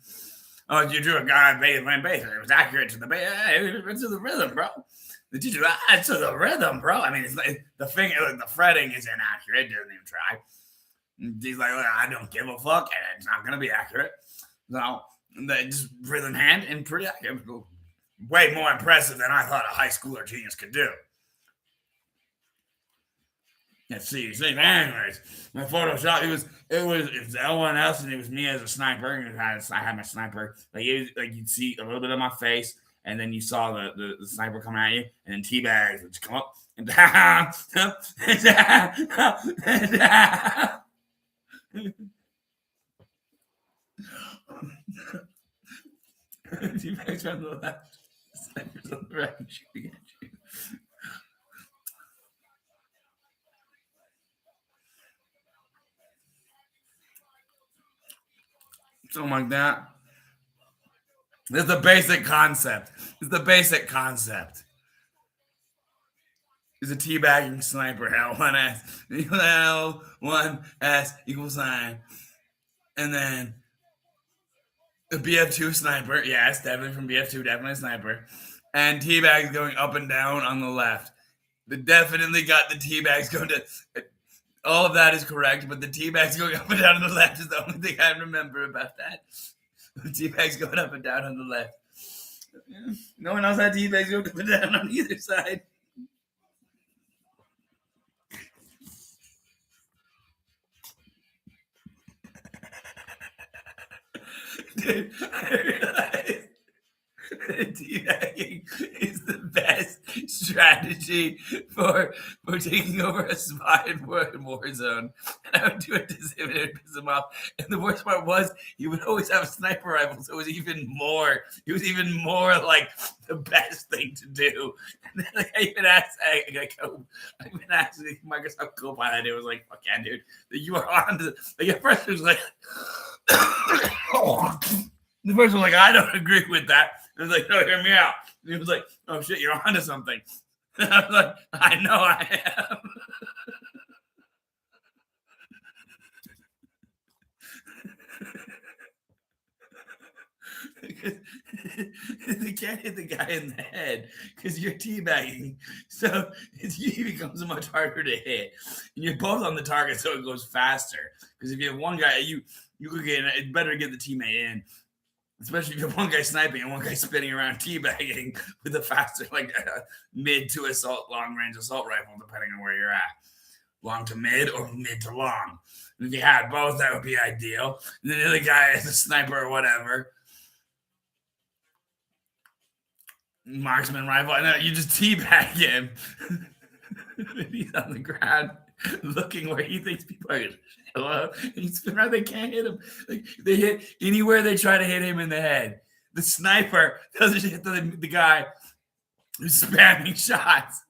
Oh, you drew a guy playing bass, and it was accurate to the bass. It went to the rhythm, bro. The teacher, to the rhythm, bro. I mean, it's like the fretting is inaccurate. It doesn't even try. He's like, I don't give a fuck, and it's not gonna be accurate. So, just rhythm hand and pretty accurate. Way more impressive than I thought a high schooler genius could do. Let's see. Anyways, my Photoshop, it was L1S, and it was me as a sniper. I had my sniper. Like you'd see a little bit of my face, and then you saw the sniper coming at you, and then teabags would come up and Teabags on the left, snipers on the right, shooting at you. Something like that. It's the basic concept. It's the basic concept. Is a teabagging sniper. L1S. L1S equals sign. And then the BF2 sniper. Yes, definitely from BF2. Definitely a sniper. And teabags going up and down on the left. They definitely got the teabags going to. All of that is correct, but the teabags going up and down on the left is the only thing I remember about that. The teabags going up and down on the left. No one else had teabags going up and down on either side. Dude, I realized teabagging is the best strategy for taking over a spot in Warzone. And I would do it to him and it would piss him off. And the worst part was he would always have a sniper rifle, so it was even more like the best thing to do. And then like, I even asked Microsoft Copilot, it was like, fuck yeah, dude. You are on to like at first it was like the first one was like, I don't agree with that. It was like, no, hear me out. And he was like, oh shit, you're onto something. And I was like, I know I am. They can't hit the guy in the head because you're teabagging. So it becomes much harder to hit. And you're both on the target, so it goes faster. Because if you have one guy, you could get it's better to get the teammate in. Especially if you have one guy sniping and one guy spinning around teabagging with a faster, like mid to assault, long range assault rifle, depending on where you're at. Long to mid or mid to long. And if you had both, that would be ideal. And then the other guy is a sniper or whatever. Marksman rifle. And then you just teabag him. He's on the ground looking where he thinks people are going to hello. And he's spin around, they can't hit him. Like they hit anywhere they try to hit him in the head. The sniper doesn't hit the guy who's spamming shots.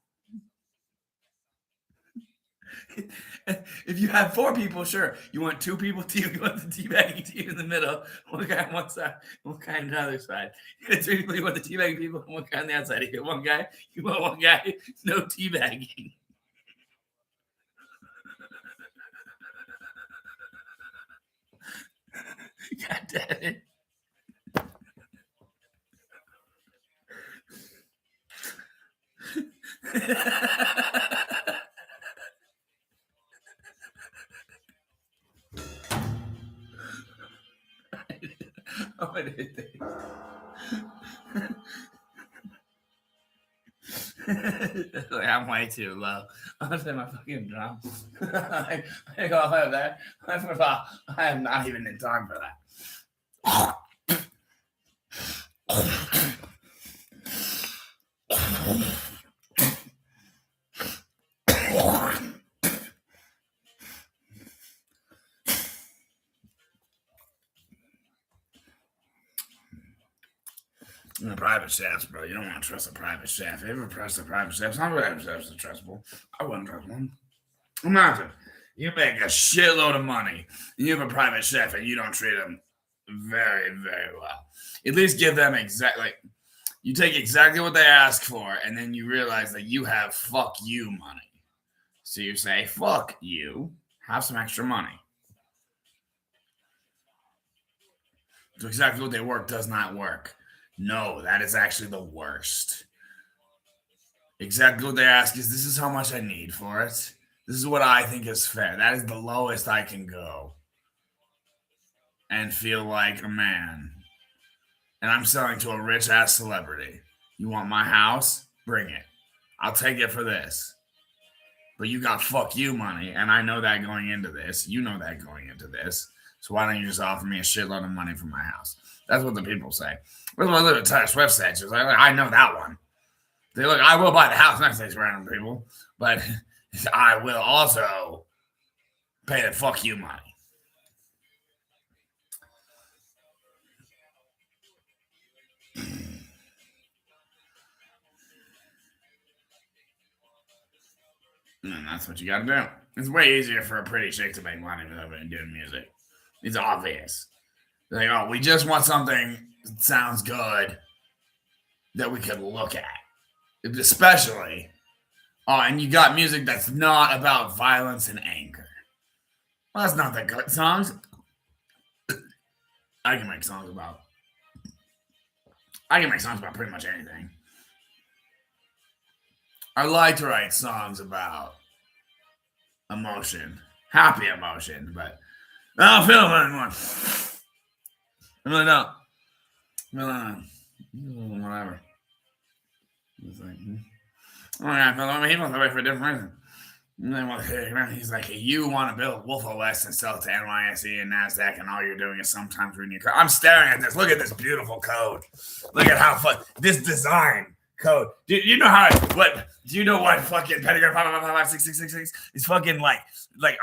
If you have 4 people, sure. You want 2 people team, you want the teabagging team in the middle, one guy on one side, one guy on the other side. You get 3 people, you want the teabagging people, one guy on the outside. You get one guy, you want one guy, no teabagging. God damn it. Oh, it is. I'm way too low. I'll say my fucking drum. I go over there. First of all, I am not even in time for that. In the private shafts, bro, you don't want to trust a private shaft. If you ever trust a private shaft, some private shafts are trustable. I wouldn't trust one. Imagine you make a shitload of money, and you have a private chef, and you don't treat them very, very well. At least give them exactly. You take exactly what they ask for, and then you realize that you have fuck you money. So you say, fuck you, have some extra money. So exactly what they work does not work. No, that is actually the worst. Exactly what they ask is, this is how much I need for it. This is what I think is fair. That is the lowest I can go. And feel like a man. And I'm selling to a rich ass celebrity. You want my house? Bring it. I'll take it for this. But you got fuck you money, and I know that going into this. You know that going into this. So why don't you just offer me a shitload of money for my house? That's what the people say. That's what the Taylor Swift said. She was like, I know that one. They look, I will buy the house next to these random people, but I will also pay the fuck you money. And that's what you got to do. It's way easier for a pretty chick to make money than doing music. It's obvious. Like, oh, we just want something that sounds good that we could look at. Especially, oh, and you got music that's not about violence and anger. Well, that's not that good. Songs, I can make songs about. I can make songs about pretty much anything. I like to write songs about emotion, happy emotion, but I don't feel it anymore. I really don't. Whatever. It's like, oh yeah, I feel he wants to wait for a different reason. And then he's like, hey, you want to build Wolf OS and sell it to NYSE and NASDAQ, and all you're doing is sometimes reading your code. I'm staring at this. Look at this beautiful code. Look at how fun this design code. Do you know how what? Do you know what fucking pentagram 5555666 is fucking like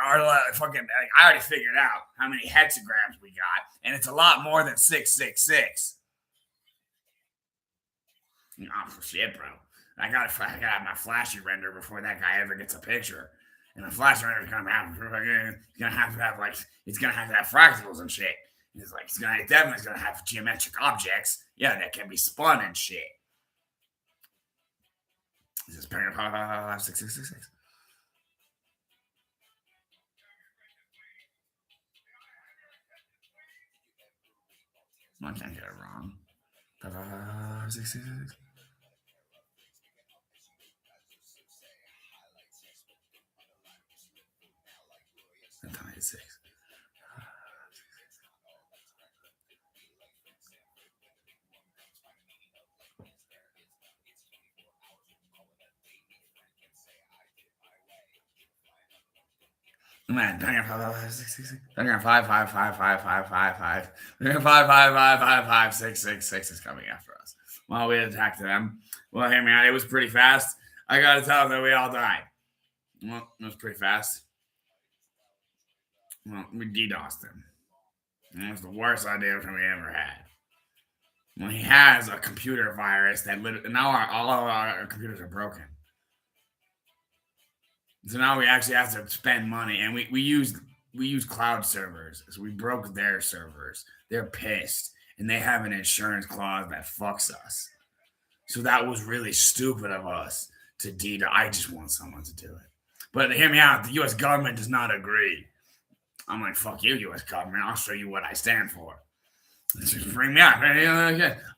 our fucking? Like, I already figured out how many hexagrams we got, and it's a lot more than 666. Oh shit, bro! I gotta have my flashy render before that guy ever gets a picture. And the flashy render is gonna have to have fractals and shit. It's like it's definitely gonna have geometric objects, yeah, that can be spun and shit. This is paragraph 55666. I can't get it wrong. 55666. And 26. Man, paragraph 5555555. 555555666 is coming after us. Well, we attacked them. Well, hey man, it was pretty fast. I gotta tell them that we all died. Well, it was pretty fast. Well, we DDoSed him. It was the worst idea we ever had. Well, he has a computer virus that now all of our computers are broken. So now we actually have to spend money, and we use cloud servers. So we broke their servers. They're pissed, and they have an insurance clause that fucks us. So that was really stupid of us to DDoS. I just want someone to do it. But hear me out. The U.S. government does not agree. I'm like, fuck you, U.S. government. I'll show you what I stand for. Just bring me out.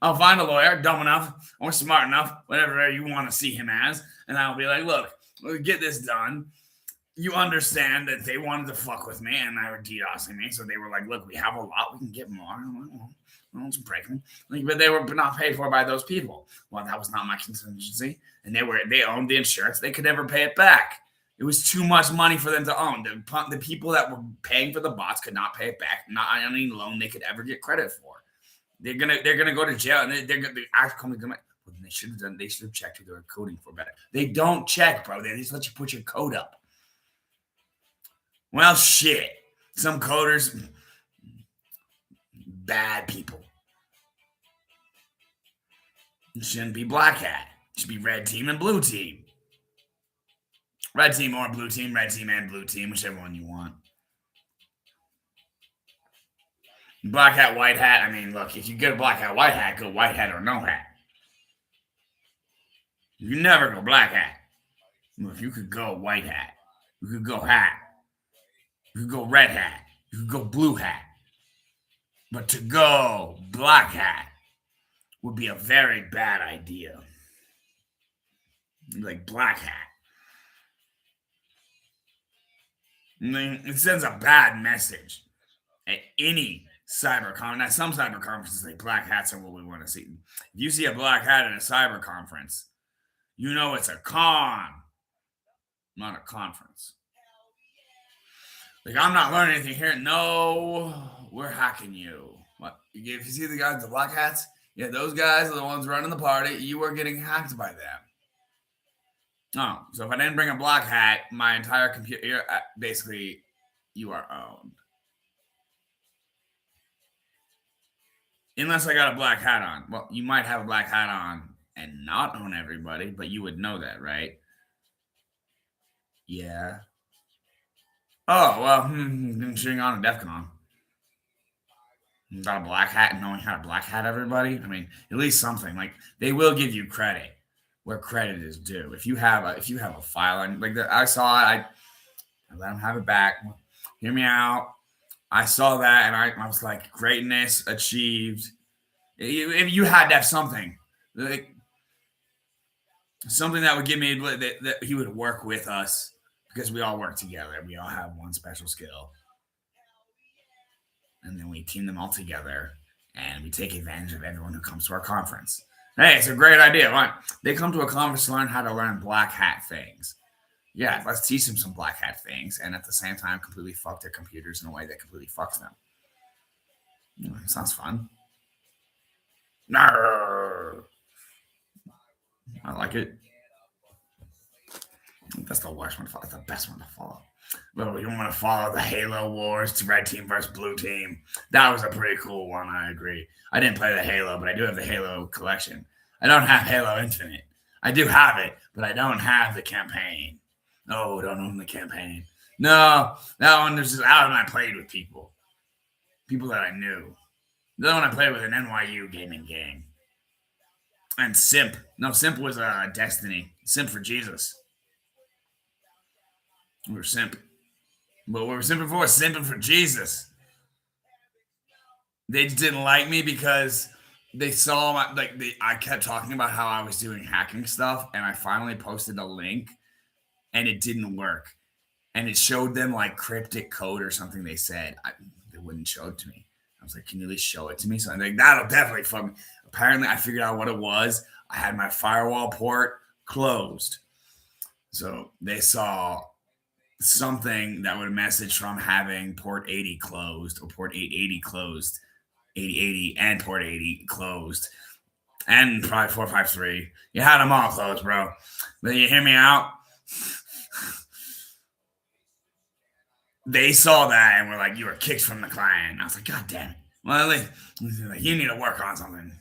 I'll find a lawyer dumb enough or smart enough, whatever you want to see him as, and I'll be like, look, we'll get this done. You understand that they wanted to fuck with me and they were DDoSing me. So they were like, look, we have a lot. We can get more. I'm like, well, let's break them. But they were not paid for by those people. Well, that was not my contingency. And they owned the insurance. They could never pay it back. It was too much money for them to own. The people that were paying for the bots could not pay it back. Not on any loan they could ever get credit for. They're gonna go to jail, and they're gonna the actual company's gonna. Well, they should have done. They should have checked who they were coding for better. They don't check, bro. They just let you put your code up. Well, shit. Some coders, bad people. It shouldn't be black hat. It should be red team and blue team. Red team or blue team, red team and blue team, whichever one you want. Black hat, white hat. I mean, look, if you get a black hat, white hat, go white hat or no hat. You never go black hat. If you could go white hat, you could go hat, you could go red hat, you could go blue hat. But to go black hat would be a very bad idea. Like black hat. I mean, it sends a bad message at any cyber conference. Now, some cyber conferences say black hats are what we want to see. If you see a black hat at a cyber conference, you know it's a con, not a conference. Like, I'm not learning anything here. No, we're hacking you. What? If you see the guys with the black hats, yeah, those guys are the ones running the party. You are getting hacked by them. Oh, so if I didn't bring a black hat, my entire computer, basically, you are owned. Unless I got a black hat on. Well, you might have a black hat on and not own everybody, but you would know that, right? Yeah. Oh, well, been shooting on a DEF CON. Got a black hat and knowing how to black hat everybody. I mean, at least something. Like they will give you credit where credit is due. If you have a file and like I saw it, I let them have it back. Hear me out. I saw that and I was like, greatness achieved. If you had to have something, like something that would give me that he would work with us because we all work together. We all have one special skill, and then we team them all together, and we take advantage of everyone who comes to our conference. Hey, it's a great idea. Right? They come to a conference to learn how to learn black hat things. Yeah, let's teach them some black hat things, and at the same time, completely fuck their computers in a way that completely fucks them. Sounds fun. Narr. I like it. That's the worst one to follow. That's the best one to follow. Well, you want to follow the Halo Wars to Red Team versus Blue Team. That was a pretty cool one. I agree. I didn't play the Halo, but I do have the Halo collection. I don't have Halo Infinite. I do have it, but I don't have the campaign. No, don't own the campaign. No, that one was just out and I played with people that I knew. The other one I played with an NYU gaming gang. And Simp. No, Simp was Destiny. Simp for Jesus. We were simping. But what we were simping for was simping for Jesus. They just didn't like me because they saw I kept talking about how I was doing hacking stuff, and I finally posted a link, and it didn't work, and it showed them like cryptic code or something. They said they wouldn't show it to me. I was like, "Can you at least show it to me?" So I'm like, "That'll definitely fuck me." Apparently, I figured out what it was. I had my firewall port closed, so they saw something that would message from having port 80 closed or port 880 closed, 8080 and port 80 closed, and probably 453. You had them all closed, bro. But you hear me out? They saw that and were like, "You were kicked from the client." I was like, "God damn it." Well, like, you need to work on something.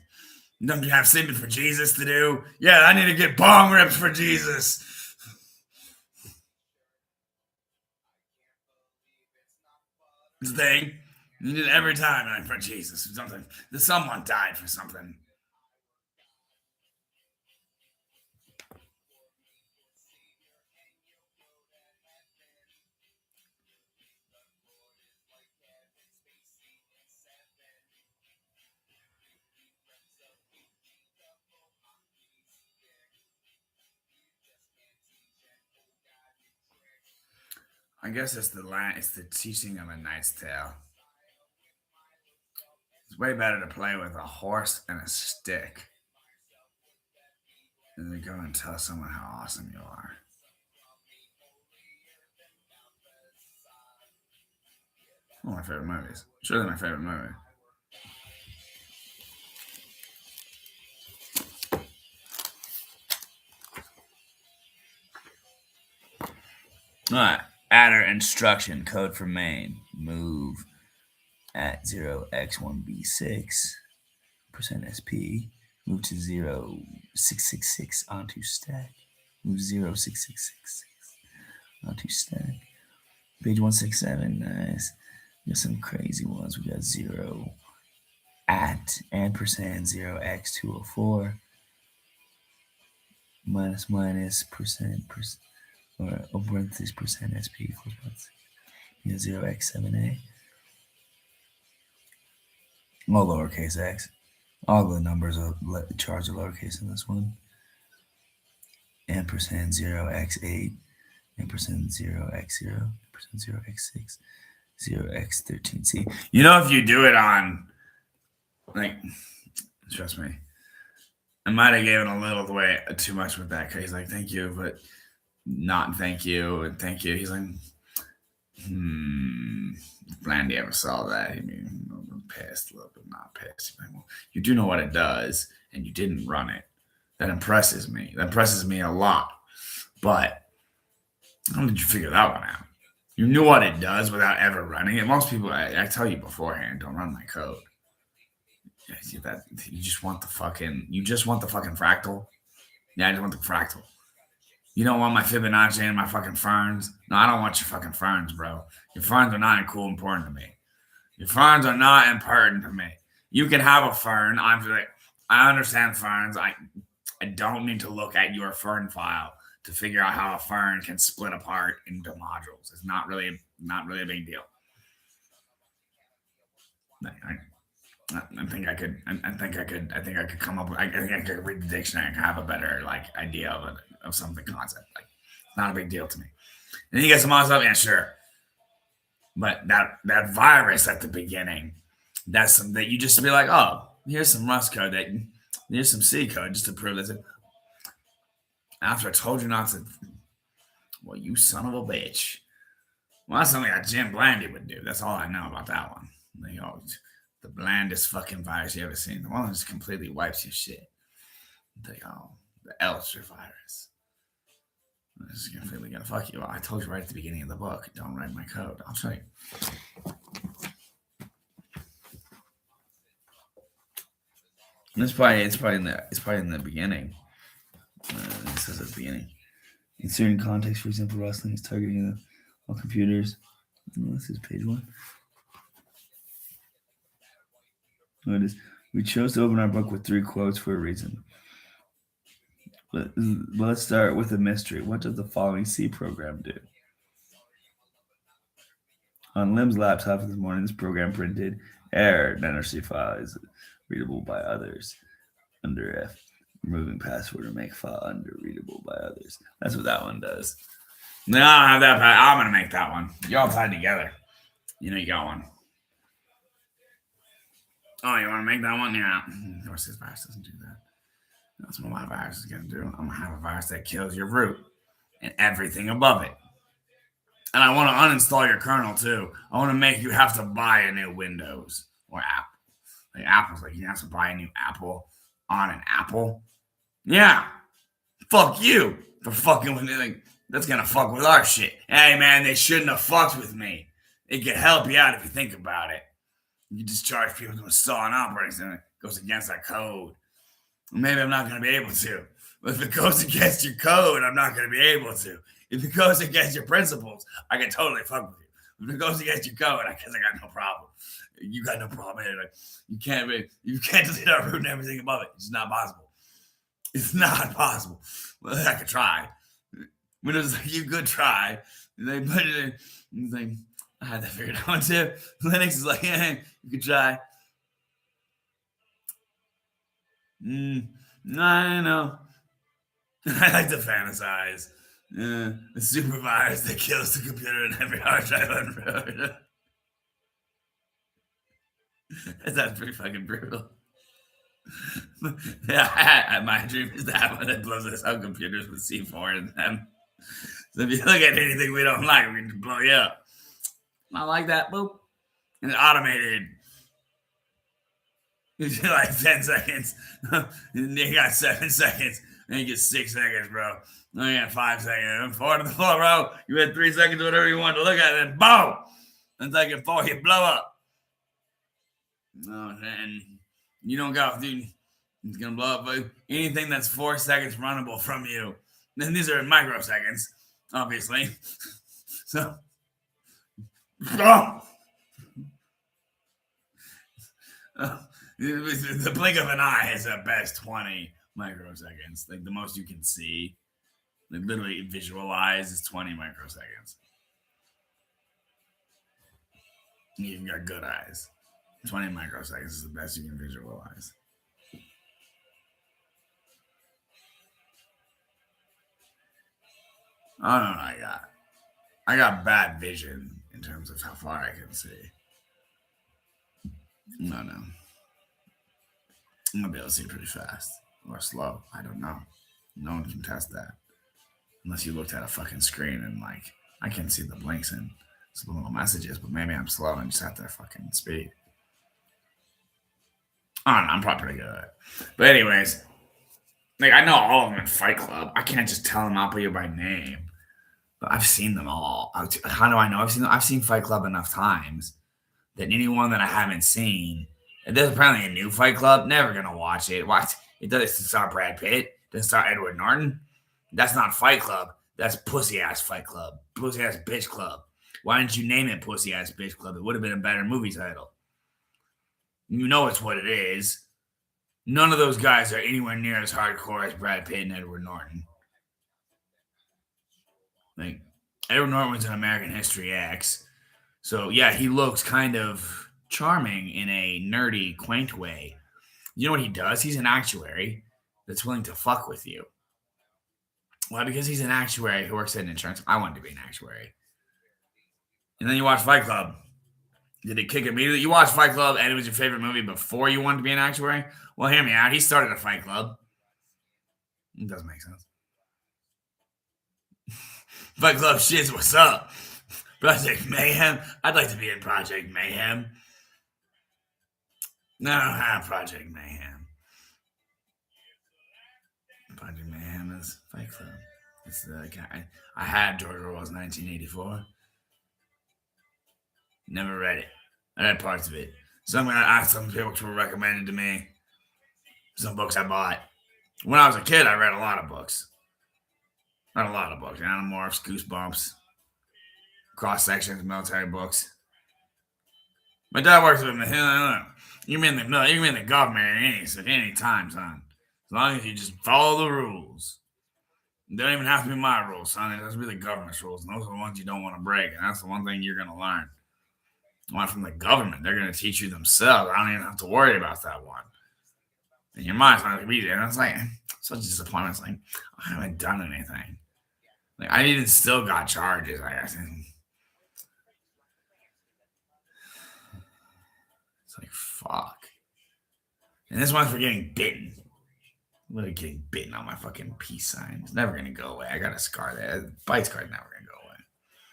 Don't you have sleeping for Jesus to do? Yeah, I need to get bong rips for Jesus. Thing. You did it every time like, for Jesus. Something. Someone died for something. I guess it's the teaching of a knight's tale. It's way better to play with a horse and a stick than to go and tell someone how awesome you are. One of my favorite movies. Surely my favorite movie. All right. Adder instruction code for main. Move at 0x1b6% SP. Move to 0666 onto stack. Move 06666 onto stack. Page 167. Nice. We got some crazy ones. We got 0 at ampersand 0x204 minus percent or parentheses percent SP equals 0x7a. All lowercase x. All the numbers are charged are lowercase in this one. Ampersand 0x8, ampersand 0x0, ampersand 0x6, 0x13c. You know, if you do it on, like, trust me, I might have given a little way too much with that because he's like, "Thank you," but not "thank you" and "thank you." He's like, Blandy ever saw that. He mean, a little pissed, a little bit not pissed. Like, well, you do know what it does, and you didn't run it. That impresses me. That impresses me a lot. But how did you figure that one out? You knew what it does without ever running it. Most people, I tell you beforehand, don't run my code. You just want the fucking fractal. Yeah, I just want the fractal. You don't want my Fibonacci and my fucking ferns? No, I don't want your fucking ferns, bro. Your ferns are not cool important to me. Your ferns are not important to me. You can have a fern. I understand ferns. I don't need to look at your fern file to figure out how a fern can split apart into modules. It's not really a big deal. I think I could. I think I could. I think I could come up with. I think I could read the dictionary and have a better idea of something concept. Like, it's not a big deal to me. And you get some other stuff, yeah, sure. But that virus at the beginning, that's some that you just be like, oh, here's some Rust code here's some C code just to prove this. After I told you not to, well, you son of a bitch. Well, that's something that Jim Blandy would do. That's all I know about that one. They always the blandest fucking virus you ever seen. The one that just completely wipes your shit. They the Elster virus. This is completely gonna fuck you. Well, I told you right at the beginning of the book, don't write my code. I'll show you. It's probably in the beginning. It says at the beginning. In certain contexts, for example, wrestling is targeting all computers. This is page 1. It is. We chose to open our book with 3 quotes for a reason. Let's start with a mystery. What does the following C program do? On Lim's laptop this morning, this program printed error. NRC file is readable by others. Under F, removing password or make file unreadable by others. That's what that one does. No, I don't have that. I'm gonna make that one. You all tied together. You know you got one. Oh, you want to make that one? Yeah. Of course, this virus doesn't do that. That's what my virus is going to do. I'm going to have a virus that kills your root and everything above it. And I want to uninstall your kernel too. I want to make you have to buy a new Windows or Apple. Like Apple's like, you have to buy a new Apple on an Apple. Yeah. Fuck you for fucking with me. Like, that's going to fuck with our shit. Hey, man, they shouldn't have fucked with me. It could help you out if you think about it. You just charge people to install an operating system that goes against our code. Maybe I'm not going to be able to. But if it goes against your code, I'm not going to be able to. If it goes against your principles, I can totally fuck with you. If it goes against your code, I guess I got no problem. You got no problem anyway. You can't delete our root and everything above it. It's not possible. It's not possible. Well, I could try. Windows is like, you could try. They put it in. It's like, I had that figured out too. Linux is like, yeah, you could try. I know. I like to fantasize. The super virus that kills the computer and every hard drive on road. That's pretty fucking brutal. Yeah, my dream is to have one that blows us up computers with C4 in them. So if you look at anything we don't like, we can blow you up. Not like that, boop. And it's automated. You get like 10 seconds. You got 7 seconds. Then you get 6 seconds, bro. Then you got 5 seconds. 4 to the floor, bro. You had 3 seconds, whatever you want to look at, and boom! And second 4, you blow up. And you don't got, dude. It's gonna blow up. But anything that's 4 seconds runnable from you. Then these are in microseconds, obviously. So, boom! The blink of an eye is at best 20 microseconds. Like the most you can see, like literally visualize is 20 microseconds. You even got good eyes. 20 microseconds is the best you can visualize. I don't know. I got bad vision in terms of how far I can see. No. I'm gonna be able to see pretty fast or slow. I don't know. No one can test that unless you looked at a fucking screen and like I can see the blinks and subliminal messages, but maybe I'm slow and just at their fucking speed. I don't know. I'm probably pretty good at it. But anyways, like I know all of them in Fight Club. I can't just tell them out by name, but I've seen them all. How do I know? I've seen Fight Club enough times that anyone that I haven't seen. There's apparently a new Fight Club. Never gonna watch it. Watch it. Doesn't star Brad Pitt. Doesn't star Edward Norton. That's not Fight Club. That's Pussy Ass Fight Club. Pussy Ass Bitch Club. Why didn't you name it Pussy Ass Bitch Club? It would have been a better movie title. You know it's what it is. None of those guys are anywhere near as hardcore as Brad Pitt and Edward Norton. Like, Edward Norton was in American History X. So, yeah, he looks kind of charming in a nerdy, quaint way. You know what he does? He's an actuary that's willing to fuck with you. Why? Because he's an actuary who works at an insurance. I wanted to be an actuary. And then you watch Fight Club. Did it kick immediately? You watched Fight Club and it was your favorite movie before you wanted to be an actuary? Well, hear me out. He started a Fight Club. It doesn't make sense. Fight Club shit's what's up. Project Mayhem. I'd like to be in Project Mayhem. No, I don't have Project Mayhem. Project Mayhem is Fight Club. It's the guy. I had George Orwell's 1984. Never read it. I read parts of it. Some books were recommended to me. Some books I bought. When I was a kid, I read a lot of books. Read a lot of books. Animorphs, Goosebumps, cross sections, military books. My dad works with me. You mean the government at any time, son. As long as you just follow the rules. It don't even have to be my rules, son. It has to be the government's rules. And those are the ones you don't want to break. And that's the one thing you're going to learn. One from the government. They're going to teach you themselves. I don't even have to worry about that one. And your mind's not going to be there. And it's like, such a disappointment. It's like, I haven't done anything. Like, I even still got charges, I guess. It's like, fuck. And this one's for getting bitten. I'm literally getting bitten on my fucking peace sign. It's never going to go away. I got a scar there. Bite scar's never going to go away.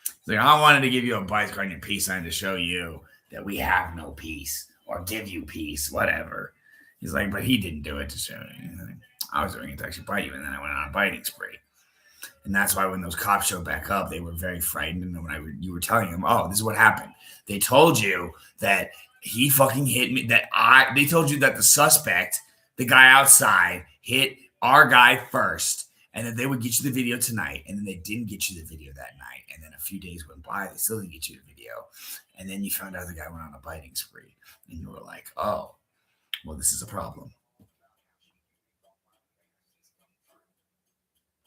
It's like, I wanted to give you a bite scar on your peace sign to show you that we have no peace or give you peace, whatever. He's like, but he didn't do it to show you. I was doing it to actually bite you, and then I went on a biting spree. And that's why when those cops showed back up, they were very frightened. And when you were telling them, oh, this is what happened. They told you that he fucking hit me. They told you that the suspect, the guy outside, hit our guy first, and that they would get you the video tonight. And then they didn't get you the video that night. And then a few days went by, they still didn't get you the video. And then you found out the guy went on a biting spree. And you were like, oh, well, this is a problem.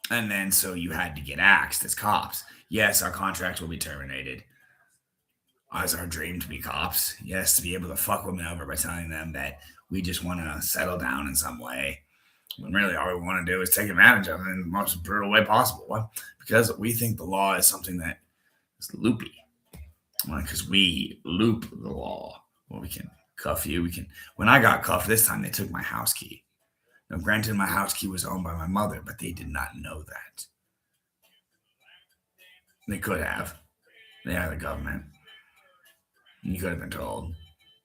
And then so you had to get axed as cops. Yes, our contract will be terminated. It's our dream to be cops. Yes, to be able to fuck women over by telling them that we just want to settle down in some way. When really all we want to do is take advantage of it in the most brutal way possible. Why? Because we think the law is something that is loopy. Because we loop the law. Well, we can cuff you. When I got cuffed this time, they took my house key. Now, granted, my house key was owned by my mother, but they did not know that. They could have. They are the government. You could have been told.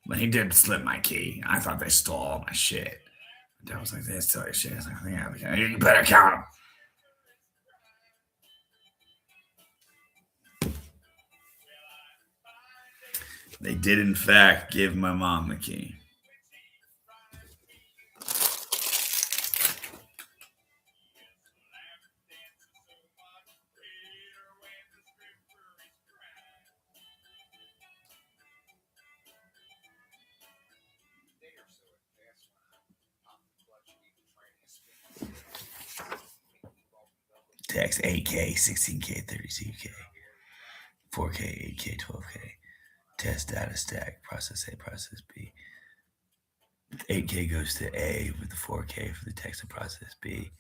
But he did slip my key. I thought they stole all my shit. But I was like, they stole your shit. I was like, yeah, you better count them. They did, in fact, give my mom the key. Text 8K, 16K, 32K, 4K, 8K, 12K. Test data stack, process A, process B. 8K goes to A with the 4K for the text of process B.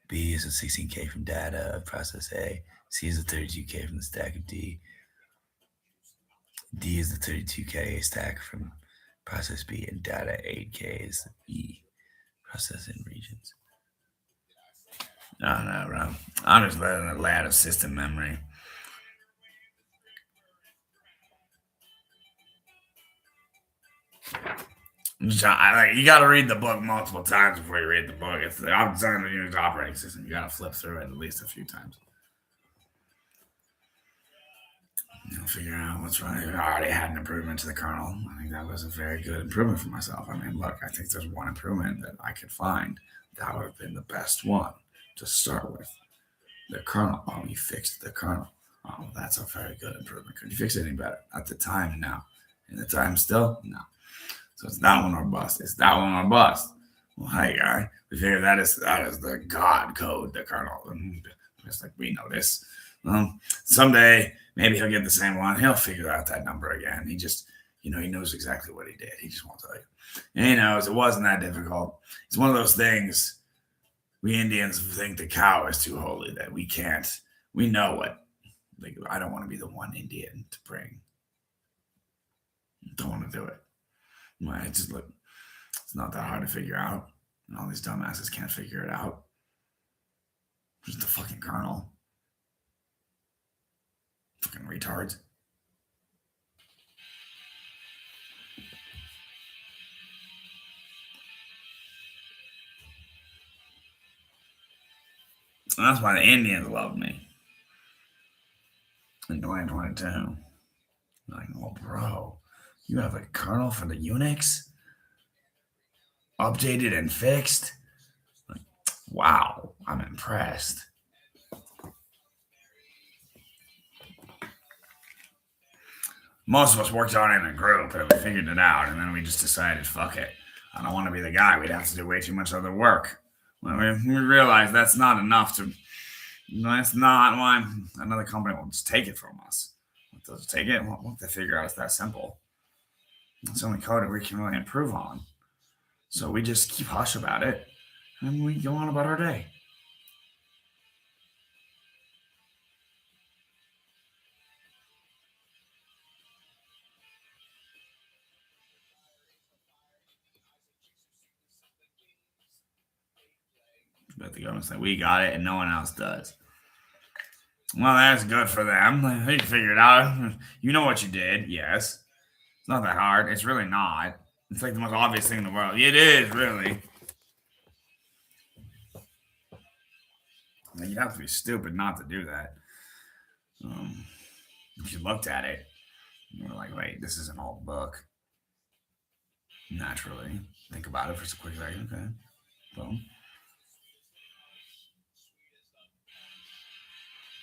B is a 16K from data of process A. C is a 32K from the stack of D. D is the 32K stack from process B, and data 8K is the E, processing regions. I don't know, bro. I'm just letting it lay out of system memory. You got to read the book multiple times before you read the book. It's the Unix operating system. You got to flip through it at least a few times. You'll figure out what's right. I already had an improvement to the kernel. I think that was a very good improvement for myself. I mean, look, I think there's one improvement that I could find. That would have been the best one to start with. The colonel, oh, you fixed the colonel. Oh, that's a very good improvement. Could you fix it any better? At the time, no. In the time, still, no. So it's that one or bust. It's that one or bust. Well, hey, guy, we figure that is the God code, the colonel. Just like we know this. Someday maybe he'll get the same one. He'll figure out that number again. He knows exactly what he did. He just won't tell you. And he knows it wasn't that difficult. It's one of those things. We Indians think the cow is too holy that we can't. We know what. Like, I don't want to be the one Indian to bring. Don't want to do it. It's not that hard to figure out. And all these dumbasses can't figure it out. Just the fucking colonel. Fucking retards. And that's why the Indians love me. In 2022. Like, oh, bro, you have a kernel for the Unix? Updated and fixed? Like, wow, I'm impressed. Most of us worked on it in a group and we figured it out, and then we just decided, fuck it. I don't want to be the guy. We'd have to do way too much other work. Well, we realized that's not enough to. That's not why another company will just take it from us. They'll just take it. Once they figure out it's that simple, it's only code that we can really improve on. So we just keep hush about it, and we go on about our day. But the government's like, we got it, and no one else does. Well, that's good for them. They can figure it out. You know what you did. Yes. It's not that hard. It's really not. It's like the most obvious thing in the world. It is, really. You'd have to be stupid not to do that. If you looked at it, you were like, wait, this is an old book. Naturally. Think about it for a quick second. Okay. Boom.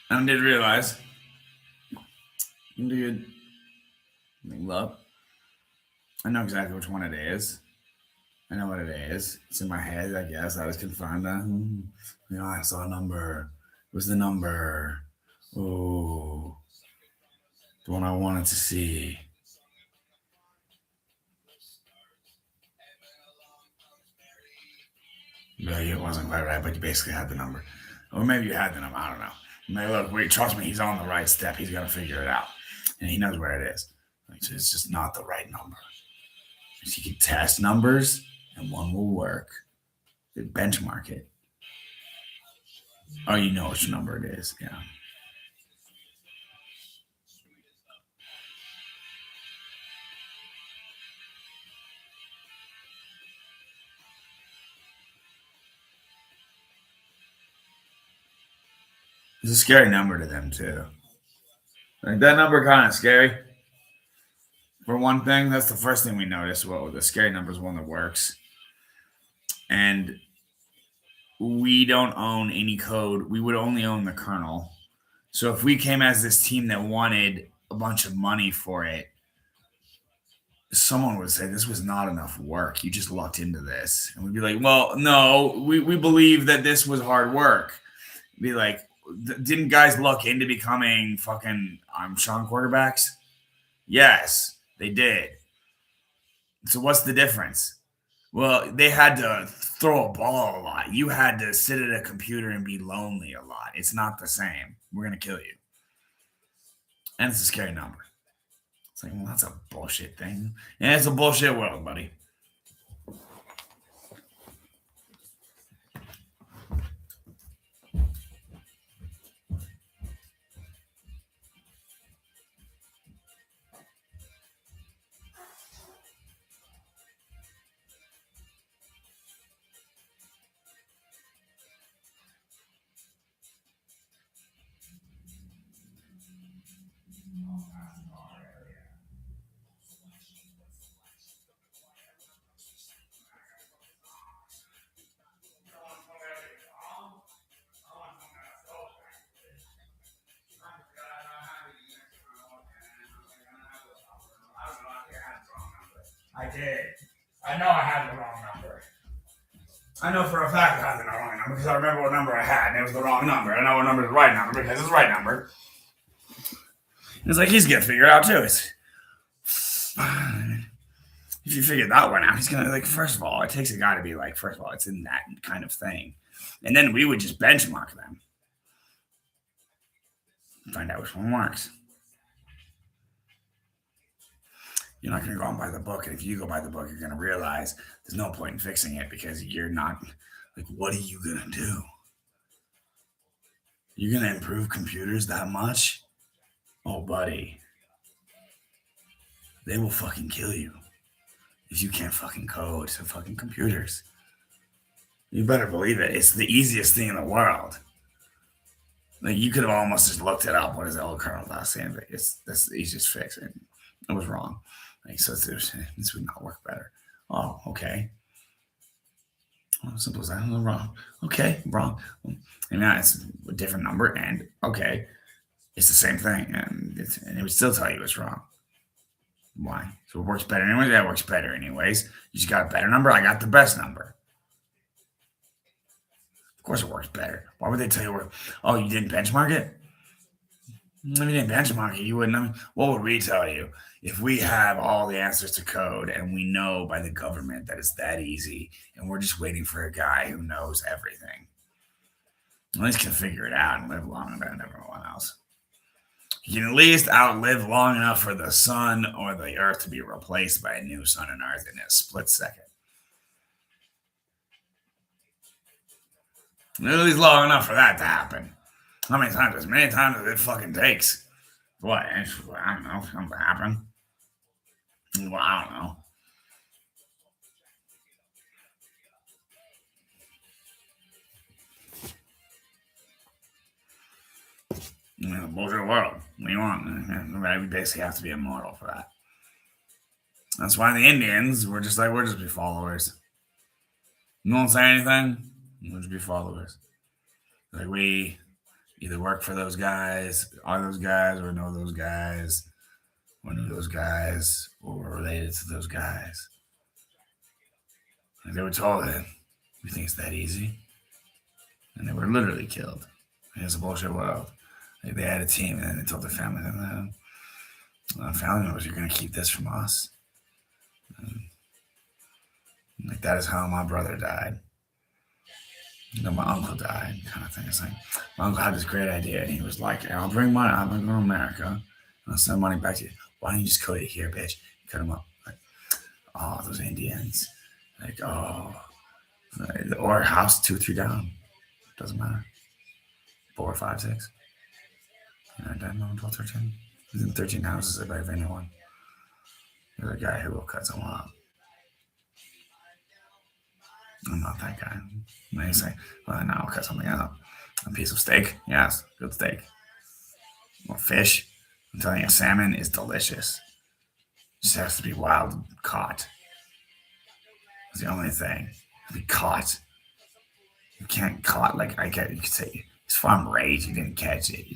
And I did realize, dude, look, I know exactly which one it is. I know what it is. It's in my head, I guess. I was confirmed that. I saw a number. It was the number. Oh, the one I wanted to see. Maybe it wasn't quite right, but you basically had the number. Or maybe you had the number. I don't know. Maybe, look, wait, trust me, he's on the right step. He's going to figure it out. And he knows where it is. So it's just not the right number. So you can test numbers, and one will work. They benchmark it. Oh, you know which number it is. Yeah. It's a scary number to them, too. Like, that number kind of scary. For one thing, that's the first thing we notice. Well, the scary number is one that works. And we don't own any code. We would only own the kernel. So if we came as this team that wanted a bunch of money for it, someone would say this was not enough work. You just lucked into this. And we'd be like, well, no, we believe that this was hard work. Be like, didn't guys luck into becoming fucking Armstrong quarterbacks? Yes, they did. So what's the difference? Well, they had to throw a ball a lot. You had to sit at a computer and be lonely a lot. It's not the same. We're going to kill you. And it's a scary number. It's like, well, that's a bullshit thing. And it's a bullshit world, buddy. did. I know I had the wrong number. I know for a fact I had the wrong number because I remember what number I had, and it was the wrong number. I know what number is the right number because it's the right number. It's like he's gonna figure it out too. If you figure that one out, he's gonna like. First of all, it takes a guy to be like. First of all, it's in that kind of thing, and then we would just benchmark them, find out which one works. You're not gonna go and buy the book, and if you go buy the book, you're gonna realize there's no point in fixing it because you're not. Like, what are you gonna do? You're gonna improve computers that much? Oh, buddy. They will fucking kill you if you can't fucking code to fucking computers. You better believe it. It's the easiest thing in the world. Like, you could have almost just looked it up. What is L kernel saying? That's the easiest fix. It was wrong. Like, so this would not work better. Oh, okay. Well, simple as that. Wrong. Okay, wrong. And now it's a different number, and okay, it's the same thing, and it would still tell you it's wrong. Why? So it works better anyways? That works better anyways. You just got a better number? I got the best number. Of course it works better. Why would they tell you, oh, you didn't benchmark it? If you didn't benchmark it, you wouldn't. I mean, what would we tell you? If we have all the answers to code and we know by the government that it's that easy and we're just waiting for a guy who knows everything, at least can figure it out and live long enough than everyone else. You can at least outlive long enough for the sun or the earth to be replaced by a new sun and earth in a split second. At least long enough for that to happen. How many times? As many times as it fucking takes. What? I don't know. Something to happen. Well, I don't know. Bullshit world. What do you want? We basically have to be immortal for that. That's why the Indians were just like, we'll just be followers. You won't say anything, we'll just be followers. Like, we either work for those guys, are those guys, or know those guys, or knew those guys, or were related to those guys. Like, they were told that we think it's that easy. And they were literally killed. It's a bullshit world. Like, they had a team, and then they told their family, family members, you're going to keep this from us. Like, that is how my brother died. My uncle died, kind of thing. It's like, my uncle had this great idea, and he was like, I'll bring money, I'm going to go to America, and I'll send money back to you. Why don't you just code it here, bitch? Cut them up. Like, oh, those Indians. Like, oh. Or house 2, 3 down. Doesn't matter. 4, 5, 6. 9, 10, 11, 12, 13. He's in 13 houses if I have anyone. There's a guy who will cut someone up. I'm not that guy. And then you say, well, now I'll cut something up. A piece of steak? Yes, good steak. Or fish? I'm telling you, salmon is delicious. It just has to be wild caught. It's the only thing. Be caught. You can't caught like you could say it's farm raised, you didn't catch it.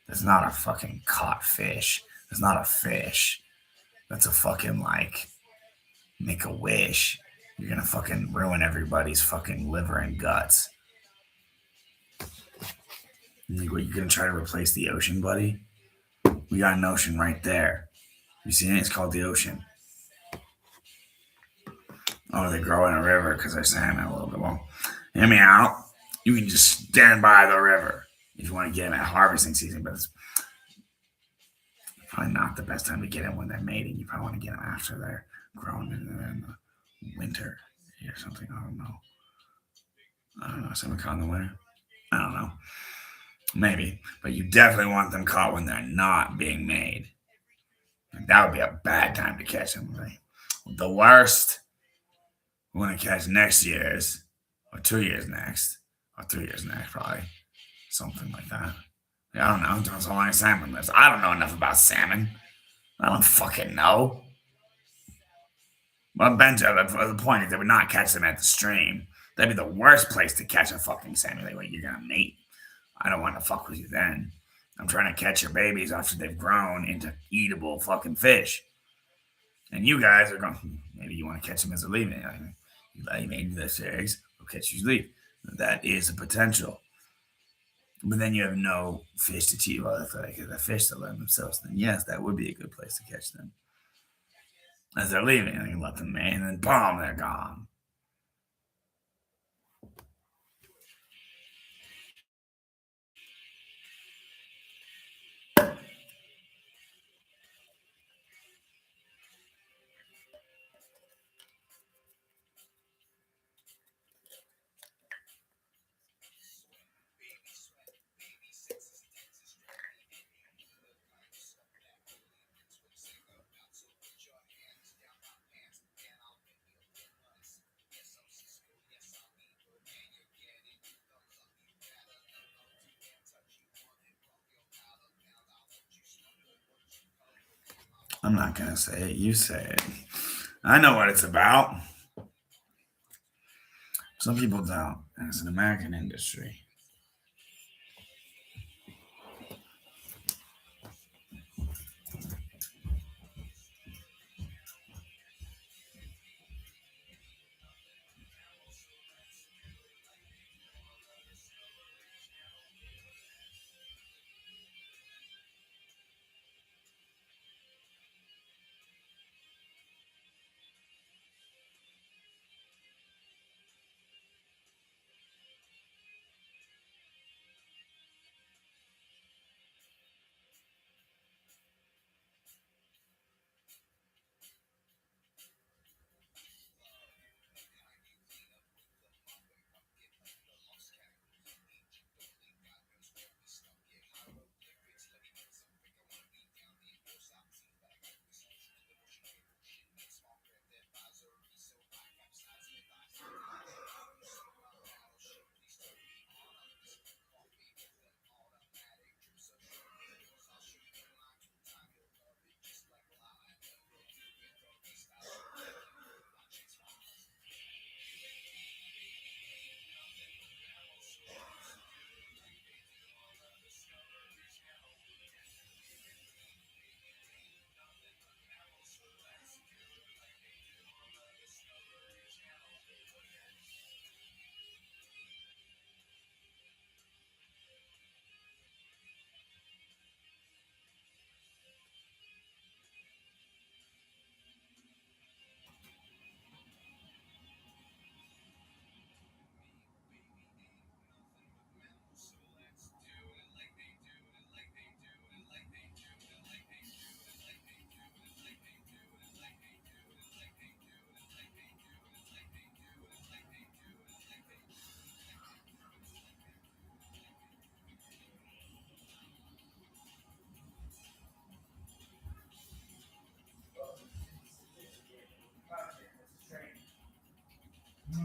That's not a fucking caught fish. That's not a fish. That's a fucking like make a wish. You're gonna fucking ruin everybody's fucking liver and guts. Like, what, you're gonna try to replace the ocean, buddy? We got an ocean right there. You see it? It's called the ocean. Oh, they grow in a river because they're salmon a little bit. Well, hear me out. You can just stand by the river if you want to get them at harvesting season, but it's probably not the best time to get them when they're mating. You probably want to get them after they're grown in the winter or something. I don't know. Someone caught in the winter? I don't know. Maybe. But you definitely want them caught when they're not being made. And that would be a bad time to catch them. Right? The worst we want to catch next year's, or 2 years next, or 3 years next, probably. Something like that. I don't know. Depends how long salmon lives. I don't know enough about salmon. I don't fucking know. But the point is they would not catch them at the stream. That'd be the worst place to catch a fucking salmon. Like, you're gonna mate. I don't want to fuck with you then. I'm trying to catch your babies after they've grown into eatable fucking fish. And you guys are going, maybe you want to catch them as they're leaving. Maybe the eggs will catch you leave. That is a potential. But then you have no fish to cheat. Well, if I get the fish to learn themselves, then yes, that would be a good place to catch them. As they're leaving, you let them mate, and then boom, they're gone. I'm not gonna say it. You say it. I know what it's about. Some people don't. And it's an American industry.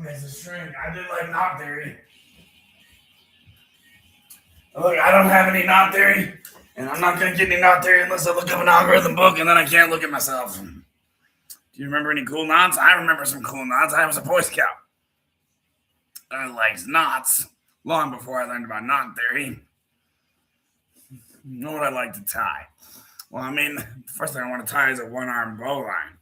It's a string. I did like knot theory. Look, I don't have any knot theory, and I'm not gonna get any knot theory unless I look up an algorithm book, and then I can't look at myself. Do you remember any cool knots? I remember some cool knots. I was a Boy Scout. I liked knots long before I learned about knot theory. You know what I like to tie? Well, I mean, the first thing I want to tie is a one-arm bowline.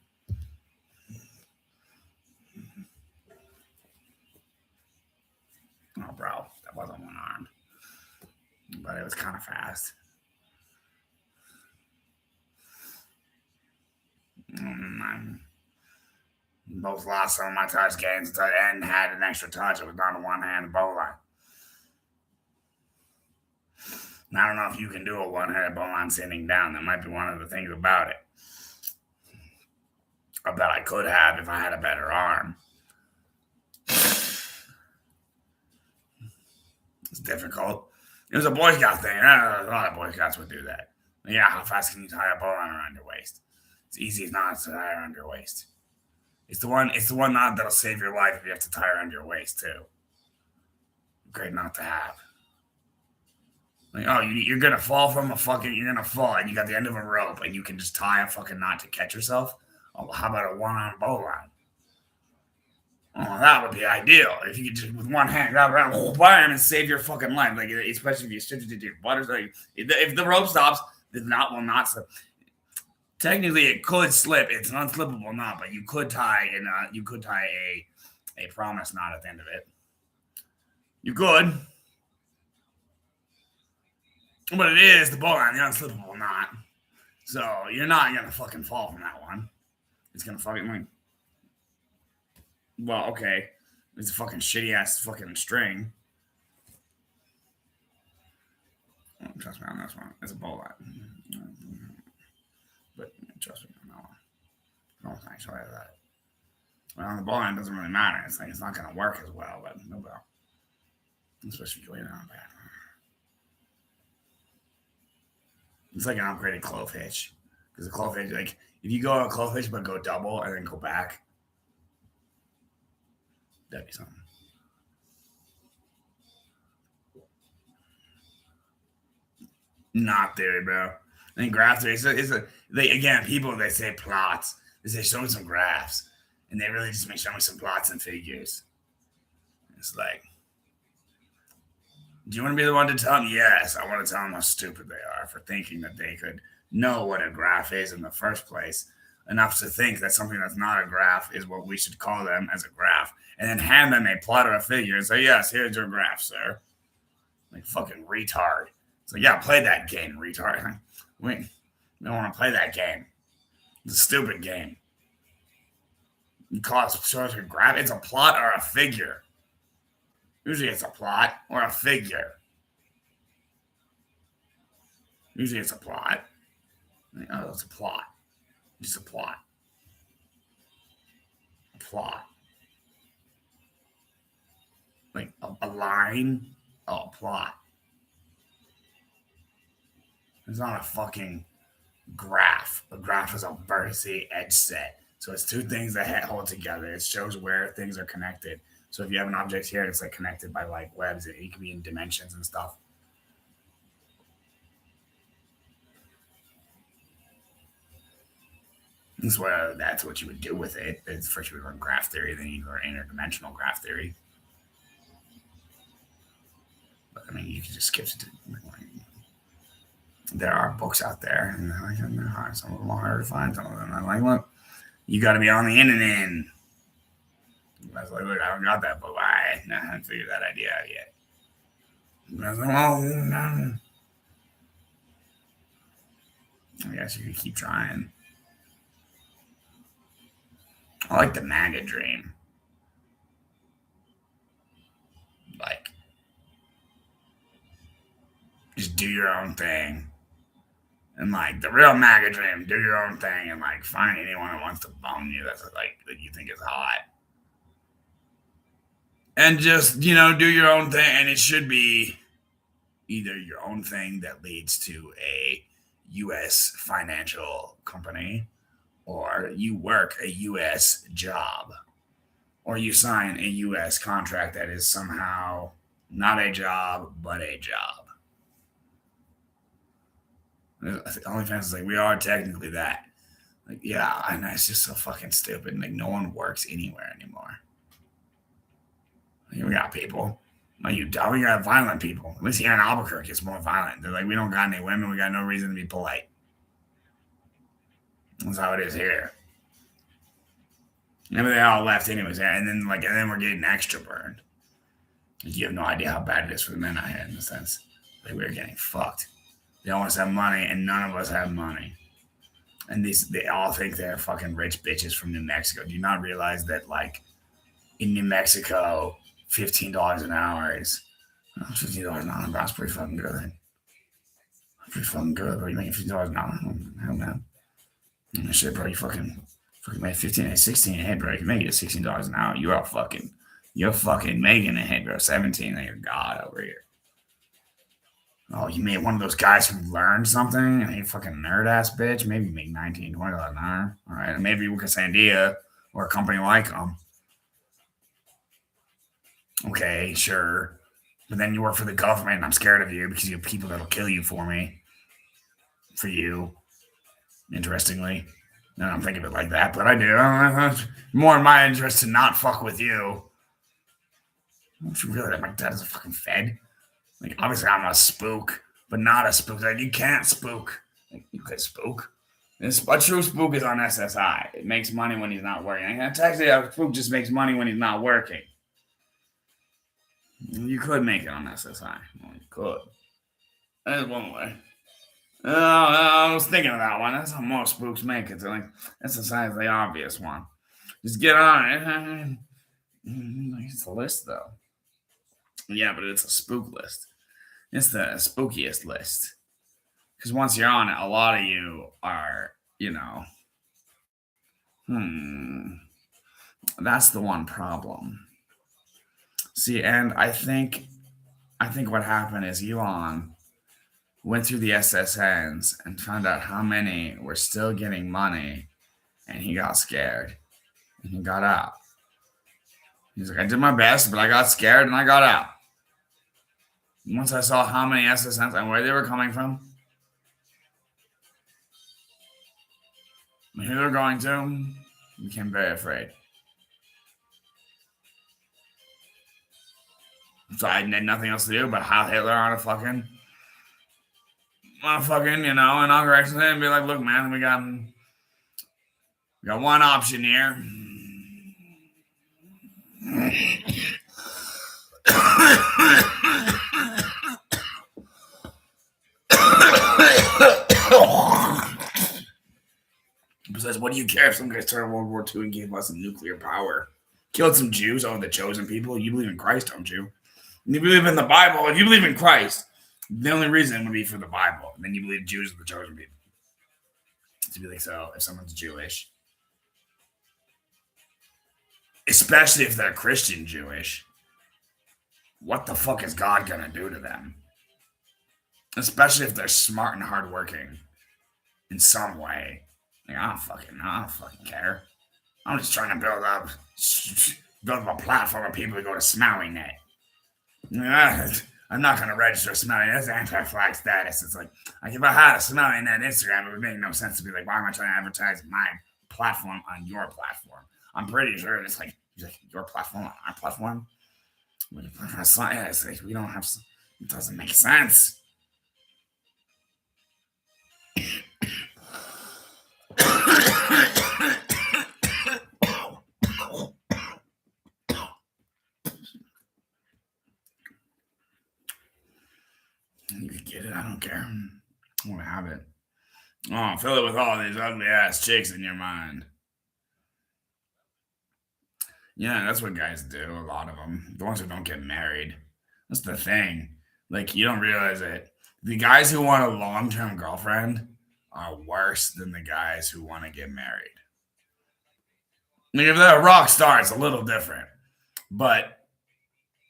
Oh, bro, that wasn't one arm, but it was kind of fast. Both lost some of my touch gains and had an extra touch. It was not a one-handed bowline. I don't know if you can do a one-handed bowline sitting down. That might be one of the things about it. I bet I could have if I had a better arm. It's difficult. It was a Boy Scout thing. A lot of Boy Scouts would do that. Yeah, how fast can you tie a bowline around your waist? It's easy as not to tie around your waist. It's the one knot that'll save your life if you have to tie around your waist too. Great knot to have. Like, oh, you're gonna fall you're gonna fall, and you got the end of a rope, and you can just tie a fucking knot to catch yourself. Oh, how about a one-arm bowline? Oh, that would be ideal. If you could just with one hand grab around, bam, and save your fucking life. Like, especially if you stitch it to your butters. Like, if the rope stops, the knot will not stop. Technically, it could slip. It's an unslippable knot, but you could tie a promise knot at the end of it. You could, but it is the bowline, the unslippable knot. So you're not gonna fucking fall from that one. It's gonna fucking like, well, okay, it's a fucking shitty ass fucking string. Oh, trust me on this one. It's a bowline, but trust me on that one. No thanks for that. Well, on the bowline, it doesn't really matter. It's like it's not gonna work as well, but no doubt. Especially if you lay it on bad. It's like an upgraded clove hitch. Because the clove hitch, like, if you go a clove hitch but go double and then go back, that'd be something. Not theory, bro. I think graph theory is again, people, they say plots. They say, show me some graphs. And they really just show me some plots and figures. It's like, do you want to be the one to tell them? Yes, I want to tell them how stupid they are for thinking that they could know what a graph is in the first place, enough to think that something that's not a graph is what we should call them as a graph, and then hand them a plot or a figure and say, yes, here's your graph, sir. Like fucking retard. It's like, yeah, play that game, retard. Wait, we don't want to play that game. It's a stupid game. You call it a graph. It's a plot or a figure. Usually it's a plot or a figure. Usually it's a plot. Oh, it's a plot. Just a plot. A plot. Like a line. Oh, a plot. It's not a fucking graph. A graph is a vertice edge set. So it's two things that hold together. It shows where things are connected. So if you have an object here, it's like connected by like webs. It can be in dimensions and stuff. That's what you would do with it. It's first you would learn graph theory, then you learn interdimensional graph theory. But I mean, you can just skip to. There are books out there, and they're hard. Some of them are hard to find. Some of them I'm like, look, you got to be on the internet. I was like, look, I haven't got that book. I haven't figured that idea out yet. And I was like, well, no. I guess you could keep trying. I like the MAGA dream. Like, just do your own thing. And like the real MAGA dream, do your own thing and like find anyone who wants to bum you that's like that you think is hot. And just, do your own thing. And it should be either your own thing that leads to a U.S. financial company, or you work a U.S. job, or you sign a U.S. contract that is somehow not a job, but a job. OnlyFans is like, we are technically that. Like, yeah, I know, it's just so fucking stupid. Like, no one works anywhere anymore. Like, we got people. Like, we got violent people. At least here in Albuquerque, it's more violent. They're like, we don't got any women. We got no reason to be polite. That's how it is here. Maybe they all left anyways, and then we're getting extra burned. You have no idea how bad it is for the men out here in the sense. Like, we're getting fucked. They all have money, and none of us have money. And they all think they're fucking rich bitches from New Mexico. Do you not realize that, like, in New Mexico, $15 an hour is $15 an hour? That's pretty fucking good. Pretty fucking good, bro. You making $15 an hour? Hell, man. And shit, bro. You fucking made 15 and 16 a head, bro. You can make it $16 an hour. You're fucking making a head, bro. 17, and you're God over here. Oh, you made one of those guys who learned something and he fucking nerd ass bitch. Maybe you make $19, $20 an hour. All right. And maybe you work at Sandia or a company like them. Okay, sure. But then you work for the government and I'm scared of you because you have people that'll kill you for me. For you. Interestingly. I don't think of it like that, but I do. More in my interest to not fuck with you. Don't you realize that my dad is a fucking fed? Like, obviously, I'm a spook, but not a spook. Like, you can't spook. Like, you could spook. A true spook is on SSI. It makes money when he's not working. And technically, a spook just makes money when he's not working. You could make it on SSI. Well, you could. That's one way. I was thinking of that one. That's how most spooks make it. They're like, SSI is the obvious one. Just get on it. It's a list, though. Yeah, but it's a spook list. It's the spookiest list. Because once you're on it, a lot of you are, that's the one problem. See, and I think what happened is Elon went through the SSNs and found out how many were still getting money, and he got scared and he got out. He's like, I did my best, but I got scared and I got out. Once I saw how many SSNs and where they were coming from, and who they're going to, I became very afraid. So I had nothing else to do but have Hitler on a fucking, inauguration and be like, look, man, we got one option here. Besides, what do you care if some guy started World War II and gave us some nuclear power? Killed some Jews, the chosen people. You believe in Christ, don't you? You believe in the Bible. If you believe in Christ, the only reason would be for the Bible. And then you believe Jews are the chosen people. To be like, so if someone's Jewish, especially if they're Christian Jewish, what the fuck is God gonna do to them? Especially if they're smart and hardworking in some way. Like, I don't fucking care. I'm just trying to build up a platform of people who go to SmileyNet. I'm not going to register SmileyNet. That's anti-flag status. It's like if I had a SmileyNet Instagram, it would make no sense to be like, why am I trying to advertise my platform on your platform? I'm pretty sure it's like, your platform on our platform? It's like, we don't have, it doesn't make sense. You can get it. I don't care. I want to have it. Oh, fill it with all these ugly ass chicks in your mind. Yeah, that's what guys do. A lot of them. The ones who don't get married. That's the thing. Like, you don't realize it. The guys who want a long term girlfriend are worse than the guys who want to get married. Like, if they're a rock star, it's a little different. But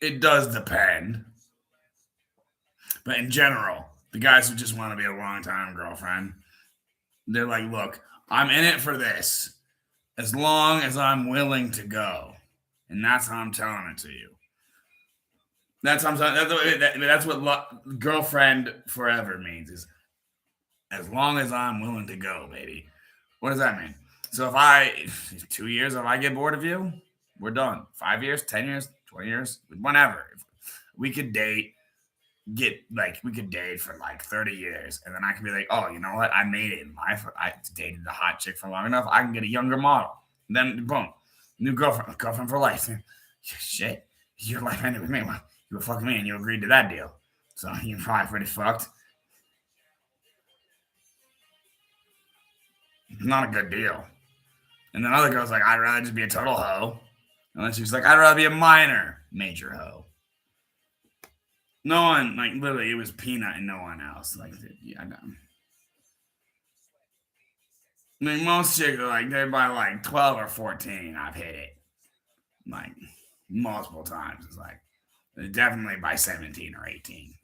it does depend. But in general, the guys who just want to be a long-time girlfriend, they're like, look, I'm in it for this as long as I'm willing to go. And that's how I'm telling it to you. That's what girlfriend forever means, is as long as I'm willing to go, baby. What does that mean? So if 2 years, if I get bored of you, we're done. 5 years, 10 years, 20 years, whenever. We could date. We could date for like 30 years, and then I can be like, oh, you know what? I made it in life. I dated the hot chick for long enough. I can get a younger model. And then boom, new girlfriend for life. Shit, your life ended with me. Well, you were fucking me, and you agreed to that deal. So you're probably pretty fucked. Not a good deal. And then other girls like, I'd rather just be a total hoe. And then she's like, I'd rather be a minor major hoe. No one, like, literally, it was Peanut and no one else. Like, yeah, I know. I mean, most chicks are like, they're by like 12 or 14. I've hit it like multiple times. It's like, definitely by 17 or 18.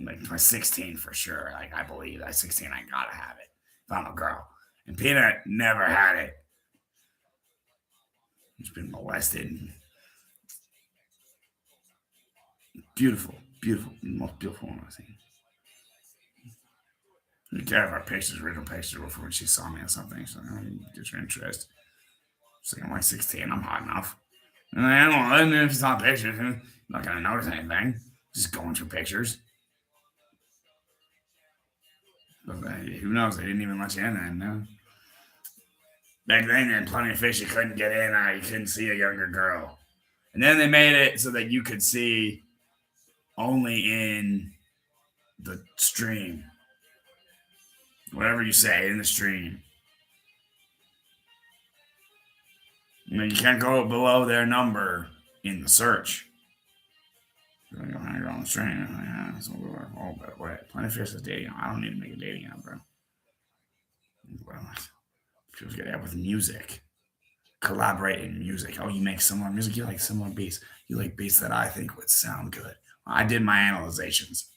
Like, by 16 for sure. Like, I believe at 16, I gotta have it if I'm a girl. And Peanut never had it. He's been molested. Beautiful, beautiful, most beautiful one I've seen. You care if our pictures, original pictures, before when she saw me or something. She's like, oh, get your interest. She's like, I'm like 16, I'm hot enough. And then if it's not pictures, I'm not gonna notice anything. Just going through pictures. Who knows? They didn't even let you in then, no? Back then, in Plenty of Fish, you couldn't get in. You couldn't see a younger girl. And then they made it so that you could see only in the stream. Whatever you say in the stream. You can't go below their number in the search. You're like, oh, you're on the stream. Oh, but what? Plenty of Fish is dating. I don't need to make a dating app, bro. Well, feels good with music. Collaborate in music. Oh, you make similar music. You like similar beats. You like beats that I think would sound good. I did my analyzations.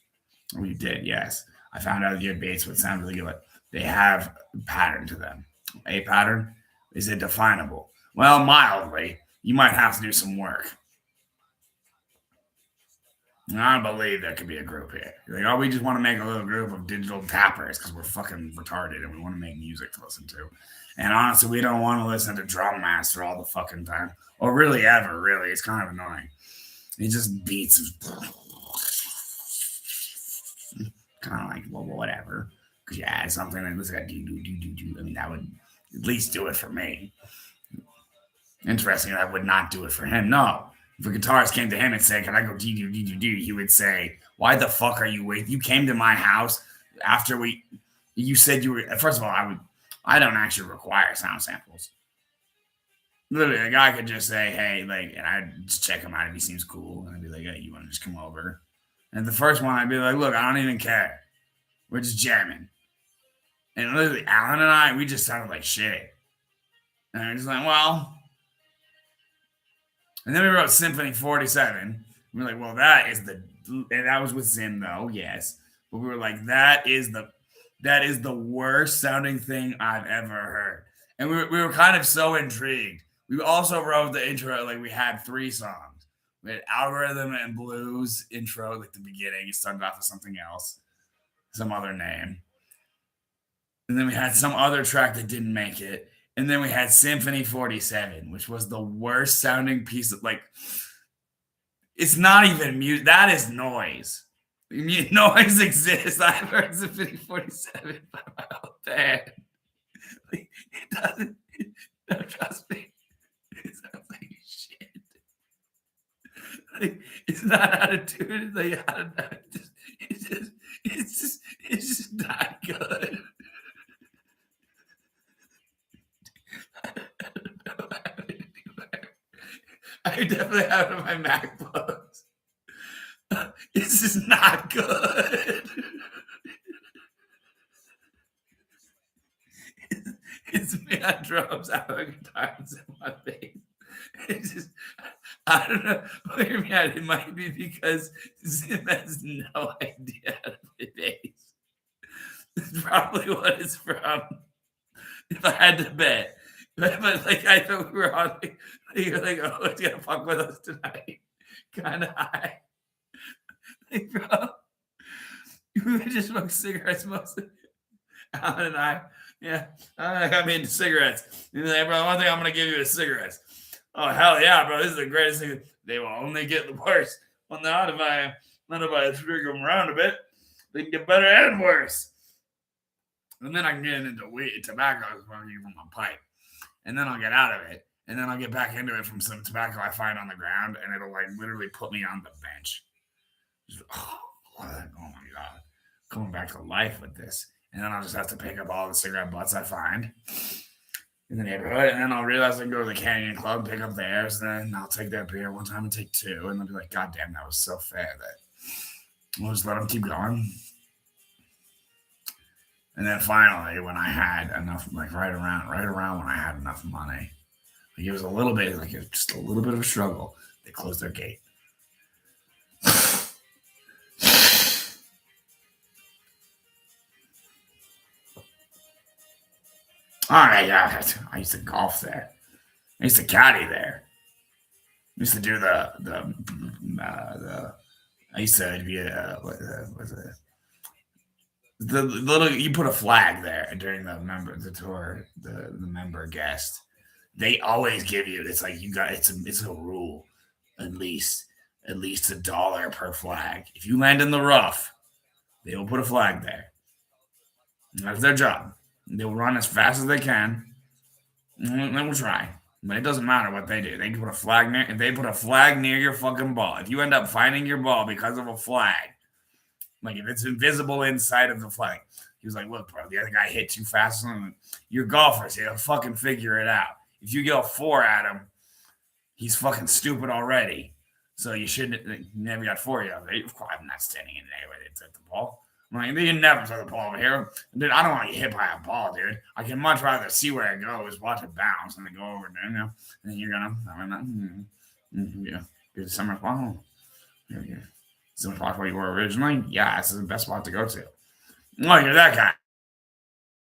Oh, you did, yes. I found out your beats would sound really good. They have a pattern to them. A pattern? Is it definable? Well, mildly. You might have to do some work. I believe there could be a group here. You're like, oh, we just want to make a little group of digital tappers because we're fucking retarded and we want to make music to listen to. And honestly, we don't want to listen to Drum Master all the fucking time. Or really ever, really. It's kind of annoying. It just beats. Kind of like, well, whatever. Because you add something like this guy do. I mean, that would at least do it for me. Interesting, that would not do it for him. No. If a guitarist came to him and said, can I go do, he would say, why the fuck are you waiting? You came to my house after you said you were, first of all, I don't actually require sound samples. Literally, a guy could just say, hey, like, and I'd just check him out if he seems cool. And I'd be like, hey, you want to just come over? And the first one, I'd be like, look, I don't even care. We're just jamming. And literally, Alan and I, we just sounded like shit. And I'm just like, well. And then we wrote Symphony 47. We were like, well, and that was with Zim, though, yes. But we were like, that is the worst sounding thing I've ever heard. And we were kind of so intrigued. We also wrote the intro, like we had 3 songs. We had Algorithm and Blues intro, like the beginning. It started off with something else, some other name. And then we had some other track that didn't make it. And then we had Symphony 47, which was the worst sounding piece of, like, it's not even music. That is noise. Noise exists. I've heard Symphony 47 by my old band. Like, it doesn't, no, trust me. It sounds like shit. Like, it's not how to do it. It's like how to it's just not good. I definitely have it on my MacBooks. This is not good. It's me on drums, I have a guitar in my face. It's just, I don't know. It might be because Zim has no idea how to play bass. That's probably what it's from. If I had to bet. But like, I thought we were on, like, you're like, oh, it's gonna fuck with us tonight. Kind of high. Like, bro, we would just smoke cigarettes mostly. Alan and I, yeah, I got me into cigarettes. He's like, bro, one thing I'm gonna give you is cigarettes. Oh, hell yeah, bro, this is the greatest thing. They will only get the worse. Well, not if I trigger them around a bit. They can get better and worse. And then I can get into tobacco from my pipe. And then I'll get out of it. And then I'll get back into it from some tobacco I find on the ground. And it'll like literally put me on the bench. Just, oh my God. Coming back to life with this. And then I'll just have to pick up all the cigarette butts I find in the neighborhood. And then I'll realize I can go to the Canyon Club, pick up theirs. And then I'll take that beer one time and take 2. And they'll be like, God damn, that was so fair that we'll just let them keep going. And then finally, when I had enough, like right around when I had enough money, like it was a little bit, like it was just a little bit of a struggle. They closed their gate. All right, yeah, I used to golf there. I used to caddy there. I used to do the I used to be the little, you put a flag there during the tour, the member guest. They always give you, it's like you got, it's a rule, at least $1 per flag. If you land in the rough, they will put a flag there. That's their job. They will run as fast as they can. And they will try. But it doesn't matter what they do. They can put a flag near if they put a flag near your fucking ball. If you end up finding your ball because of a flag, like if it's invisible inside of the flag, he was like, "Look, bro, the other guy hit too fast. You're golfers. He'll fucking figure it out. If you get a 4 at him, he's fucking stupid already. So you shouldn't never got 4 yet. I'm not standing in there where they took the ball. I'm like, you never took the ball over here. Dude, I don't want to get hit by a ball, dude. I can much rather see where it goes, watch it bounce, and then go over there, and then you're gonna, yeah, good summer spot. Summer spot where you were originally. Yeah, this is the best spot to go to. Oh, you're that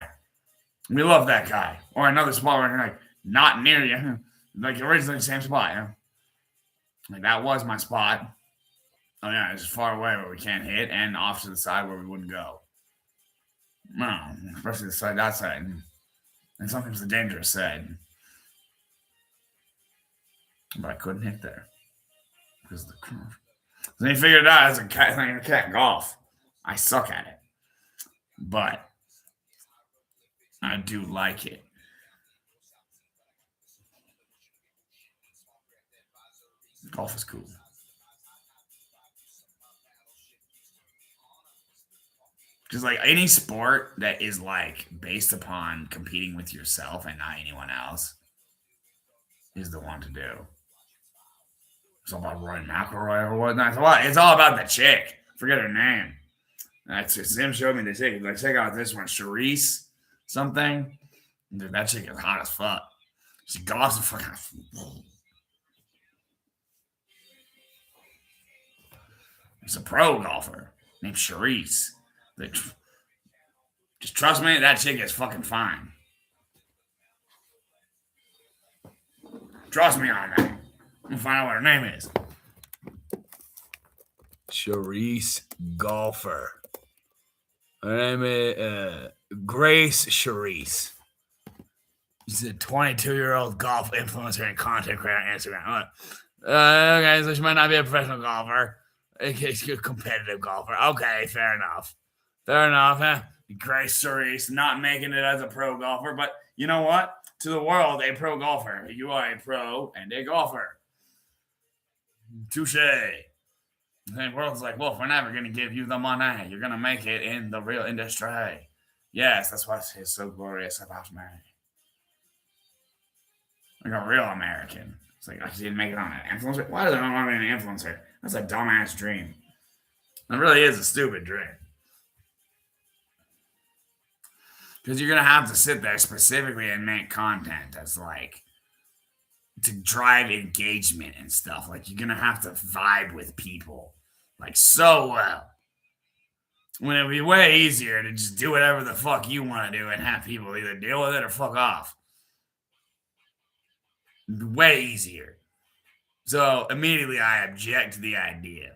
guy. We love that guy. Or another spot where you're like, not near you. Like originally the same spot, yeah. Like that was my spot. Oh yeah, it's far away where we can't hit, and off to the side where we wouldn't go. No, especially the side that side, and sometimes the dangerous side. But I couldn't hit there because of the curve. Then he figured it out as a cat. I can't golf. I suck at it, but I do like it. Golf is cool. Because like any sport that is like based upon competing with yourself and not anyone else is the one to do. It's all about Roy McIlroy or whatnot. It's all about the chick. Forget her name. That's Sim showed me the chick. Like check out this one, Charisse something. Dude, that chick is hot as fuck. She golfs and fucking. It's a pro golfer named Charisse. Just trust me, that chick is fucking fine. Trust me on that. I'm gonna find out what her name is. Charisse Golfer. Her name is Grace Charisse. She's a 22-year-old golf influencer and content creator on Instagram. Okay, so she might not be a professional golfer. She's a competitive golfer. Okay, fair enough. Fair enough. Huh? Grace Cerise not making it as a pro golfer, but you know what? To the world, a pro golfer. You are a pro and a golfer. Touche. The world's like, well, we're never going to give you the money. You're going to make it in the real industry. Yes, that's what is so glorious about me. Like a real American. It's like, I didn't make it on an influencer. Why does I want to be an influencer? That's a dumbass dream. It really is a stupid dream. Because you're going to have to sit there specifically and make content that's like to drive engagement and stuff. Like you're going to have to vibe with people like so well. When it'd be way easier to just do whatever the fuck you want to do and have people either deal with it or fuck off. Way easier. So immediately I object to the idea.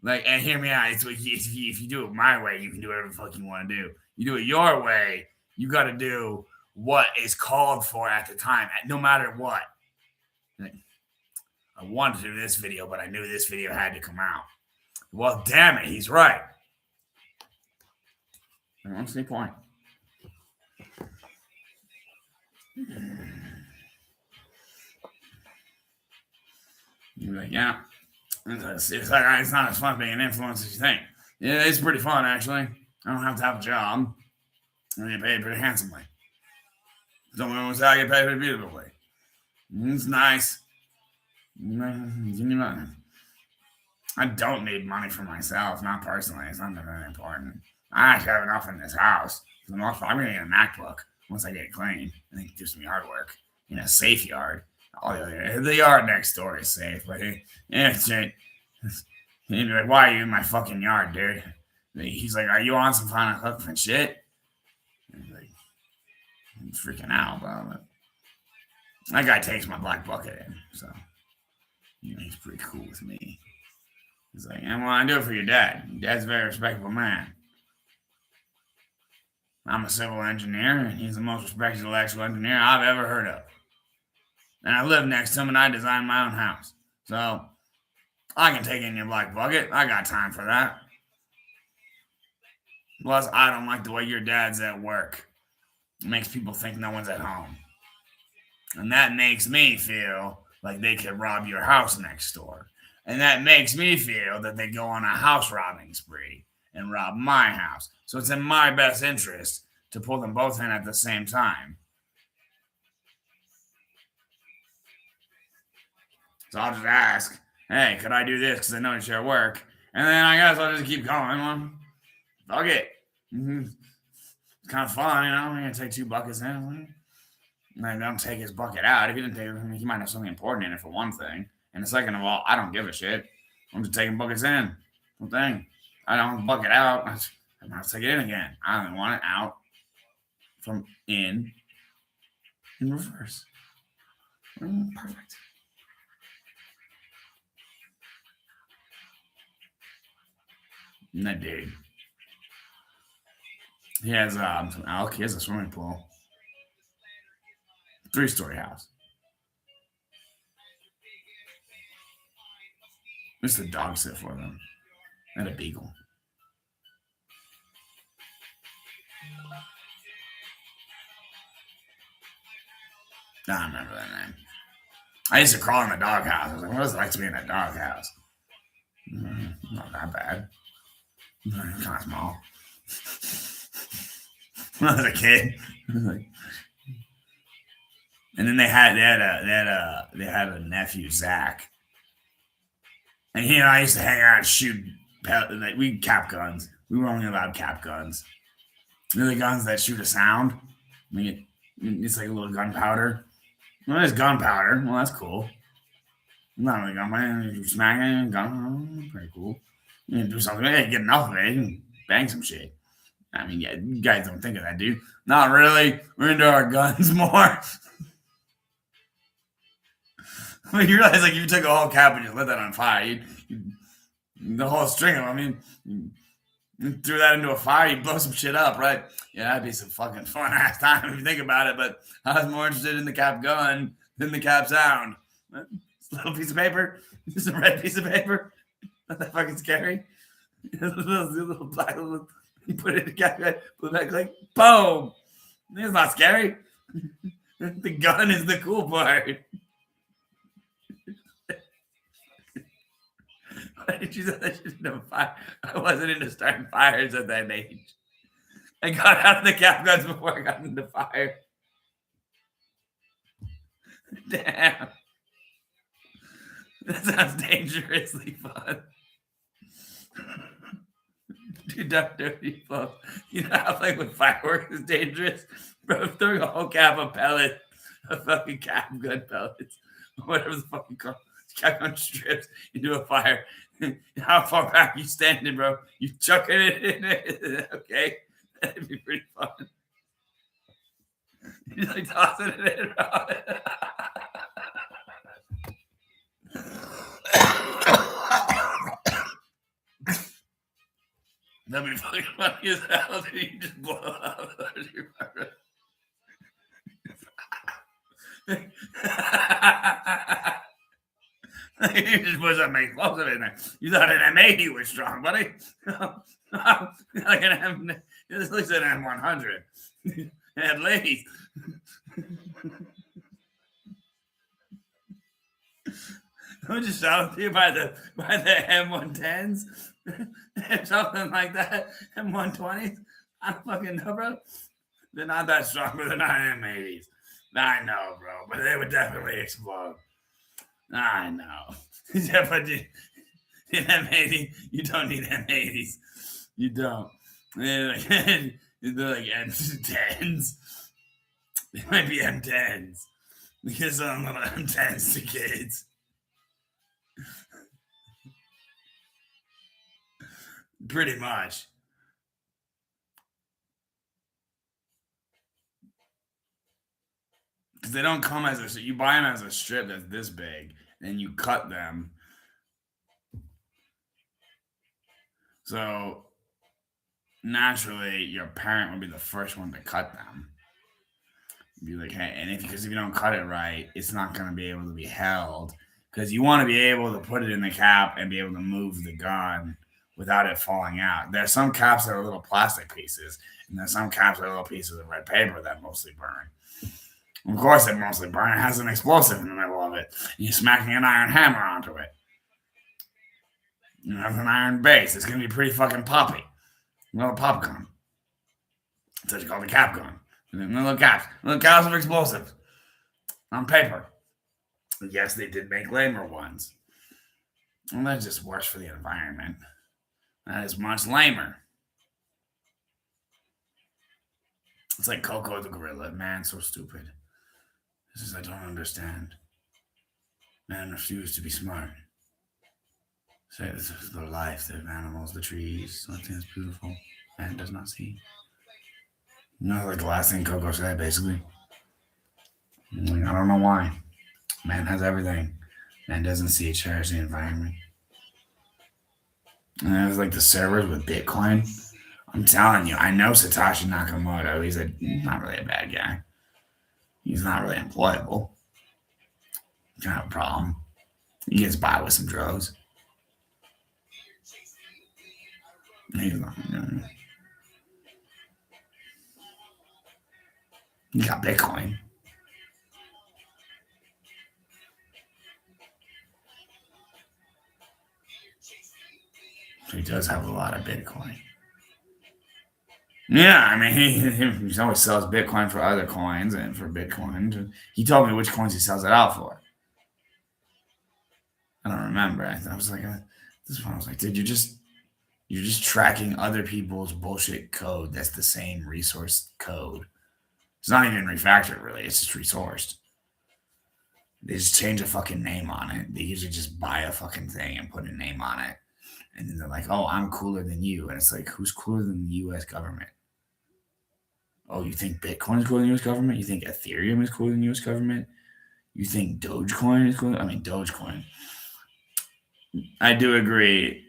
Like, and hear me out. It's like if you do it my way, you can do whatever the fuck you want to do. You do it your way, you got to do what is called for at the time, no matter what. Like, I wanted to do this video, but I knew this video had to come out. Well, damn it, he's right. What's the point? You're like, yeah. It's not as fun being an influencer as you think. Yeah, it's pretty fun, actually. I don't have to have a job. I get paid pretty handsomely. Someone wants to get paid pretty beautifully. It's nice. I don't need money for myself, not personally. It's not very important. I actually have enough in this house. For the most part, I'm going to get a MacBook once I get it clean and then do some yard work in a safe yard. The yard next door is safe, but he'd be like, why are you in my fucking yard, dude? He's like, are you on some Final Cut and shit? And he's freaking out about it. That guy takes my black bucket in, so he's pretty cool with me. He's like, well, I do it for your dad. Your dad's a very respectable man. I'm a civil engineer, and he's the most respected electrical engineer I've ever heard of. And I live next to him, and I designed my own house. So I can take in your black bucket. I got time for that. Plus, I don't like the way your dad's at work. It makes people think no one's at home. And that makes me feel like they could rob your house next door. And that makes me feel that they go on a house robbing spree and rob my house. So it's in my best interest to pull them both in at the same time. So I'll just ask, hey, could I do this? Because I know it's your work. And then I guess I'll just keep going. Well, fuck it. Mm-hmm. It's kind of fun, I'm going to take 2 buckets in. I don't take his bucket out. If he didn't take it, he might have something important in it for one thing. And second of all, I don't give a shit. I'm just taking buckets in. One thing. I don't want the bucket out. I'm not take it in again. I only want it out from in reverse. Perfect. And that dude. He has some elk. He has a swimming pool. 3-story house. Just a dog sit for them. And a beagle. I don't remember that name. I used to crawl in the doghouse. I was like, what is it like to be in a doghouse? Not that bad. Kind of small. When I was a kid. And then they had a nephew, Zach. And I used to hang around and shoot. Like, we cap guns. We were only allowed cap guns. The guns that shoot a sound. I mean, it's like a little gunpowder. Well, there's gunpowder. Well, that's cool. Not really gunpowder. You smack it, gun. Pretty cool. You do something. Hey, get enough of it. You can bang some shit. I mean, yeah, you guys don't think of that, dude. Not really. We're into our guns more. I mean, you realize, like, if you took a whole cap and you lit that on fire, the whole string of them, you threw that into a fire, you blow some shit up, right? Yeah, that'd be some fucking fun ass time if you think about it. But I was more interested in the cap gun than the cap sound. It's a little piece of paper, just a red piece of paper. Not that fucking scary. little black, you put it in the cap, put it back, like, boom. It's not scary. The gun is the cool part. Why did you say that shit into a fire? I wasn't into starting fires at that age. I got out of the cap guns before I got into fire. Damn. That sounds dangerously fun. Dude, don't do it, folks. You know how playing with fireworks is dangerous? Bro, throwing a whole cap of pellets, a fucking cap gun pellets, whatever the fuck you call it. Cap gun strips into a fire. How far back you standing, bro? You chucking it in it? Okay, that'd be pretty fun. You like tossing it in, bro. That'd be fucking funny as hell. Dude. You just blow up. You just put some explosive in there. You thought an M80 was strong, buddy. Like an M, this looks like an M100. At least. I'm just showing you by the M110s or something like that. M120s. I don't fucking know, bro. They're not that strong, but they're not M80s. I know, bro, but they would definitely explode. I know. Yeah, but in M80, you don't need M80s. You don't. They're like M10s. They might be M10s. Because I'm little M10s to kids. Pretty much. Because they don't come as you buy them as a strip that's this big, and you cut them. So naturally, your parent would be the first one to cut them. Be like, hey, and because if you don't cut it right, it's not going to be able to be held. Because you want to be able to put it in the cap and be able to move the gun without it falling out. There's some caps that are little plastic pieces, and there's some caps that are little pieces of red paper that mostly burn. Of course, it mostly burn. It has an explosive in the middle of it. You're smacking an iron hammer onto it. It has an iron base. It's going to be pretty fucking poppy. Little pop gun. That's what you call the cap gun. Little caps of explosives on paper. Yes, they did make lamer ones. Well, that's just worse for the environment. That is much lamer. It's like Coco the gorilla. Man, so stupid. This is, I don't understand. Man refused to be smart. Say this is the life, the animals, the trees, something that's beautiful. Man does not see. Like the last thing Coco said, basically. I don't know why. Man has everything. Man doesn't see it, cherish the environment. And it was like the servers with Bitcoin. I'm telling you, I know Satoshi Nakamoto. He's not really a bad guy. He's not really employable. Kind of a problem. He gets by with some drugs. He's not. He got Bitcoin. So he does have a lot of Bitcoin. Yeah, I mean, he always sells Bitcoin for other coins and for Bitcoin. He told me which coins he sells it out for. I don't remember. I was like, this one. I was like, dude, you're just tracking other people's bullshit code. That's the same resource code. It's not even refactored, really. It's just resourced. They just change a fucking name on it. They usually just buy a fucking thing and put a name on it. And then they're like, oh, I'm cooler than you. And it's like, who's cooler than the U.S. government? Oh, you think Bitcoin is cooler than the U.S. government? You think Ethereum is cooler than the U.S. government? You think Dogecoin is cooler? I mean, Dogecoin. I do agree.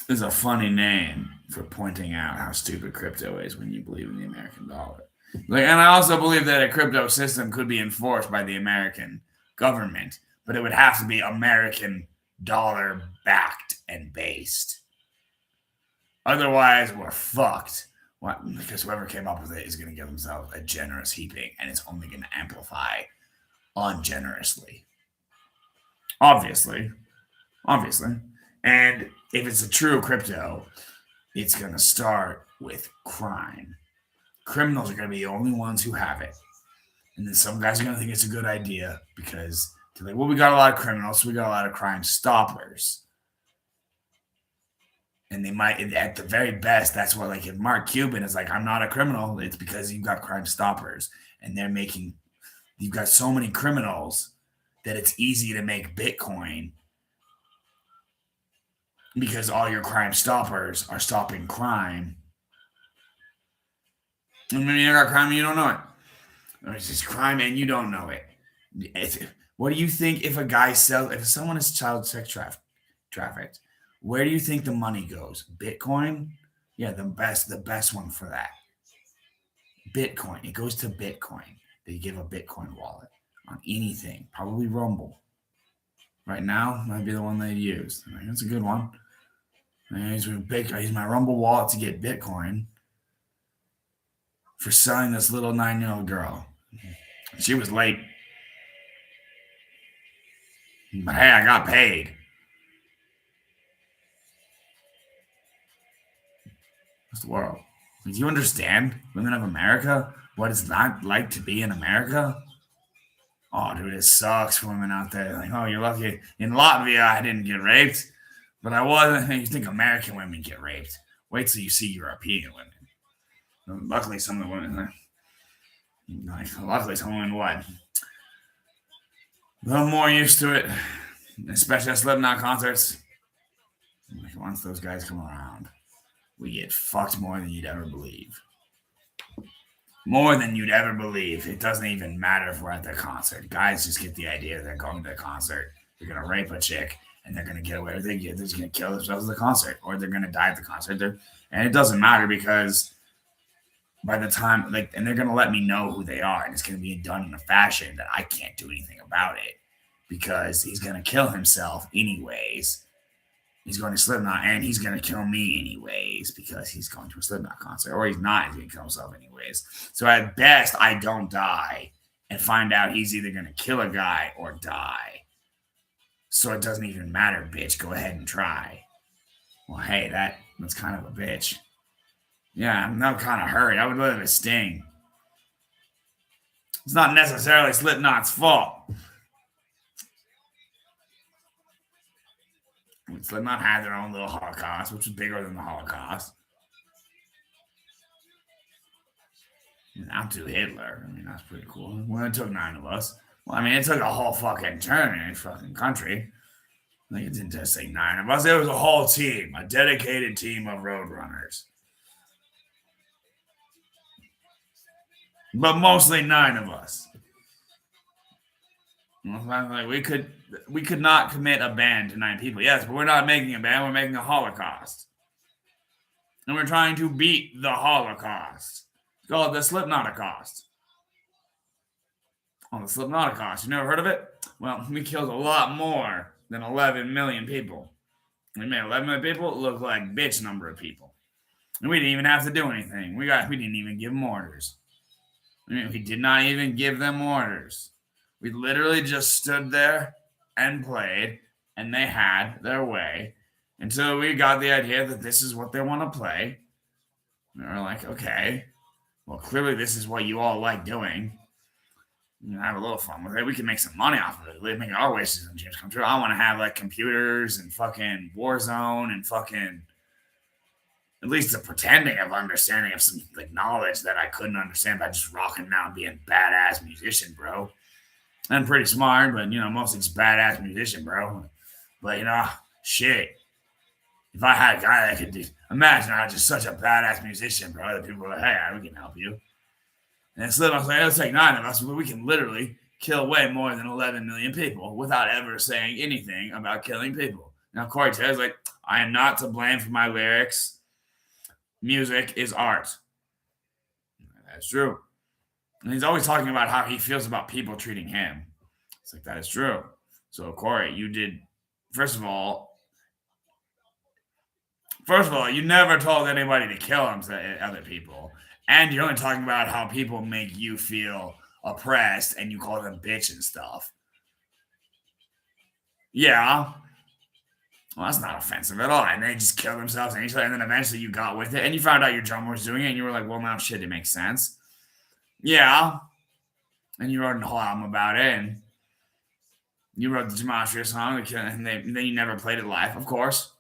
It's a funny name for pointing out how stupid crypto is when you believe in the American dollar. And I also believe that a crypto system could be enforced by the American government, but it would have to be American dollar backed and based. Otherwise, we're fucked. Because whoever came up with it is going to give themselves a generous heaping, and it's only going to amplify ungenerously. Obviously. And if it's a true crypto, it's going to start with crime. Criminals are going to be the only ones who have it. And then some guys are going to think it's a good idea because they're like, well, we got a lot of criminals, so we got a lot of crime stoppers. And they might, at the very best, that's what, like, if Mark Cuban is like, I'm not a criminal, it's because you've got crime stoppers. And you've got so many criminals that it's easy to make Bitcoin because all your crime stoppers are stopping crime. And when you got crime and you don't know it. Or it's just crime and you don't know it. What do you think if if someone is child sex trafficked, where do you think the money goes? Bitcoin? Yeah, the best one for that. Bitcoin. It goes to Bitcoin. They give a Bitcoin wallet on anything. Probably Rumble. Right now, might be the one they use. That's a good one. I use my Rumble wallet to get Bitcoin for selling this little 9-year-old girl. She was late. But hey, I got paid. That's the world. Do you understand, women of America, what it's not like to be in America? Oh, dude, it sucks for women out there. Like, oh, you're lucky. In Latvia, I didn't get raped, but I wasn't. You think American women get raped? Wait till you see European women. Luckily, some of the women, what? A little more used to it, especially at Slipknot concerts. Like, once those guys come around, we get fucked more than you'd ever believe. More than you'd ever believe. It doesn't even matter if we're at the concert. Guys just get the idea they're going to the concert. They're going to rape a chick, and they're going to get away with it. They're just going to kill themselves at the concert, or they're going to die at the concert. And it doesn't matter because by the time, and they're going to let me know who they are, and it's going to be done in a fashion that I can't do anything about it. because he's going to kill himself anyways. He's going to Slipknot and he's going to kill me anyways because he's going to a Slipknot concert. Or he's not. He's going to kill himself anyways. So at best, I don't die and find out he's either going to kill a guy or die. So it doesn't even matter, bitch. Go ahead and try. Well, hey, that's kind of a bitch. Yeah, I'm kind of hurt. I would let it sting. It's not necessarily Slipknot's fault. Slipknot had their own little Holocaust, which was bigger than the Holocaust. Out to Hitler. I mean, that's pretty cool. Well, it took 9 of us. Well, I mean, it took a whole fucking turn in a fucking country. Like, it didn't just say 9 of us. It was a whole team, a dedicated team of roadrunners. But mostly 9 of us. Like we could not commit a band to 9 people. Yes, but we're not making a band. We're making a Holocaust. And we're trying to beat the Holocaust. It's called the Slipknotacost. Oh, the Slipknotacost. You never heard of it? Well, we killed a lot more than 11 million people. We made 11 million people look like bitch number of people. And we didn't even have to do anything. We didn't even give them orders. I mean, we did not even give them orders. We literally just stood there and played, and they had their way until we got the idea that this is what they want to play. And we were like, okay, well, clearly this is what you all like doing. Have a little fun with it. We can make some money off of it. We make our wishes and dreams come true. I want to have like computers and fucking Warzone and fucking at least the pretending of understanding of some like knowledge that I couldn't understand by just rocking out and being a badass musician, bro. I'm pretty smart, but mostly just badass musician, bro. But shit. If I had a guy that could imagine I was just such a badass musician, bro. That people were like, hey, we can help you. And Slim, I was like, it'll take 9 of us, but we can literally kill way more than 11 million people without ever saying anything about killing people. Now, Corey says, like, I am not to blame for my lyrics. Music is art. That's true. And he's always talking about how he feels about people treating him. It's like, that is true. So, Corey, you did, first of all, you never told anybody to kill other people. And you're only talking about how people make you feel oppressed and you call them bitch and stuff. Yeah. Well, that's not offensive at all. And they just kill themselves and each other. And then eventually you got with it. And you found out your drummer was doing it. And you were like, well, now shit, it makes sense. Yeah. And you wrote a whole album about it. And you wrote the Gematria song. And then you never played it live, of course.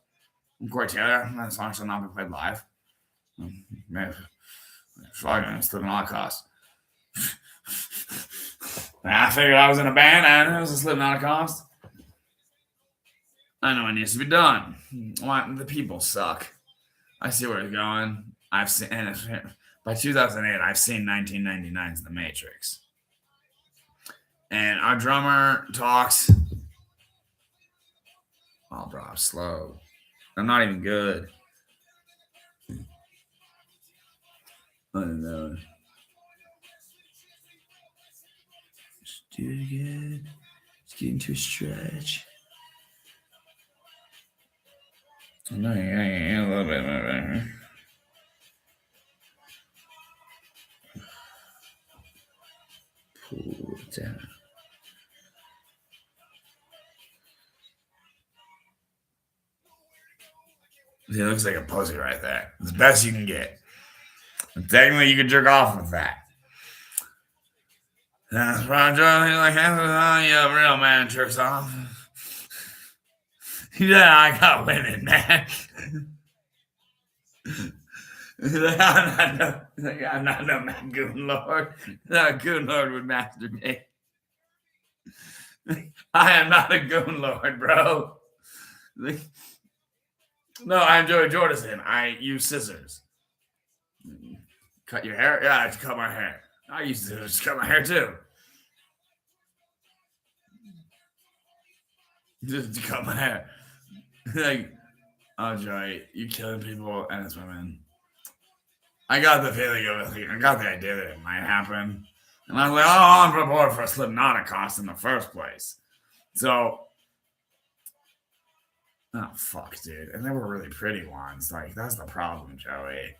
And Corey Taylor, that song shall not be played live. It's the Holocaust. I figured I was in a band and it was a Slipknotacost. I know it needs to be done. The people suck. I see where it's going. I've seen, and by 2008, I've seen 1999's The Matrix. And our drummer talks. Oh, bro, I'm slow. I'm not even good. I don't know. Just do it again. Just get into a stretch. No, yeah, a little bit more. Pull it down. It looks like a pussy right there. It's the best you can get. And technically, you can jerk off with that. That's right, Joe. Like, yeah, real man jerks off. Yeah, I got women, man. I'm not no man goon lord. No goon lord would masturbate. I am not a goon lord, bro. No, I'm Joey Jordison. I use scissors. Cut your hair? Yeah, I have to cut my hair. I used to just cut my hair too. Just to cut my hair. Like, oh, Joey, you killing people and it's women. I got the feeling of it. I got the idea that it might happen. And I was like, oh, I'm on board for a Slipknotacost in the first place. So, oh fuck, dude, and they were really pretty ones. Like that's the problem, Joey.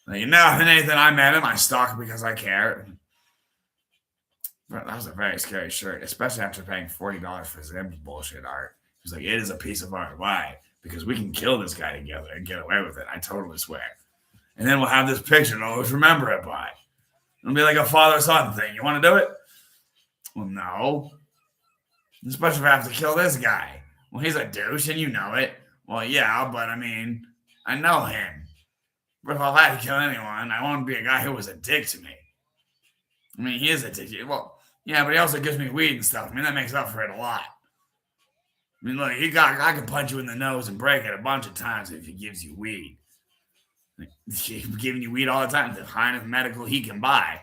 Like, Nathan, I met him. I stalked him because I care. But that was a very scary shirt, especially after paying $40 for Zim's bullshit art. He was like, "It is a piece of art. Why? Because we can kill this guy together and get away with it. I totally swear." And then we'll have this picture and always remember it by. It'll be like a father-son thing. You want to do it? Well, no. Especially if I have to kill this guy. Well, he's a douche and you know it. Well, yeah, but I mean, I know him. But if I had to kill anyone, I want to be a guy who was a dick to me. I mean, he is a dick. Well, yeah, but he also gives me weed and stuff. I mean, that makes up for it a lot. I mean, look, I can punch you in the nose and break it a bunch of times if he gives you weed. Like, he's giving you weed all the time. The highest medical he can buy.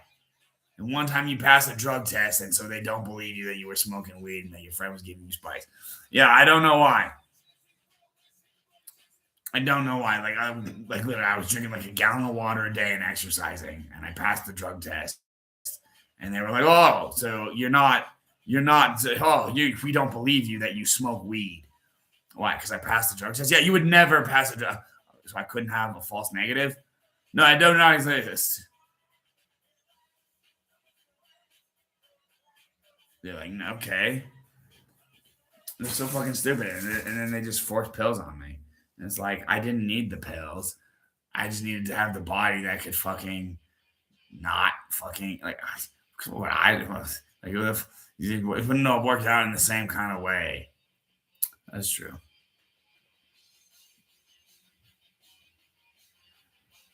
And one time you pass a drug test, and so they don't believe you that you were smoking weed and that your friend was giving you spice. Yeah, I don't know why. I don't know why. Literally, I was drinking like a gallon of water a day and exercising, and I passed the drug test. And they were like, "Oh, so we don't believe you that you smoke weed." Why? Because I passed the drug test. Yeah, you would never pass a drug, so I couldn't have a false negative. No, I don't know exist. They're like, "Okay." They're so fucking stupid, and then they just force pills on me. And it's like I didn't need the pills. I just needed to have the body that could fucking not fucking like what I was like. If it wouldn't have worked out in the same kind of way. That's true.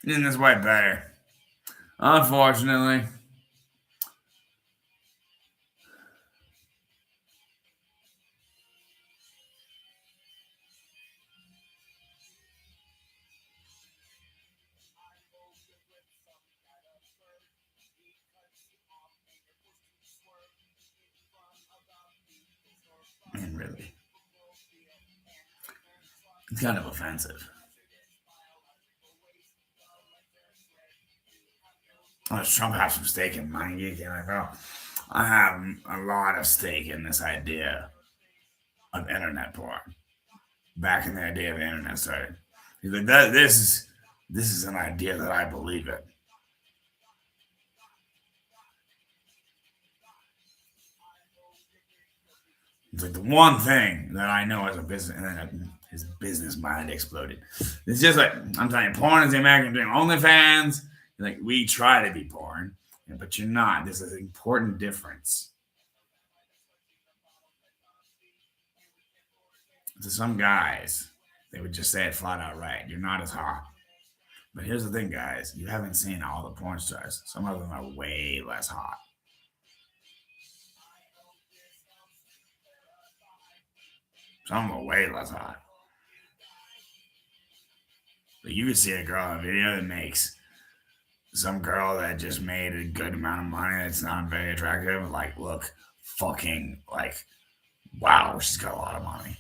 And that's way better. Unfortunately. I mean, really. It's kind of offensive. Does Trump have some stake in mind geek NFL? I have a lot of stake in this idea of internet porn. Back in the idea of the internet started. He's like, this is an idea that I believe in. It's like the one thing that I know as a business, and then his business mind exploded. It's just like I'm telling you, porn is the American dream. OnlyFans, like we try to be porn, but you're not. There's an important difference. To some guys, they would just say it flat out right. You're not as hot. But here's the thing, guys. You haven't seen all the porn stars. Some of them are way less hot. Some of them are way less hot. But you can see a girl in a video that makes some girl that just made a good amount of money that's not very attractive. Like, look, fucking, like, wow, she's got a lot of money.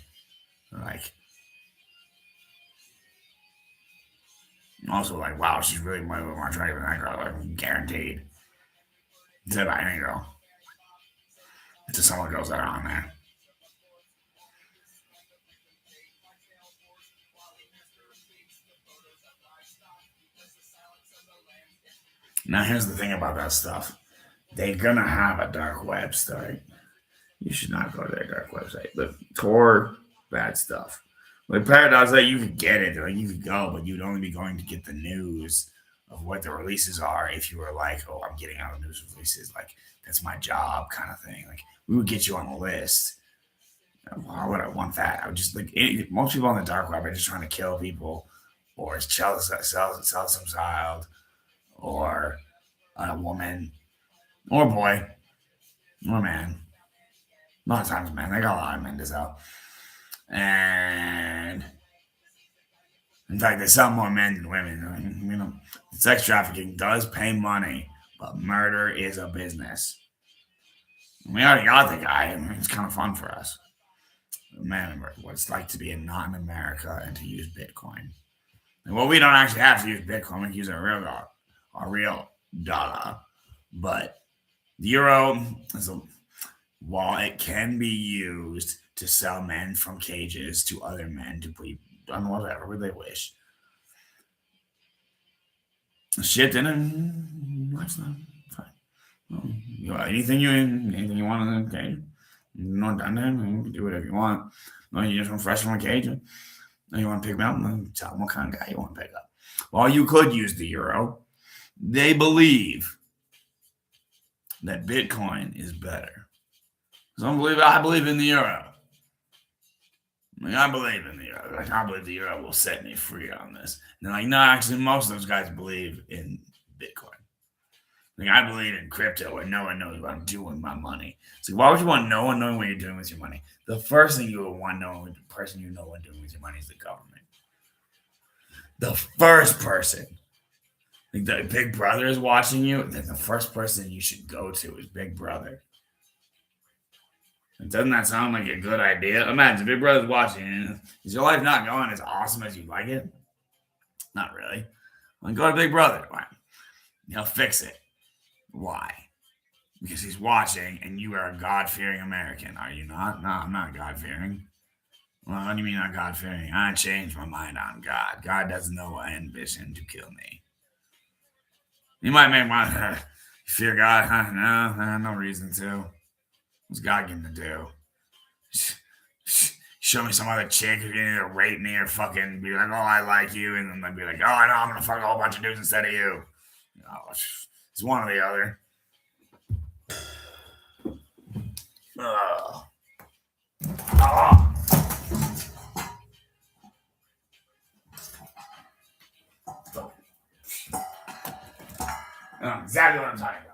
Like, also, like, wow, she's really way more attractive than that girl. Like, guaranteed. Said by any girl. To some of the girls that are on there. Now, here's the thing about that stuff. They're gonna have a dark website. You should not go to their dark website. But Tor, bad stuff. Like Paradox, like you could get it, like you could go, but you'd only be going to get the news of what the releases are if you were like, "Oh, I'm getting out of news releases. Like that's my job," kind of thing. Like we would get you on the list. Why would I want that? I would just like most people on the dark web are just trying to kill people, or sell some child, or a woman, or boy, or man. A lot of times, man, they got a lot of men to sell. And in fact, they sell more men than women. I mean, sex trafficking does pay money, but murder is a business. We already got the guy. I mean, it's kind of fun for us. Man, what it's like to be not in America and to use Bitcoin. And well, we don't actually have to use Bitcoin. We can use our real dollar. But the euro is while it can be used to sell men from cages to other men to be done whatever they wish, shit didn't. That's not fine. Well, anything you want in the cage. You're not done then. You can do whatever you want. No, you just want fresh from a cage. No, you want to pick them up. Tell them what kind of guy you want to pick up. Well, you could use the euro. They believe that Bitcoin is better. Some believe I believe in the euro. I believe in the euro. I believe the euro will set me free on this. And they're like, no, actually, most of those guys believe in Bitcoin. I believe in crypto and no one knows what I'm doing with my money. So why would you want no one knowing what you're doing with your money? The first thing you would want to know, the person you know what doing with your money is the government. The first person. Like the Big Brother is watching you, then the first person you should go to is Big Brother. Doesn't that sound like a good idea? Imagine Big Brother's watching you. Is your life not going as awesome as you'd like it? Not really. Well, go to Big Brother. Why? He'll fix it. Why? Because he's watching and you are a God-fearing American. Are you not? No, I'm not God-fearing. Well, what do you mean not God-fearing? I changed my mind on God. God doesn't know I ambition to kill me. You might make one fear God. Huh? No, no reason to. What's God going to do? Show me some other chick who's going to rape me or fucking be like, oh, I like you. And then they'd be like, oh, I know, I'm going to fuck a whole bunch of dudes instead of you. Oh, it's one or the other. Oh. Exactly what I'm talking about.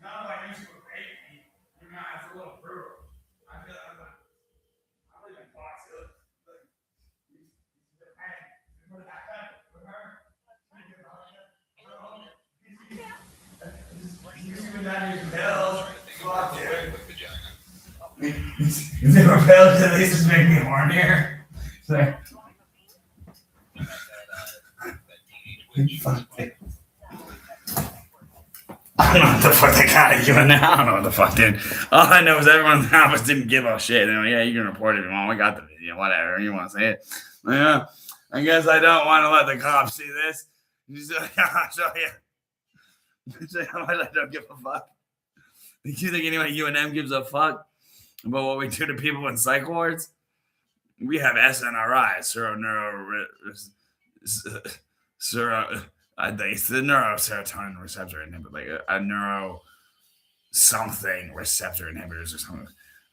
Not like you to rape me. You're not. It's a little brutal. I feel like I'm leaving box. You see what that is? Pills. Fuck, dude. If they were pills, at least just make me hornier. So. Fuck it. I don't know what the fuck they got at you now. I don't know what the fuck did. All I know is everyone in the office didn't give a shit. They're like, yeah, you can report it if you want. We got the video, whatever. You want to say it? Yeah. I guess I don't want to let the cops see this. I'll show you. How much I don't give a fuck. Do you think anyone at UNM gives a fuck about what we do to people in psych wards? We have SNRI, it's the neuroserotonin receptor inhibitor, like a neuro something receptor inhibitors or something.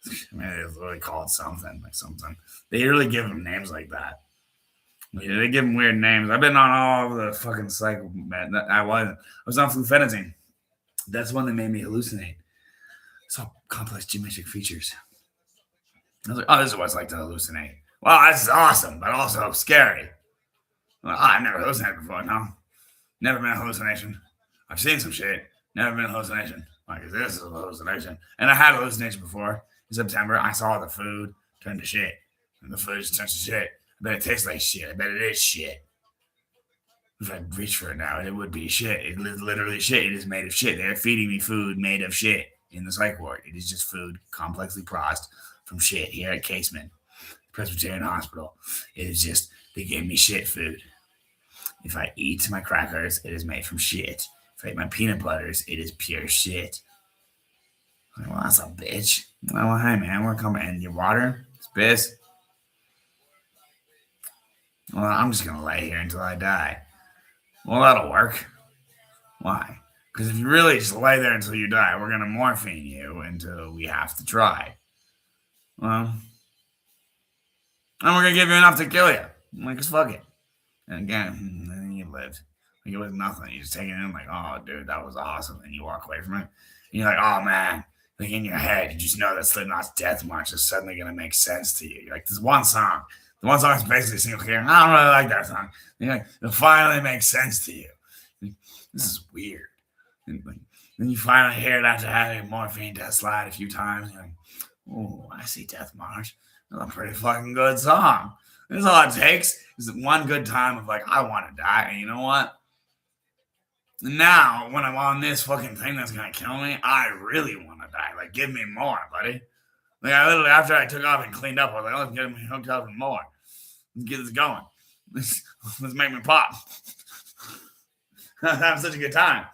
I mean, they literally call it something, like something. They really give them names like that. Yeah, they give them weird names. I've been on all of the fucking psych. I was on flufenazine. That's one that made me hallucinate. Saw complex geometric features. I was like, oh, this is what it's like to hallucinate. Wow, this is awesome, but also scary. Well, I've never hallucinated before, no. Never been a hallucination. I've seen some shit. Never been a hallucination. Like, this is a hallucination. And I had a hallucination before. In September, I saw the food turn to shit. And the food just turns to shit. I bet it tastes like shit. I bet it is shit. If I reach for it now, it would be shit. It is literally shit. It is made of shit. They're feeding me food made of shit in the psych ward. It is just food complexly processed from shit here at Caseman Presbyterian Hospital. It is just, they gave me shit food. If I eat my crackers, it is made from shit. If I eat my peanut butters, it is pure shit. Well, that's a bitch. Well, hey, man, we're coming. And your water? It's piss. Well, I'm just going to lay here until I die. Well, that'll work. Why? Because if you really just lay there until you die, we're going to morphine you until we have to try. Well, and we're going to give you enough to kill you. I'm like, fuck it. And again, then you lived. Like, it was nothing. You just take it in like, oh, dude, that was awesome. And you walk away from it. And you're like, oh, man. Like, in your head, you just know that Slipknot's Death March is suddenly going to make sense to you. You're like, there's one song. The one song is basically single care. I don't really like that song. And you're like, it finally makes sense to you. This is weird. And like, then you finally hear it after having morphine test slide a few times. You're like, oh, I see Death March. That's a pretty fucking good song. This is all it takes is one good time of like, I want to die. And you know what? Now, when I'm on this fucking thing that's going to kill me, I really want to die. Like, give me more, buddy. Like, I literally, after I took off and cleaned up, I was like, let's get me hooked up and more. Let's get this going. Let's make me pop. Have such a good time.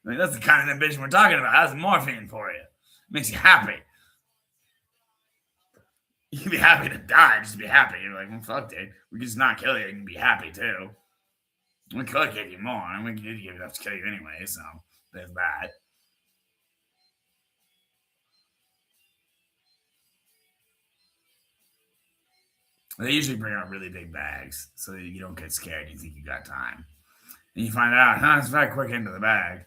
I mean, that's the kind of ambition we're talking about. That's morphine for you. It makes you happy. You can be happy to die, just be happy. You're like, well, fuck, dude. We can just not kill you. You can be happy, too. We could give you more, and we could give you enough to kill you anyway, so there's that. They usually bring out really big bags so that you don't get scared. You think you got time. And you find out, it's very quick into the bag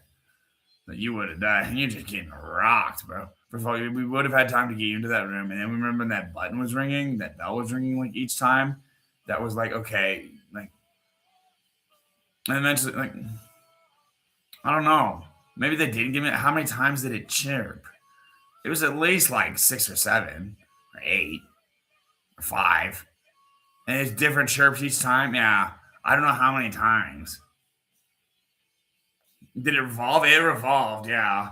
that you would have died, and you're just getting rocked, bro. First of all, we would have had time to get you into that room, and then remember when that button was ringing, that bell was ringing like each time. That was like, okay, like, and eventually, like, I don't know. Maybe they didn't give me. How many times did it chirp? It was at least like 6 or 7 or 8 or 5. And it's different chirps each time. Yeah. I don't know how many times. Did it revolve? It revolved, yeah.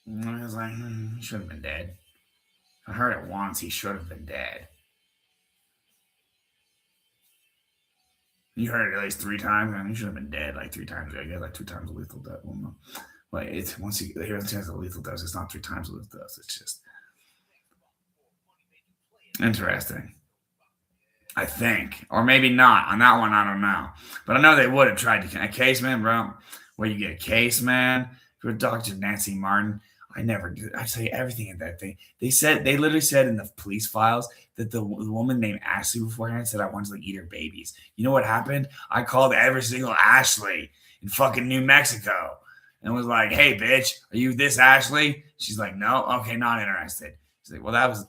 I was like, he should have been dead. I heard it once. He should have been dead. You heard it at least 3 times. I mean, he should have been dead like 3 times. I guess like 2 times a lethal dose. Well, no. Like, it's once you hear the chance of a lethal dose, it's not 3 times a lethal dose. It's just interesting. I think. Or maybe not. On that one, I don't know. But I know they would have tried to. A case, man, bro. Where you get a case, man. For Dr. Nancy Martin. I never do. I tell you everything in that thing. They literally said in the police files that the woman named Ashley beforehand said I wanted to like eat her babies. You know what happened? I called every single Ashley in fucking New Mexico and was like, hey, bitch, are you this Ashley? She's like, no. Okay, not interested. She's like, well, that was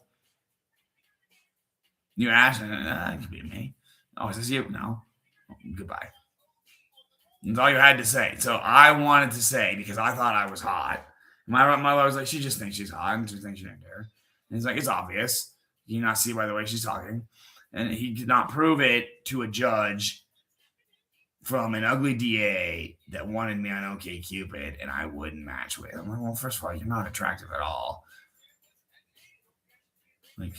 you Ashley. That could be me. Oh, is this you? No. Goodbye. That's all you had to say. So I wanted to say, because I thought I was hot. My mother was like, she just thinks she's hot and she thinks you're there. And he's like, it's obvious. Do you not see by the way she's talking? And he did not prove it to a judge from an ugly DA that wanted me on OkCupid and I wouldn't match with. I'm like, well, first of all, you're not attractive at all. Like,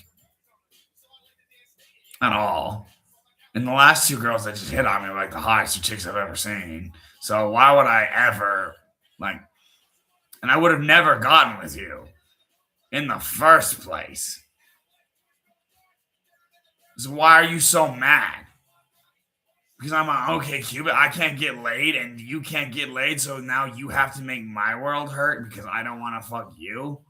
at all. And the last two girls that just hit on me were like the hottest chicks I've ever seen. So why would I ever like? And I would have never gotten with you in the first place. So why are you so mad? Because I'm a okay Cupid. I can't get laid and you can't get laid, so now you have to make my world hurt because I don't want to fuck you.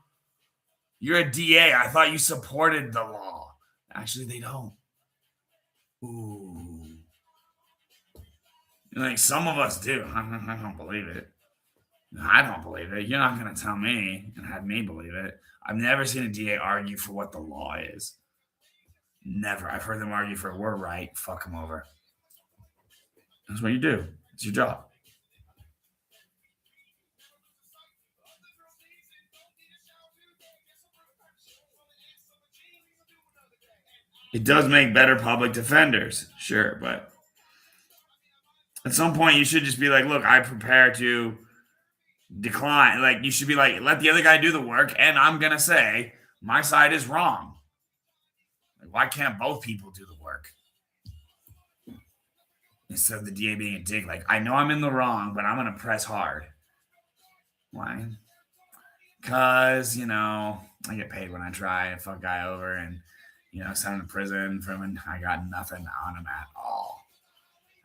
You're a DA. I thought you supported the law. Actually, they don't. Ooh. Like some of us do. I don't believe it. I don't believe it. You're not going to tell me and have me believe it. I've never seen a DA argue for what the law is. Never. I've heard them argue for we're right. Fuck them over. That's what you do. It's your job. It does make better public defenders, sure, but at some point you should just be like, look, I prepare to decline. Like you should be like, let the other guy do the work, and I'm gonna say my side is wrong. Like, why can't both people do the work? Instead of the DA being a dick, like I know I'm in the wrong, but I'm gonna press hard. Why? Because I get paid when I try and fuck a guy over and send him to prison for when I got nothing on him at all.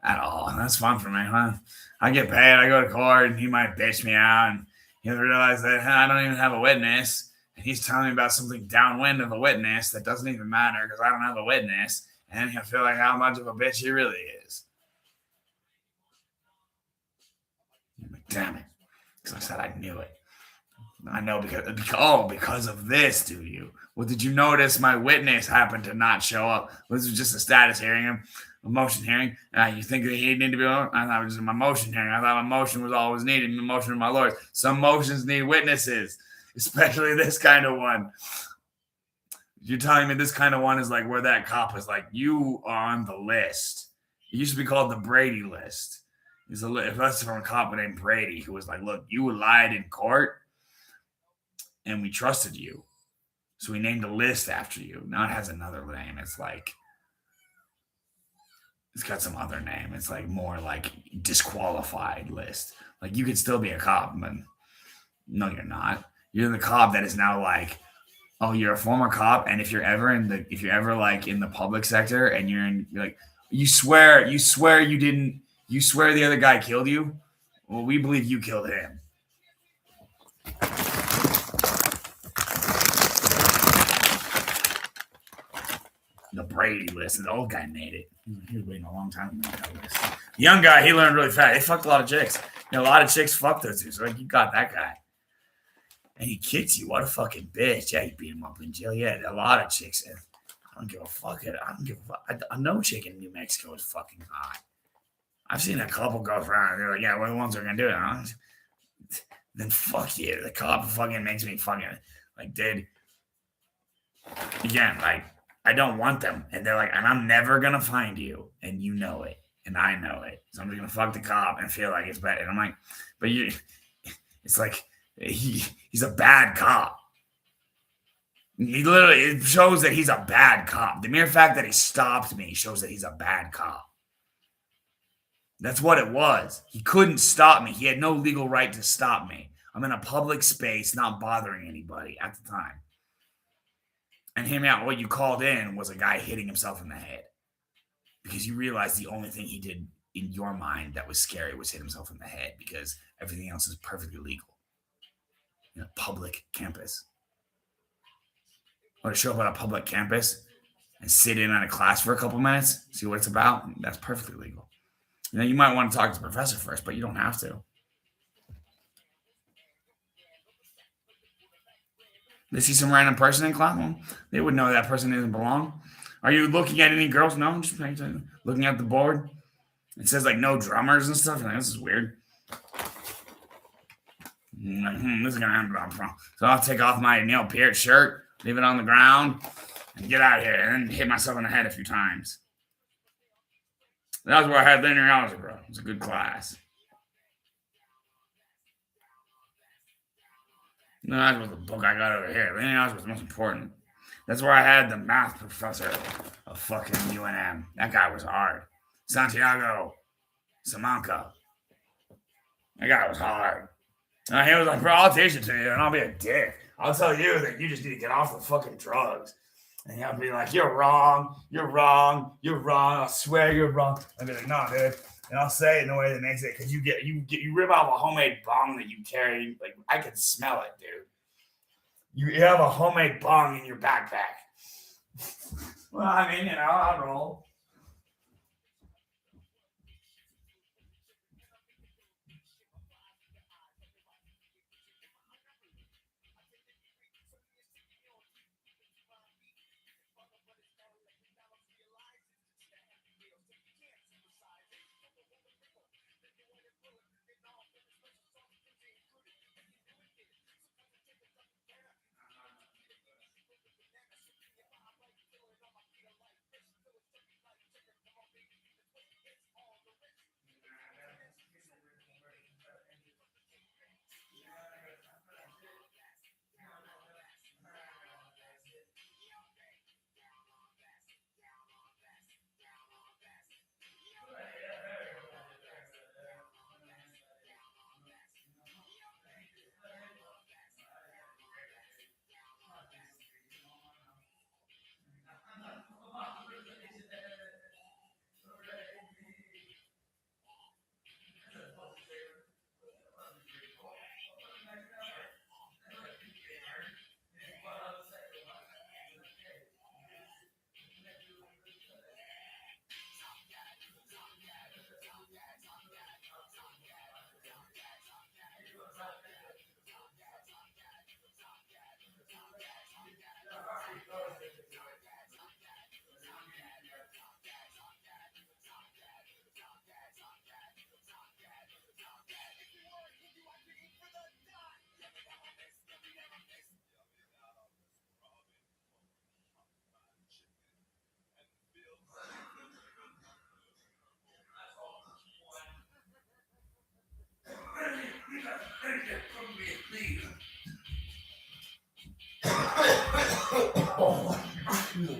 At all. And that's fun for me, huh? I get paid, I go to court, and he might bitch me out, and he'll realize that I don't even have a witness, and he's telling me about something downwind of a witness that doesn't even matter because I don't have a witness, and then he'll feel like how much of a bitch he really is. I'm like, damn it. Because I said I knew it. I know because of this, do you? Well, did you notice my witness happened to not show up? Was it just a status hearing, a motion hearing? You think that he needed to be on? I thought it was my motion hearing. I thought my motion was always needed. The motion of my lawyers. Some motions need witnesses, especially this kind of one. You're telling me this kind of one is like where that cop is like, you are on the list. It used to be called the Brady list. That's from a cop named Brady who was like, look, you lied in court and we trusted you. So we named a list after you. Now it has another name. It's got some other name. It's like more like disqualified list. Like you could still be a cop, but no, you're not. You're the cop that is now like, oh, you're a former cop, and if you're ever like in the public sector and you're like, you swear the other guy killed you. Well, we believe you killed him. The Brady list. The old guy made it. He was waiting a long time to make that list. The young guy, he learned really fast. He fucked a lot of chicks. A lot of chicks fucked those two. So like, you got that guy. And he kicked you. What a fucking bitch. Yeah, you beat him up in jail. Yeah, a lot of chicks. I don't give a fuck. I don't give a fuck. No chick in New Mexico is fucking hot. I've seen a couple go around. They're like, yeah, we're the ones who are going to do it. Huh? Then fuck you. The cop fucking makes me fucking like, dude. Again, like, I don't want them. And they're like, and I'm never going to find you. And you know it. And I know it. So I'm just going to fuck the cop and feel like it's bad. And I'm like, but it's like, he's a bad cop. It shows that he's a bad cop. The mere fact that he stopped me shows that he's a bad cop. That's what it was. He couldn't stop me. He had no legal right to stop me. I'm in a public space, not bothering anybody at the time. And hear me out. What you called in was a guy hitting himself in the head because you realized the only thing he did in your mind that was scary was hit himself in the head because everything else is perfectly legal. In a public campus. Or to show up at a public campus and sit in on a class for a couple minutes, see what it's about, that's perfectly legal. You might want to talk to the professor first, but you don't have to. They see some random person in class, well, they would know that person doesn't belong. Are you looking at any girls? No, I'm just looking at the board. It says like no drummers and stuff. Like, this is weird. Like, this is gonna happen. So I'll take off my Neil Peart shirt, leave it on the ground, and get out of here, and then hit myself in the head a few times. That was where I had linear algebra. It was a good class. No, that was the book I got over here. Linear algebra was the most important. That's where I had the math professor of fucking UNM. That guy was hard. Santiago Samanca. That guy was hard. And he was like, bro, I'll teach it to you and I'll be a dick. I'll tell you that you just need to get off the fucking drugs. And he'll be like, you're wrong. You're wrong. You're wrong. I swear you're wrong. I'll be like, no, dude. And I'll say it in a way that makes it, because you rip off a homemade bong that you carry. Like, I can smell it, dude. You have a homemade bong in your backpack. Well, I mean, I'll roll.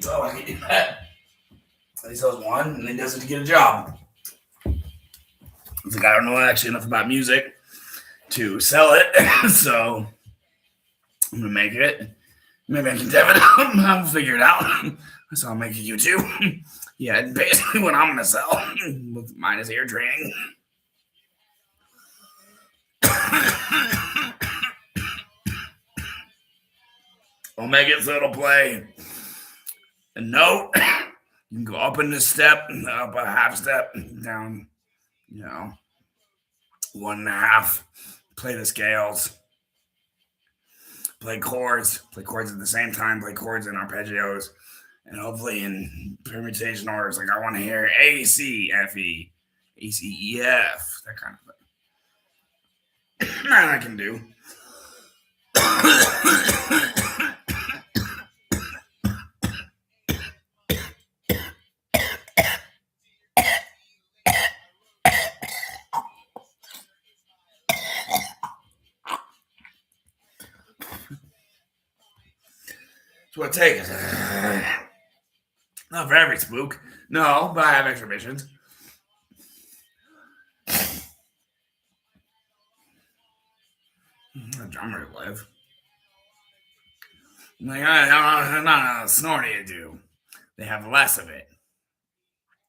Oh, I can do that. At least I was one, and he does it to get a job. It's like, I don't know actually enough about music to sell it, so I'm gonna make it. Maybe I can dev it up. I'll figure it out. So I'll make a YouTube. Yeah, basically what I'm gonna sell, minus ear training. I'll make it so it'll play a note. You can go up in the step, up a half step, down, 1.5. Play the scales. Play chords at the same time. Play chords and arpeggios, and hopefully in permutation orders. Like, I want to hear A C F E, A C E F, that kind of thing. That I can do. That's what it takes. Not for every spook. No, but I have exhibitions. A drummer to live. Like, not a snorty to do. They have less of it.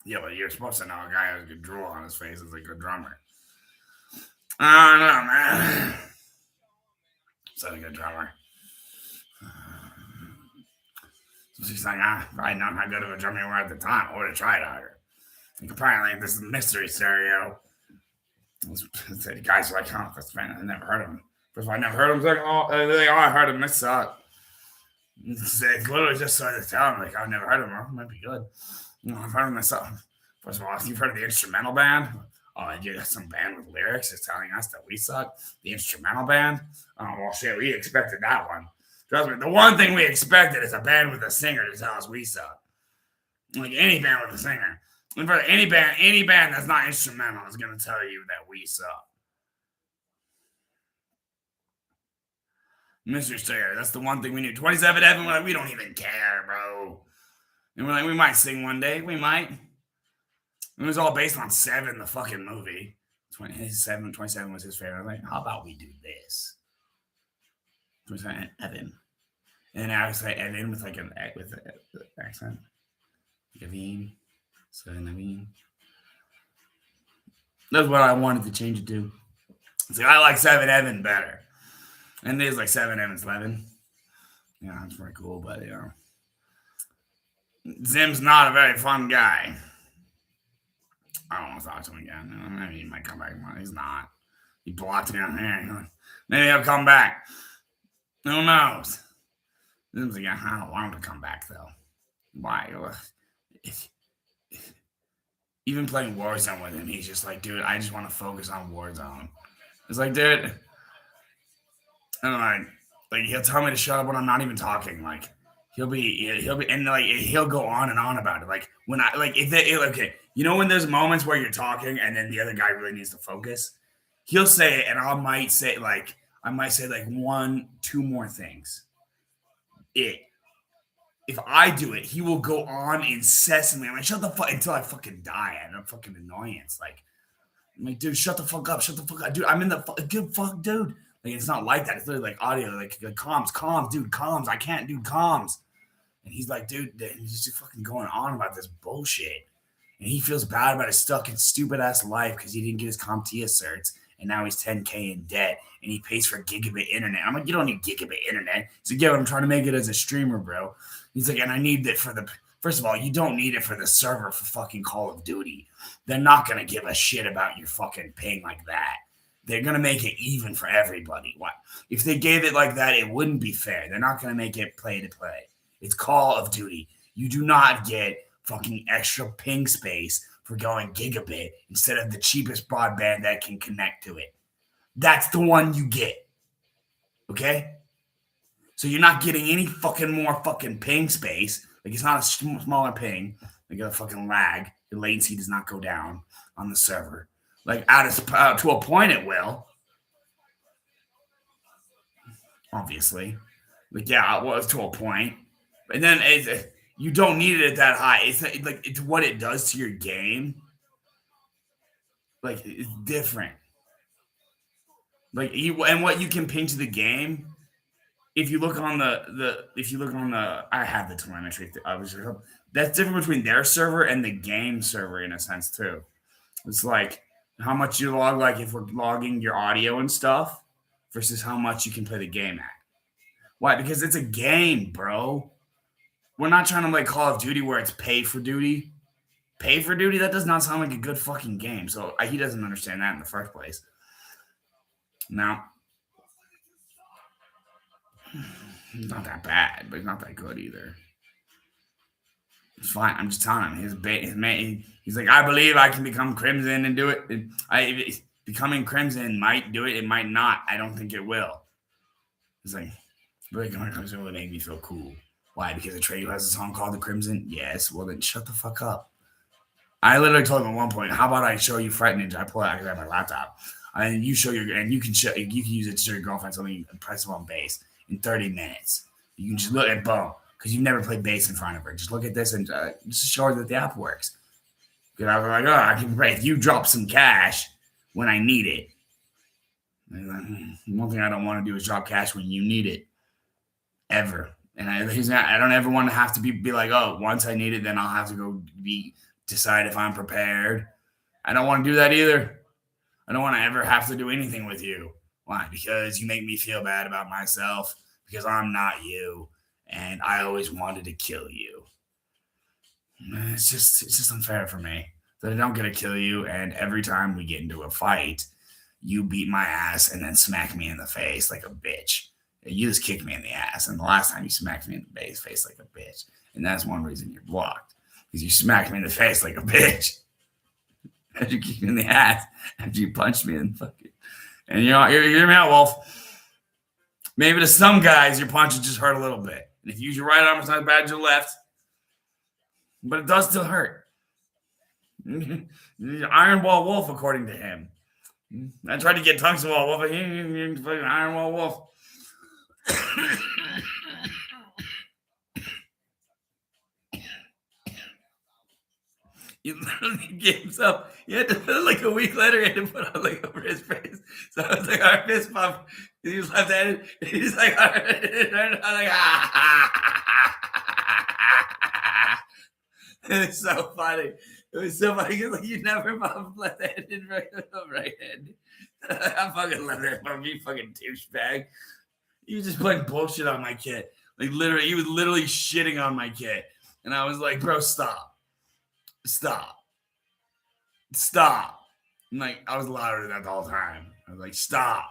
Yeah, but you're supposed to know a guy who has a good drool on his face is a good drummer. I don't know, man. Such a good drummer. So she's like, if I know how good of a drummer you were at the time, I would have tried harder. Like, apparently, this is mystery stereo. The guys are like, oh, that's fan. I never heard of him. First of all, I never heard him. It's like, I heard him. This sucked. It's literally just started to tell him, like, I've never heard of him. It might be good. I've heard of him myself. First of all, you've heard of the instrumental band? Oh, you got some band with lyrics is telling us that we suck. The instrumental band? Oh, well, shit, we expected that one. Trust me, the one thing we expected is a band with a singer to tell us we suck. Like, any band with a singer. And for any band that's not instrumental is going to tell you that we suck. Mr. Sayer, that's the one thing we knew. 27 Evan, we're like, we don't even care, bro. And we're like, we might sing one day. We might. It was all based on Seven, the fucking movie. 27 was his favorite. I'm like, how about we do this? 27 Evan. And I was like, Evan with like an accent. Gavin. So Naveen. That's what I wanted to change it to. It's like, I like 7 Evan better. And there's like 7 Evan's 11. Yeah, that's pretty cool, but you know. Zim's not a very fun guy. I don't want to talk to him again. Maybe he might come back. He's not. He blocked me on there. Maybe he'll come back. Who knows? Zim's like, I don't want him to come back, though. Why? Even playing Warzone with him, he's just like, dude, I just want to focus on Warzone. It's like, dude, and like he'll tell me to shut up when I'm not even talking. Like he'll be, and like he'll go on and on about it. Like when I like if they okay, you know when there's moments where you're talking and then the other guy really needs to focus, he'll say it, and I might say like 1, 2 more things. If I do it, he will go on incessantly. I'm like, shut the fuck until I fucking die. And I'm fucking annoyance. Like, I'm like, dude, shut the fuck up. Shut the fuck up. Dude, I'm in the good fuck, dude. Like, it's not like that. It's literally like audio, like comms, dude, comms. I can't do comms. And he's like, dude, he's just fucking going on about this bullshit. And he feels bad about his stupid ass life because he didn't get his CompTIA certs. And now he's 10K in debt. And he pays for gigabit internet. I'm like, you don't need gigabit internet. He's like, yeah, I'm trying to make it as a streamer, bro. He's like, and I need it for the, first of all, you don't need it for the server for fucking Call of Duty. They're not going to give a shit about your fucking ping like that. They're going to make it even for everybody. What? If they gave it like that, it wouldn't be fair. They're not going to make it play to play. It's Call of Duty. You do not get fucking extra ping space for going gigabit instead of the cheapest broadband that can connect to it. That's the one you get. Okay? So you're not getting any fucking more fucking ping space. Like it's not a smaller ping. Like a fucking lag. The latency does not go down on the server. Like to a point it will. Obviously. Like yeah, it was to a point. And then you don't need it at that high. It's what it does to your game. Like it's different. Like and what you can ping to the game. If you look on I have the telemetry. That's different between their server and the game server in a sense too. It's like how much you log, like if we're logging your audio and stuff, versus how much you can play the game at. Why? Because it's a game, bro. We're not trying to like Call of Duty where it's pay for duty. Pay for duty, that does not sound like a good fucking game. So he doesn't understand that in the first place. Now, not that bad, but it's not that good either. It's fine. I'm just telling him. He's like, I believe I can become Crimson and do it. Becoming Crimson might do it. It might not. I don't think it will. He's like, becoming Crimson will make me feel cool. Why? Because Atreyu has a song called The Crimson? Yes. Well, then shut the fuck up. I literally told him at one point, how about I show you Fright Ninja? I pull it out because I have my laptop. And you can use it to show your girlfriend something impressive on bass in 30 minutes. You can just look at boom. Because you've never played bass in front of her. Just look at this and just show her that the app works. Because I was like, I can pray. If you drop some cash when I need it. One thing I don't want to do is drop cash when you need it. Ever. And I don't ever want to have to be like, oh, once I need it, then I'll have to go decide if I'm prepared. I don't want to do that either. I don't want to ever have to do anything with you. Why? Because you make me feel bad about myself. Because I'm not you. And I always wanted to kill you. It's just unfair for me that I don't get to kill you. And every time we get into a fight, you beat my ass and then smack me in the face like a bitch. You just kicked me in the ass. And the last time you smacked me in the face like a bitch. And that's one reason you're blocked. Because you smacked me in the face like a bitch. After you kicked me in the ass. After you punched me in the fucking. And you know, hear me out, Wolf. Maybe to some guys, your punches just hurt a little bit. And if you use your right arm, it's not as bad as your left. But it does still hurt. Iron Wall Wolf, according to him. I tried to get Tungsten Wall Wolf. Fucking Iron Wall Wolf. He literally gave himself. He had to put like a week later. He had to put on like over his face. So I was like, "All right, fist bump." He was left-handed. He's like, "All right." I'm like, ah. It's so funny. It was so funny because like you never bump left-handed, right-handed. I'm fucking left-handed. You fucking douchebag. You just playing bullshit on my kid. Like literally, he was literally shitting on my kid, and I was like, "Bro, stop." Stop. And like I was louder than that the whole time. I was like, stop.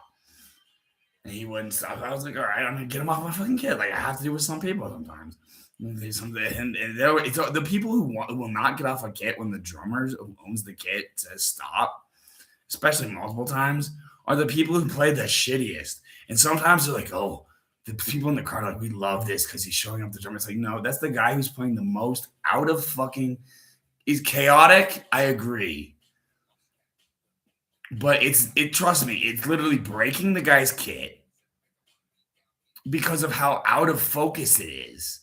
And he wouldn't stop. I was like, all right, I'm gonna get him off my fucking kid. Like I have to do with some people sometimes. And the people who will not get off a kit when the drummer who owns the kit says stop, especially multiple times, are the people who play the shittiest. And sometimes they're like, oh, the people in the crowd are like, we love this because he's showing up the drummer. It's like, no, that's the guy who's playing the most out of fucking. He's chaotic. I agree. But trust me, it's literally breaking the guy's kit because of how out of focus it is.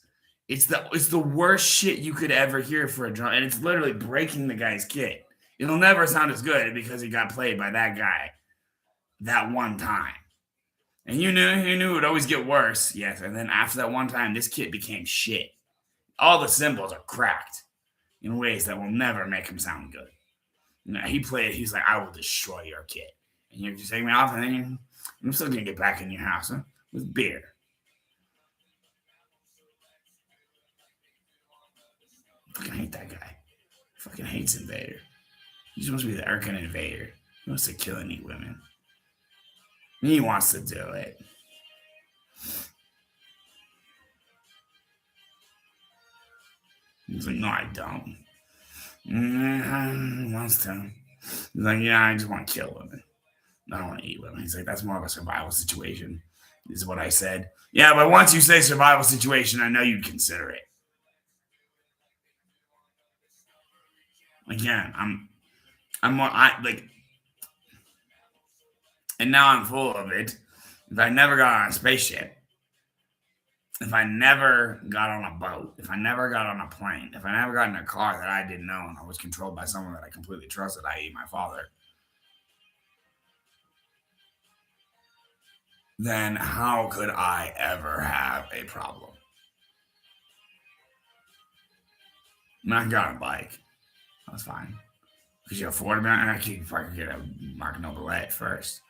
It's the worst shit you could ever hear for a drum, and it's literally breaking the guy's kit. It'll never sound as good because he got played by that guy that one time. And you knew it would always get worse. Yes, and then after that one time, this kit became shit. All the cymbals are cracked in ways that will never make him sound good. You know, he's like, I will destroy your kid. And you just take me off, and then I'm still gonna get back in your house, huh? With beer. I fucking hate that guy. Fucking hates Invader. He's supposed to be the Arkan Invader. He wants to kill and eat women. He wants to do it. He's like, no, I don't. He wants to. He's like, yeah, I just want to kill women. I don't want to eat women. He's like, that's more of a survival situation, is what I said. Yeah, but once you say survival situation, I know you'd consider it. Again, I'm more, like, and now I'm full of it. If I never got on a spaceship, if I never got on a boat, if I never got on a plane, if I never got in a car that I didn't know and I was controlled by someone that I completely trusted, i.e., my father, then how could I ever have a problem? I got a bike. That's fine. Because you afford it, man. I could fucking get a Mark Nobilette first.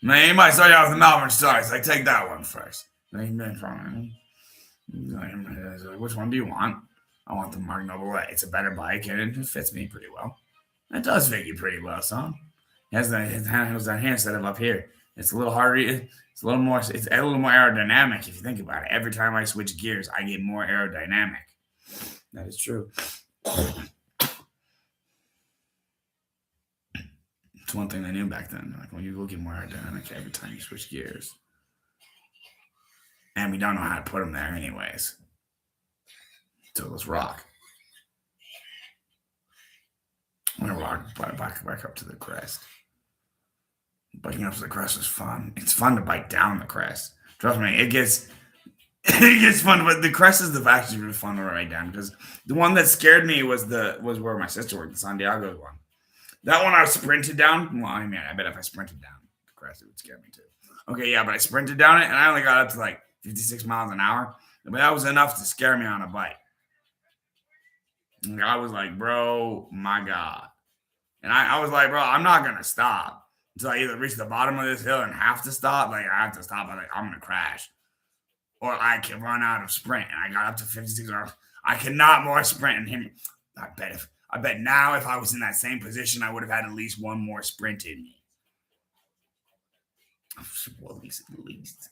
Man, you might start you off with the Malvern Stars. Like, take that one first. Which one do you want? I want the Mark Nobilette. It's a better bike and it fits me pretty well. It does fit you pretty well, son. It has that hand setup up here. It's a little harder. It's a little more aerodynamic if you think about it. Every time I switch gears, I get more aerodynamic. That is true. It's one thing I knew back then. Like when you go get more aerodynamic every time you switch gears. And we don't know how to put them there anyways. So let's rock. I'm gonna rock back up to the crest. Biking up to the crest is fun. It's fun to bike down the crest. Trust me, it gets fun, but the crest is actually really fun to ride down because the one that scared me was where my sister worked, the San Diego one. That one I sprinted down. Well, I mean, I bet if I sprinted down the crest, it would scare me too. Okay, yeah, but I sprinted down it and I only got up to like 56 miles an hour. But that was enough to scare me on a bike. And I was like, bro, my God. And I was like, bro, I'm not going to stop until I either reach the bottom of this hill and have to stop. Like, I have to stop. I'm going to crash. Or I can run out of sprint. And I got up to 56 miles. I cannot more sprint. And him, I bet now if I was in that same position, I would have had at least one more sprint in me. Well, at least.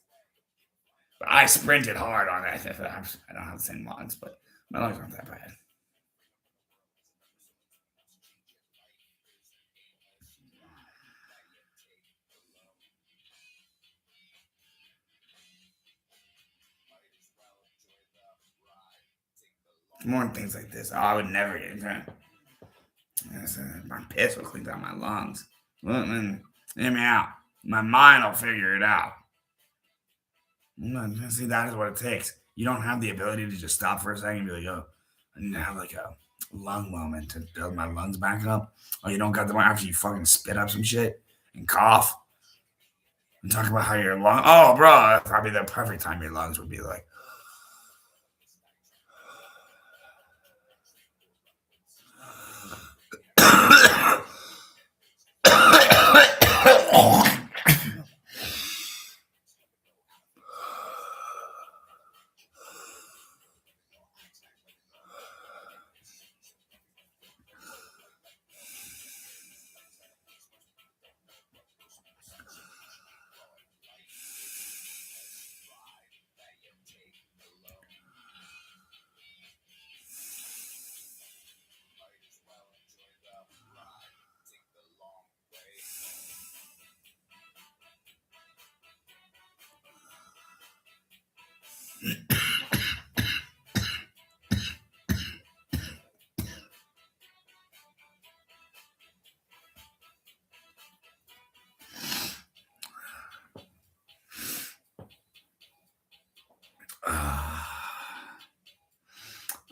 But I sprinted hard on that. I don't have the same mods, but my legs aren't that bad. More things like this. Oh, I would never get drunk. My piss will clean out my lungs. Hear me out. My mind will figure it out. See, that is what it takes. You don't have the ability to just stop for a second and be like, oh, I need to have like a lung moment to build my lungs back up. Oh, you don't got the one after you fucking spit up some shit and cough and talk about how your lung. Oh, bro, that's probably the perfect time your lungs would be like.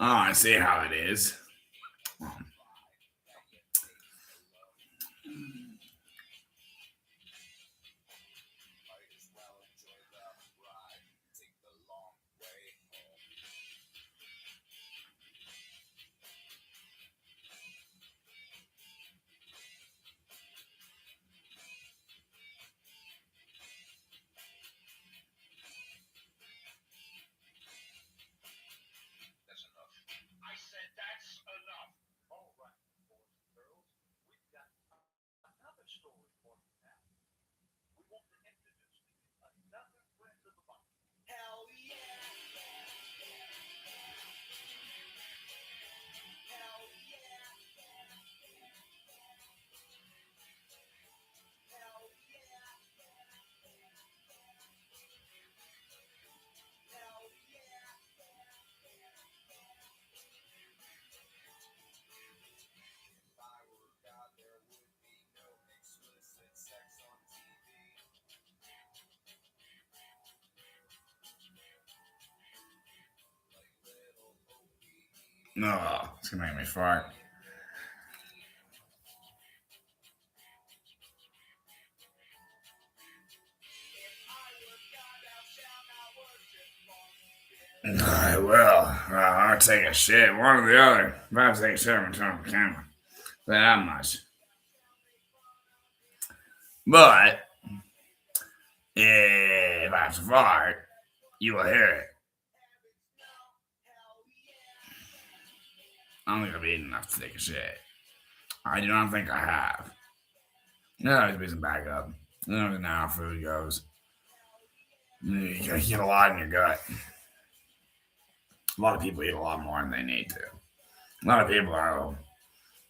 Oh, I see how it is. No, it's gonna make me fart. I will. I'll take a shit, one or the other. If I have to take a shit, I'm gonna turn on the camera. But that much. But if I have to fart, you will hear it. I don't think I've eaten enough to take a shit. I do not think I have. There's always be some backup. You never know how food goes. You gotta get a lot in your gut. A lot of people eat a lot more than they need to. A lot of people are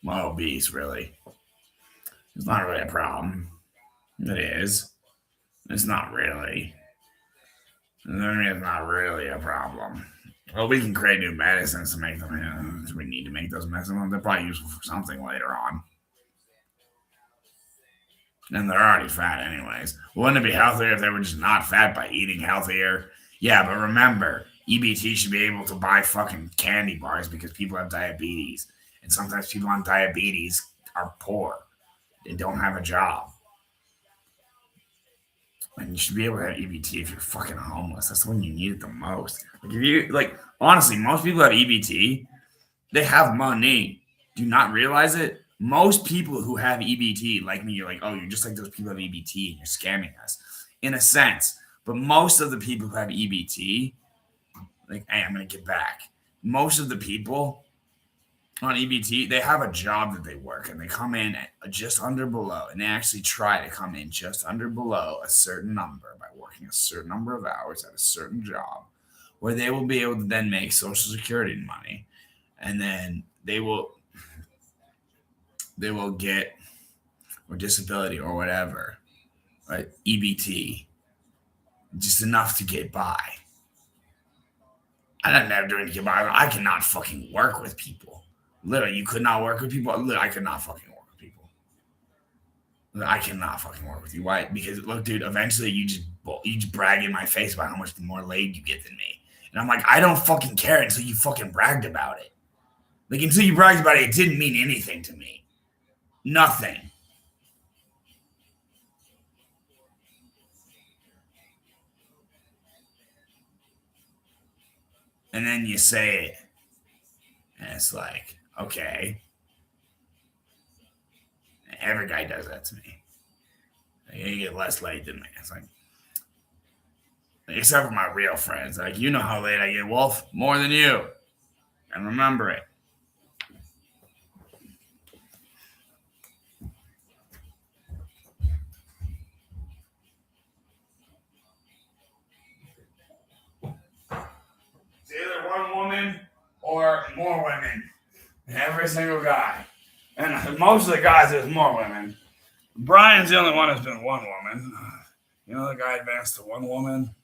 obese, really. It's not really a problem. It is. It's not really. It's not really a problem. Well, we can create new medicines to make them. We need to make those medicines. They're probably useful for something later on. And they're already fat, anyways. Wouldn't it be healthier if they were just not fat by eating healthier? Yeah, but remember, EBT should be able to buy fucking candy bars because people have diabetes. And sometimes people on diabetes are poor. They don't have a job. And you should be able to have EBT if you're fucking homeless. That's when you need it the most. Like if you honestly, most people have EBT, they have money. Do you not realize it? Most people who have EBT, like me, you're like, oh, you're just like those people who have EBT and you're scamming us. In a sense. But most of the people who have EBT, like, hey, I'm gonna get back. Most of the people on EBT, they have a job that they work and they come in at just under below, and they actually try to come in just under below a certain number by working a certain number of hours at a certain job where they will be able to then make social security money, and then they will get or disability or whatever, right? EBT, just enough to get by. I don't never do anything about it. I cannot fucking work with people. Literally, you could not work with people. Literally, I could not fucking work with people. I cannot fucking work with you. Why? Because look, dude, eventually you just brag in my face about how much more laid you get than me. And I'm like, I don't fucking care until you fucking bragged about it. Like until you bragged about it, it didn't mean anything to me. Nothing. And then you say it. And it's like, okay. Every guy does that to me. You get less laid than me. It's like, except for my real friends. Like, you know how late I get, Wolf? More than you. And remember it. It's either one woman or more women. Every single guy. And most of the guys, there's more women. Brian's the only one that's been one woman. You know, the guy advanced to one woman.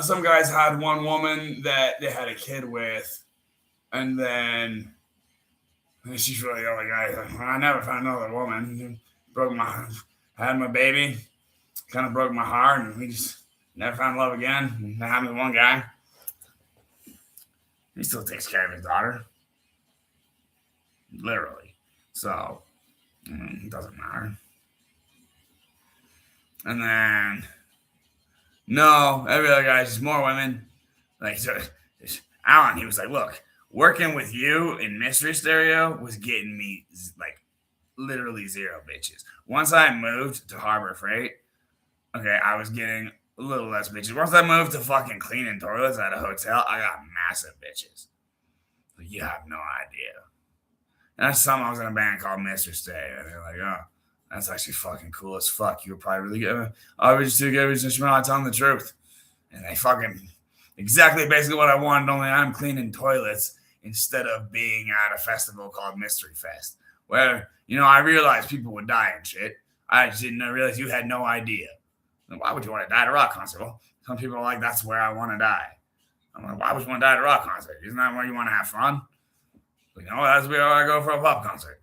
Some guys had one woman that they had a kid with, and then she's really the only guy. I never found another woman. Had my baby, kind of broke my heart, and we just never found love again. That happened to one guy. He still takes care of his daughter, literally. So it doesn't matter. And then no, every other guy's just more women. Like so, Alan, he was like, "Look, working with you in Mystery Stereo was getting me like literally zero bitches. Once I moved to Harbor Freight, okay, I was getting a little less bitches. Once I moved to fucking cleaning toilets at a hotel, I got massive bitches. Like, you have no idea. And that's something I was in a band called Mr. Stay. And they're like, oh, that's actually fucking cool as fuck. You were probably really good. I was just too good. We just not telling the truth. And they fucking exactly basically what I wanted, only I'm cleaning toilets instead of being at a festival called Mystery Fest, where, you know, I realized people would die and shit. I just didn't realize you had no idea. Like, why would you want to die at a rock concert? Well, some people are like, that's where I want to die. I'm like, why would you want to die at a rock concert? Isn't that where you want to have fun? Like, no, that's where I go for a pop concert.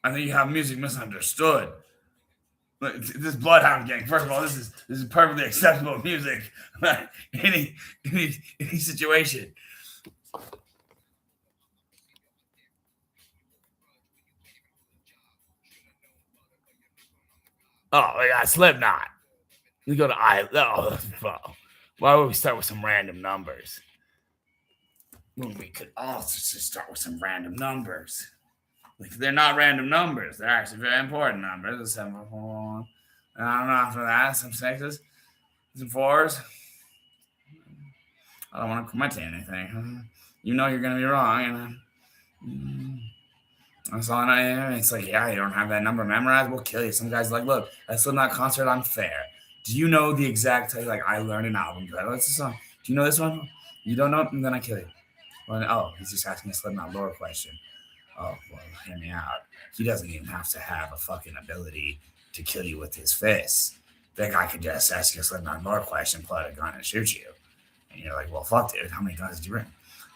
I think you have music misunderstood. Like, this Bloodhound Gang. First of all, this is perfectly acceptable music. any situation. Oh, we got Slipknot. We go to why would we start with some random numbers? When we could also just start with some random numbers. Like, they're not random numbers. They're actually very important numbers. A 7, 4, 1. And after that, some sixes, some fours. I don't want to commit to anything. You know you're going to be wrong. And that's all I know. It's like, yeah, you don't have that number memorized. We'll kill you. Some guys are like, look, that's still not concert unfair. Do you know the exact title? Like, I learned an album. You're like, what's the song? Do you know this one? You don't know it? And then I kill you. Well, oh, he's just asking a Slipknot lore question. Oh, well, hear me out. He doesn't even have to have a fucking ability to kill you with his fists. That guy could just ask you a Slipknot lore question, pull out a gun, and shoot you. And you're like, well, fuck, dude. How many guns did you bring?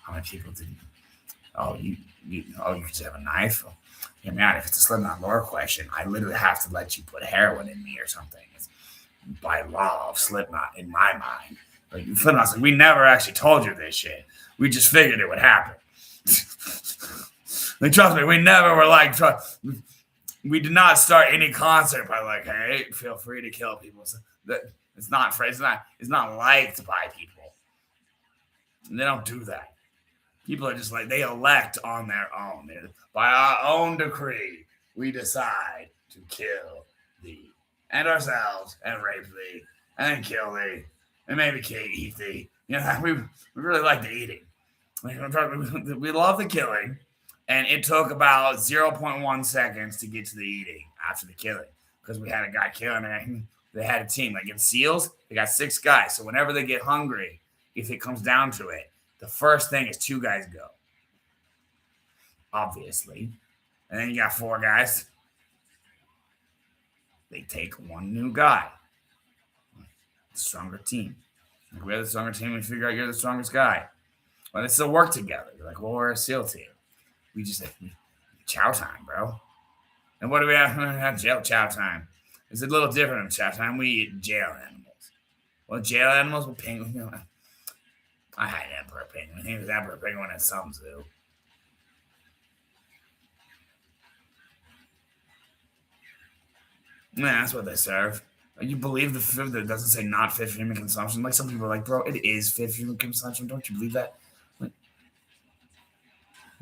How many people did you? Oh, you just have a knife? Well, hear me out. If it's a Slipknot lore question, I literally have to let you put heroin in me or something. It's by law of Slipknot in my mind. Like, Slipknot's like, we never actually told you this shit. We just figured it would happen. Like, trust me, we never were like, we did not start any concert by like, hey, feel free to kill people. So it's not liked by people. And they don't do that. People are just like, they elect on their own. By our own decree, we decide to kill thee and ourselves and rape thee and kill thee and maybe eat thee. You know, we really like the eating. We love the killing. And it took about 0.1 seconds to get to the eating after the killing because we had a guy killing it. They had a team. Like in SEALs, they got 6 guys. So whenever they get hungry, if it comes down to it, the first thing is 2 guys go. Obviously. And then you got 4 guys. They take 1 new guy. The stronger team. Like, we're the stronger team. We figure out you're the strongest guy. But they still work together. You're like, well, we're a SEAL team. We just chow time, bro. And what do we have? Jail chow time. It's a little different than chow time. We eat jail animals. Well, jail animals with penguins. I had emperor penguin. He was emperor penguin at some zoo. Yeah, that's what they serve. You believe the food that doesn't say not fit for human consumption? Like some people are like, bro, it is fit for human consumption. Don't you believe that? Like,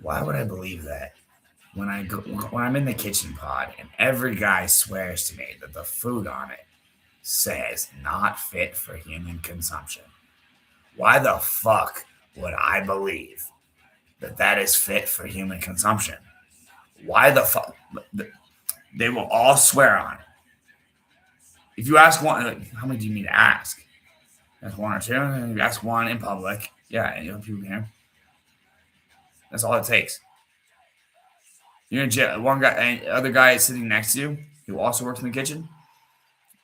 why would I believe that? When I'm in the kitchen pod and every guy swears to me that the food on it says not fit for human consumption. Why the fuck would I believe that that is fit for human consumption? Why the fuck? They will all swear on it. If you ask one, like, how many do you need to ask? Ask one or two. And you ask one in public. Yeah, people can hear. That's all it takes. You're in jail. One guy, and other guy is sitting next to you who also works in the kitchen.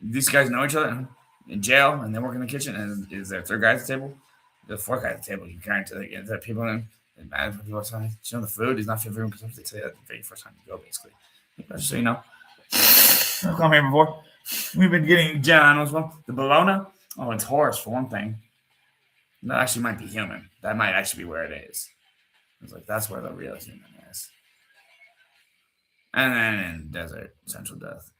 These guys know each other in jail, and they work in the kitchen. And is there a third guy at the table? The fourth guy at the table. You guarantee that people in it matters when people are saying, you know, the food is not fit for everyone because they tell you that the very first time you go, basically. Just so you know. I've come here before. We've been getting jail animals. Well, the bologna. Oh, it's horse for one thing. That actually might be human. That might actually be where it is. It's like that's where the real human is. And then in desert, central death.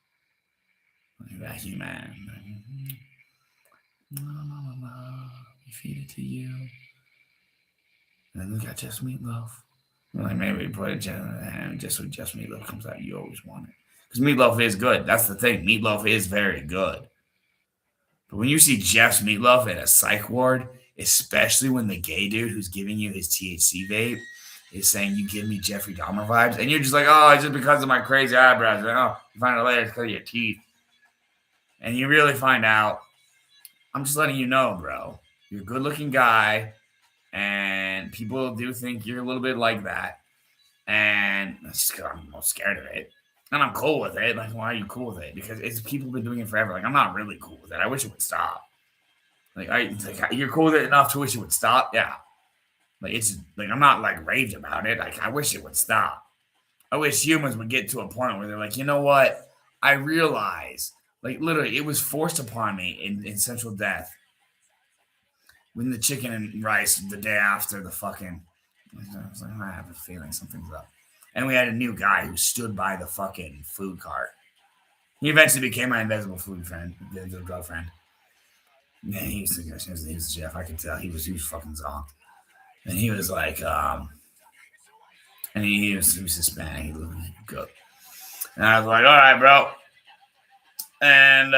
You got human. We feed it to you. And then we got just meatloaf. Like maybe put it just so just meatloaf comes out. You always want it. Because meatloaf is good. That's the thing. Meatloaf is very good. But when you see Jeff's meatloaf in a psych ward, especially when the gay dude who's giving you his THC vape is saying you give me Jeffrey Dahmer vibes, and you're just like, oh, it's just because of my crazy eyebrows. Like, oh, you find out later it's because of your teeth. And you really find out, I'm just letting you know, bro. You're a good-looking guy, and people do think you're a little bit like that. And that's just because I'm most scared of it. And I'm cool with it. Like, why are you cool with it? Because it's people have been doing it forever. Like, I'm not really cool with it. I wish it would stop. You're cool with it enough to wish it would stop? Yeah. Like, it's like, I'm not like raved about it. Like, I wish it would stop. I wish humans would get to a point where they're like, you know what? I realize, like, literally, it was forced upon me in Central Death when the chicken and rice the day after the fucking. I was like, I have a feeling something's up. And we had a new guy who stood by the fucking food cart. He eventually became my invisible food friend, the drug friend. Man, he was Jeff. I could tell he was fucking zonked. And he was like, and he was Hispanic. He looked good. And I was like, all right, bro. And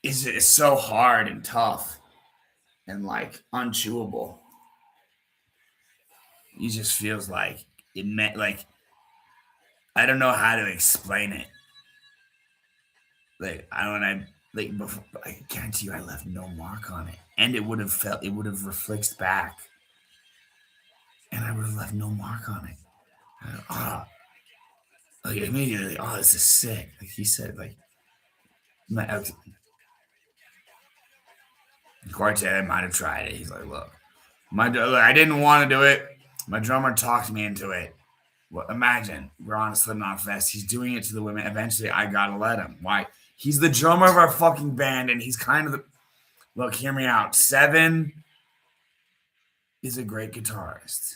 it's so hard and tough and like unchewable. It just feels like it meant like I don't know how to explain it. Like before, I guarantee you I left no mark on it. And it would have reflected back. And I would have left no mark on it. Like immediately, oh, this is sick. Like he said, like Quartet might have tried it. He's like, look, I didn't want to do it. My drummer talked me into it. Well, imagine we're on a Slipknot fest. He's doing it to the women. Eventually, I gotta let him. Why? He's the drummer of our fucking band, and he's kind of the. Look, hear me out. Seven is a great guitarist.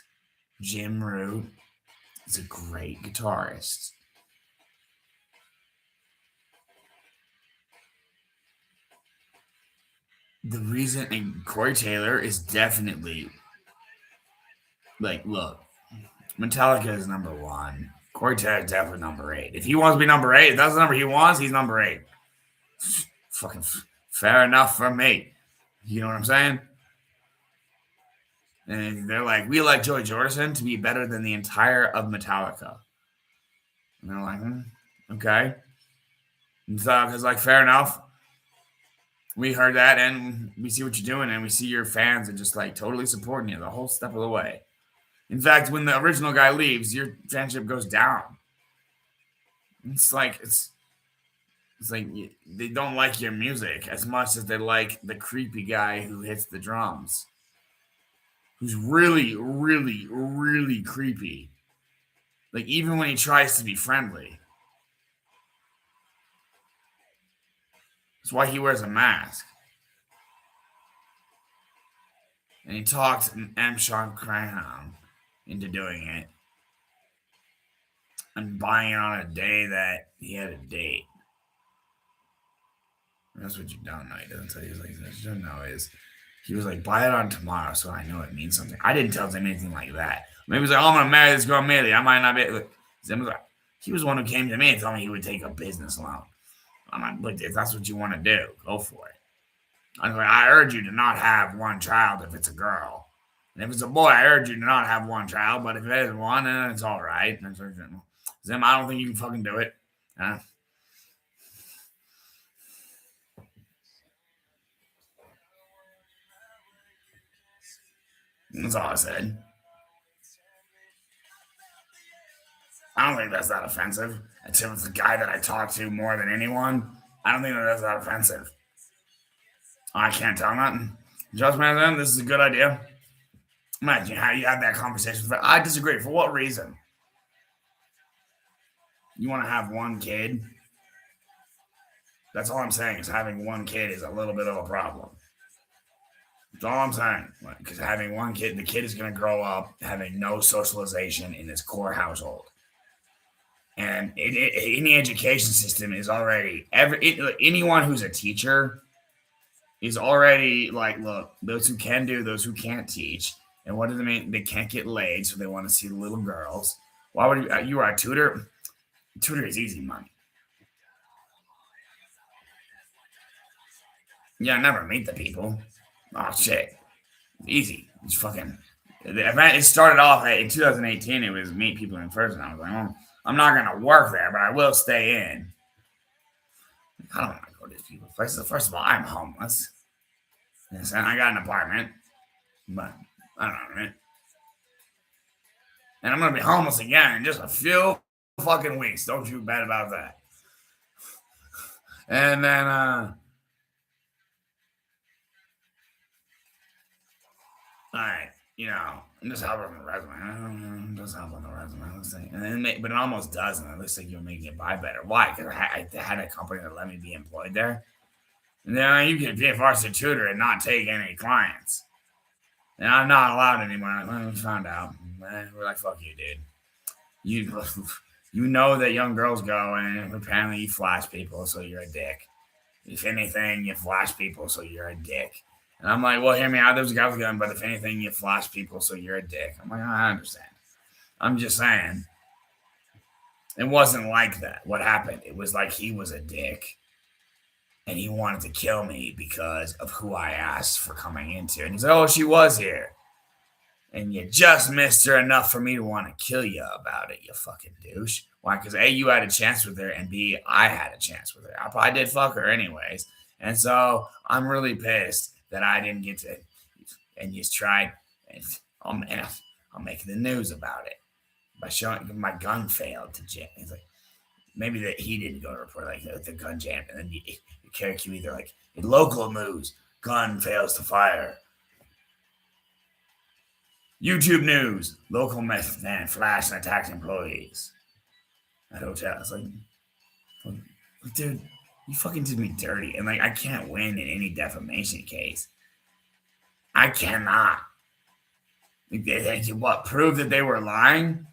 Jim Root is a great guitarist. The reason, and Corey Taylor is definitely like, look, Metallica is number one. Corey Taylor is definitely number 8. If he wants to be number 8, if that's the number he wants, he's number 8. Fucking fair enough for me. You know what I'm saying? And they're like, we like Joey Jordison to be better than the entire of Metallica. And they're like, okay. And so it's like, fair enough. We heard that and we see what you're doing and we see your fans are just like totally supporting you the whole step of the way. In fact, when the original guy leaves, your friendship goes down. It's like they don't like your music as much as they like the creepy guy who hits the drums. who's really, really, really creepy. Like, even when he tries to be friendly. That's why he wears a mask. And he talked M. Sean Crown into doing it and buying it on a day that he had a date. And that's what you don't know. He doesn't tell you. He's like, what you don't know is he was like, buy it on tomorrow so I know it means something. I didn't tell him anything like that. Maybe he was like, oh, I'm going to marry this girl, Millie. I might not be. He was the one who came to me and told me he would take a business loan. I'm like, look, if that's what you want to do, go for it. I was like, I urge you to not have one child if it's a girl. And if it's a boy, I urge you to not have one child. But if it is one, then it's all right. Zim, I don't think you can fucking do it. That's all I said. I don't think that's that offensive. Except it's the guy that I talk to more than anyone. I don't think that's that offensive. I can't tell nothing. Just man, this is a good idea. Imagine how you had that conversation. I disagree. For what reason? You want to have one kid? That's all I'm saying is having one kid is a little bit of a problem. That's all I'm saying. Because having one kid, the kid is going to grow up having no socialization in his core household. And in the education system is already anyone who's a teacher is already like, look, those who can do, those who can't teach. And what does it mean? They can't get laid, so they want to see the little girls. Why would you are a tutor? Tutor is easy money. Yeah, I never meet the people. Oh shit, easy. It's fucking. The event. It started off in 2018. It was meet people in person. I was like, well, I'm not gonna work there, but I will stay in. I don't want to go to these people's places. First of all, I'm homeless. Yes, and I got an apartment, but I don't know, man. And I'm gonna be homeless again in just a few fucking weeks. Don't you bet about that. And then, all right, just help on the resume. Just help on the resume. Let's see. And then, but it almost doesn't. It looks like you're making it buy better. Why? Because I had a company that let me be employed there. And then you can be a varsity tutor and not take any clients. And I'm not allowed anymore. We found out. We're like, fuck you, dude. You you know that young girls go and apparently you flash people, so you're a dick. If anything, you flash people, so you're a dick. And I'm like, well, hear me out. There's a guy with a gun, but if anything, you flash people, so you're a dick. I'm like, I understand. I'm just saying. It wasn't like that. What happened? It was like he was a dick and he wanted to kill me because of who I asked for coming into. And he's like, oh, she was here. And you just missed her enough for me to want to kill you about it, you fucking douche. Why? Because A, you had a chance with her, and B, I had a chance with her. I probably did fuck her anyways. And so I'm really pissed that I didn't get to, and you tried, and I'll make the news about it by showing my gun failed to jam. He's like, maybe that he didn't go to report like the gun jammed, and then you carry you either like in local news, gun fails to fire. YouTube news, local meth man flash and attacks employees at hotel. It's like, dude, you fucking did me dirty, and like I can't win in any defamation case. I cannot. What prove that they were lying?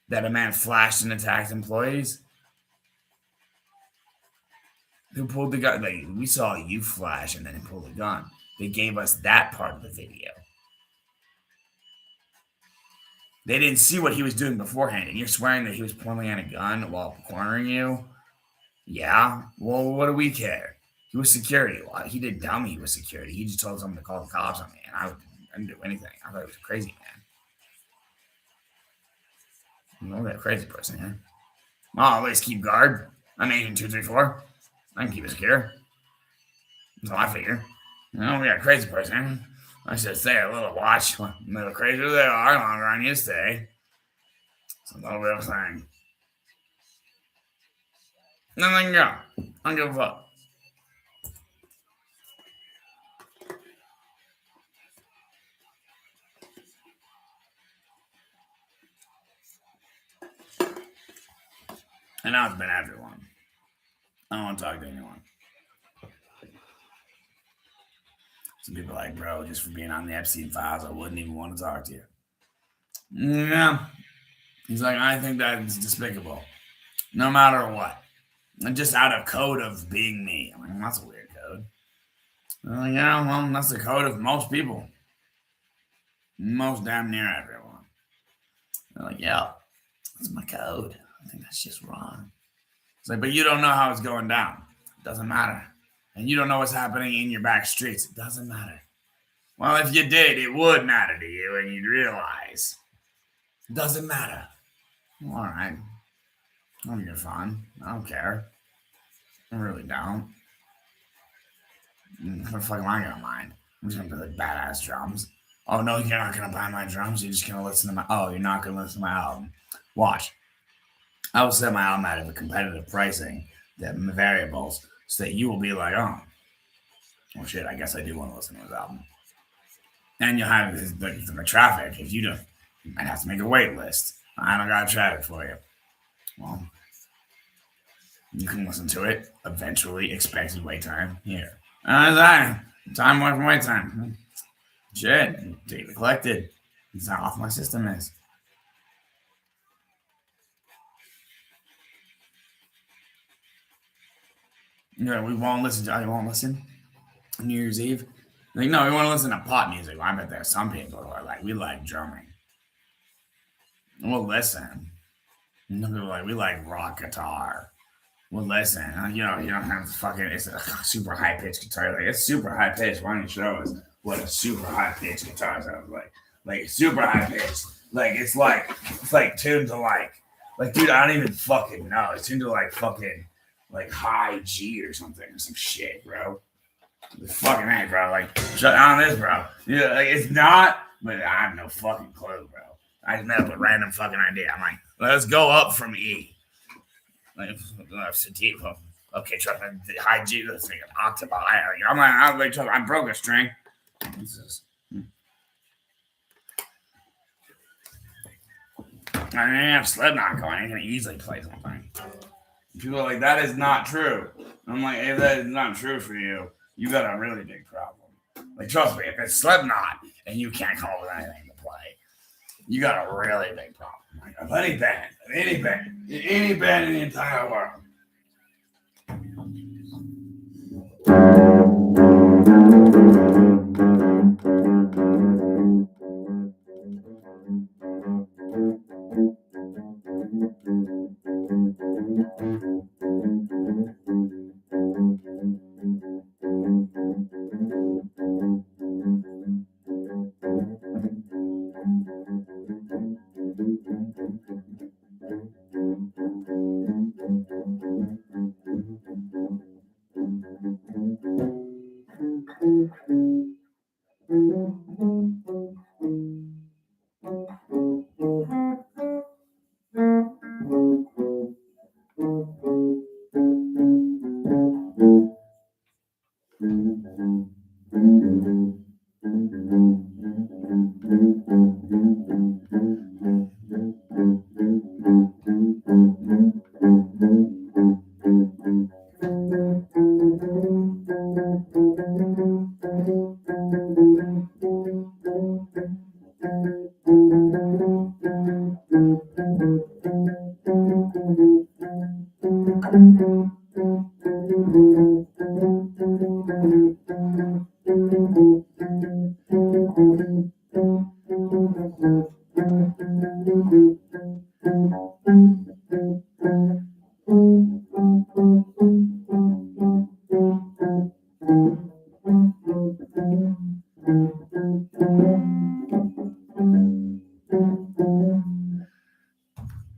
That a man flashed and attacked employees? Who pulled the gun? Like, we saw you flash and then pull the gun. They gave us that part of the video. They didn't see what he was doing beforehand, and you're swearing that he was pointing at a gun while cornering you? Yeah? Well, what do we care? He was security. Well, he didn't tell me he was security. He just told someone to call the cops on me, and I didn't do anything. I thought he was a crazy man. I'm not that crazy person here. I'll always keep guard. I'm Agent 234. I can keep it secure. So I figure. We got a crazy person. I should stay a little watch. The little crazier they are, the longer I need to stay. It's a little bit of a thing. Then they can go. I don't give a fuck. And now it's been everyone. I don't want to talk to anyone. Some people are like, bro, just for being on the Epstein files, I wouldn't even want to talk to you. Yeah. He's like, I think that is despicable. No matter what. And just out of code of being me. I'm like, that's a weird code. They're like, yeah, well, that's the code of most people. Most damn near everyone. They're like, yeah, that's my code. I think that's just wrong. It's like, but you don't know how it's going down. It doesn't matter. And you don't know what's happening in your back streets. It doesn't matter. Well, if you did, it would matter to you and you'd realize. It doesn't matter. All right. Oh, you're fine. I don't care. I really don't. What the fuck am I gonna mind? I'm just gonna play like badass drums. Oh no, you're not gonna buy my drums. You're just gonna listen to my. Oh, you're not gonna listen to my album. Watch. I will set my album out of a competitive pricing, the variables, so that you will be like, oh, well, shit. I guess I do want to listen to his album. And you'll have the traffic. If you don't, you might have to make a wait list. I don't got traffic for you. Well, you can listen to it. Eventually, expected wait time here. Time away from wait time. Shit, data collected. That's how off my system is. Yeah, we won't listen. I won't listen. New Year's Eve. Like, no, we want to listen to pop music. Well, I bet there's some people who are like, we like drumming. We'll listen. And people are like, we like rock guitar. Well, listen, you don't have to fucking, it's a super high pitched guitar. Like, it's super high pitched. Why don't you show us what a super high pitched guitar sounds like? Like, super high pitched. Like, it's like tuned to like, dude, I don't even fucking know. It's tuned to like fucking, like high G or something or some shit, bro. Fucking hey, bro. Like, shut down this, bro. Yeah, like, it's not, but I have no fucking clue, bro. I just made up a random fucking idea. I'm like, let's go up from E. Like, okay, trust me, high G, let's take an octave higher. I'm like, I broke a string. I mean, I have Slipknot going. I can easily play something. People are like, that is not true. I'm like, if that is not true for you, you got a really big problem. Like, trust me, if it's Slipknot and you can't come up with anything to play, you got a really big problem. Like, of any band in the entire world.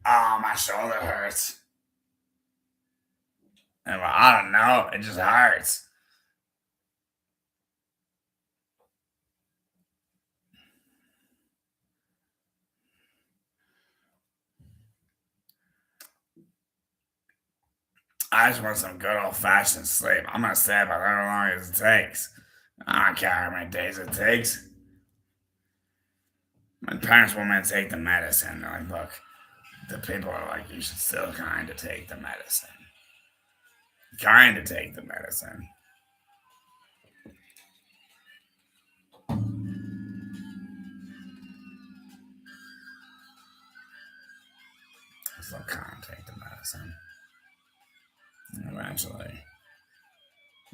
Oh, my shoulder hurts. And I don't know. It just hurts. I just want some good old fashioned sleep. I'm gonna stay about how long as it takes. I don't care how many days it takes. My parents want me to take the medicine. They're like, look, the people are like, you should still kind of take the medicine. Kind of take the medicine. Still kind of take the medicine. Eventually.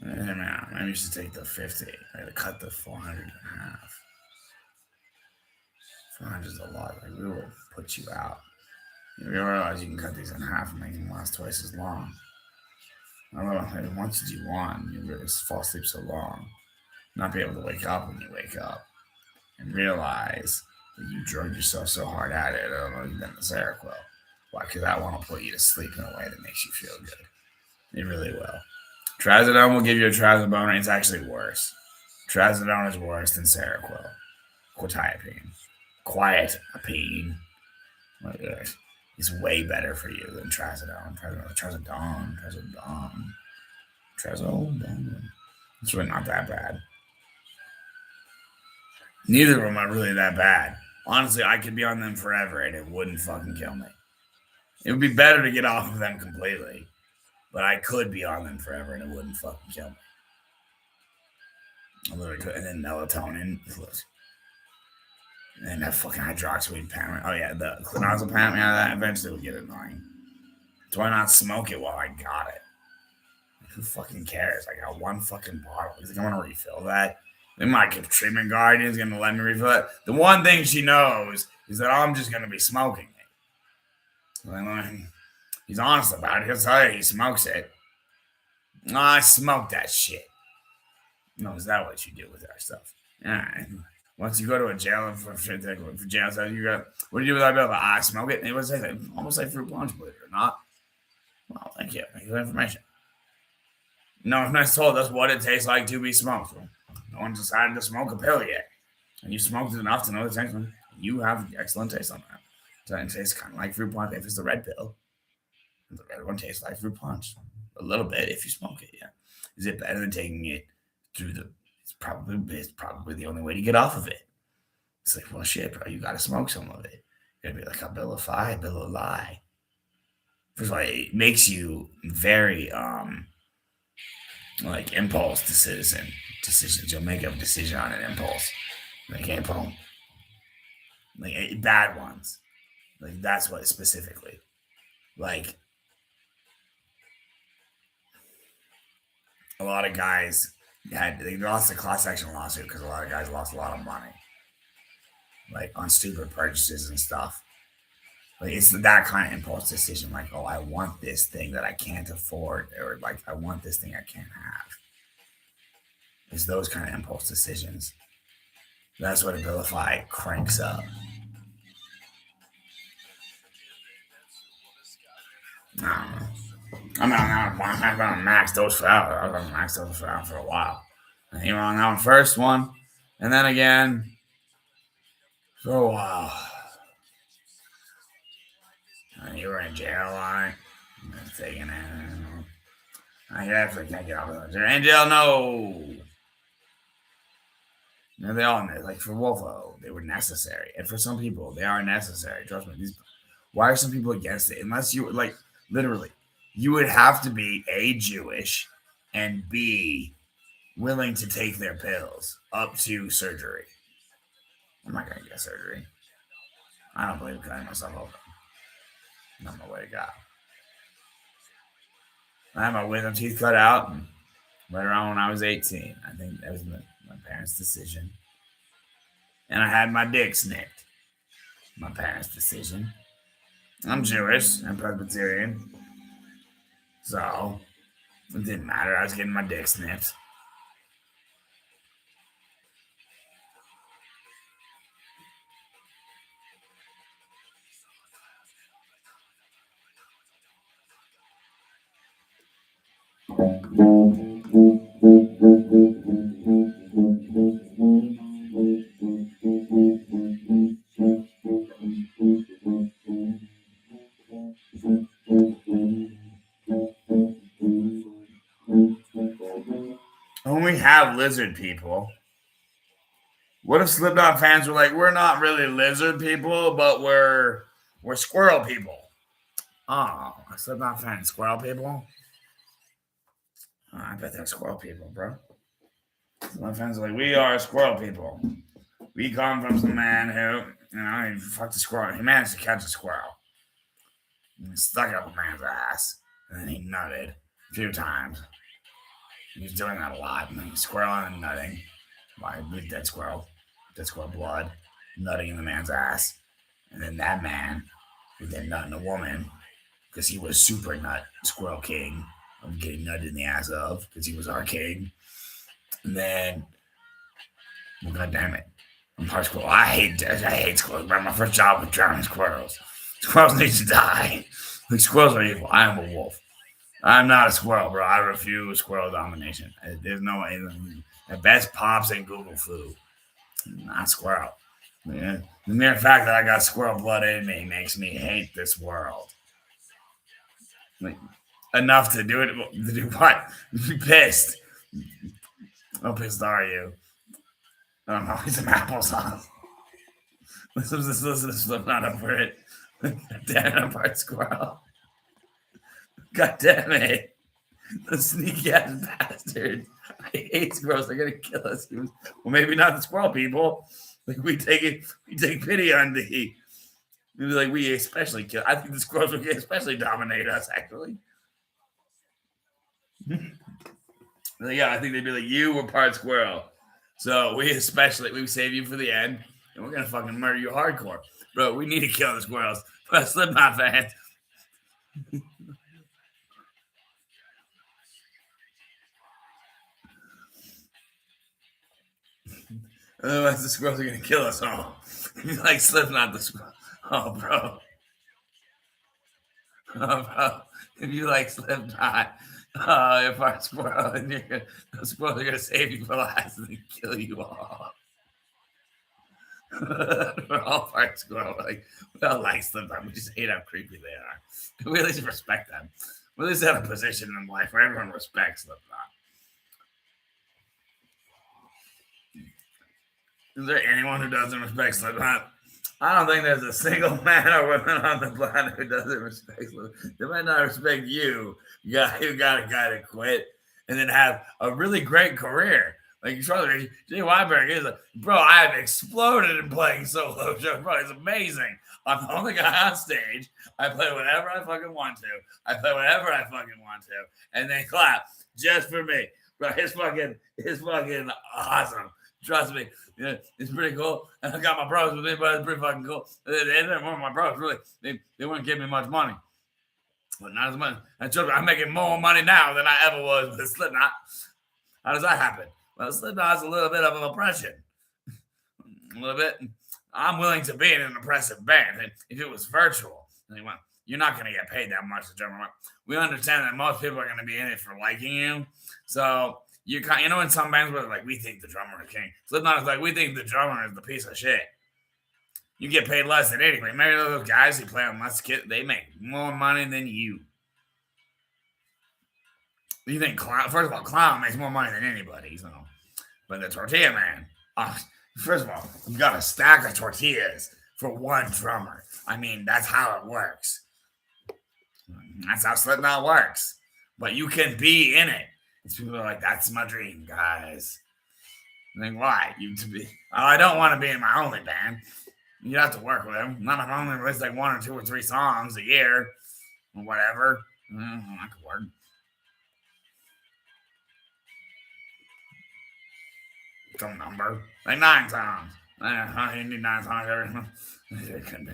Maybe you should take the 50. I gotta cut the 400 in half. 400 is a lot. Like, we will put you out. You realize you can cut these in half and make them last twice as long. I don't know, like, once you do one, you really fall asleep so long, not be able to wake up when you wake up, and realize that you drugged yourself so hard at it. I don't know, you've been the Seroquel. Why? Because that one will put you to sleep in a way that makes you feel good. It really will. Trazodone will give you a trazodone. It's actually worse. Trazodone is worse than Seroquel. Quetiapine. Quietapine. Oh my gosh. It's way better for you than trazodone. Trazodone. It's really not that bad. Neither of them are really that bad. Honestly, I could be on them forever and it wouldn't fucking kill me. It would be better to get off of them completely, but I could be on them forever and it wouldn't fucking kill me. I literally could. And then melatonin. And that fucking hydroxypyramid. Oh yeah, the clonazepam. Yeah, that eventually will get annoying. So why not smoke it while I got it? Like, who fucking cares? I got one fucking bottle. You think I'm gonna refill that? Then my treatment guardian's gonna let me refill it. The one thing she knows is that I'm just gonna be smoking it. Like, he's honest about it. He'll tell you he smokes it. I smoke that shit. No, is that what you do with our stuff? Yeah. Once you go to a jail for jail, so you got what do you do with that bill? I smoke it. And it was like almost like fruit punch, believe it or not. Well, thank you. Thank you for the information. No one has told us what it tastes like to be smoked. No one's decided to smoke a pill yet. And you smoked it enough to know the taste. You have excellent taste on that. So it tastes kind of like fruit punch if it's the red pill. The red one tastes like fruit punch. A little bit if you smoke it, yeah. Is it better than taking it through the it's probably the only way to get off of it. It's like, well, shit, bro, you gotta smoke some of it. You're gonna be like a bill of lie. First of all, it makes you very like impulse decisions. You'll make a decision on an impulse. Like impulse. Like bad ones. Like that's what specifically. Like a lot of guys they lost a class action lawsuit because a lot of guys lost a lot of money, like on stupid purchases and stuff. Like it's that kind of impulse decision, like, oh, I want this thing that I can't afford, or like I want this thing I can't have. It's those kind of impulse decisions. That's what Abilify cranks up. I don't know. I'm on max dose for that. I was on max dose for that for a while. And you were on that one first one, and then again for a while. And you were in jail on it. Taking it. I definitely can't get off of that. In jail, no. No, they all like for Wolfo, they were necessary, and for some people, they are necessary. Trust me. Why are some people against it? Unless you like literally, you would have to be A, Jewish, and B, willing to take their pills up to surgery. I'm not gonna get surgery. I don't believe in cutting myself open. Not my way to go. I had my wisdom teeth cut out right around when I was 18. I think that was my parents' decision. And I had my dick snipped. My parents' decision. I'm Jewish and Presbyterian. So it didn't matter. I was getting my dick snipped. When we have lizard people, what if Slipknot fans were like, we're not really lizard people, but we're We're squirrel people. Oh, I said not fan squirrel people. Oh, I bet they're squirrel people, bro. So my friends are like, we are squirrel people. We come from some man who, he fucked a squirrel. He managed to catch a squirrel. And he stuck it up a man's ass. And then he nutted a few times. He was doing that a lot. And he was squirreling and nutting. By dead squirrel blood, nutting in the man's ass. And then that man would then nut in a woman because he was super nut squirrel king of getting nutted in the ass of because he was our king. And then, well, god damn it, I'm part squirrel. I hate squirrels. My first job was drowning squirrels. Squirrels need to die. Like, squirrels are evil. I am a wolf. I'm not a squirrel, bro. I refuse squirrel domination. There's no way. The best pops in Google flu. Not squirrel. Yeah. The mere fact that I got squirrel blood in me makes me hate this world. Like, enough to do it. To do what? Be pissed. How pissed are you? I don't know. Eat some applesauce. Listen to Slipknot up for it. God damn it, I'm part squirrel. God damn it. The sneaky ass bastard. I hate squirrels. They're gonna kill us. Well, maybe not the squirrel people. Like we take pity on the. Like we especially kill. I think the squirrels would especially dominate us. Actually, yeah, I think they'd be like, you were part squirrel, so we save you for the end, and we're gonna fucking murder you hardcore, bro. We need to kill the squirrels. But Slipknot fans. Otherwise, the squirrels are gonna kill us all. You like Slipknot, the squirrel? Oh, bro. Oh, bro. If you like Slipknot, you're part squirrel, and the squirrels are gonna save you for last and kill you all. We're all part squirrel. Like we all like Slipknot. We just hate how creepy they are. We at least respect them. We at least have a position in life where everyone respects Slipknot. Is there anyone who doesn't respect Slipknot? I don't think there's a single man or woman on the planet who doesn't respect Slipknot. They might not respect you, guy who got a guy to quit and then have a really great career. Like Charlie Jay Weinberg is bro. I have exploded in playing solo shows, bro. It's amazing. I'm the only guy on stage. I play whatever I fucking want to. I play whatever I fucking want to, and they clap just for me, bro. It's fucking awesome. Trust me, yeah, it's pretty cool. And I got my bros with me, but it's pretty fucking cool. They're one of my bros, really. They wouldn't give me much money, but not as much. I'm making more money now than I ever was with Slipknot. How does that happen? Well, Slipknot's a little bit of an oppression. A little bit. I'm willing to be in an oppressive band. And if it was virtual, you're not going to get paid that much to drum. We understand that most people are going to be in it for liking you. So, in some bands where like, we think the drummer is king. Slipknot is like, we think the drummer is the piece of shit. You get paid less than anybody. Maybe those guys who play on less kit, they make more money than you. You think Clown? First of all, Clown makes more money than anybody. So, but the Tortilla Man, first of all, you got a stack of tortillas for one drummer. I mean, that's how it works. That's how Slipknot works. But you can be in it. People are like, that's my dream, guys. I think, why? I don't want to be in my only band. You have to work with them. Not if I only release like 1 or 2 or 3 songs a year or whatever. I could work. Some number. Like 9 songs. You need 9 songs every month. It couldn't be.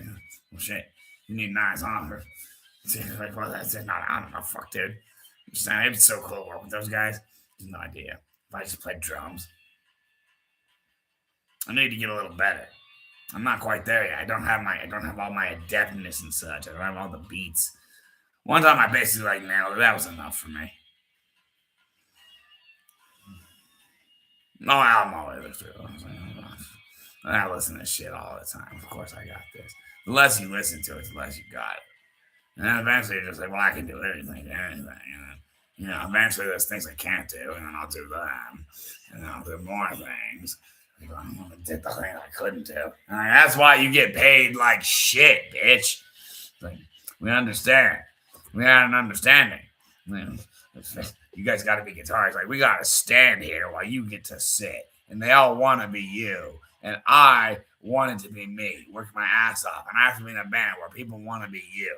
Well, shit. You need 9 songs. Like, well, that's it. I don't know. Fuck, dude. It's so cool to work with those guys. No idea. If I just played drums. I need to get a little better. I'm not quite there yet. I don't have all my adeptness and such. I don't have all the beats. One time I basically nailed it. That was enough for me. No, I'm always I listen to shit all the time. Of course I got this. The less you listen to it, the less you got it. And then eventually you're just like, well, I can do anything. Eventually there's things I can't do, and then I'll do them. And then I'll do more things. I did the thing I couldn't do. And that's why you get paid like shit, bitch. Like, we understand. We had an understanding. You guys got to be guitarists. Like, we got to stand here while you get to sit. And they all want to be you. And I wanted to be me, work my ass off. And I have to be in a band where people want to be you.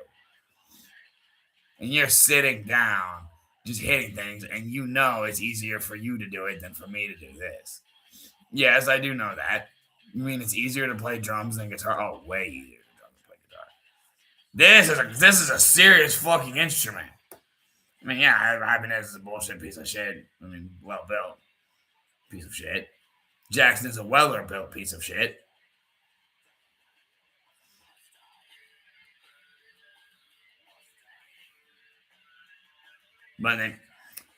And you're sitting down, just hitting things, and you know it's easier for you to do it than for me to do this. Yes, I do know that. You mean it's easier to play drums than guitar? Oh, way easier to drum than play guitar. This is a serious fucking instrument. I mean, yeah, Ibanez is a bullshit piece of shit. I mean, well built piece of shit. Jackson is a Weller built piece of shit. But then,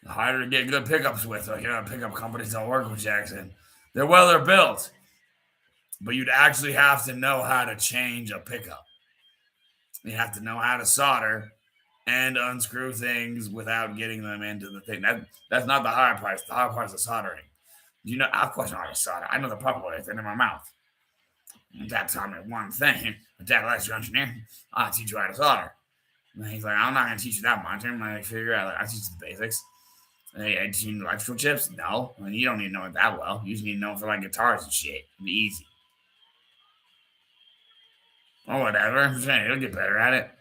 harder to get good pickups with. Like, pickup companies don't work with Jackson. They're Weller built. But you'd actually have to know how to change a pickup. You have to know how to solder and unscrew things without getting them into the thing. That's not the hard part. The hard part is the soldering. You know, of course, I know how to solder. I know the proper way. It's in my mouth. Dad taught me one thing. Dad, electrical engineer, I'll teach you how to solder. And he's like, I'm not going to teach you that much. I'm going to figure out, like, I teach you the basics. Hey, I teach you electrical chips? No. I mean, you don't need to know it that well. You just need to know it for, like, guitars and shit. It'll be easy. Or whatever. You'll get better at it.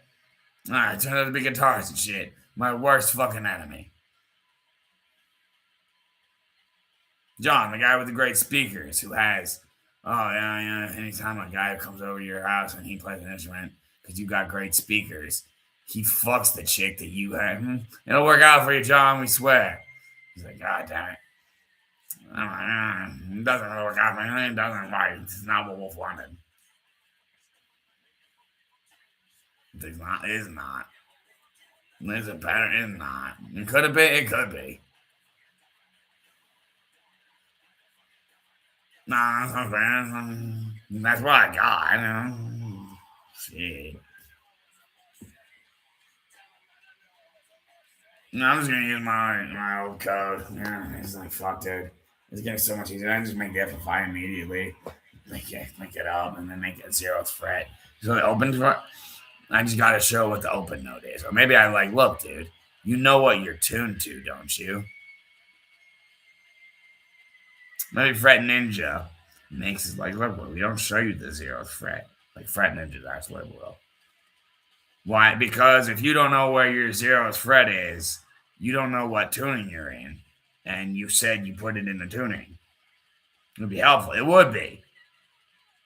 Alright, turn out to be guitars and shit. My worst fucking enemy. John, the guy with the great speakers who has, anytime a guy comes over to your house and he plays an instrument because you got great speakers, he fucks the chick that you have. It'll work out for you, John, we swear. He's like, God damn it. It doesn't work out for me. It doesn't work. It's not what Wolf wanted. It's not. It is not. Is it better? It's not. It could have been. It could be. Nah, that's not bad. That's what I got. You know? Shit. No, I'm just gonna use my old code. Yeah, it's like fuck, dude. It's getting so much easier. I just make the FFI immediately. Make it up, and then make it 0th fret. So the open fret. I just got to show what the open note is. Or maybe I like, look, dude, you know what you're tuned to, don't you? Maybe Fret Ninja makes it like, look, we don't show you the 0th fret. Like Fret Ninja, that's what it will. Why? Because if you don't know where your 0th fret is, you don't know what tuning you're in. And you said you put it in the tuning. It would be helpful. It would be.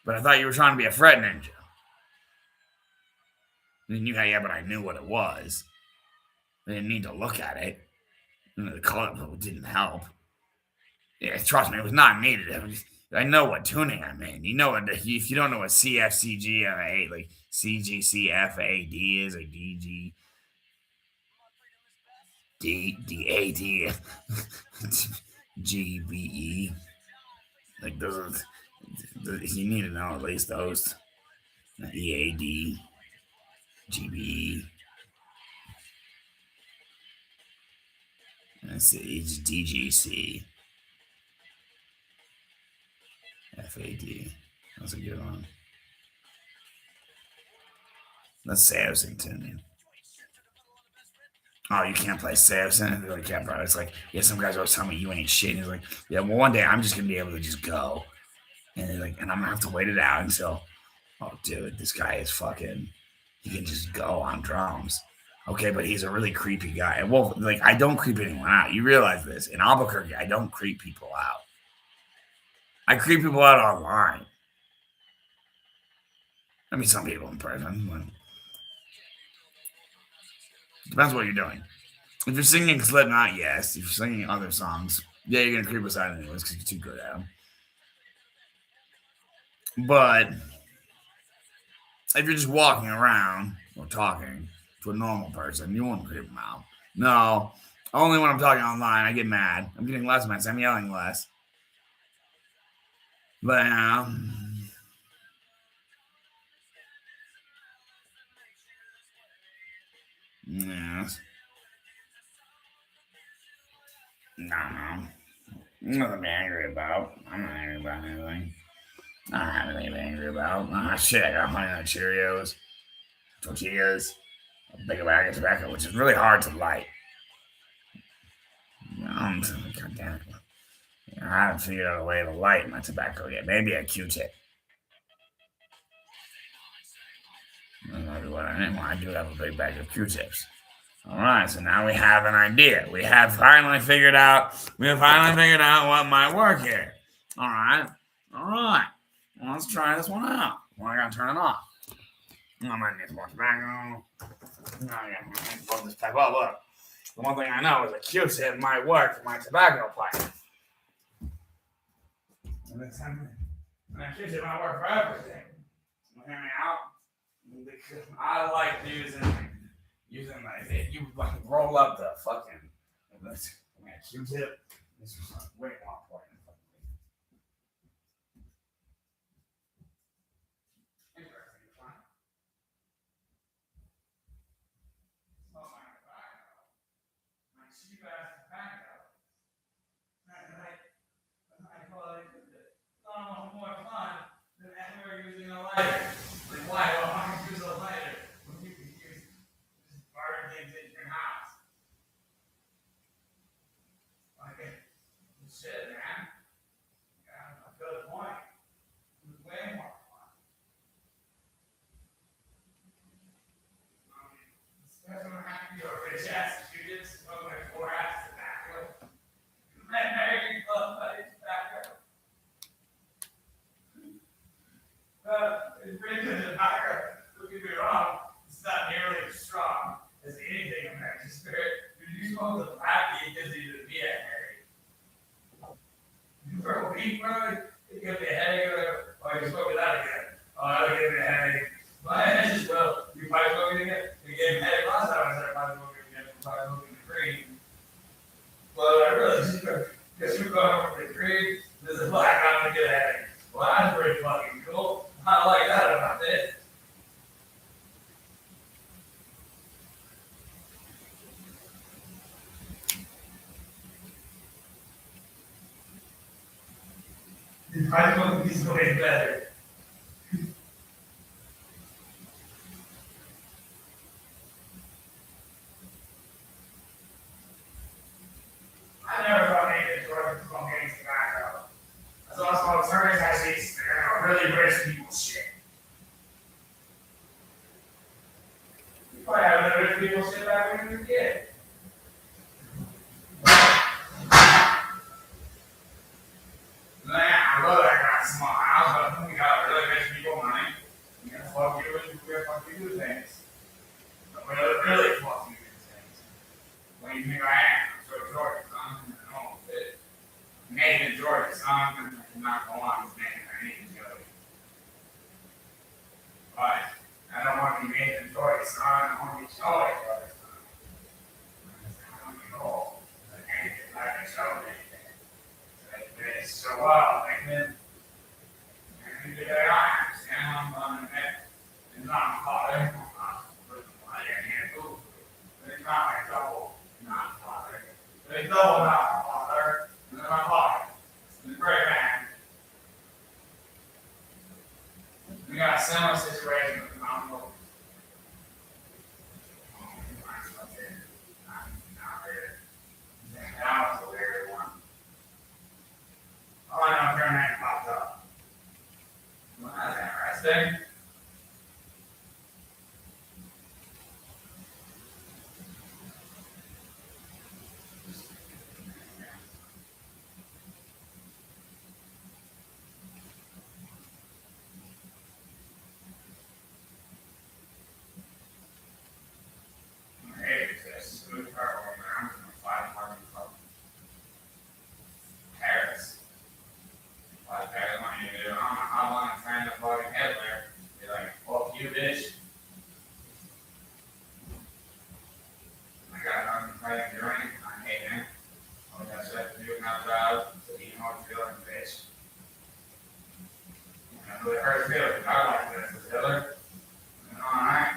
But I thought you were trying to be a Fret Ninja. And you, yeah, but I knew what it was. I didn't need to look at it. The color didn't help. Yeah, trust me, it was not needed. I know what tuning I'm in. You know what? If you don't know what CFCG, like CGCFAD is, or DG, DAD, GBE, like those are, you need to know at least those. EAD, GBE. Let's see, it's DGC. FAD. That's a good one. Let's say I was in tuning. Oh, you can't play Samson? Like, yeah, bro. It's like, yeah, some guys always tell me you ain't shit. And he's like, yeah, well, one day I'm just gonna be able to just go. And they're like, and I'm gonna have to wait it out until, oh, dude, this guy is fucking, he can just go on drums. Okay, but he's a really creepy guy. And well, like, I don't creep anyone out. You realize this. In Albuquerque, I don't creep people out. I creep people out online. I mean, some people in person. But depends what you're doing. If you're singing Slipknot, yes. If you're singing other songs, yeah, you're gonna creep us out anyways because you're too good at them. But if you're just walking around or talking to a normal person, you won't creep them out. No, only when I'm talking online, I get mad. I'm getting less mad. So I'm yelling less. But yes. No. Nothing to be angry about. I'm not angry about anything. I don't have anything to be angry about. Ah, shit, I got Honey Nut Cheerios. tortillas, a big bag of tobacco, which is really hard to light. God damn it. I haven't figured out a way to light my tobacco yet. Maybe a Q-tip. Maybe what I need. Well, I do have a big bag of Q-tips. All right, so now we have an idea. We have finally figured out. What might work here. All right. Well, let's try this one out. Well, I gotta turn it off. I might need some more tobacco. I gotta plug this pipe up. Look, the one thing I know is a Q-tip might work for my tobacco pipe. And a Q-tip might work for everything. Hear me out? I like using like you like roll up the fucking Q-tip. This is way more important. Interesting. Smells like tobacco. My cheap ass tobacco. I call it almost more fun than ever using a lighter. Like why? Why use a lighter when you can use just burn things in your house? Like shit, man. Yeah, a good point. It was way more fun. Especially when I have to be a rich ass student, smoke like 4 ass tobacco. Very love my tobacco. It's pretty good tobacco. Don't get me wrong. It's not nearly as strong as anything American spirit. If you smoke the black, it gives you the beer headache. For a week, bro, it gives me a headache or whatever. Oh, you smoke that again. Oh, that'll give me a headache. My head is well. You probably smoking again. You gave me a headache last time I said probably smoking again. Probably smoking the green. Well, I really just because you're going over the green, there's a black, I'm gonna get a headache. Well, that's pretty fucking cool. I like that about this. I smoke these way better. I never thought anything Georgia was gonna get tobacco. That's also attorneys I see really rich people shit. You probably have other rich people shit back when you were a kid. I love that kind of small house, but we got really rich people money. You can fuck you and fuck you do things. But we really fuck you do things. What do you think I am? I'm so Georgia, son. I don't fit. Nathan Georgia, son. I'm not going on with Nathan. I need to go. But I don't want to be Nathan Georgia, son. I want to be Charlie Georgia, son. I want to be old. I can show anything. It's so wild, like man. I understand I'm it's not my father. I can't move. But it's not my double, not father. But it's double not my father. And then my father. He's a great man. We got a similar situation with the mountain goat. That was a weird one. Oh, I know, Karen popped up. Well, that's interesting. Hey, this is good car going around in a 5 parking club. Paris. Like, I want you to do. I don't know how long I'm trying to fucking head there. Be like, fuck you, bitch. I got nothing to try to do anything. I hate him. All I got shit to do now, drive. So you know what to feel like a bitch. That's what it hurts feelings. I like this. Is Hitler? Alright.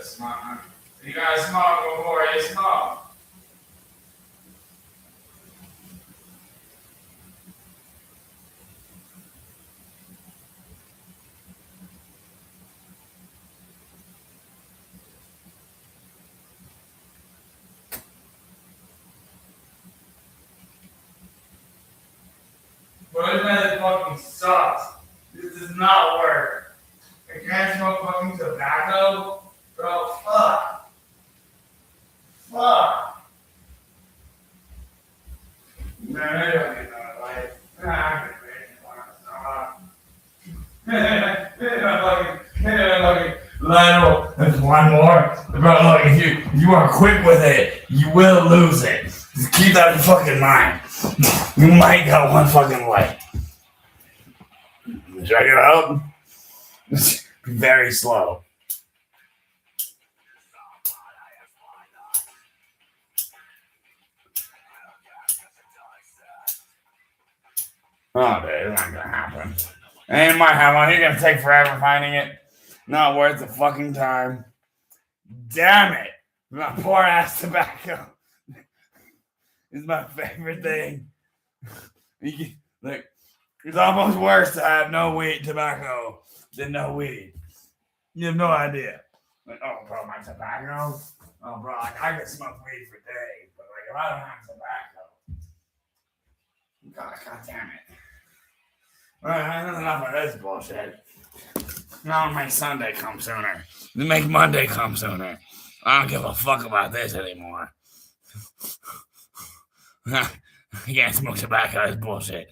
Smart, huh? You guys smoke before you smoke. Bro, this method fucking sucks. This does not work. I can't smoke fucking tobacco. Bro, fuck. Fuck. Man, I don't get that life. I'm fucking Lionel, there's one more. Bro, look, if you are quick with it, you will lose it. Just keep that in fucking mind. You might got one fucking life. Check it out. Be very slow. Oh, dude, it's not gonna happen. Ain't my hammer. You're gonna take forever finding it. Not worth the fucking time. Damn it. My poor ass tobacco is my favorite thing. Like, it's almost worse to have no weed tobacco than no weed. You have no idea. Like, oh, bro, my tobacco? Oh, bro, like, I could smoke weed for days, but like, if I don't have tobacco, God damn it. All right, that's enough of this bullshit. Now make Sunday come sooner. Make Monday come sooner. I don't give a fuck about this anymore. I can't smoke tobacco. That's bullshit.